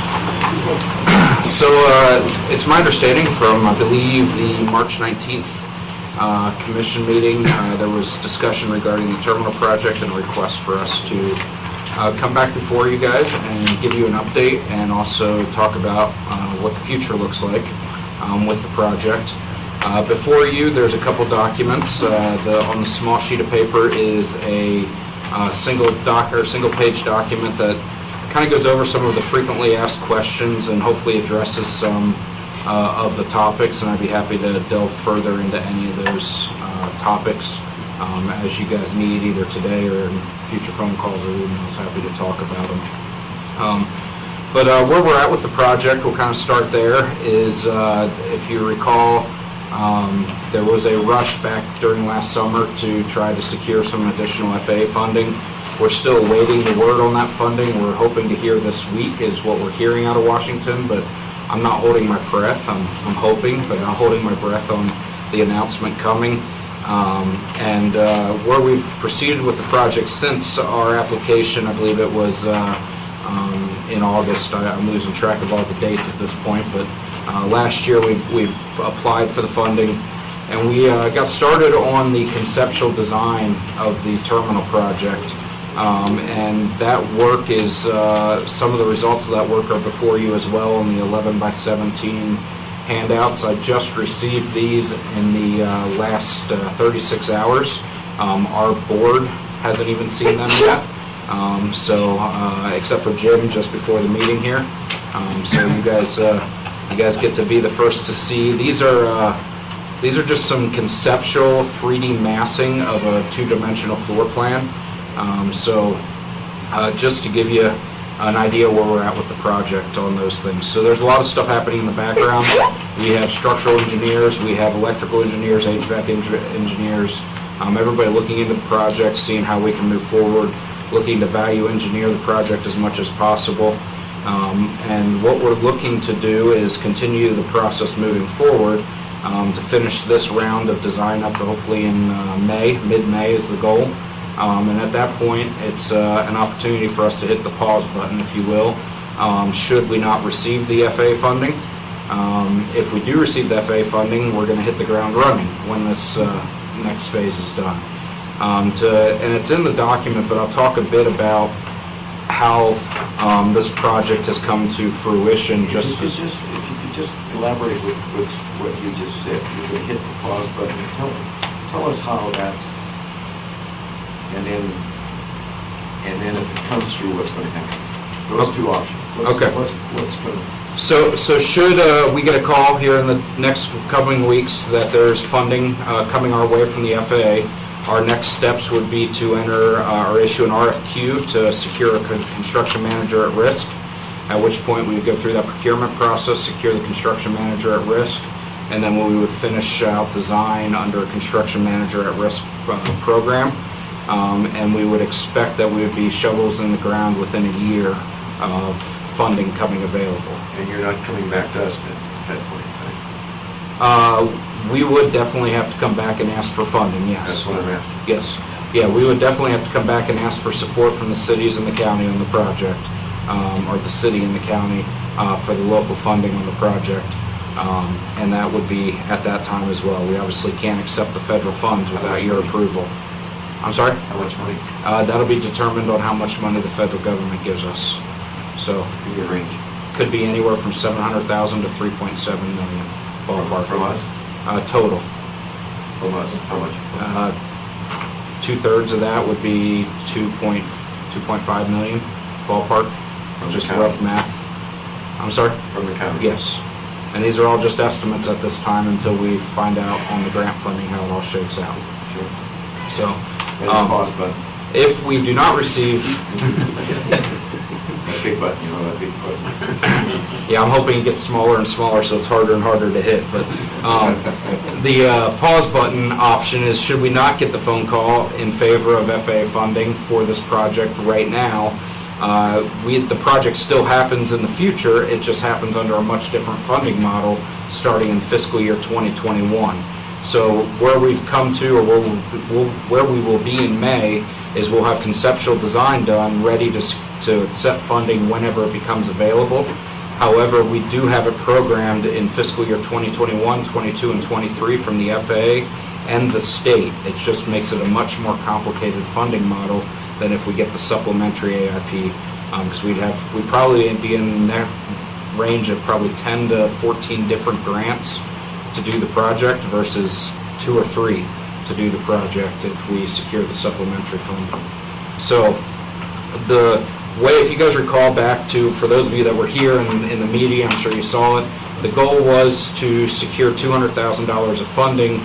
So it's my understanding from, I believe, the March 19th commission meeting, there was discussion regarding the terminal project and a request for us to come back before you guys and give you an update and also talk about what the future looks like with the project. Before you, there's a couple documents. On the small sheet of paper is a single page document that kind of goes over some of the frequently asked questions and hopefully addresses some of the topics, and I'd be happy to delve further into any of those topics as you guys need, either today or in future phone calls or emails. Happy to talk about them. But where we're at with the project, we'll kind of start there, is if you recall, there was a rush back during last summer to try to secure some additional FAA funding. We're still awaiting the word on that funding. We're hoping to hear this week is what we're hearing out of Washington, but I'm not holding my breath. I'm hoping, but not holding my breath on the announcement coming. And where we've proceeded with the project since our application, I believe it was in August. I'm losing track of all the dates at this point, but last year we applied for the funding, and we got started on the conceptual design of the terminal project. And that work is, some of the results of that work are before you as well in the 11 by 17 handouts. I just received these in the last 36 hours. Our board hasn't even seen them yet, except for Jim just before the meeting here. So you guys get to be the first to see. These are just some conceptual 3D massing of a two-dimensional floor plan. Just to give you an idea where we're at with the project on those things. So there's a lot of stuff happening in the background. We have structural engineers, we have electrical engineers, HVAC engineers, everybody looking into the project, seeing how we can move forward, looking to value engineer the project as much as possible. And what we're looking to do is continue the process moving forward to finish this round of design up hopefully in May, mid-May is the goal. And at that point, it's an opportunity for us to hit the pause button, if you will, should we not receive the FAA funding. If we do receive the FAA funding, we're going to hit the ground running when this next phase is done. And it's in the document, but I'll talk a bit about how this project has come to fruition. If you could just elaborate with what you just said, you could hit the pause button. Tell us how that's. And then if it comes through, what's going to happen? Those two options. Okay. What's going to... So should we get a call here in the next coming weeks that there's funding coming our way from the FAA, our next steps would be to enter or issue an RFQ to secure a construction manager at risk, at which point we would go through that procurement process, secure the construction manager at risk, and then we would finish out design under a construction manager at risk program. And we would expect that we would be shovels in the ground within a year of funding coming available. And you're not coming back to us then, at that point, right? We would definitely have to come back and ask for funding, yes. That's what I'm after. Yes. Yeah, we would definitely have to come back and ask for support from the cities and the county on the project, or the city and the county for the local funding on the project. And that would be at that time as well. We obviously can't accept the federal funds without your approval. I'm sorry? How much money? That'll be determined on how much money the federal government gives us. So Give me a range. could be anywhere from $700,000 to $3.7 million ballpark. From us? Total. From us, how much? 2/3 of that would be 2.5 million ballpark. From the Just county? rough math. I'm sorry? From the county? Yes. And these are all just estimates at this time until we find out on the grant funding how it all shakes out. Sure. So, And the pause button. if we do not receive, that big button, you know, that big button. Yeah, I'm hoping it gets smaller and smaller, so it's harder and harder to hit. But the pause button option is, should we not get the phone call in favor of FAA funding for this project right now, the project still happens in the future. It just happens under a much different funding model starting in fiscal year 2021. So where we've come to, or where we will be in May, is we'll have conceptual design done, ready to set funding whenever it becomes available. However, we do have it programmed in fiscal year 2021, 22, and 23 from the FAA and the state. It just makes it a much more complicated funding model than if we get the supplementary AIP, because we'd probably be in that range of probably 10 to 14 different grants to do the project versus 2 or 3 to do the project if we secure the supplementary funding. So the way, if you guys recall back to, for those of you that were here in the meeting, I'm sure you saw it, the goal was to secure $200,000 of funding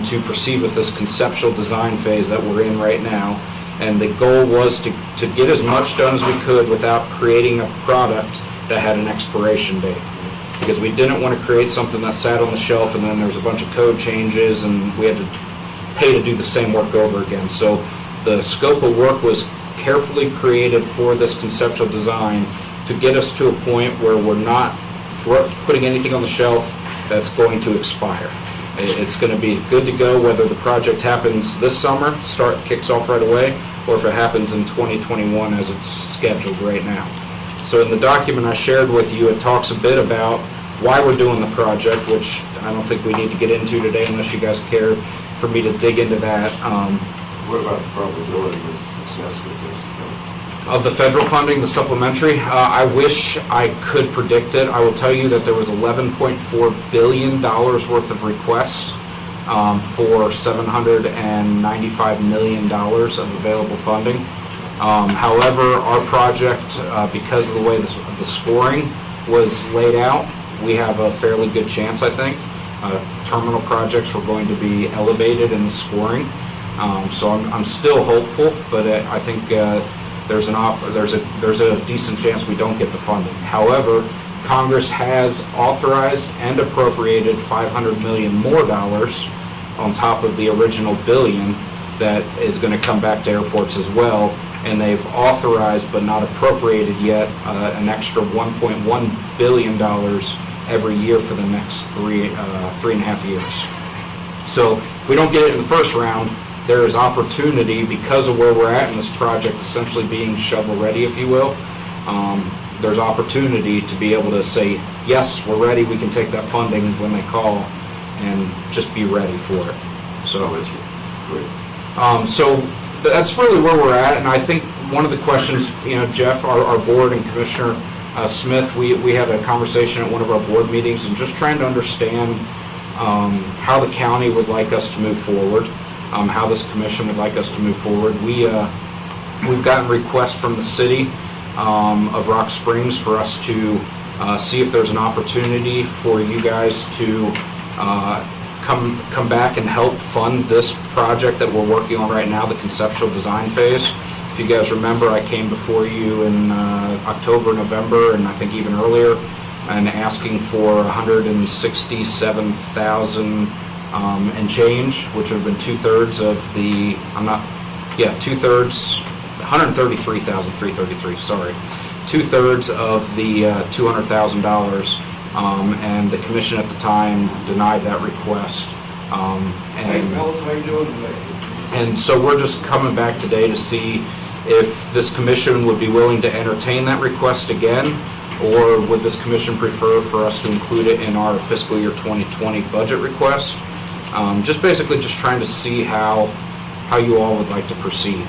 to proceed with this conceptual design phase that we're in right now. And the goal was to get as much done as we could without creating a product that had an expiration date. Because we didn't want to create something that sat on the shelf and then there was a bunch of code changes and we had to pay to do the same work over again. So the scope of work was carefully created for this conceptual design to get us to a point where we're not putting anything on the shelf that's going to expire. It's going to be good to go whether the project happens this summer, kicks off right away, or if it happens in 2021 as it's scheduled right now. So in the document I shared with you, it talks a bit about why we're doing the project, which I don't think we need to get into today unless you guys care for me to dig into that. What about the probability of success with this? Of the federal funding, the supplementary, I wish I could predict it. I will tell you that there was $11.4 billion worth of requests for $795 million of available funding. However, our project, because of the way the scoring was laid out, we have a fairly good chance, I think. Terminal projects were going to be elevated in the scoring. So I'm still hopeful, but I think there's a decent chance we don't get the funding. However, Congress has authorized and appropriated $500 million more dollars on top of the original billion that is going to come back to airports as well. And they've authorized but not appropriated yet an extra $1.1 billion every year for the next 3.5 years. So if we don't get it in the first round, there is opportunity because of where we're at in this project essentially being shovel-ready, if you will. There's opportunity to be able to say, yes, we're ready, we can take that funding when they call and just be ready for it. So that's really where we're at, and I think one of the questions, Jeff, our board, and Commissioner Smith, we had a conversation at one of our board meetings and just trying to understand how the county would like us to move forward. How this commission would like us to move forward. We've gotten requests from the city of Rock Springs for us to see if there's an opportunity for you guys to come back and help fund this project that we're working on right now, the conceptual design phase. If you guys remember, I came before you in October, November, and I think even earlier, and asking for $167,000 and change, which would have been 2/3 of the, 133,333, sorry. 2/3 of the $200,000, and the commission at the time denied that request. And so we're just coming back today to see if this commission would be willing to entertain that request again, or would this commission prefer for us to include it in our fiscal year 2020 budget request? Just basically just trying to see how you all would like to proceed.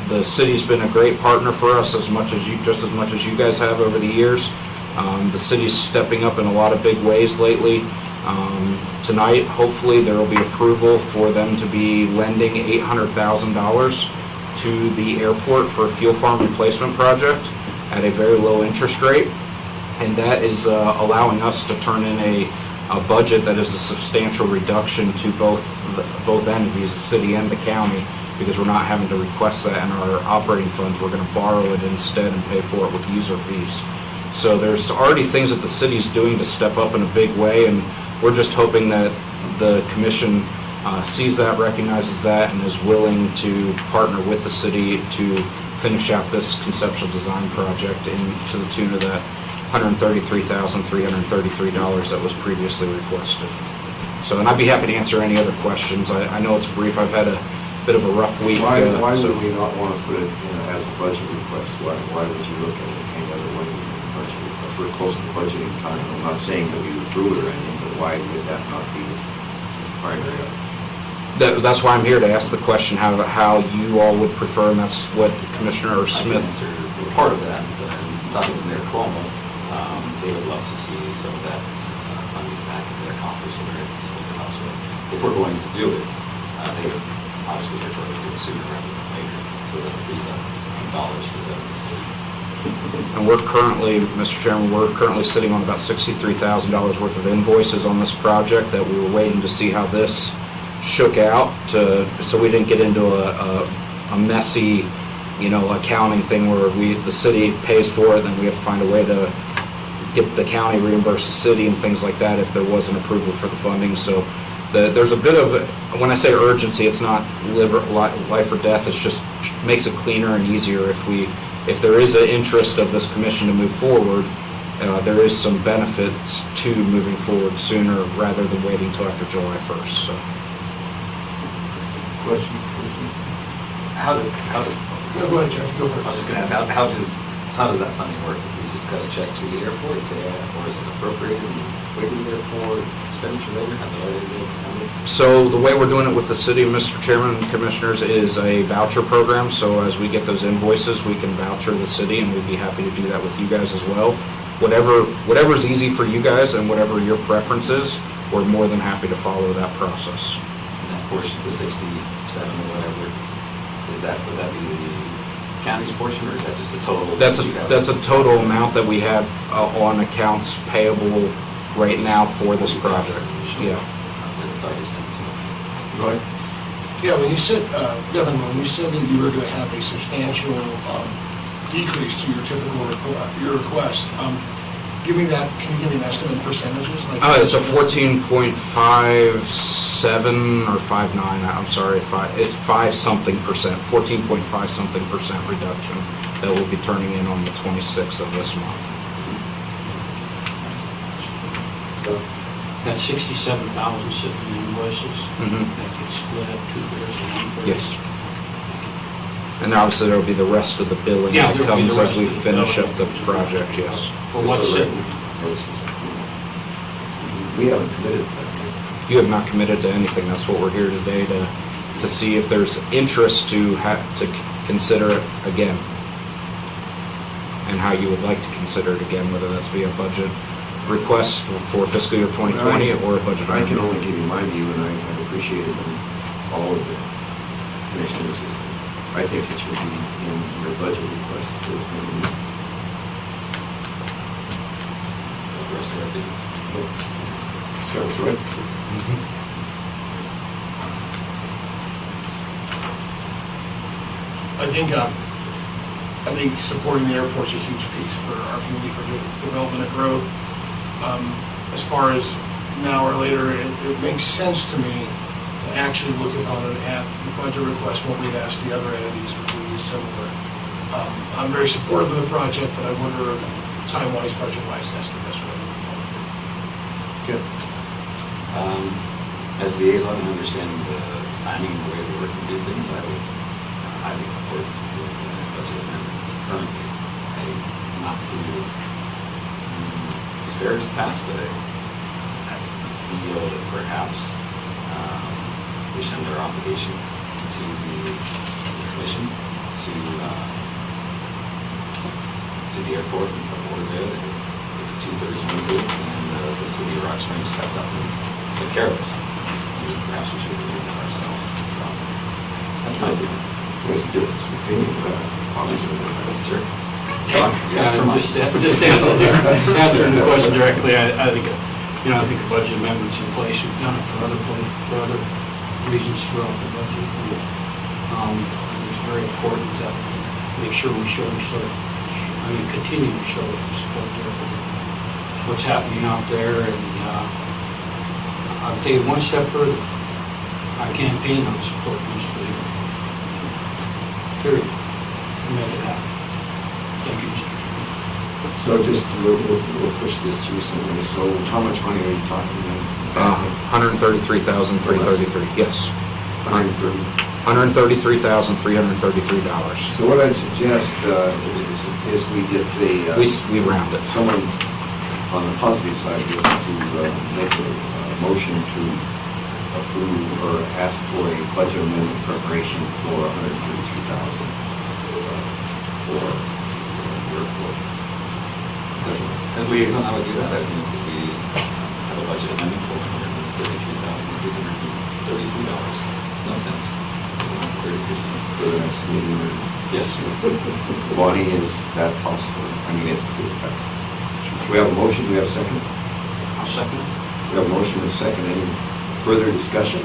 The city's been a great partner for us just as much as you guys have over the years. The city's stepping up in a lot of big ways lately. Tonight, hopefully, there will be approval for them to be lending $800,000 to the airport for a fuel farm replacement project at a very low interest rate, and that is allowing us to turn in a budget that is a substantial reduction to both entities, the city and the county, because we're not having to request that in our operating funds. We're going to borrow it instead and pay for it with user fees. So there's already things that the city's doing to step up in a big way, and we're just hoping that the commission sees that, recognizes that, and is willing to partner with the city to finish out this conceptual design project to the tune of that $133,333 that was previously requested. So, and I'd be happy to answer any other questions. I know it's brief. I've had a bit of a rough week. Why so- would we not want to put it as a budget request? Why would you look at it any other way than a budget request? We're close to budgeting time. I'm not saying that we would approve it or anything, but why would that not be primary? That's why I'm here, to ask the question how you all would prefer, and that's what Commissioner I can Smith. answer part of that. Talking to Mayor Cuomo, they would love to see some of that funding back in their coffers so they're able to spend it elsewhere. If we're going to do it, they would obviously prefer to do it sooner rather than later, so that it frees up dollars for them to city. And we're currently, Mr. Chairman, we're currently sitting on about $63,000 worth of invoices on this project that we were waiting to see how this shook out, so we didn't get into a messy, accounting thing where the city pays for it, then we have to find a way to get the county reimburse the city and things like that if there was an approval for the funding. So there's a bit of, when I say urgency, it's not life or death, it's just makes it cleaner and easier if there is an interest of this commission to move forward. There is some benefits to moving forward sooner rather than waiting until after July 1st. So. Questions? How does, No, go ahead, Jeff, go for it. I was just going to ask, how does that funding work? We just cut a check to the airport, or is it appropriated and waiting there for expenditure later? Has it already been expended? So the way we're doing it with the city, Mr. Chairman and Commissioners, is a voucher program. So as we get those invoices, we can voucher the city, and we'd be happy to do that with you guys as well. Whatever is easy for you guys and whatever your preference is, we're more than happy to follow that process. And that portion, the 67 or whatever, would that be the county's portion, or is that just a total? That's a total amount that we have on accounts payable right now for this project. Yeah. It's already spent. Go ahead. Yeah, when you said, Devin, when you said that you were going to have a substantial decrease to your typical request, can you give me an estimate in percentages? It's a 14.57 or 59, I'm sorry, it's 5-something percent, 14.5 something percent reduction that will be turning in on the 26th of this month. That's 67,000 sitting in invoices. Mhm. That gets split up 2/3 and 1/3. Yes. And obviously there'll be the rest of the billing Yeah, that there'll be comes the as rest we of the finish billing. up the project, yes. Well, what's sitting? We haven't committed to that. You have not committed to anything. That's what we're here today to see if there's interest to consider it again. And how you would like to consider it again, whether that's via budget request for fiscal year 2020 or a budget. I can only give you my view, and I've appreciated them, all of the commissioners. I think it should be in your budget request for the rest of our business. Sounds right. I think supporting the airport's a huge piece for our community for development and growth. As far as now or later, it makes sense to me to actually look upon it at the budget request, what we've asked the other entities would do similar. I'm very supportive of the project, but I wonder time-wise, budget-wise, that's the best way to move forward. Good. As liaison and understanding the timing and the way we work and do things, I would highly support doing the budget amendment currently. Not to disparage the past, but I feel that perhaps we should under our obligation to the, as a commission, to the airport and the board there, that with the 2/3 movement, and the city of Rock Springs stepped up and took care of us. Perhaps we should be doing that ourselves. So that's my view. There's a difference of opinion, obviously. Sure. Just answering the question directly, I think a budget amendment's in place. We've done it for other reasons throughout the budget. It's very important that we make sure we continue to show support there for what's happening out there, and I'll take it one step further. I campaign on support news for you. Period. Make it happen. Thank you, Mr. Chairman. So just, we'll push this through somebody. So how much money are you talking about? Exactly. $133,333, yes. 130. $133,333. So what I'd suggest is we get We round it. someone on the positive side of this to make a motion to approve or ask for a budget amendment preparation for $133,000 for your report. As liaison, I would do that. I think that we have a budget amendment for $133,333. No cents. 32 cents. For the next meeting. Yes. Bonnie, is that possible? I mean, that's, we have a motion, do we have a second? I'll second it. We have a motion and a second. Any further discussion?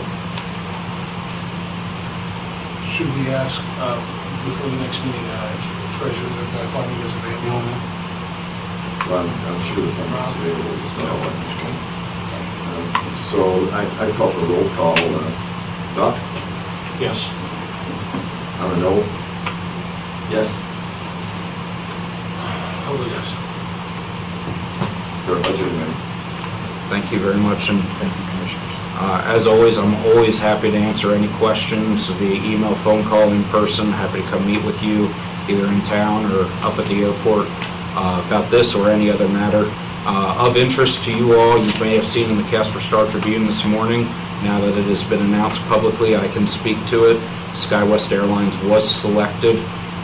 Should we ask, before the next meeting, treasurer, that that funding is available? Well, I'm sure the funding is available, so I call for a roll call. Doc? Yes. I'm a no. Yes. Oh, yes. For a budget amendment. Thank you very much, and thank you, Commissioners. As always, I'm always happy to answer any questions via email, phone call, in person. Happy to come meet with you either in town or up at the airport about this or any other matter. Of interest to you all, you may have seen in the Casper Star Tribune this morning, now that it has been announced publicly, I can speak to it. SkyWest Airlines was selected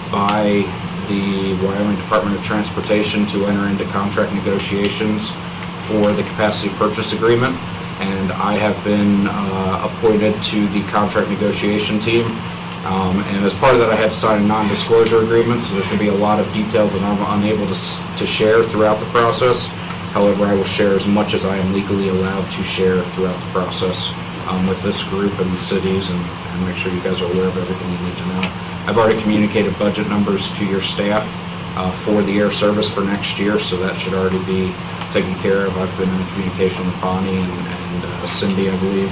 by the Wyoming Department of Transportation to enter into contract negotiations for the capacity purchase agreement, and I have been appointed to the contract negotiation team. And as part of that, I had to sign a non-disclosure agreement, so there's going to be a lot of details that I'm unable to share throughout the process. However, I will share as much as I am legally allowed to share throughout the process with this group and the cities, and make sure you guys are aware of everything you need to know. I've already communicated budget numbers to your staff for the air service for next year, so that should already be taken care of. I've been in communication with Bonnie and Cindy, I believe,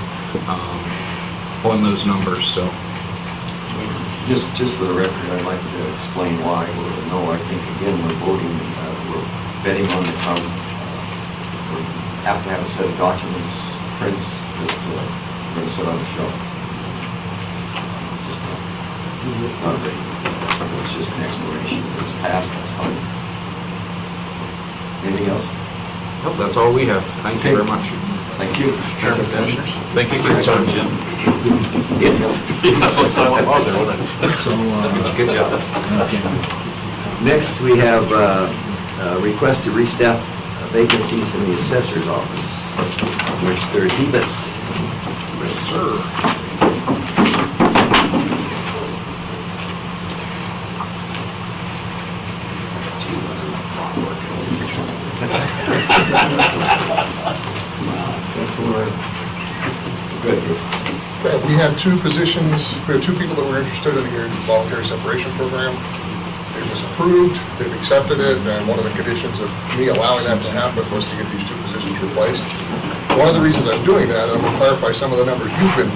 on those numbers. So, just for the record, I'd like to explain why we're a no. I think again we're voting, we're betting on the town. We have to have a set of documents, prints that we're going to set on the shelf. Just not a big. It's just an exploration. If it's passed, that's fine. Anything else? nope, that's all we have. Thank you very much. Thank you, Mr. Chairman. Commissioners. Thank you for your time, Jim. That's like silent law there, wasn't it? Good job. Next, we have a request to restaff vacancies in the assessor's office. Mr. Debus. Yes, sir. Good. Okay, we had two positions, we had two people that were interested in the voluntary separation program. It was approved, they've accepted it, and one of the conditions of me allowing that to happen was to get these two positions replaced. One of the reasons I'm doing that, I'm going to clarify some of the numbers you've been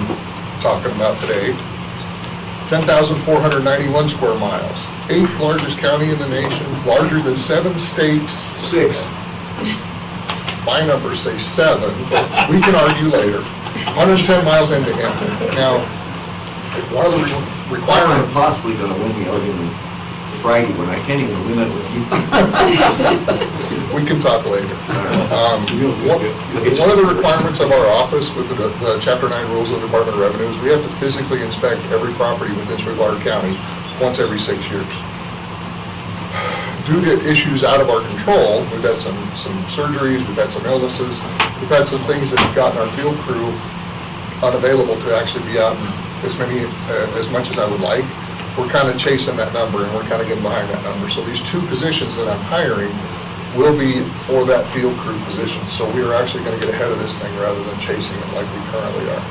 talking about today. 10,491 square miles, 8th largest county in the nation, larger than 7 states. 6. My numbers say 7, but we can argue later. 110 miles end to end. Now, one of the requirements... I'm possibly going to win the argument Friday when I can't even win it with you. We can talk later. One of the requirements of our office with the Chapter 9 rules of the Department of Revenue is we have to physically inspect every property within Sweetwater County once every 6 years. Due to issues out of our control, we've had some surgeries, we've had some illnesses, we've had some things that have gotten our field crew unavailable to actually be out as much as I would like. We're kind of chasing that number, and we're kind of getting behind that number. So these two positions that I'm hiring will be for that field crew position. So we are actually going to get ahead of this thing rather than chasing it like we currently are.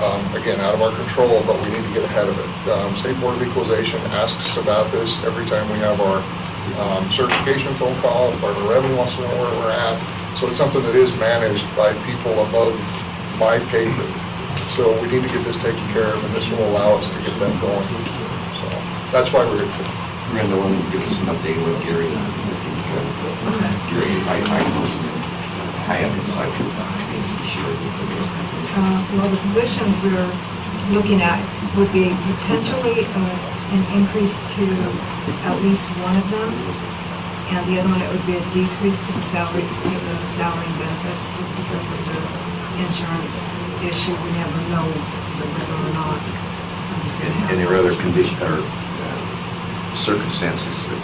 Again, out of our control, but we need to get ahead of it. State Board of Equalization asks about this every time we have our certification phone call. Department of Revenue wants to know where we're at. So it's something that is managed by people above my pay grade. So we need to get this taken care of, and this will allow us to get that going. So that's why we're here. Brenda, why don't you give us an update with Gary? Gary, I know some high up inside things he shared with the business. Well, the positions we're looking at would be potentially an increase to at least one of them, and the other one, it would be a decrease to the salary and benefits, just because of the insurance issue. We never know whether or not something's going to happen. And there are other conditions or circumstances that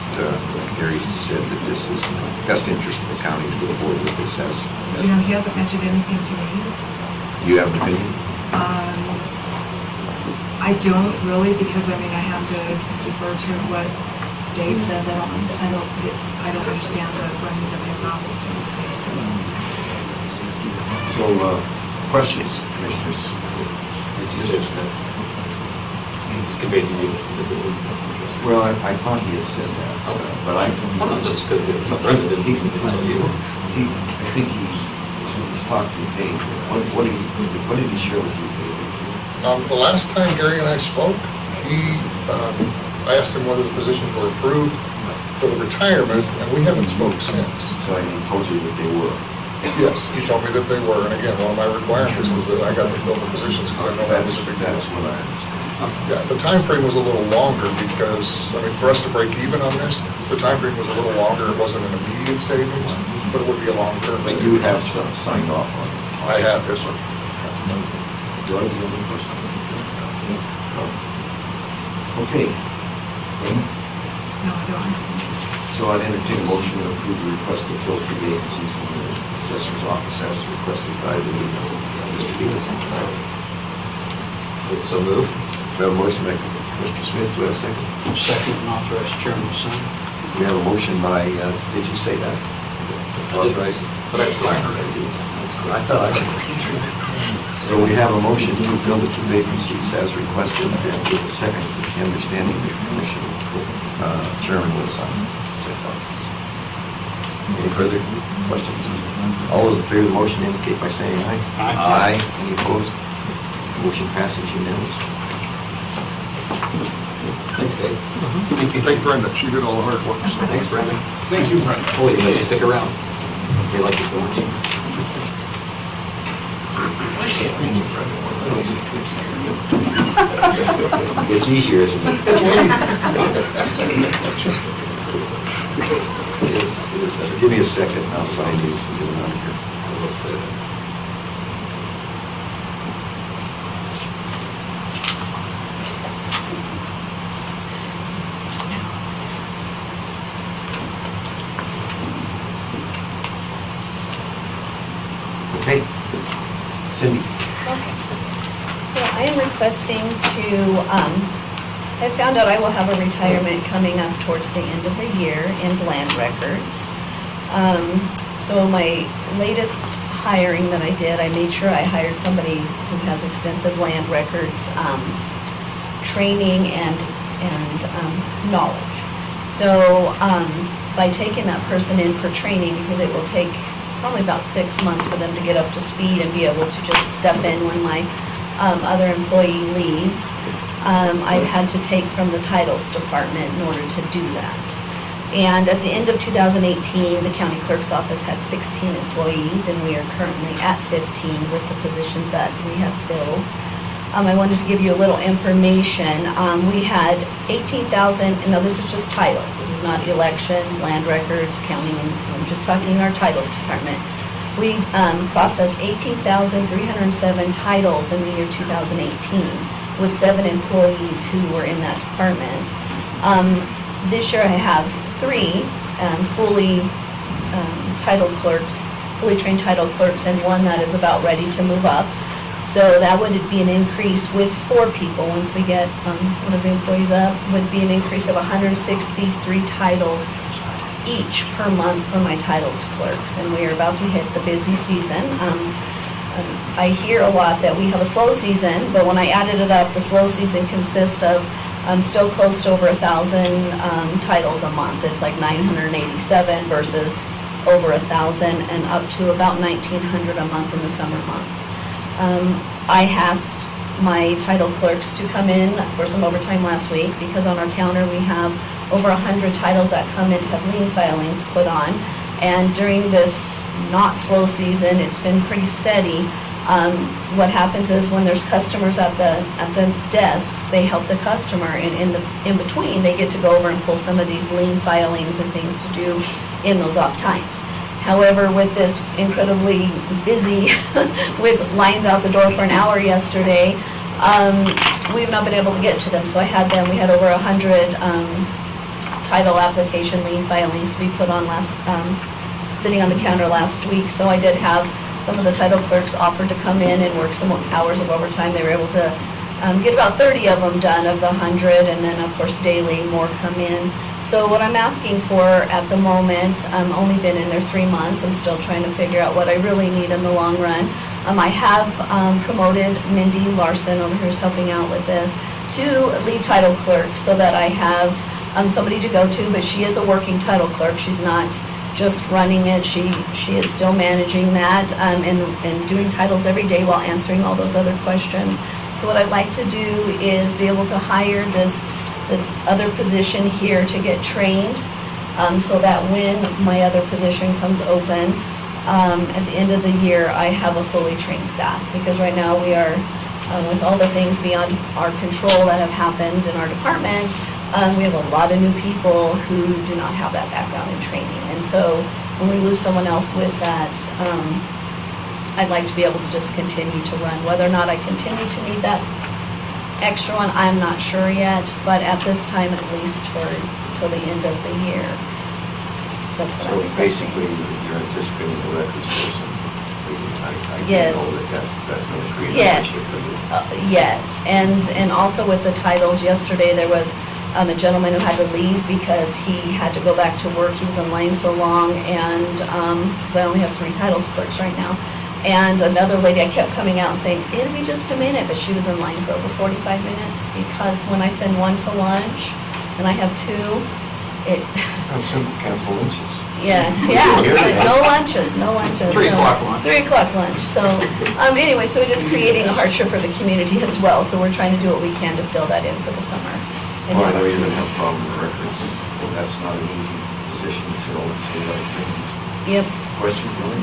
Gary said that this is in the best interest of the county to go forward with this as. You know, he hasn't mentioned anything to me. You have an opinion? I don't really, because I mean, I have to defer to what Dave says. I don't understand when he's in his office or anything, so. So, questions, commissioners? Did you say that's, it's conveyed to you, this isn't best interest? Well, I thought he had said that, but I. Well, not just because it's a Brenda, didn't he tell you? I think he's talked to Dave. What did he share with you, Dave? The last time Gary and I spoke, I asked him whether the positions were approved for the retirement, and we haven't spoke since. So he told you that they were? Yes, he told me that they were, and again, one of my requirements was that I got to fill the positions, because I know that was a big deal. That's what I understand. Yeah, the time frame was a little longer because, I mean, for us to break even on this, the time frame was a little longer. It wasn't an immediate savings, but it would be a long-term But savings. you have signed off on it? I have, yes, sir. Do I have any questions? Okay. No, I don't. So I'd entertain a motion to approve the request to fill two vacancies in the assessor's office as requested by Mr. Davis. So moved. We have a motion by Mr. Smith. Do we have a second? Second, and authorize chairman to sign. We have a motion by, did you say that? Authorize? But that's fine. I thought I did. So we have a motion to fill the two vacancies as requested, and with a second, understanding the commission, Chairman will sign. Any further questions? All those in favor of the motion indicate by saying aye. Aye. Any opposed? Motion passes unanimously. Thanks, Dave. Thank you. Thank Brenda, she did all the hard work. so. Thanks, Brandon. Thank you, Brent. Holy, let you stick around. They like you so much. It's easier, isn't it? It is better. Give me a second, and I'll sign these and get them out of here. I will say that. Okay. Cindy? Okay. So I am requesting to, I found out I will have a retirement coming up towards the end of the year in land records. So my latest hiring that I did, I made sure I hired somebody who has extensive land records training and knowledge. So by taking that person in for training, because it will take probably about 6 months for them to get up to speed and be able to just step in when my other employee leaves, I've had to take from the titles department in order to do that. And at the end of 2018, the county clerk's office had 16 employees, and we are currently at 15 with the positions that we have filled. I wanted to give you a little information. We had 18,000, and now this is just titles. This is not elections, land records, counting, and I'm just talking our titles department. We processed 18,307 titles in the year 2018 with 7 employees who were in that department. This year I have 3 fully titled clerks, fully trained title clerks, and 1 that is about ready to move up. So that would be an increase with 4 people. Once we get one of the employees up, would be an increase of 163 titles each per month for my titles clerks. And we are about to hit the busy season. I hear a lot that we have a slow season, but when I added it up, the slow season consists of still close to over 1,000 titles a month. It's like 987 versus over 1,000 and up to about 1,900 a month in the summer months. I asked my title clerks to come in for some overtime last week because on our counter we have over 100 titles that come in to have lien filings put on. And during this not slow season, it's been pretty steady. What happens is when there's customers at the desks, they help the customer, and in between, they get to go over and pull some of these lien filings and things to do in those off times. However, with this incredibly busy, with lines out the door for an hour yesterday, we've not been able to get to them. So we had over 100 title application lien filings to be put on sitting on the counter last week. So I did have some of the title clerks offered to come in and work some hours of overtime. They were able to get about 30 of them done of the 100, and then of course daily more come in. So what I'm asking for at the moment, I've only been in there 3 months. I'm still trying to figure out what I really need in the long run. I have promoted Mindy Larson, over here who's helping out with this, to lead title clerk so that I have somebody to go to, but she is a working title clerk. She's not just running it. She is still managing that and doing titles every day while answering all those other questions. So what I'd like to do is be able to hire this other position here to get trained so that when my other position comes open at the end of the year, I have a fully trained staff. Because right now we are, with all the things beyond our control that have happened in our department, we have a lot of new people who do not have that background in training. And so when we lose someone else with that, I'd like to be able to just continue to run. Whether or not I continue to need that extra one, I'm not sure yet, but at this time, at least till the end of the year. That's what So I'm requesting. basically, you're anticipating the records person. I Yes. know that that's going to create a Yes. hardship for you. Yes, and also with the titles, yesterday there was a gentleman who had to leave because he had to go back to work. He was in line so long, and because I only have 3 titles clerks right now. And another lady, I kept coming out and saying, it'll be just a minute, but she was in line for over 45 minutes because when I send one to lunch and I have 2, it... Cancel lunches. Yeah, no lunches. 3 o'clock lunch. 3 o'clock lunch. So, anyway, so it is creating a hardship for the community as well. So we're trying to do what we can to fill that in for the summer. Well, I know you're going to have a problem with records. Well, that's not an easy position to fill, so you got to train. Yep. Questions, Lily?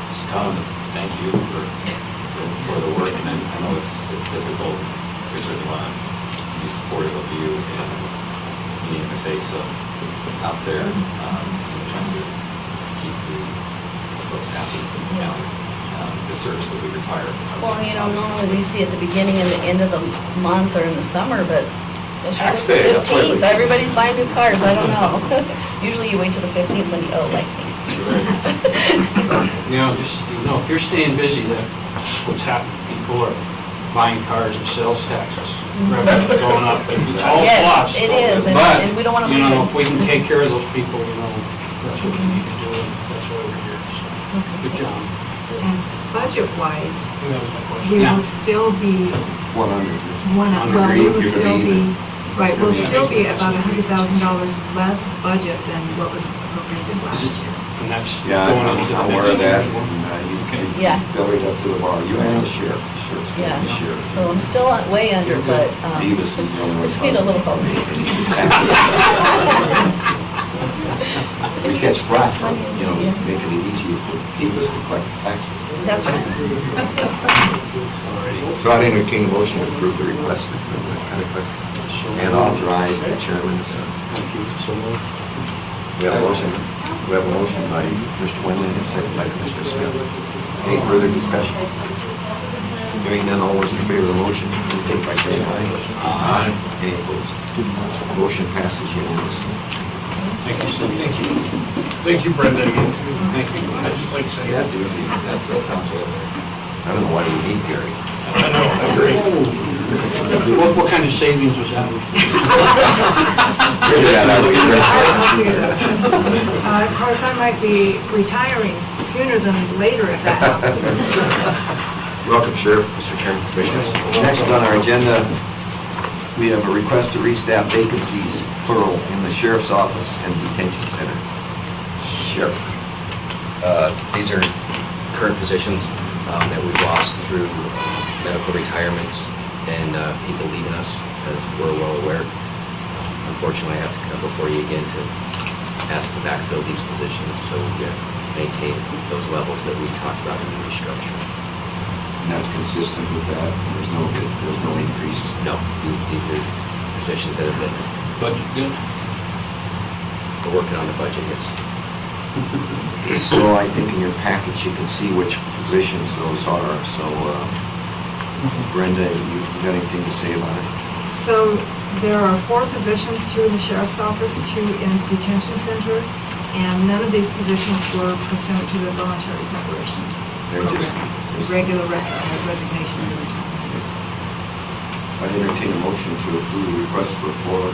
Just comment, thank you for the work, and I know it's difficult. We certainly want to be supportive of you and being the face of out there, trying to keep the folks happy in the county, the service that we require. Well, normally we see at the beginning and the end of the month or in the summer, but this year Tax was the day, that's why 15th. Everybody's buying new cars. I don't know. Usually you wait till the 15th when you owe, like me. If you're staying busy, that's what's happening. People are buying cars and sales taxes, revenue's going up, and it's all Yes, plus. it is, But, and we don't want to leave it. if we can take care of those people, that's what we need to do, and that's why we're here, so, good job. And budget-wise, That was my question. we Yeah. will still be 100. well, we will still be, right, we'll Yeah. still be about $100,000 less budget than what was appropriated last year. And that's Yeah, going I'm into the aware of next that. year. You Yeah. build it up to the bar. You and the sheriff. The sheriff's Yeah, getting the sheriff. so I'm still way under, but Beavis is the only one. we just need a little help. We catch flat, making it easier for Beavis to collect taxes. That's right. So I entertain a motion to approve the request from the county clerk and authorize the chairman to sign. We have a motion. We have a motion by Mr. Wendland and a second by Mr. Smith. Any further discussion? Hearing none, all those in favor of the motion, indicate by saying aye. Aye. Any opposed? Motion passes unanimously. Thank you, Steve. Thank you. Thank you, Brenda, again, too. Thank you. I'd just like to say. That's easy, that sounds really good. I don't know why we need Gary. I know, I agree. What kind of savings was that? Of course, I might be retiring sooner than later if that happens. Welcome, Sheriff, Mr. Chairman, Commissioners. Next on our agenda, we have a request to restaff vacancies, plural, in the Sheriff's Office and Detention Center. Sheriff. These are current positions that we've lost through medical retirements and people leaving us, as we're well aware. Unfortunately, I have to come before you again to ask to backfill these positions so we maintain those levels that we talked about in the restructure. And that's consistent with that? There's no increase? No, these are positions that have been... Budget good? We're working on the budget, yes. So I think in your package, you can see which positions those are. So Brenda, you got anything to say about it? So there are 4 positions, 2 in the sheriff's office, 2 in the detention center, and none of these positions were pursuant to the voluntary separation. They're just regular resignations and retirements. I entertain a motion to approve the request for to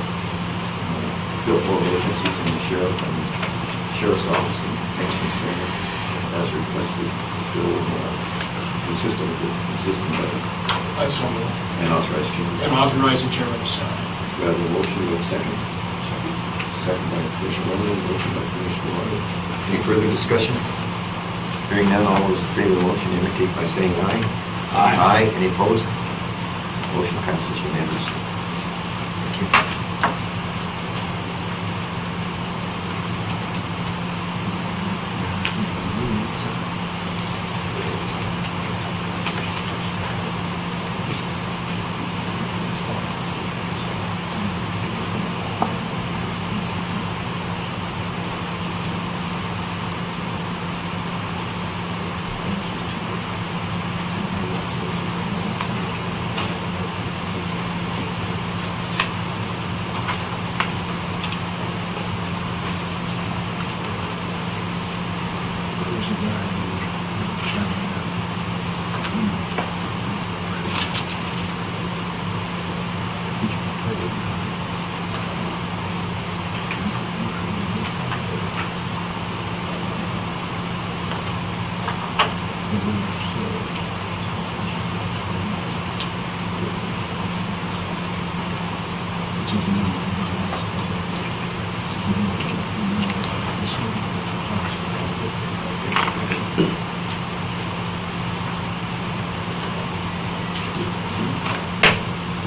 fill 4 vacancies in the sheriff's office and detention center as requested, consistent with the existing budget. That's so moved. And authorize changes. And authorize the chairman to sign. We have a motion, we have a second. Second by Commissioner Wendell, motion by Commissioner Wendell. Any further discussion? Hearing none, all those in favor of the motion indicate by saying aye. Aye. Aye. Any opposed? Motion passes unanimously. Thank you.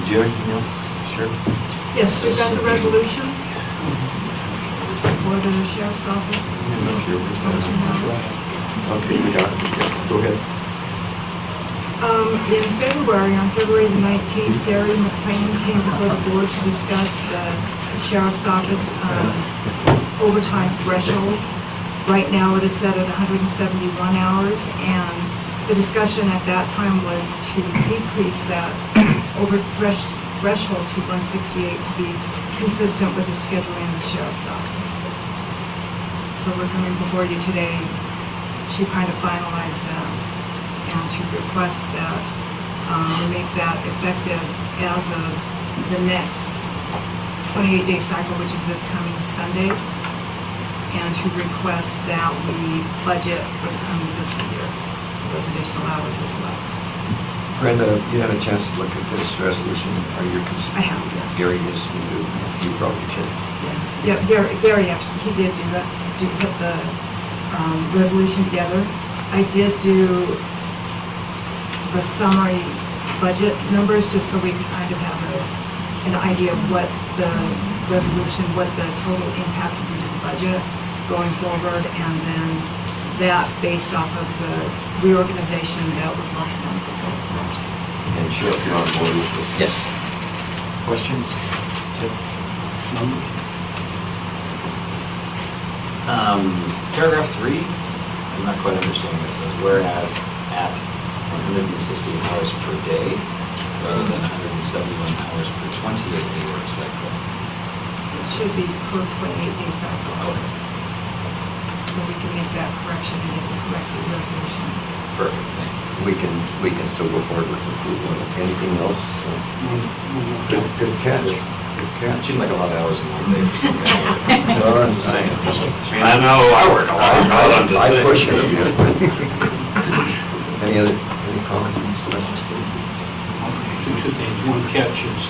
Did you have anything else? Sure. Yes, we've got the resolution for the sheriff's office. Okay, we got it. Go ahead. In February, on February the 19th, Gary McLean came before the board to discuss the sheriff's office overtime threshold. Right now, it is set at 171 hours, and the discussion at that time was to decrease that threshold to 168 to be consistent with the scheduling of the sheriff's office. So we're coming before you today to kind of finalize that and to request that we make that effective as of the next 28-day cycle, which is this coming Sunday, and to request that we budget for the coming fiscal year, those additional hours as well. Brenda, you had a chance to look at this resolution. Are you I have, yes. Gary, yes, you probably did. Yeah, Gary actually, he did put the resolution together. I did do the summary budget numbers, just so we can kind of have an idea of what the resolution, what the total impact would be to the budget going forward, and then that based off of the reorganization that was last month. And Sheriff, you're on board with this? Yes. Questions? Tim? Paragraph 3, I'm not quite understanding. It says, whereas at 116 hours per day, rather than 171 hours per 28-day work cycle. It should be per 28-day cycle. Okay. So we can make that correction and get the corrected resolution. Perfect. we can still go forward with approval. Anything else? Good catch. Good It catch. seemed like a lot of hours in one day for some guy. Well, I'm just saying. I know, I work a lot, I'm just I saying. push it a bit. Any comments, any questions? Two things. One catch is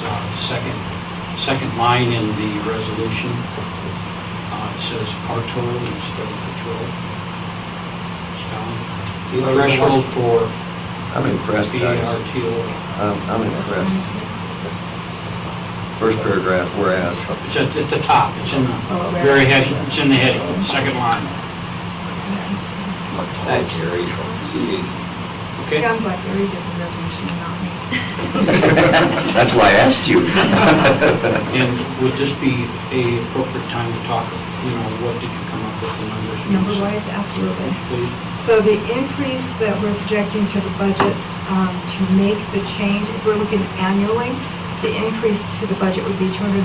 second line in the resolution. It says parto instead of patrol. See, Threshold for I'm impressed, guys. PARTO. I'm impressed. First paragraph, whereas. It's at the top, it's in the very heading, it's in the heading, second line. Hi, Jerry. Jeez. See, I'm glad Barry did the resolution and not me. That's why I asked you. And would this be a appropriate time to talk, what did you come up with the numbers? Number-wise, absolutely. Please. So the increase that we're projecting to the budget to make the change, if we're looking annually, the increase to the budget would be $234,000.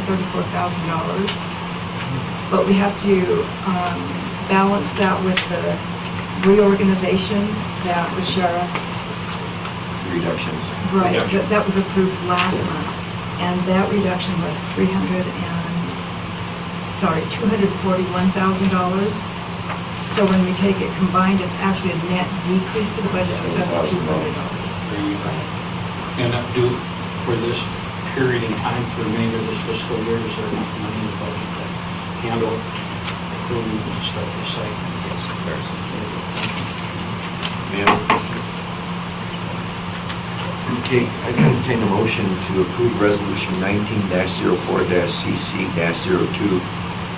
But we have to balance that with the reorganization that the sheriff. Reductions. Right, that was approved last month. And that reduction was $241,000. So when we take it combined, it's actually a net decrease to the budget of $7,200. There you go. And for this period in time, for the remainder of this fiscal year, is there enough money in the budget to handle improving the stuff at the site? Yes, there's. Okay, I entertain a motion to approve resolution 19-04-CC-02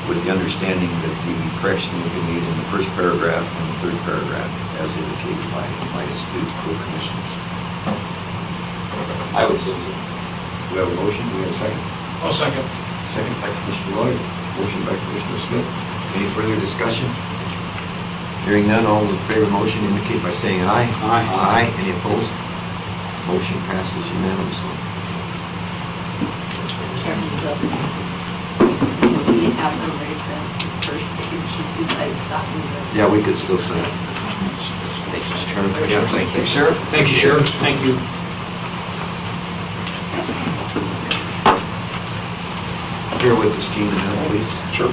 with the understanding that the correction will be made in the first paragraph and the third paragraph as indicated by my astute co-commissioners. I would say. Do we have a motion? Do we have a second? I'll second. Second by Commissioner Lloyd, motion by Commissioner Smith. Any further discussion? Hearing none, all those in favor of the motion indicate by saying aye. Aye. Aye. Any opposed? Motion passes unanimously. We have to read the first page, you guys stopping this. Yeah, we could still sign it. Thank you, Mr. Chairman. Yeah, thank you. Sure. Thank you, Sheriff. Thank you. Here with us, Gene, please. Sure.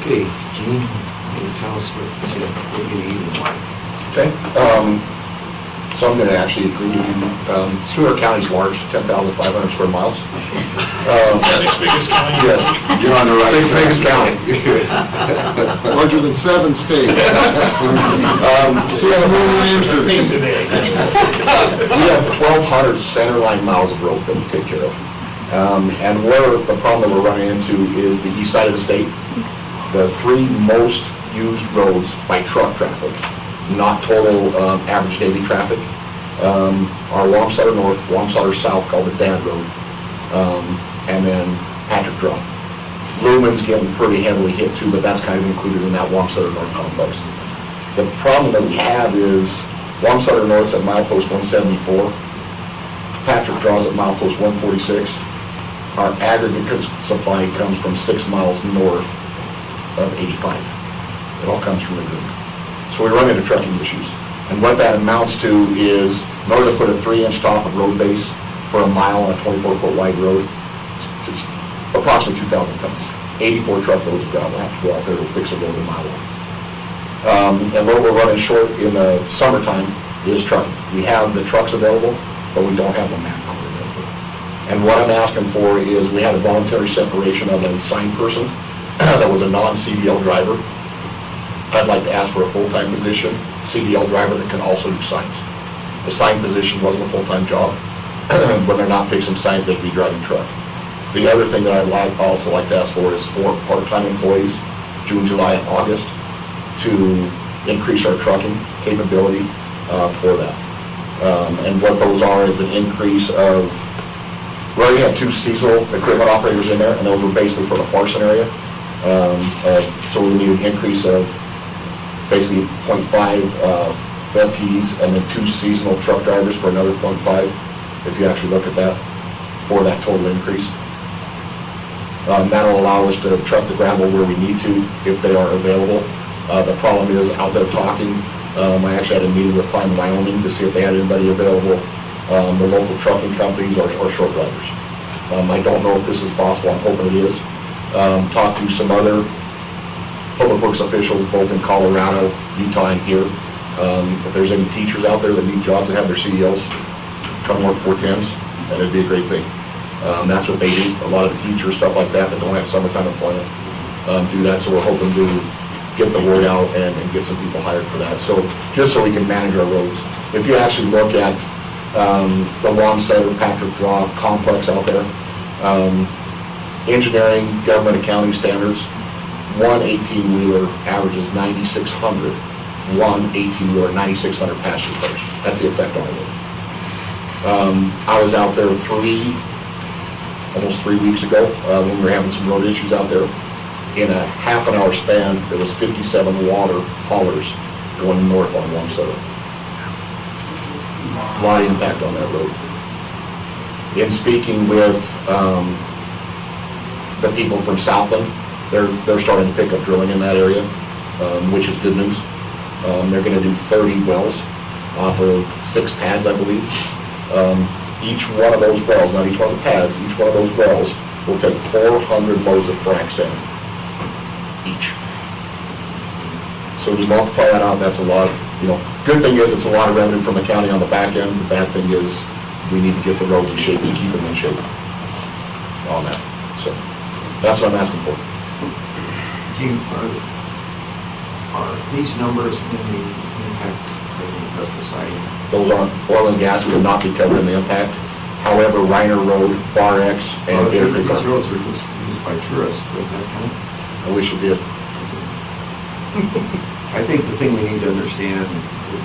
Okay, Gene, can you tell us what you need and why? Okay, so I'm going to actually agree with you. Sweetwater County's large, 10,500 square miles. Sixth biggest county. Yes. You're on the right Sixth track. biggest county. Larger than 7 states. See, I'm really today. We have 1,200 centerline miles of road that we take care of. And where the problem that we're running into is the east side of the state. The three most used roads by truck traffic, not total average daily traffic, are Wamsutter North, Wamsutter South, called the Dad Road, and then Patrick Draw. Lumen's getting pretty heavily hit too, but that's kind of included in that Wamsutter North complex. The problem that we have is Wamsutter North's at milepost 174, Patrick Draw's at milepost 146. Our aggregate supply comes from 6 miles north of 85. It all comes from the group. So we run into trucking issues. And what that amounts to is, in order to put a 3-inch top of road base for a mile on a 24-foot wide road, it's approximately 2,000 tons. 84 truckloads of gravel have to go out there to fix a road a mile long. And what we're running short in the summertime is trucking. We have the trucks available, but we don't have the manpower available. And what I'm asking for is, we had a voluntary separation of a sign person that was a non-CDL driver. I'd like to ask for a full-time position, CDL driver that can also do signs. The sign position wasn't a full-time job. When they're not fixing signs, they could be driving truck. The other thing that I'd also like to ask for is for part-time employees, June, July, and August, to increase our trucking capability for that. And what those are is an increase of, we already had 2 seasonal equipment operators in there, and those were basically for the Farson area. So we need an increase of basically 0.5 FTEs, and then 2 seasonal truck drivers for another 0.5, if you actually look at that, for that total increase. That'll allow us to truck the gravel where we need to, if they are available. The problem is, out there talking, I actually had a meeting with Climb Wyoming to see if they had anybody available, the local trucking companies or short drivers. I don't know if this is possible, I'm hoping it is. Talked to some other public works officials, both in Colorado, Utah, and here. If there's any teachers out there that need jobs that have their CDLs, come work 410s, and it'd be a great thing. That's what they do. A lot of the teachers, stuff like that don't have summertime employment, do that, so we're hoping to get the word out and get some people hired for that. So, just so we can manage our roads. If you actually look at the Wamsutter, Patrick Draw complex out there, engineering, government accounting standards, one 18-wheeler averages 9,600. One 18-wheeler, 9,600 passenger cars. That's the effect on the road. I was out there almost 3 weeks ago, when we were having some road issues out there. In a half-an-hour span, there was 57 water haulers going north on Wamsutter. A lot of impact on that road. In speaking with the people from Southland, they're starting to pick up drilling in that area, which is good news. They're going to do 30 wells off of 6 pads, I believe. Each one of those wells, not each one of the pads, each one of those wells will take 400 loads of frac sand each. So when you multiply that out, that's a lot. Good thing is it's a lot of revenue from the county on the back end. The bad thing is we need to get the roads in shape and keep them in shape on that. So that's what I'm asking for. Gene, are these numbers in the impact for the pesticide? Those aren't, oil and gas will not be covered in the impact. However, Reiner Road, Bar X, and Gator Creek. These roads are used by tourists, does that count? I wish it did. I think the thing we need to understand,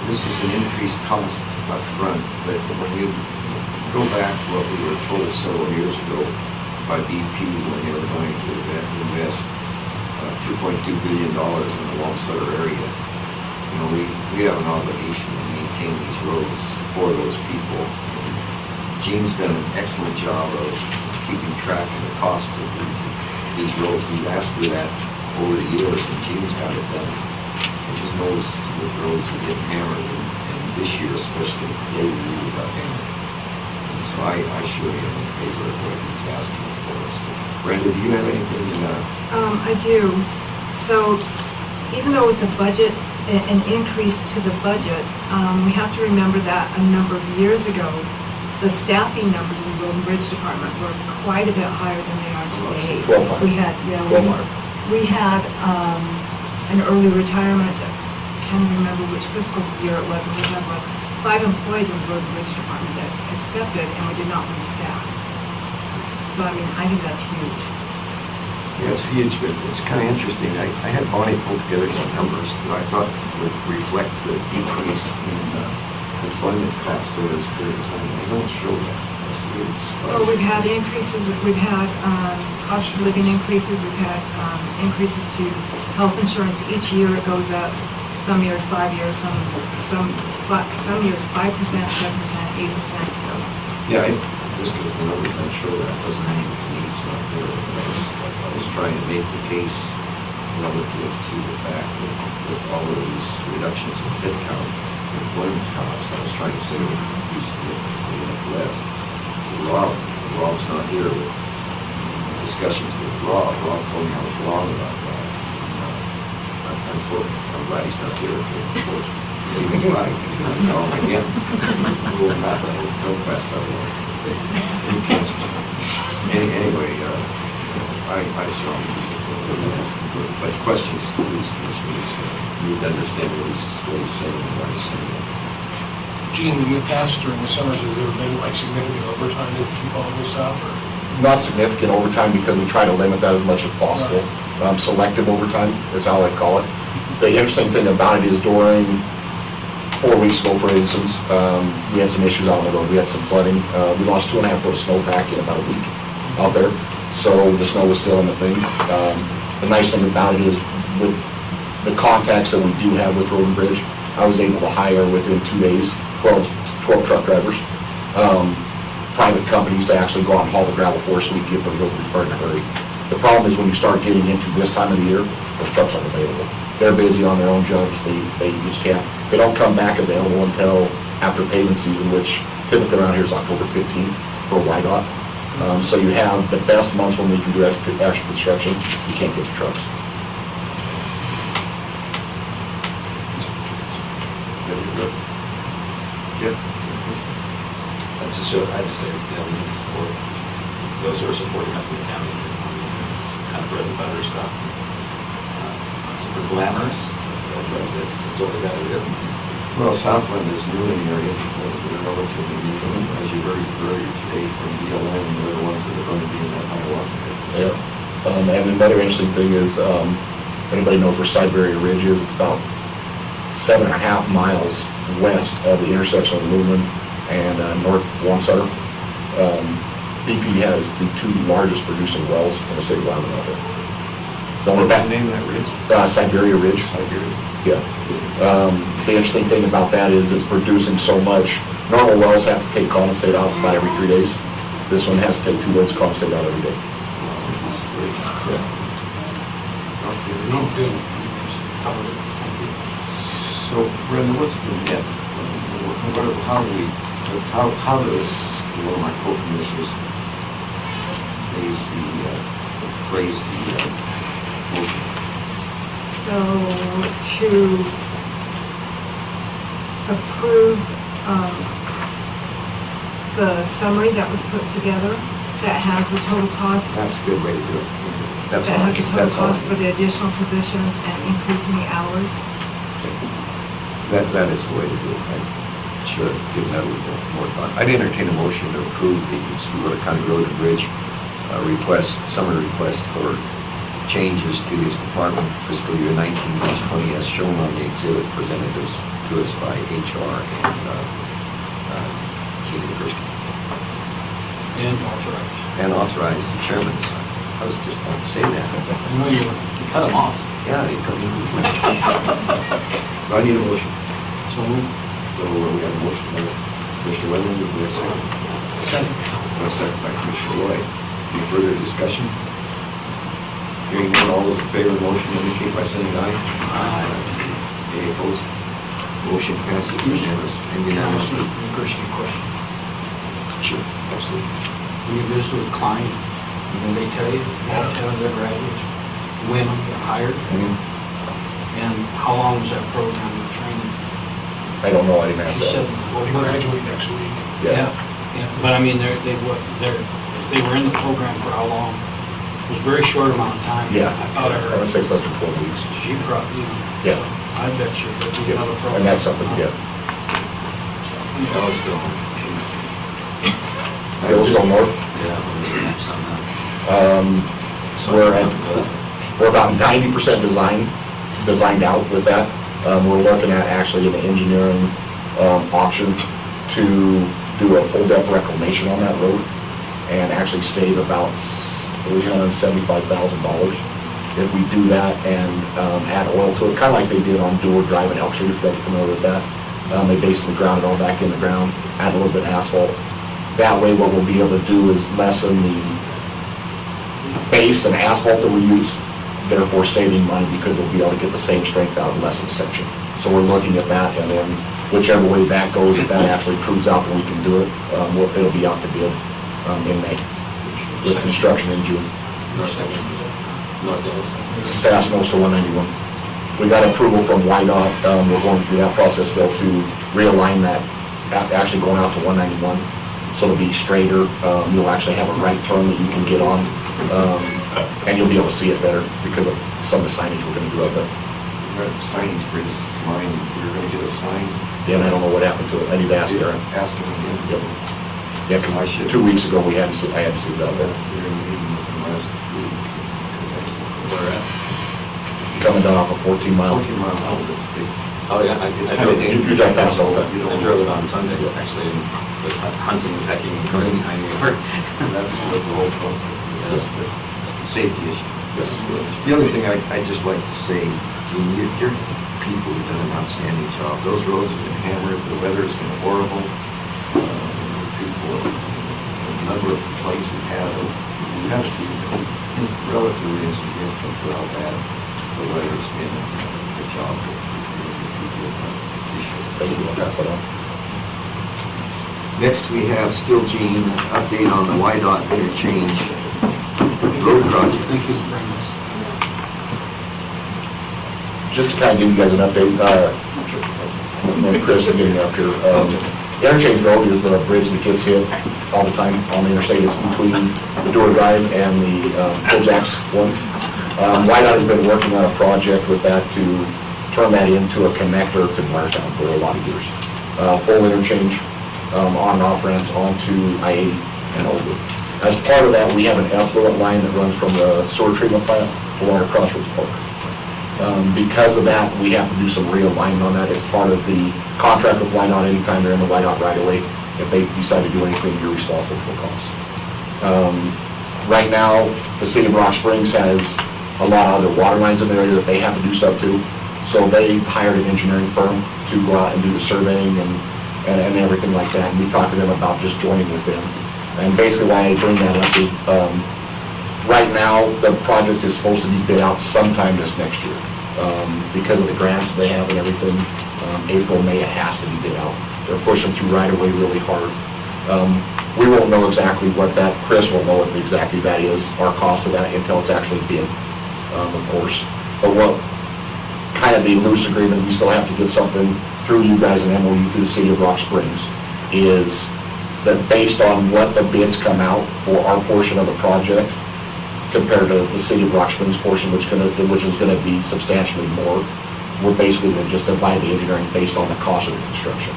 this is an increased cost up front, but when you go back to what we were told several years ago by BP when they were going to invest $2.2 billion in the Wamsutter area, we have an obligation to maintain these roads for those people. Gene's done an excellent job of keeping track of the cost of these roads. We've asked for that over the years, and Gene's got it done. And he knows the roads are getting hammered, and this year especially, they really got hammered. And so I surely am in favor of what he's asking for us. Brenda, do you have anything? I do. So even though it's a budget, an increase to the budget, we have to remember that a number of years ago, the staffing numbers in the Road and Bridge Department were quite a bit higher than they are today. 1,200. We had an early retirement, I can't remember which fiscal year it was, and we had like 5 employees in the Road and Bridge Department that accepted, and we did not lose staff. So, I think that's huge. Yeah, it's huge, but it's kind of interesting. I had Bonnie pull together some numbers that I thought would reflect the decrease in employment cost over this period of time. They don't show that. That's really surprising. Well, we've had increases, we've had cost of living increases, we've had increases to health insurance. Each year it goes up. Some years 5 years, some years 5%, 7%, 8%. So yeah, just because the numbers don't show that doesn't mean the need's not there. I was trying to make the case relative to the fact that with all of these reductions in headcount, employment costs, I was trying to say these less. Rob's not here with discussions with Rob. Rob told me I was wrong about that. I'm glad he's not here because of course he was right. I'm wrong again. We'll pass that along. Anyway, I strongly support what he's asking for. But questions, please, commissioners, you need to understand what he's saying and why he's saying it. Gene, in the past, during the summers, has there been like significant overtime to keep all this up, or? Not significant overtime because we try to limit that as much as possible. Selective overtime is how I call it. The interesting thing about it is during 4 weeks ago, for instance, we had some issues out on the road. We had some flooding. We lost 2.5 foot of snowpack in about a week out there. So the snow was still in the thing. The nice thing about it is with the contacts that we do have with Road and Bridge, I was able to hire within 2 days 12 truck drivers, private companies to actually go out and haul the gravel for us so we can get the road repaired in a hurry. The problem is when you start getting into this time of the year, those trucks aren't available. They're busy on their own jobs. They just can't. They don't come back available until after paving season, which typically around here is October 15th for YDOT. So you have the best months when we can do actual construction. You can't get the trucks. I just say, we need to support those who are supporting us in the county. This is kind of bread and butter stuff. Super glamorous, but it's what we gotta do. Well, Southland is new in the area. They're relatively new, as you heard earlier today from BLM, and they're the ones that are going to be in that Hiawatha. Yeah. And another interesting thing is, anybody knows where Siberia Ridge is? It's about 7.5 miles west of the intersection of Lumen and North Wamsutter. BP has the 2 largest producing wells in the state of Wyoming out there. What's the name of that ridge? Siberia Ridge. Siberia. Yeah. The interesting thing about that is it's producing so much. Normal wells have to take condensate out about every 3 days. This one has to take 2 loads of condensate out every day. Yeah. No, good. So, Brenda, what's the net? How does one of my co-commissioners phrase the motion? So to approve the summary that was put together, that has the total cost. That's a good way to do it. That has the total cost for the additional positions and increasing the hours. That is the way to do it. I should have given that a little more thought. I'd entertain a motion to approve the Sweetwater County Road and Bridge summary request for changes to his department fiscal year 19-20 as shown on the exhibit presented to us by HR and Keith Christie. And authorize the chairman to sign. I was just about to say that. I know you cut him off. Yeah, he cut me off. So I need a motion. So moved. So we have a motion by Commissioner Wendland, do we have a second? Second. We have a second by Commissioner Roy. Any further discussion? Hearing none, all those in favor of the motion indicate by saying aye. Aye. Any opposed? Motion passes unanimously. Question. Sure, absolutely. When you visit with a client, and they tell you, all 10 of their graduates, women get hired, and how long is that program of training? I don't know. I didn't ask He said, that. They graduate next week. Yeah, but I mean, they were in the program for how long? It was a very short amount of time. Yeah. I thought I I heard. would say it's less than 12 weeks. You probably, Yeah. I bet you, but there's Yeah. another program. And that's something, yeah. Yellowstone. Yellowstone North. Yeah, what was the next on that? We're about 90% designed out with that. We're looking at actually an engineering option to do a full depth reclamation on that road and actually save about $375,000 if we do that and add oil to it, kind of like they did on Dewar Drive in Elk Street, if you're familiar with that. They basically ground it all back in the ground, add a little bit of asphalt. That way what we'll be able to do is lessen the base and asphalt that we use, therefore saving money because we'll be able to get the same strength out in less of a section. So we're looking at that, and then whichever way that goes, if that actually proves out that we can do it, it'll be out to bid in May with construction in June. North Yellowstone. Staff notes to 191. We got approval from YDOT. We're going through that process still to realign that, actually going out to 191. so it'll be straighter. You'll actually have a right turn that you can get on, and you'll be able to see it better because of some of the signage we're gonna do up there. Signage brings to mind, we were gonna get a sign. Yeah, and I don't know what happened to it. I need to ask Aaron. Ask him again. Yep. Yeah, because 2 weeks ago, I hadn't seen it out there. We were in a meeting with him last week. Where at? Coming down off a 14-mile. 14-mile outlet, it's big. Oh, yeah. It's I kind of drove- dangerous. You drive past all the time. You I don't drove it know. on Sunday, actually, and was hunting, pecking, and going behind me. And that's what the whole concept is, just a safety issue. Yes. The only thing I'd just like to say, Gene, your people have done an outstanding job. Those roads have been hammered, the weather's been horrible. People, a number of complaints we've had a few, it's relatively insignificant for how bad the weather's been. Good job. Thank you, I'll pass it on. Next, we have still Gene, update on the YDOT interchange road project. Thank you for bringing this. Just to kind of give you guys an update, and Chris is getting up here. Interchange Road is the bridge that gets hit all the time on the interstate. It's between the Door Drive and the Kojaks one. YDOT has been working on a project with that to turn that into a connector to Blairtown for a lot of years. Full interchange, on and off ramps onto I-80 and over. As part of that, we have an effluent line that runs from the sewer treatment plant along Crossroads Park. Because of that, we have to do some realignment on that. It's part of the contract with YDOT. Anytime they're in the YDOT right away, if they decide to do anything, you're responsible for the costs. Right now, the city of Rock Springs has a lot of other water lines in the area that they have to do stuff to. So they hired an engineering firm to go out and do the surveying and everything like that. And we talked to them about just joining with them. And basically why I bring that up is, right now, the project is supposed to be bid out sometime this next year. Because of the grants they have and everything, April, May, it has to be bid out. They're pushing through right away really hard. We won't know exactly what that, Chris won't know what exactly that is, our cost of that, until it's actually bid, of course. But what, kind of the loose agreement, we still have to get something through you guys, an MOU through the city of Rock Springs, is that based on what the bids come out for our portion of the project, compared to the city of Rock Springs portion, which is gonna be substantially more, we're basically gonna just divide the engineering based on the cost of the construction.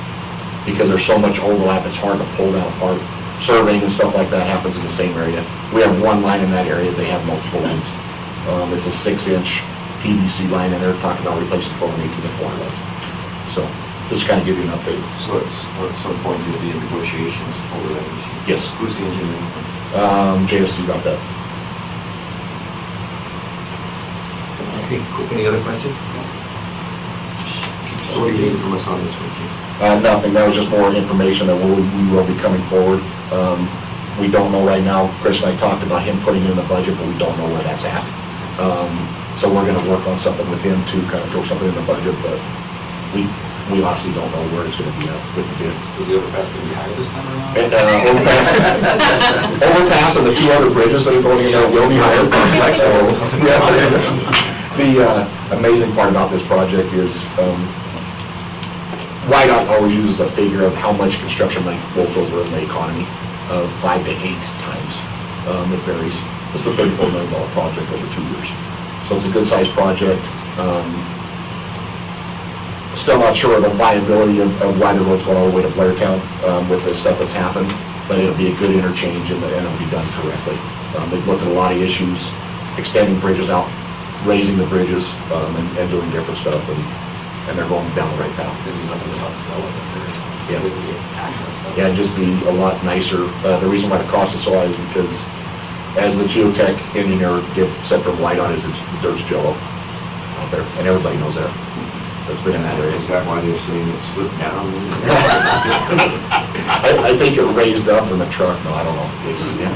Because there's so much overlap, it's hard to pull that apart. Surveying and stuff like that happens in the same area. We have one line in that area, they have multiple lines. It's a 6-inch PVC line, and they're talking about replacing 12 and 18-inch water lines. So, just to kind of give you an update. So at some point you'll be in negotiations over that issue? Yes. Who's the engineer? JFC got that. Okay, cool. Any other questions? So what do you need from us on this one, Chief? Nothing, that was just more information that we will be coming forward. We don't know right now, Chris and I talked about him putting it in the budget, but we don't know where that's at. So we're gonna work on something with him to kind of throw something in the budget, but we honestly don't know where it's gonna be at with the bid. Was the overpass going to be higher this time around? And, overpass and the 2 other bridges that are going in there will be higher. So, yeah. The amazing part about this project is, YDOT always uses a figure of how much construction money flows over in the economy of 5 to 8 times. It varies. It's a $34 million project over 2 years. So it's a good-sized project. Still not sure of the viability of why the road's going all the way to Blairtown with the stuff that's happened, but it'll be a good interchange and it'll be done correctly. They've looked at a lot of issues, extending bridges out, raising the bridges, and doing different stuff, and they're going down the right path. Yeah. Yeah, it'd just be a lot nicer. The reason why the cost is so high is because, as the geotech engineer said from YDOT, is it's dirt's jello out there, and everybody knows that. That's been in that area. Is that why they're saying it slipped down? I think it raised up in the truck. No, I don't know. It's, yeah.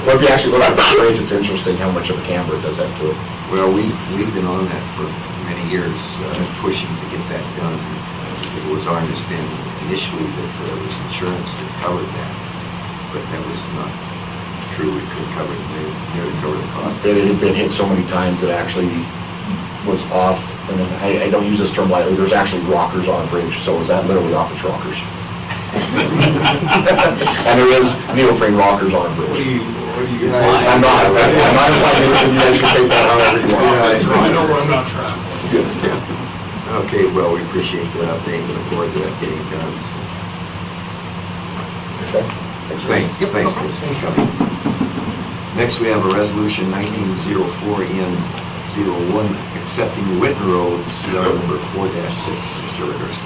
Well, if you actually look at the bridge, it's interesting how much of a camber it does have to it. Well, we've been on that for many years, pushing to get that done, because it was our understanding initially that there was insurance that covered that, but that was not true. It couldn't cover it, nearly cover the cost. It had been hit so many times it actually was off. And I don't use this term lightly. There's actually rockers on a bridge, so is that literally off its rockers? And there is neoprene rockers on a bridge. I'm not implying anything, you guys can take that however you want. So I know where I'm not trapped. Yes. Okay, well, we appreciate the update, we look forward to that getting done. So. Okay. Thanks, Chris, for coming. Next, we have a resolution 1904N01, accepting Whitten Road, CR number 4-6, Mr. Riggers.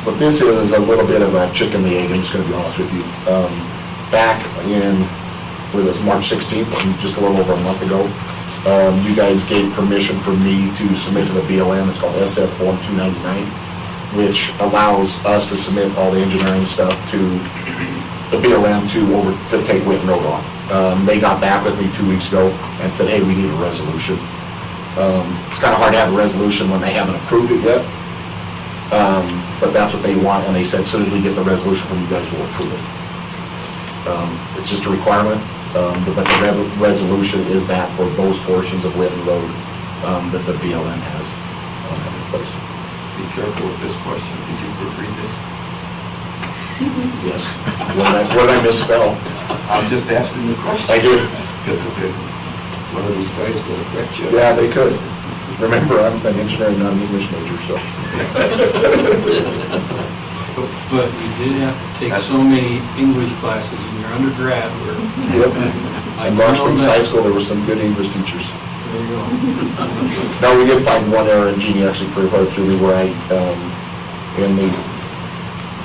What this is a little bit of a chicken and the egg, I'm just going to be honest with you. Back in, with us March 16th, just a little over a month ago, you guys gave permission for me to submit to the BLM, it's called SF Form 299, which allows us to submit all the engineering stuff to the BLM to take Whitten Road on. They got back with me 2 weeks ago and said, hey, we need a resolution. It's kind of hard to have a resolution when they haven't approved it yet. But that's what they want, and they said, as soon as we get the resolution from you guys, we'll approve it. It's just a requirement, but the resolution is that for those portions of Whitten Road that the BLM has in place. Be careful with this question. Did you proofread this? Yes. What did I misspell? I'm just asking the question. I did. Because if one of these guys will correct you. Yeah, they could. Remember, I'm an engineering, not an English major, so. But you did have to take so many English classes in your undergrad. Yep. In Rock Springs High School, there were some good English teachers. There you go. No, we did find one error, and Jeannie actually clarified through me where in the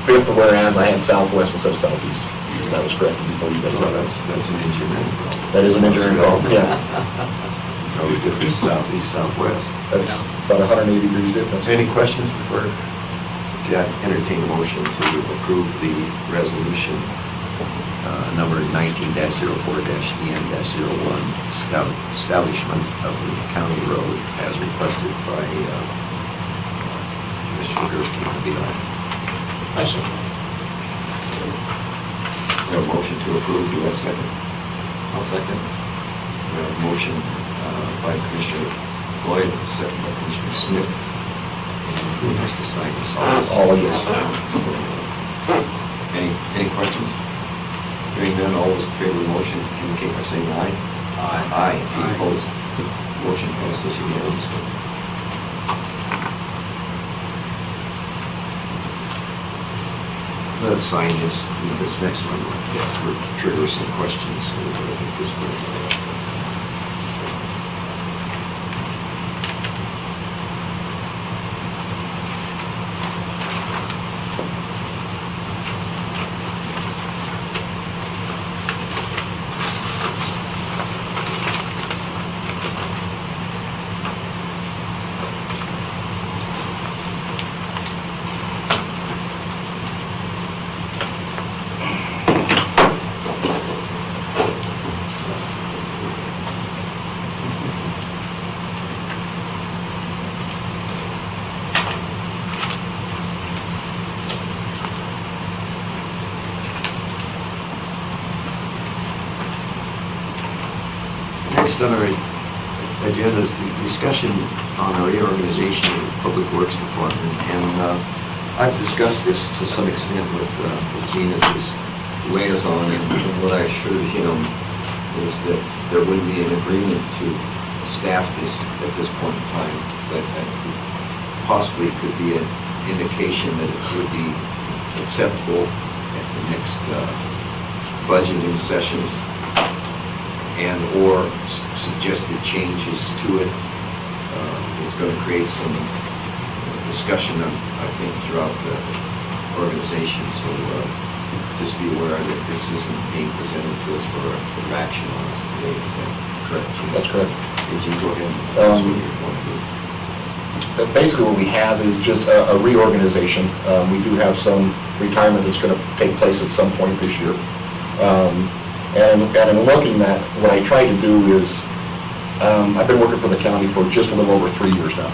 fifth whereas, I had southwest instead of southeast. That was correct before you guys. That's an engineering problem. That is an engineering problem, yeah. No difference, southeast, southwest. That's about 180 degrees difference. Any questions before? Okay, I entertain a motion to approve the resolution number 19-04-EN-01, establishment of the county road as requested by Mr. Gursky on the line. I see. We have a motion to approve, do we have a second? I'll second. We have a motion by Commissioner Boyd, second by Commissioner Smith. And who has to sign this? All of us. Any questions? Hearing none, all those in favor of the motion indicate by saying aye. Aye. Any opposed? Motion passes unanimously. Let's sign this next one. We'll trigger some questions. So we'll get this done. Next on our agenda is the discussion on our reorganization of the Public Works Department. And I've discussed this to some extent with Gene as his liaison, and what I assured him is that there wouldn't be an agreement to staff this at this point in time, but that possibly could be an indication that it would be acceptable at the next budgeting sessions, and or suggested changes to it. It's going to create some discussion, I think, throughout the organization. So just be aware that this isn't being presented to us for action on us today. Is that correct, Jim? That's correct. Did you go ahead and tell us what you're going to do? Basically, what we have is just a reorganization. We do have some retirement that's going to take place at some point this year. And in looking at what I tried to do is, I've been working for the county for just a little over 3 years now.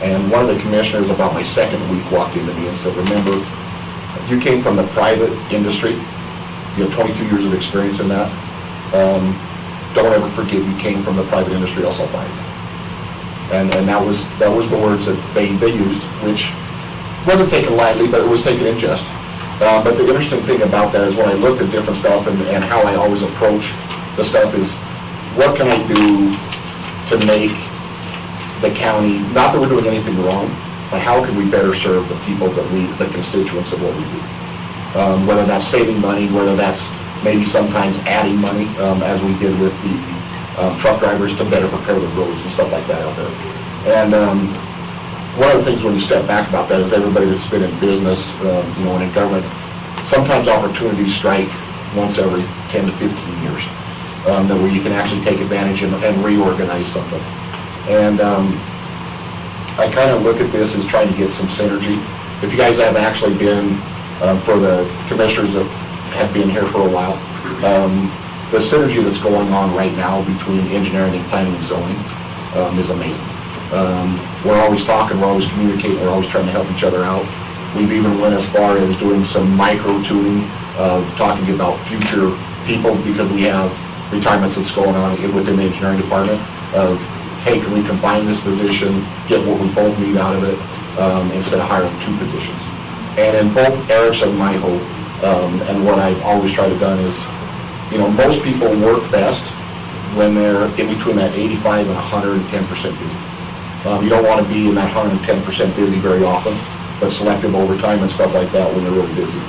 And one of the commissioners about my second week walked into me and said, remember, you came from the private industry. You have 22 years of experience in that. Don't ever forget you came from the private industry, else I'll fire you. And that was the words that they used, which wasn't taken lightly, but it was taken in jest. But the interesting thing about that is when I looked at different stuff and how I always approach the stuff is, what can I do to make the county, not that we're doing anything wrong, but how can we better serve the people the constituents of what we do? Whether that's saving money, whether that's maybe sometimes adding money, as we did with the truck drivers to better prepare the roads and stuff like that out there. And one of the things when you step back about that is everybody that's been in business, and in government, sometimes opportunities strike once every 10 to 15 years, that where you can actually take advantage and reorganize something. And I kind of look at this as trying to get some synergy. If you guys have actually been, for the commissioners that have been here for a while, the synergy that's going on right now between engineering and planning and zoning is amazing. We're always talking, we're always communicating, we're always trying to help each other out. We've even went as far as doing some micro-tuning of talking about future people, because we have retirements that's going on within the engineering department of, hey, can we combine this position, get what we both need out of it, instead of hiring two positions. And in both Eric's and my hope, and what I've always tried to done is, most people work best when they're in between that 85 and 110% busy. You don't want to be in that 110% busy very often, but selective overtime and stuff like that when they're really busy.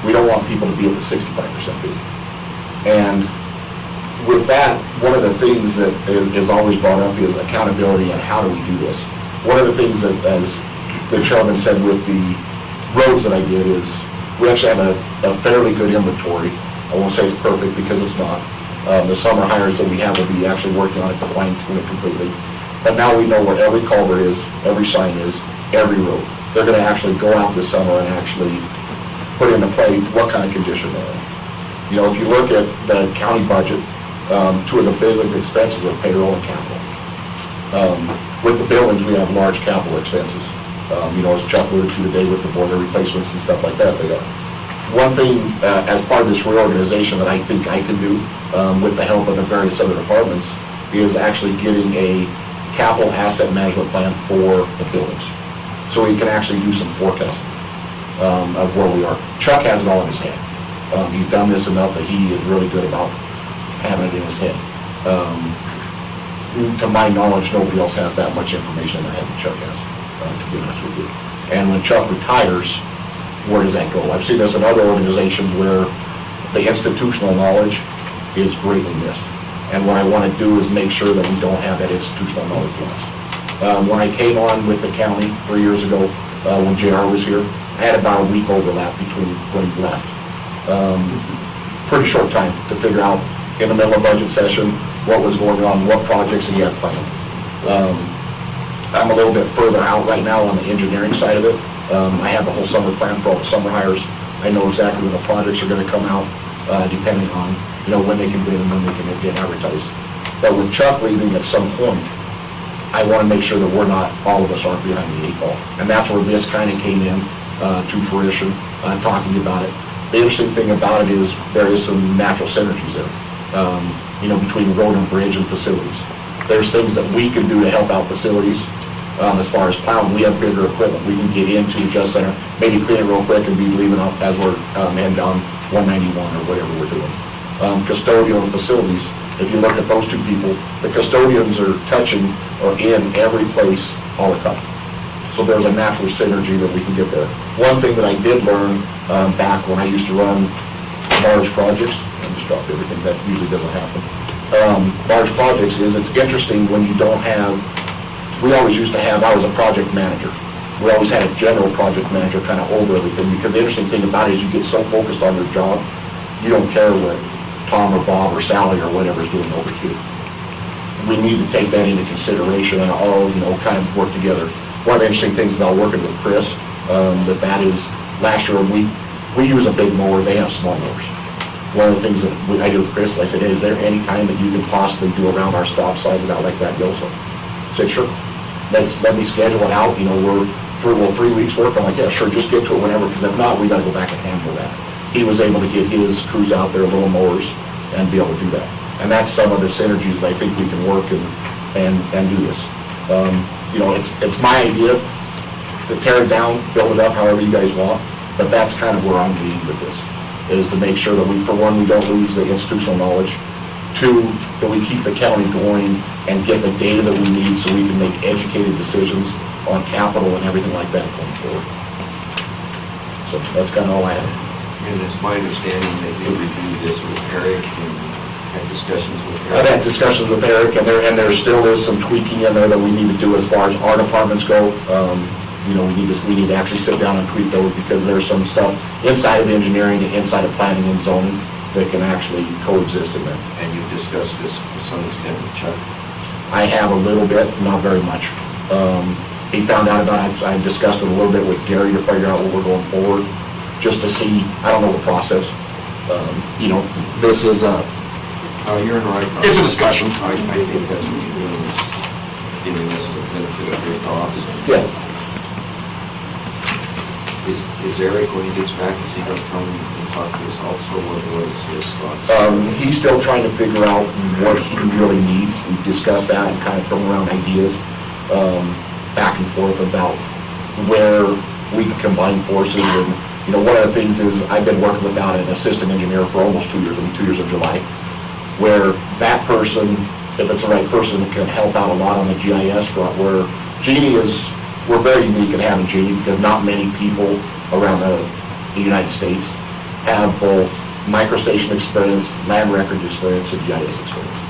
We don't want people to be at the 65% busy. And with that, one of the things that is always brought up is accountability and how do we do this. One of the things that, as the chairman said with the roads that I did, is we actually have a fairly good inventory. I won't say it's perfect because it's not. The summer hires that we have will be actually working on it to fine tune it completely. But now we know where every culvert is, every sign is, every road. They're going to actually go out this summer and actually put into play what kind of condition they're in. If you look at the county budget, two of the big expenses are payroll and capital. With the buildings, we have large capital expenses. As Chuck alluded to today with the boiler replacements and stuff like that, they are. One thing, as part of this reorganization that I think I can do, with the help of the various other departments, is actually getting a capital asset management plan for the buildings. So we can actually do some forecasting of where we are. Chuck has it all in his head. He's done this enough that he is really good about having it in his head. To my knowledge, nobody else has that much information in their head that Chuck has, to be honest with you. And when Chuck retires, where does that go? I've seen this in other organizations where the institutional knowledge is greatly missed. And what I want to do is make sure that we don't have that institutional knowledge lost. When I came on with the county 3 years ago, when JR was here, I had about a week overlap between when he left. Pretty short time to figure out, in the middle of budget session, what was going on, what projects he had planned. I'm a little bit further out right now on the engineering side of it. I have the whole summer plan for all the summer hires. I know exactly when the projects are going to come out, depending on when they can bid and when they can get advertised. But with Chuck leaving at some point, I want to make sure that all of us aren't behind the 8 ball. And that's where this kind of came in to fruition, talking about it. The interesting thing about it is there is some natural synergies there, between road and bridge and facilities. There's things that we can do to help out facilities. As far as plowing, we have bigger equipment. We can get into the Just Center, maybe clean it real quick and be leaving up as we're heading down 191 or whatever we're doing. Custodial facilities, if you look at those two people, the custodians are touching or in every place all the time. So there's a natural synergy that we can get there. One thing that I did learn back when I used to run large projects, I just dropped everything, that usually doesn't happen. Large projects is it's interesting when you don't have, we always used to have, I was a project manager. We always had a general project manager kind of over everything, because the interesting thing about it is you get so focused on your job, you don't care what Tom or Bob or Sally or whatever is doing over here. We need to take that into consideration and all, kind of work together. One of the interesting things about working with Chris, that is, last year we use a big mower, they have small mowers. One of the things that I did with Chris is I said, hey, is there any time that you can possibly do around our stop signs and out like that, Yoso? I said, sure. Let me schedule it out, we're 3 weeks work. I'm like, yeah, sure, just get to it whenever, because if not, we got to go back and handle that. He was able to get his crews out there, little mowers, and be able to do that. And that's some of the synergies that I think we can work and do this. It's my idea to tear it down, build it up however you guys want. But that's kind of where I'm leading with this, is to make sure that we, for one, we don't lose the institutional knowledge. Two, that we keep the county going and get the data that we need so we can make educated decisions on capital and everything like that going forward. So that's kind of all I have. And it's my understanding that you reviewed this with Eric and had discussions with Eric. I've had discussions with Eric, and there still is some tweaking in there that we need to do as far as our departments go. You know, we need to actually sit down and tweak those, because there's some stuff inside of engineering and inside of planning and zoning that can actually coexist in there. And you've discussed this to some extent with Chuck? I have a little bit, not very much. He found out about it, I discussed it a little bit with Gary to figure out what we're going forward, just to see, I don't know the process. You know, this is you're in the right process. It's a discussion. I think that's what you're doing, is giving us the benefit of your thoughts. Yeah. Is Eric, when he gets back, is he going to come and talk to us also? What is his thoughts? He's still trying to figure out what he really needs. We discussed that and kind of thrown around ideas back and forth about where we can combine forces. And, you know, one of the things is I've been working without an assistant engineer for almost 2 years, 2 years in July, where that person, if it's the right person, can help out a lot on the GIS front, where Jeannie is, we're very unique in having Jeannie, because not many people around the United States have both microstation experience, land record experience, and GIS experience.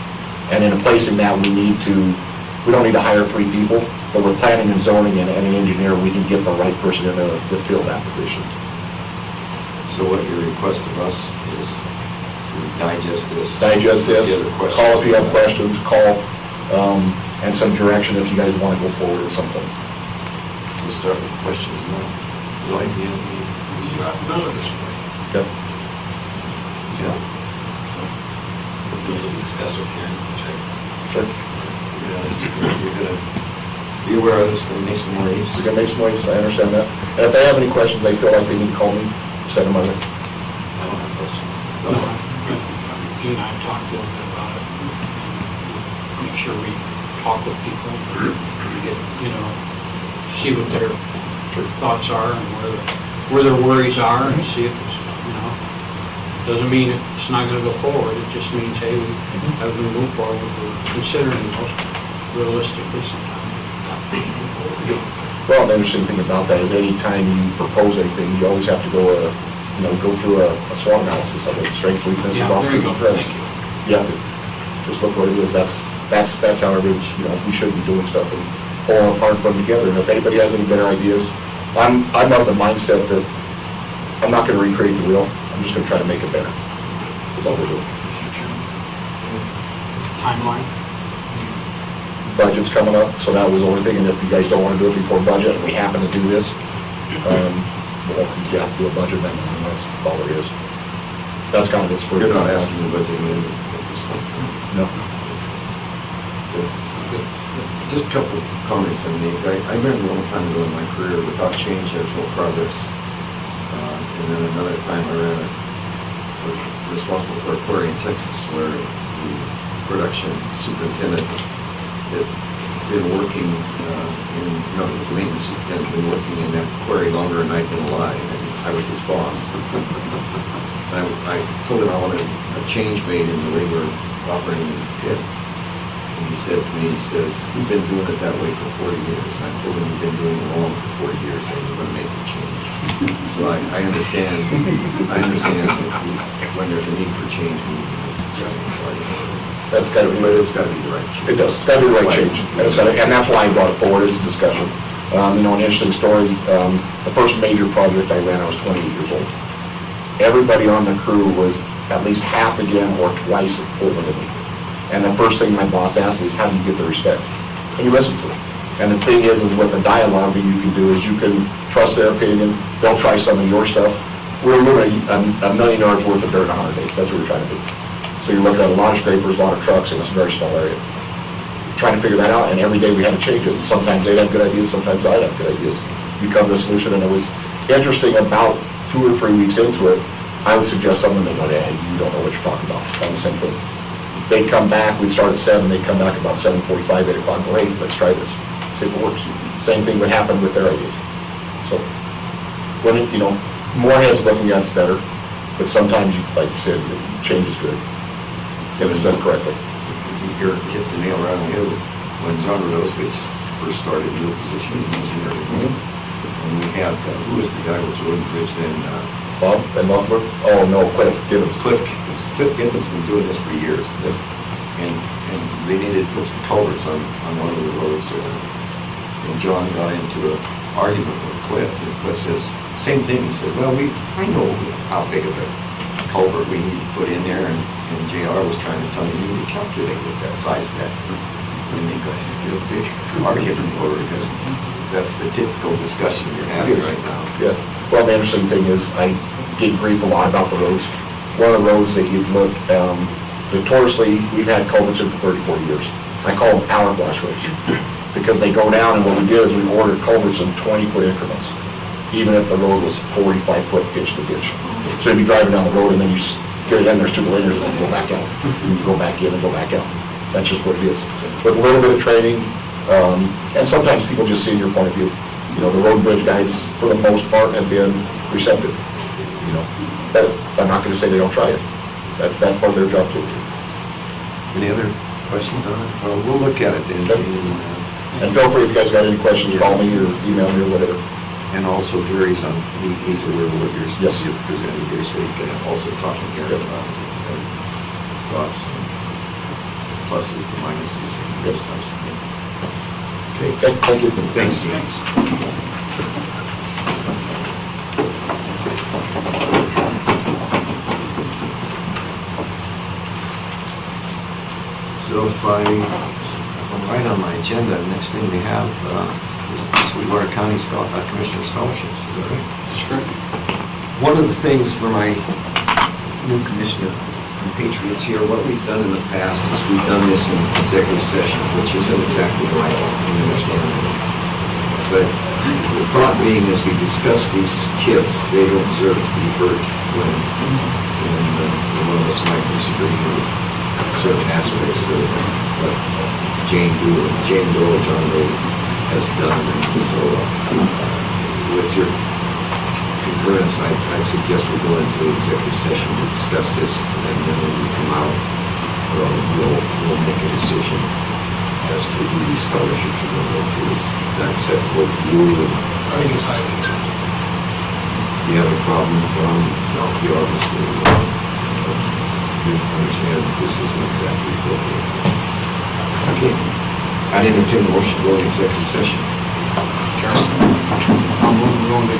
And in placing that, we don't need to hire 3 people, but with planning and zoning and an engineer, we can get the right person in to fill that position. So what your request of us is to digest this? Digest this, get the questions. call if you have questions, call, and some direction if you guys want to go forward at some point. We'll start with questions now. Lloyd, do you have any? None of this. Okay. Yeah. This will be discussed with Karen. Sure. Yeah, it's good. You're gonna be aware of this, and make some waves. We're gonna make some waves, I understand that. And if they have any questions, they feel like they need to call me, send them over. I don't have questions. Gene and I have talked a little bit about it. Make sure we talk with people, and get, you know, see what their thoughts are and where their worries are, and see if it's, you know, doesn't mean it's not gonna go forward, it just means, hey, as we move forward, we're considering those realistically sometimes. Well, the interesting thing about that is any time you propose anything, you always have to go through a SWOT analysis of it, strengths, weaknesses, Yeah, there you go. opportunities, threats. Thank you. Yeah, just look what it is, that's how everybody's, you know, we should be doing stuff and pulling apart and putting together. And if anybody has any better ideas, I'm of the mindset that I'm not gonna recreate the wheel, I'm just gonna try to make it better. That's all we're doing. Timeline? Budget's coming up, so that was the only thing, and if you guys don't wanna do it before budget, and we happen to do this, well, you have to do a budget amendment, and that's all it is. That's kind of its first. You're not asking the budget amendment at this point? No. Just a couple of comments I made. I remember a long time ago in my career, without change, there's no progress. And then another time I was responsible for a quarry in Texas where the production superintendent had been working it was maintenance superintendent, been working in that quarry longer than I'd been alive, and I was his boss. And I told him I wanted a change made in the way we're operating the pit. And he said to me, he says, we've been doing it that way for 40 years. And I told him we've been doing it wrong for 40 years, and we're going to make the change. So I understand that when there's a need for change, we need to make adjustments. That's gotta be, It's got to be the right change. it does, it's gotta be the right change, and that's why I brought it forward, it's a discussion. An interesting story, the first major project I ran, I was 28 years old. Everybody on the crew was at least half again or twice older than me. And the first thing my boss asked me is, how do you get the respect? And you listen to it. And the thing is with the dialogue that you can do is you can trust their opinion, they'll try some of your stuff. We're moving a million yards worth of dirt in 100 days, that's what we're trying to do. So you're looking at a lot of scrapers, a lot of trucks in this very small area. Trying to figure that out, and every day we had to change it. Sometimes they'd have good ideas, sometimes I'd have good ideas. You come to a solution, and it was interesting about 2 or 3 weeks into it, I would suggest someone, they go, hey, you don't know what you're talking about, on the same thing. They'd come back, we'd start at 7, they'd come back about 7:45, 8 o'clock, go, hey, let's try this, see if it works. Same thing would happen with their ideas. So, when more heads looking at it's better, but sometimes, like you said, change is good, if it's done correctly. You hit the nail right on the head with when John Rodosevich first started in the position as engineer. And we had, who was the guy with Road and Bridge then? Bob and Muckler? Oh, no, Cliff Gibbons. Cliff Gibbons been doing this for years. And they needed to put some culverts on one of the roads. And John got into an argument with Cliff, and Cliff says, same thing. He said, well, I know how big of a culvert we need to put in there, and JR was trying to tell me, you need to calculate with that size that. And they got into a big argument over it, because that's the typical discussion you're having right now. Yeah. Well, the interesting thing is, I get grief a lot about the roads. One of the roads that you've looked, notoriously, we've had culverts in for 30, 40 years. I call them hourglass roads, because they go down, and what we did is we ordered culverts in 20-foot increments, even if the road was 45-foot ditch to ditch. So you'd be driving down the road, and then you get in, there's 2 linears, and then you go back out. You go back in and go back out. That's just what it is. With a little bit of training, and sometimes people just see your point of view. You know, the road and bridge guys, for the most part, have been receptive. You know, but I'm not going to say they don't try it. That's part of their job too. Any other questions on it? Well, we'll look at it then. And feel free, if you guys got any questions, call me or email me or whatever. And also Gary's on, he's aware of what Yes. you've presented here, so you can also talk to Gary about thoughts, pluses, the minuses, and those types of things. Okay, thank you. Thanks, James. So if I'm right on my agenda, the next thing we have is the Sweetwater County Commissioner Scholarships, is that right? That's correct. One of the things for my new commissioner and Patriots here, what we've done in the past is we've done this in executive session, which isn't exactly right, I understand. But the thought being, as we discuss these kids, they don't deserve to be hurt when one of us might disagree with certain aspects of what Jane Doe or John Doe has done. And so with your concurrence, I'd suggest we go into executive session to discuss this, and then when we come out, we'll make a decision as to who these scholarships are going to go to. Is that acceptable to you? I think it's highly acceptable. Do you have a problem, John? No. You obviously you understand that this isn't exactly appropriate. Okay. I'd entertain the motion to go into executive session. Chairman, I'll move to go into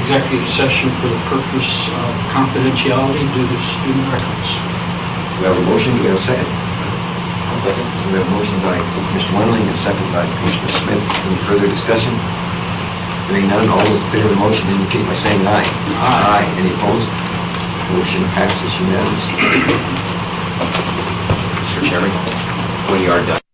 executive session for the purpose of confidentiality due to student records. We have a motion, do we have a second? I'll second. We have a motion by Mr. Wendling, a second by Commissioner Smith. Any further discussion? Hearing none, all those in favor of the motion indicate by saying aye. Aye. Any opposed? Motion passes unanimously. Mr. Chairman, when you are done.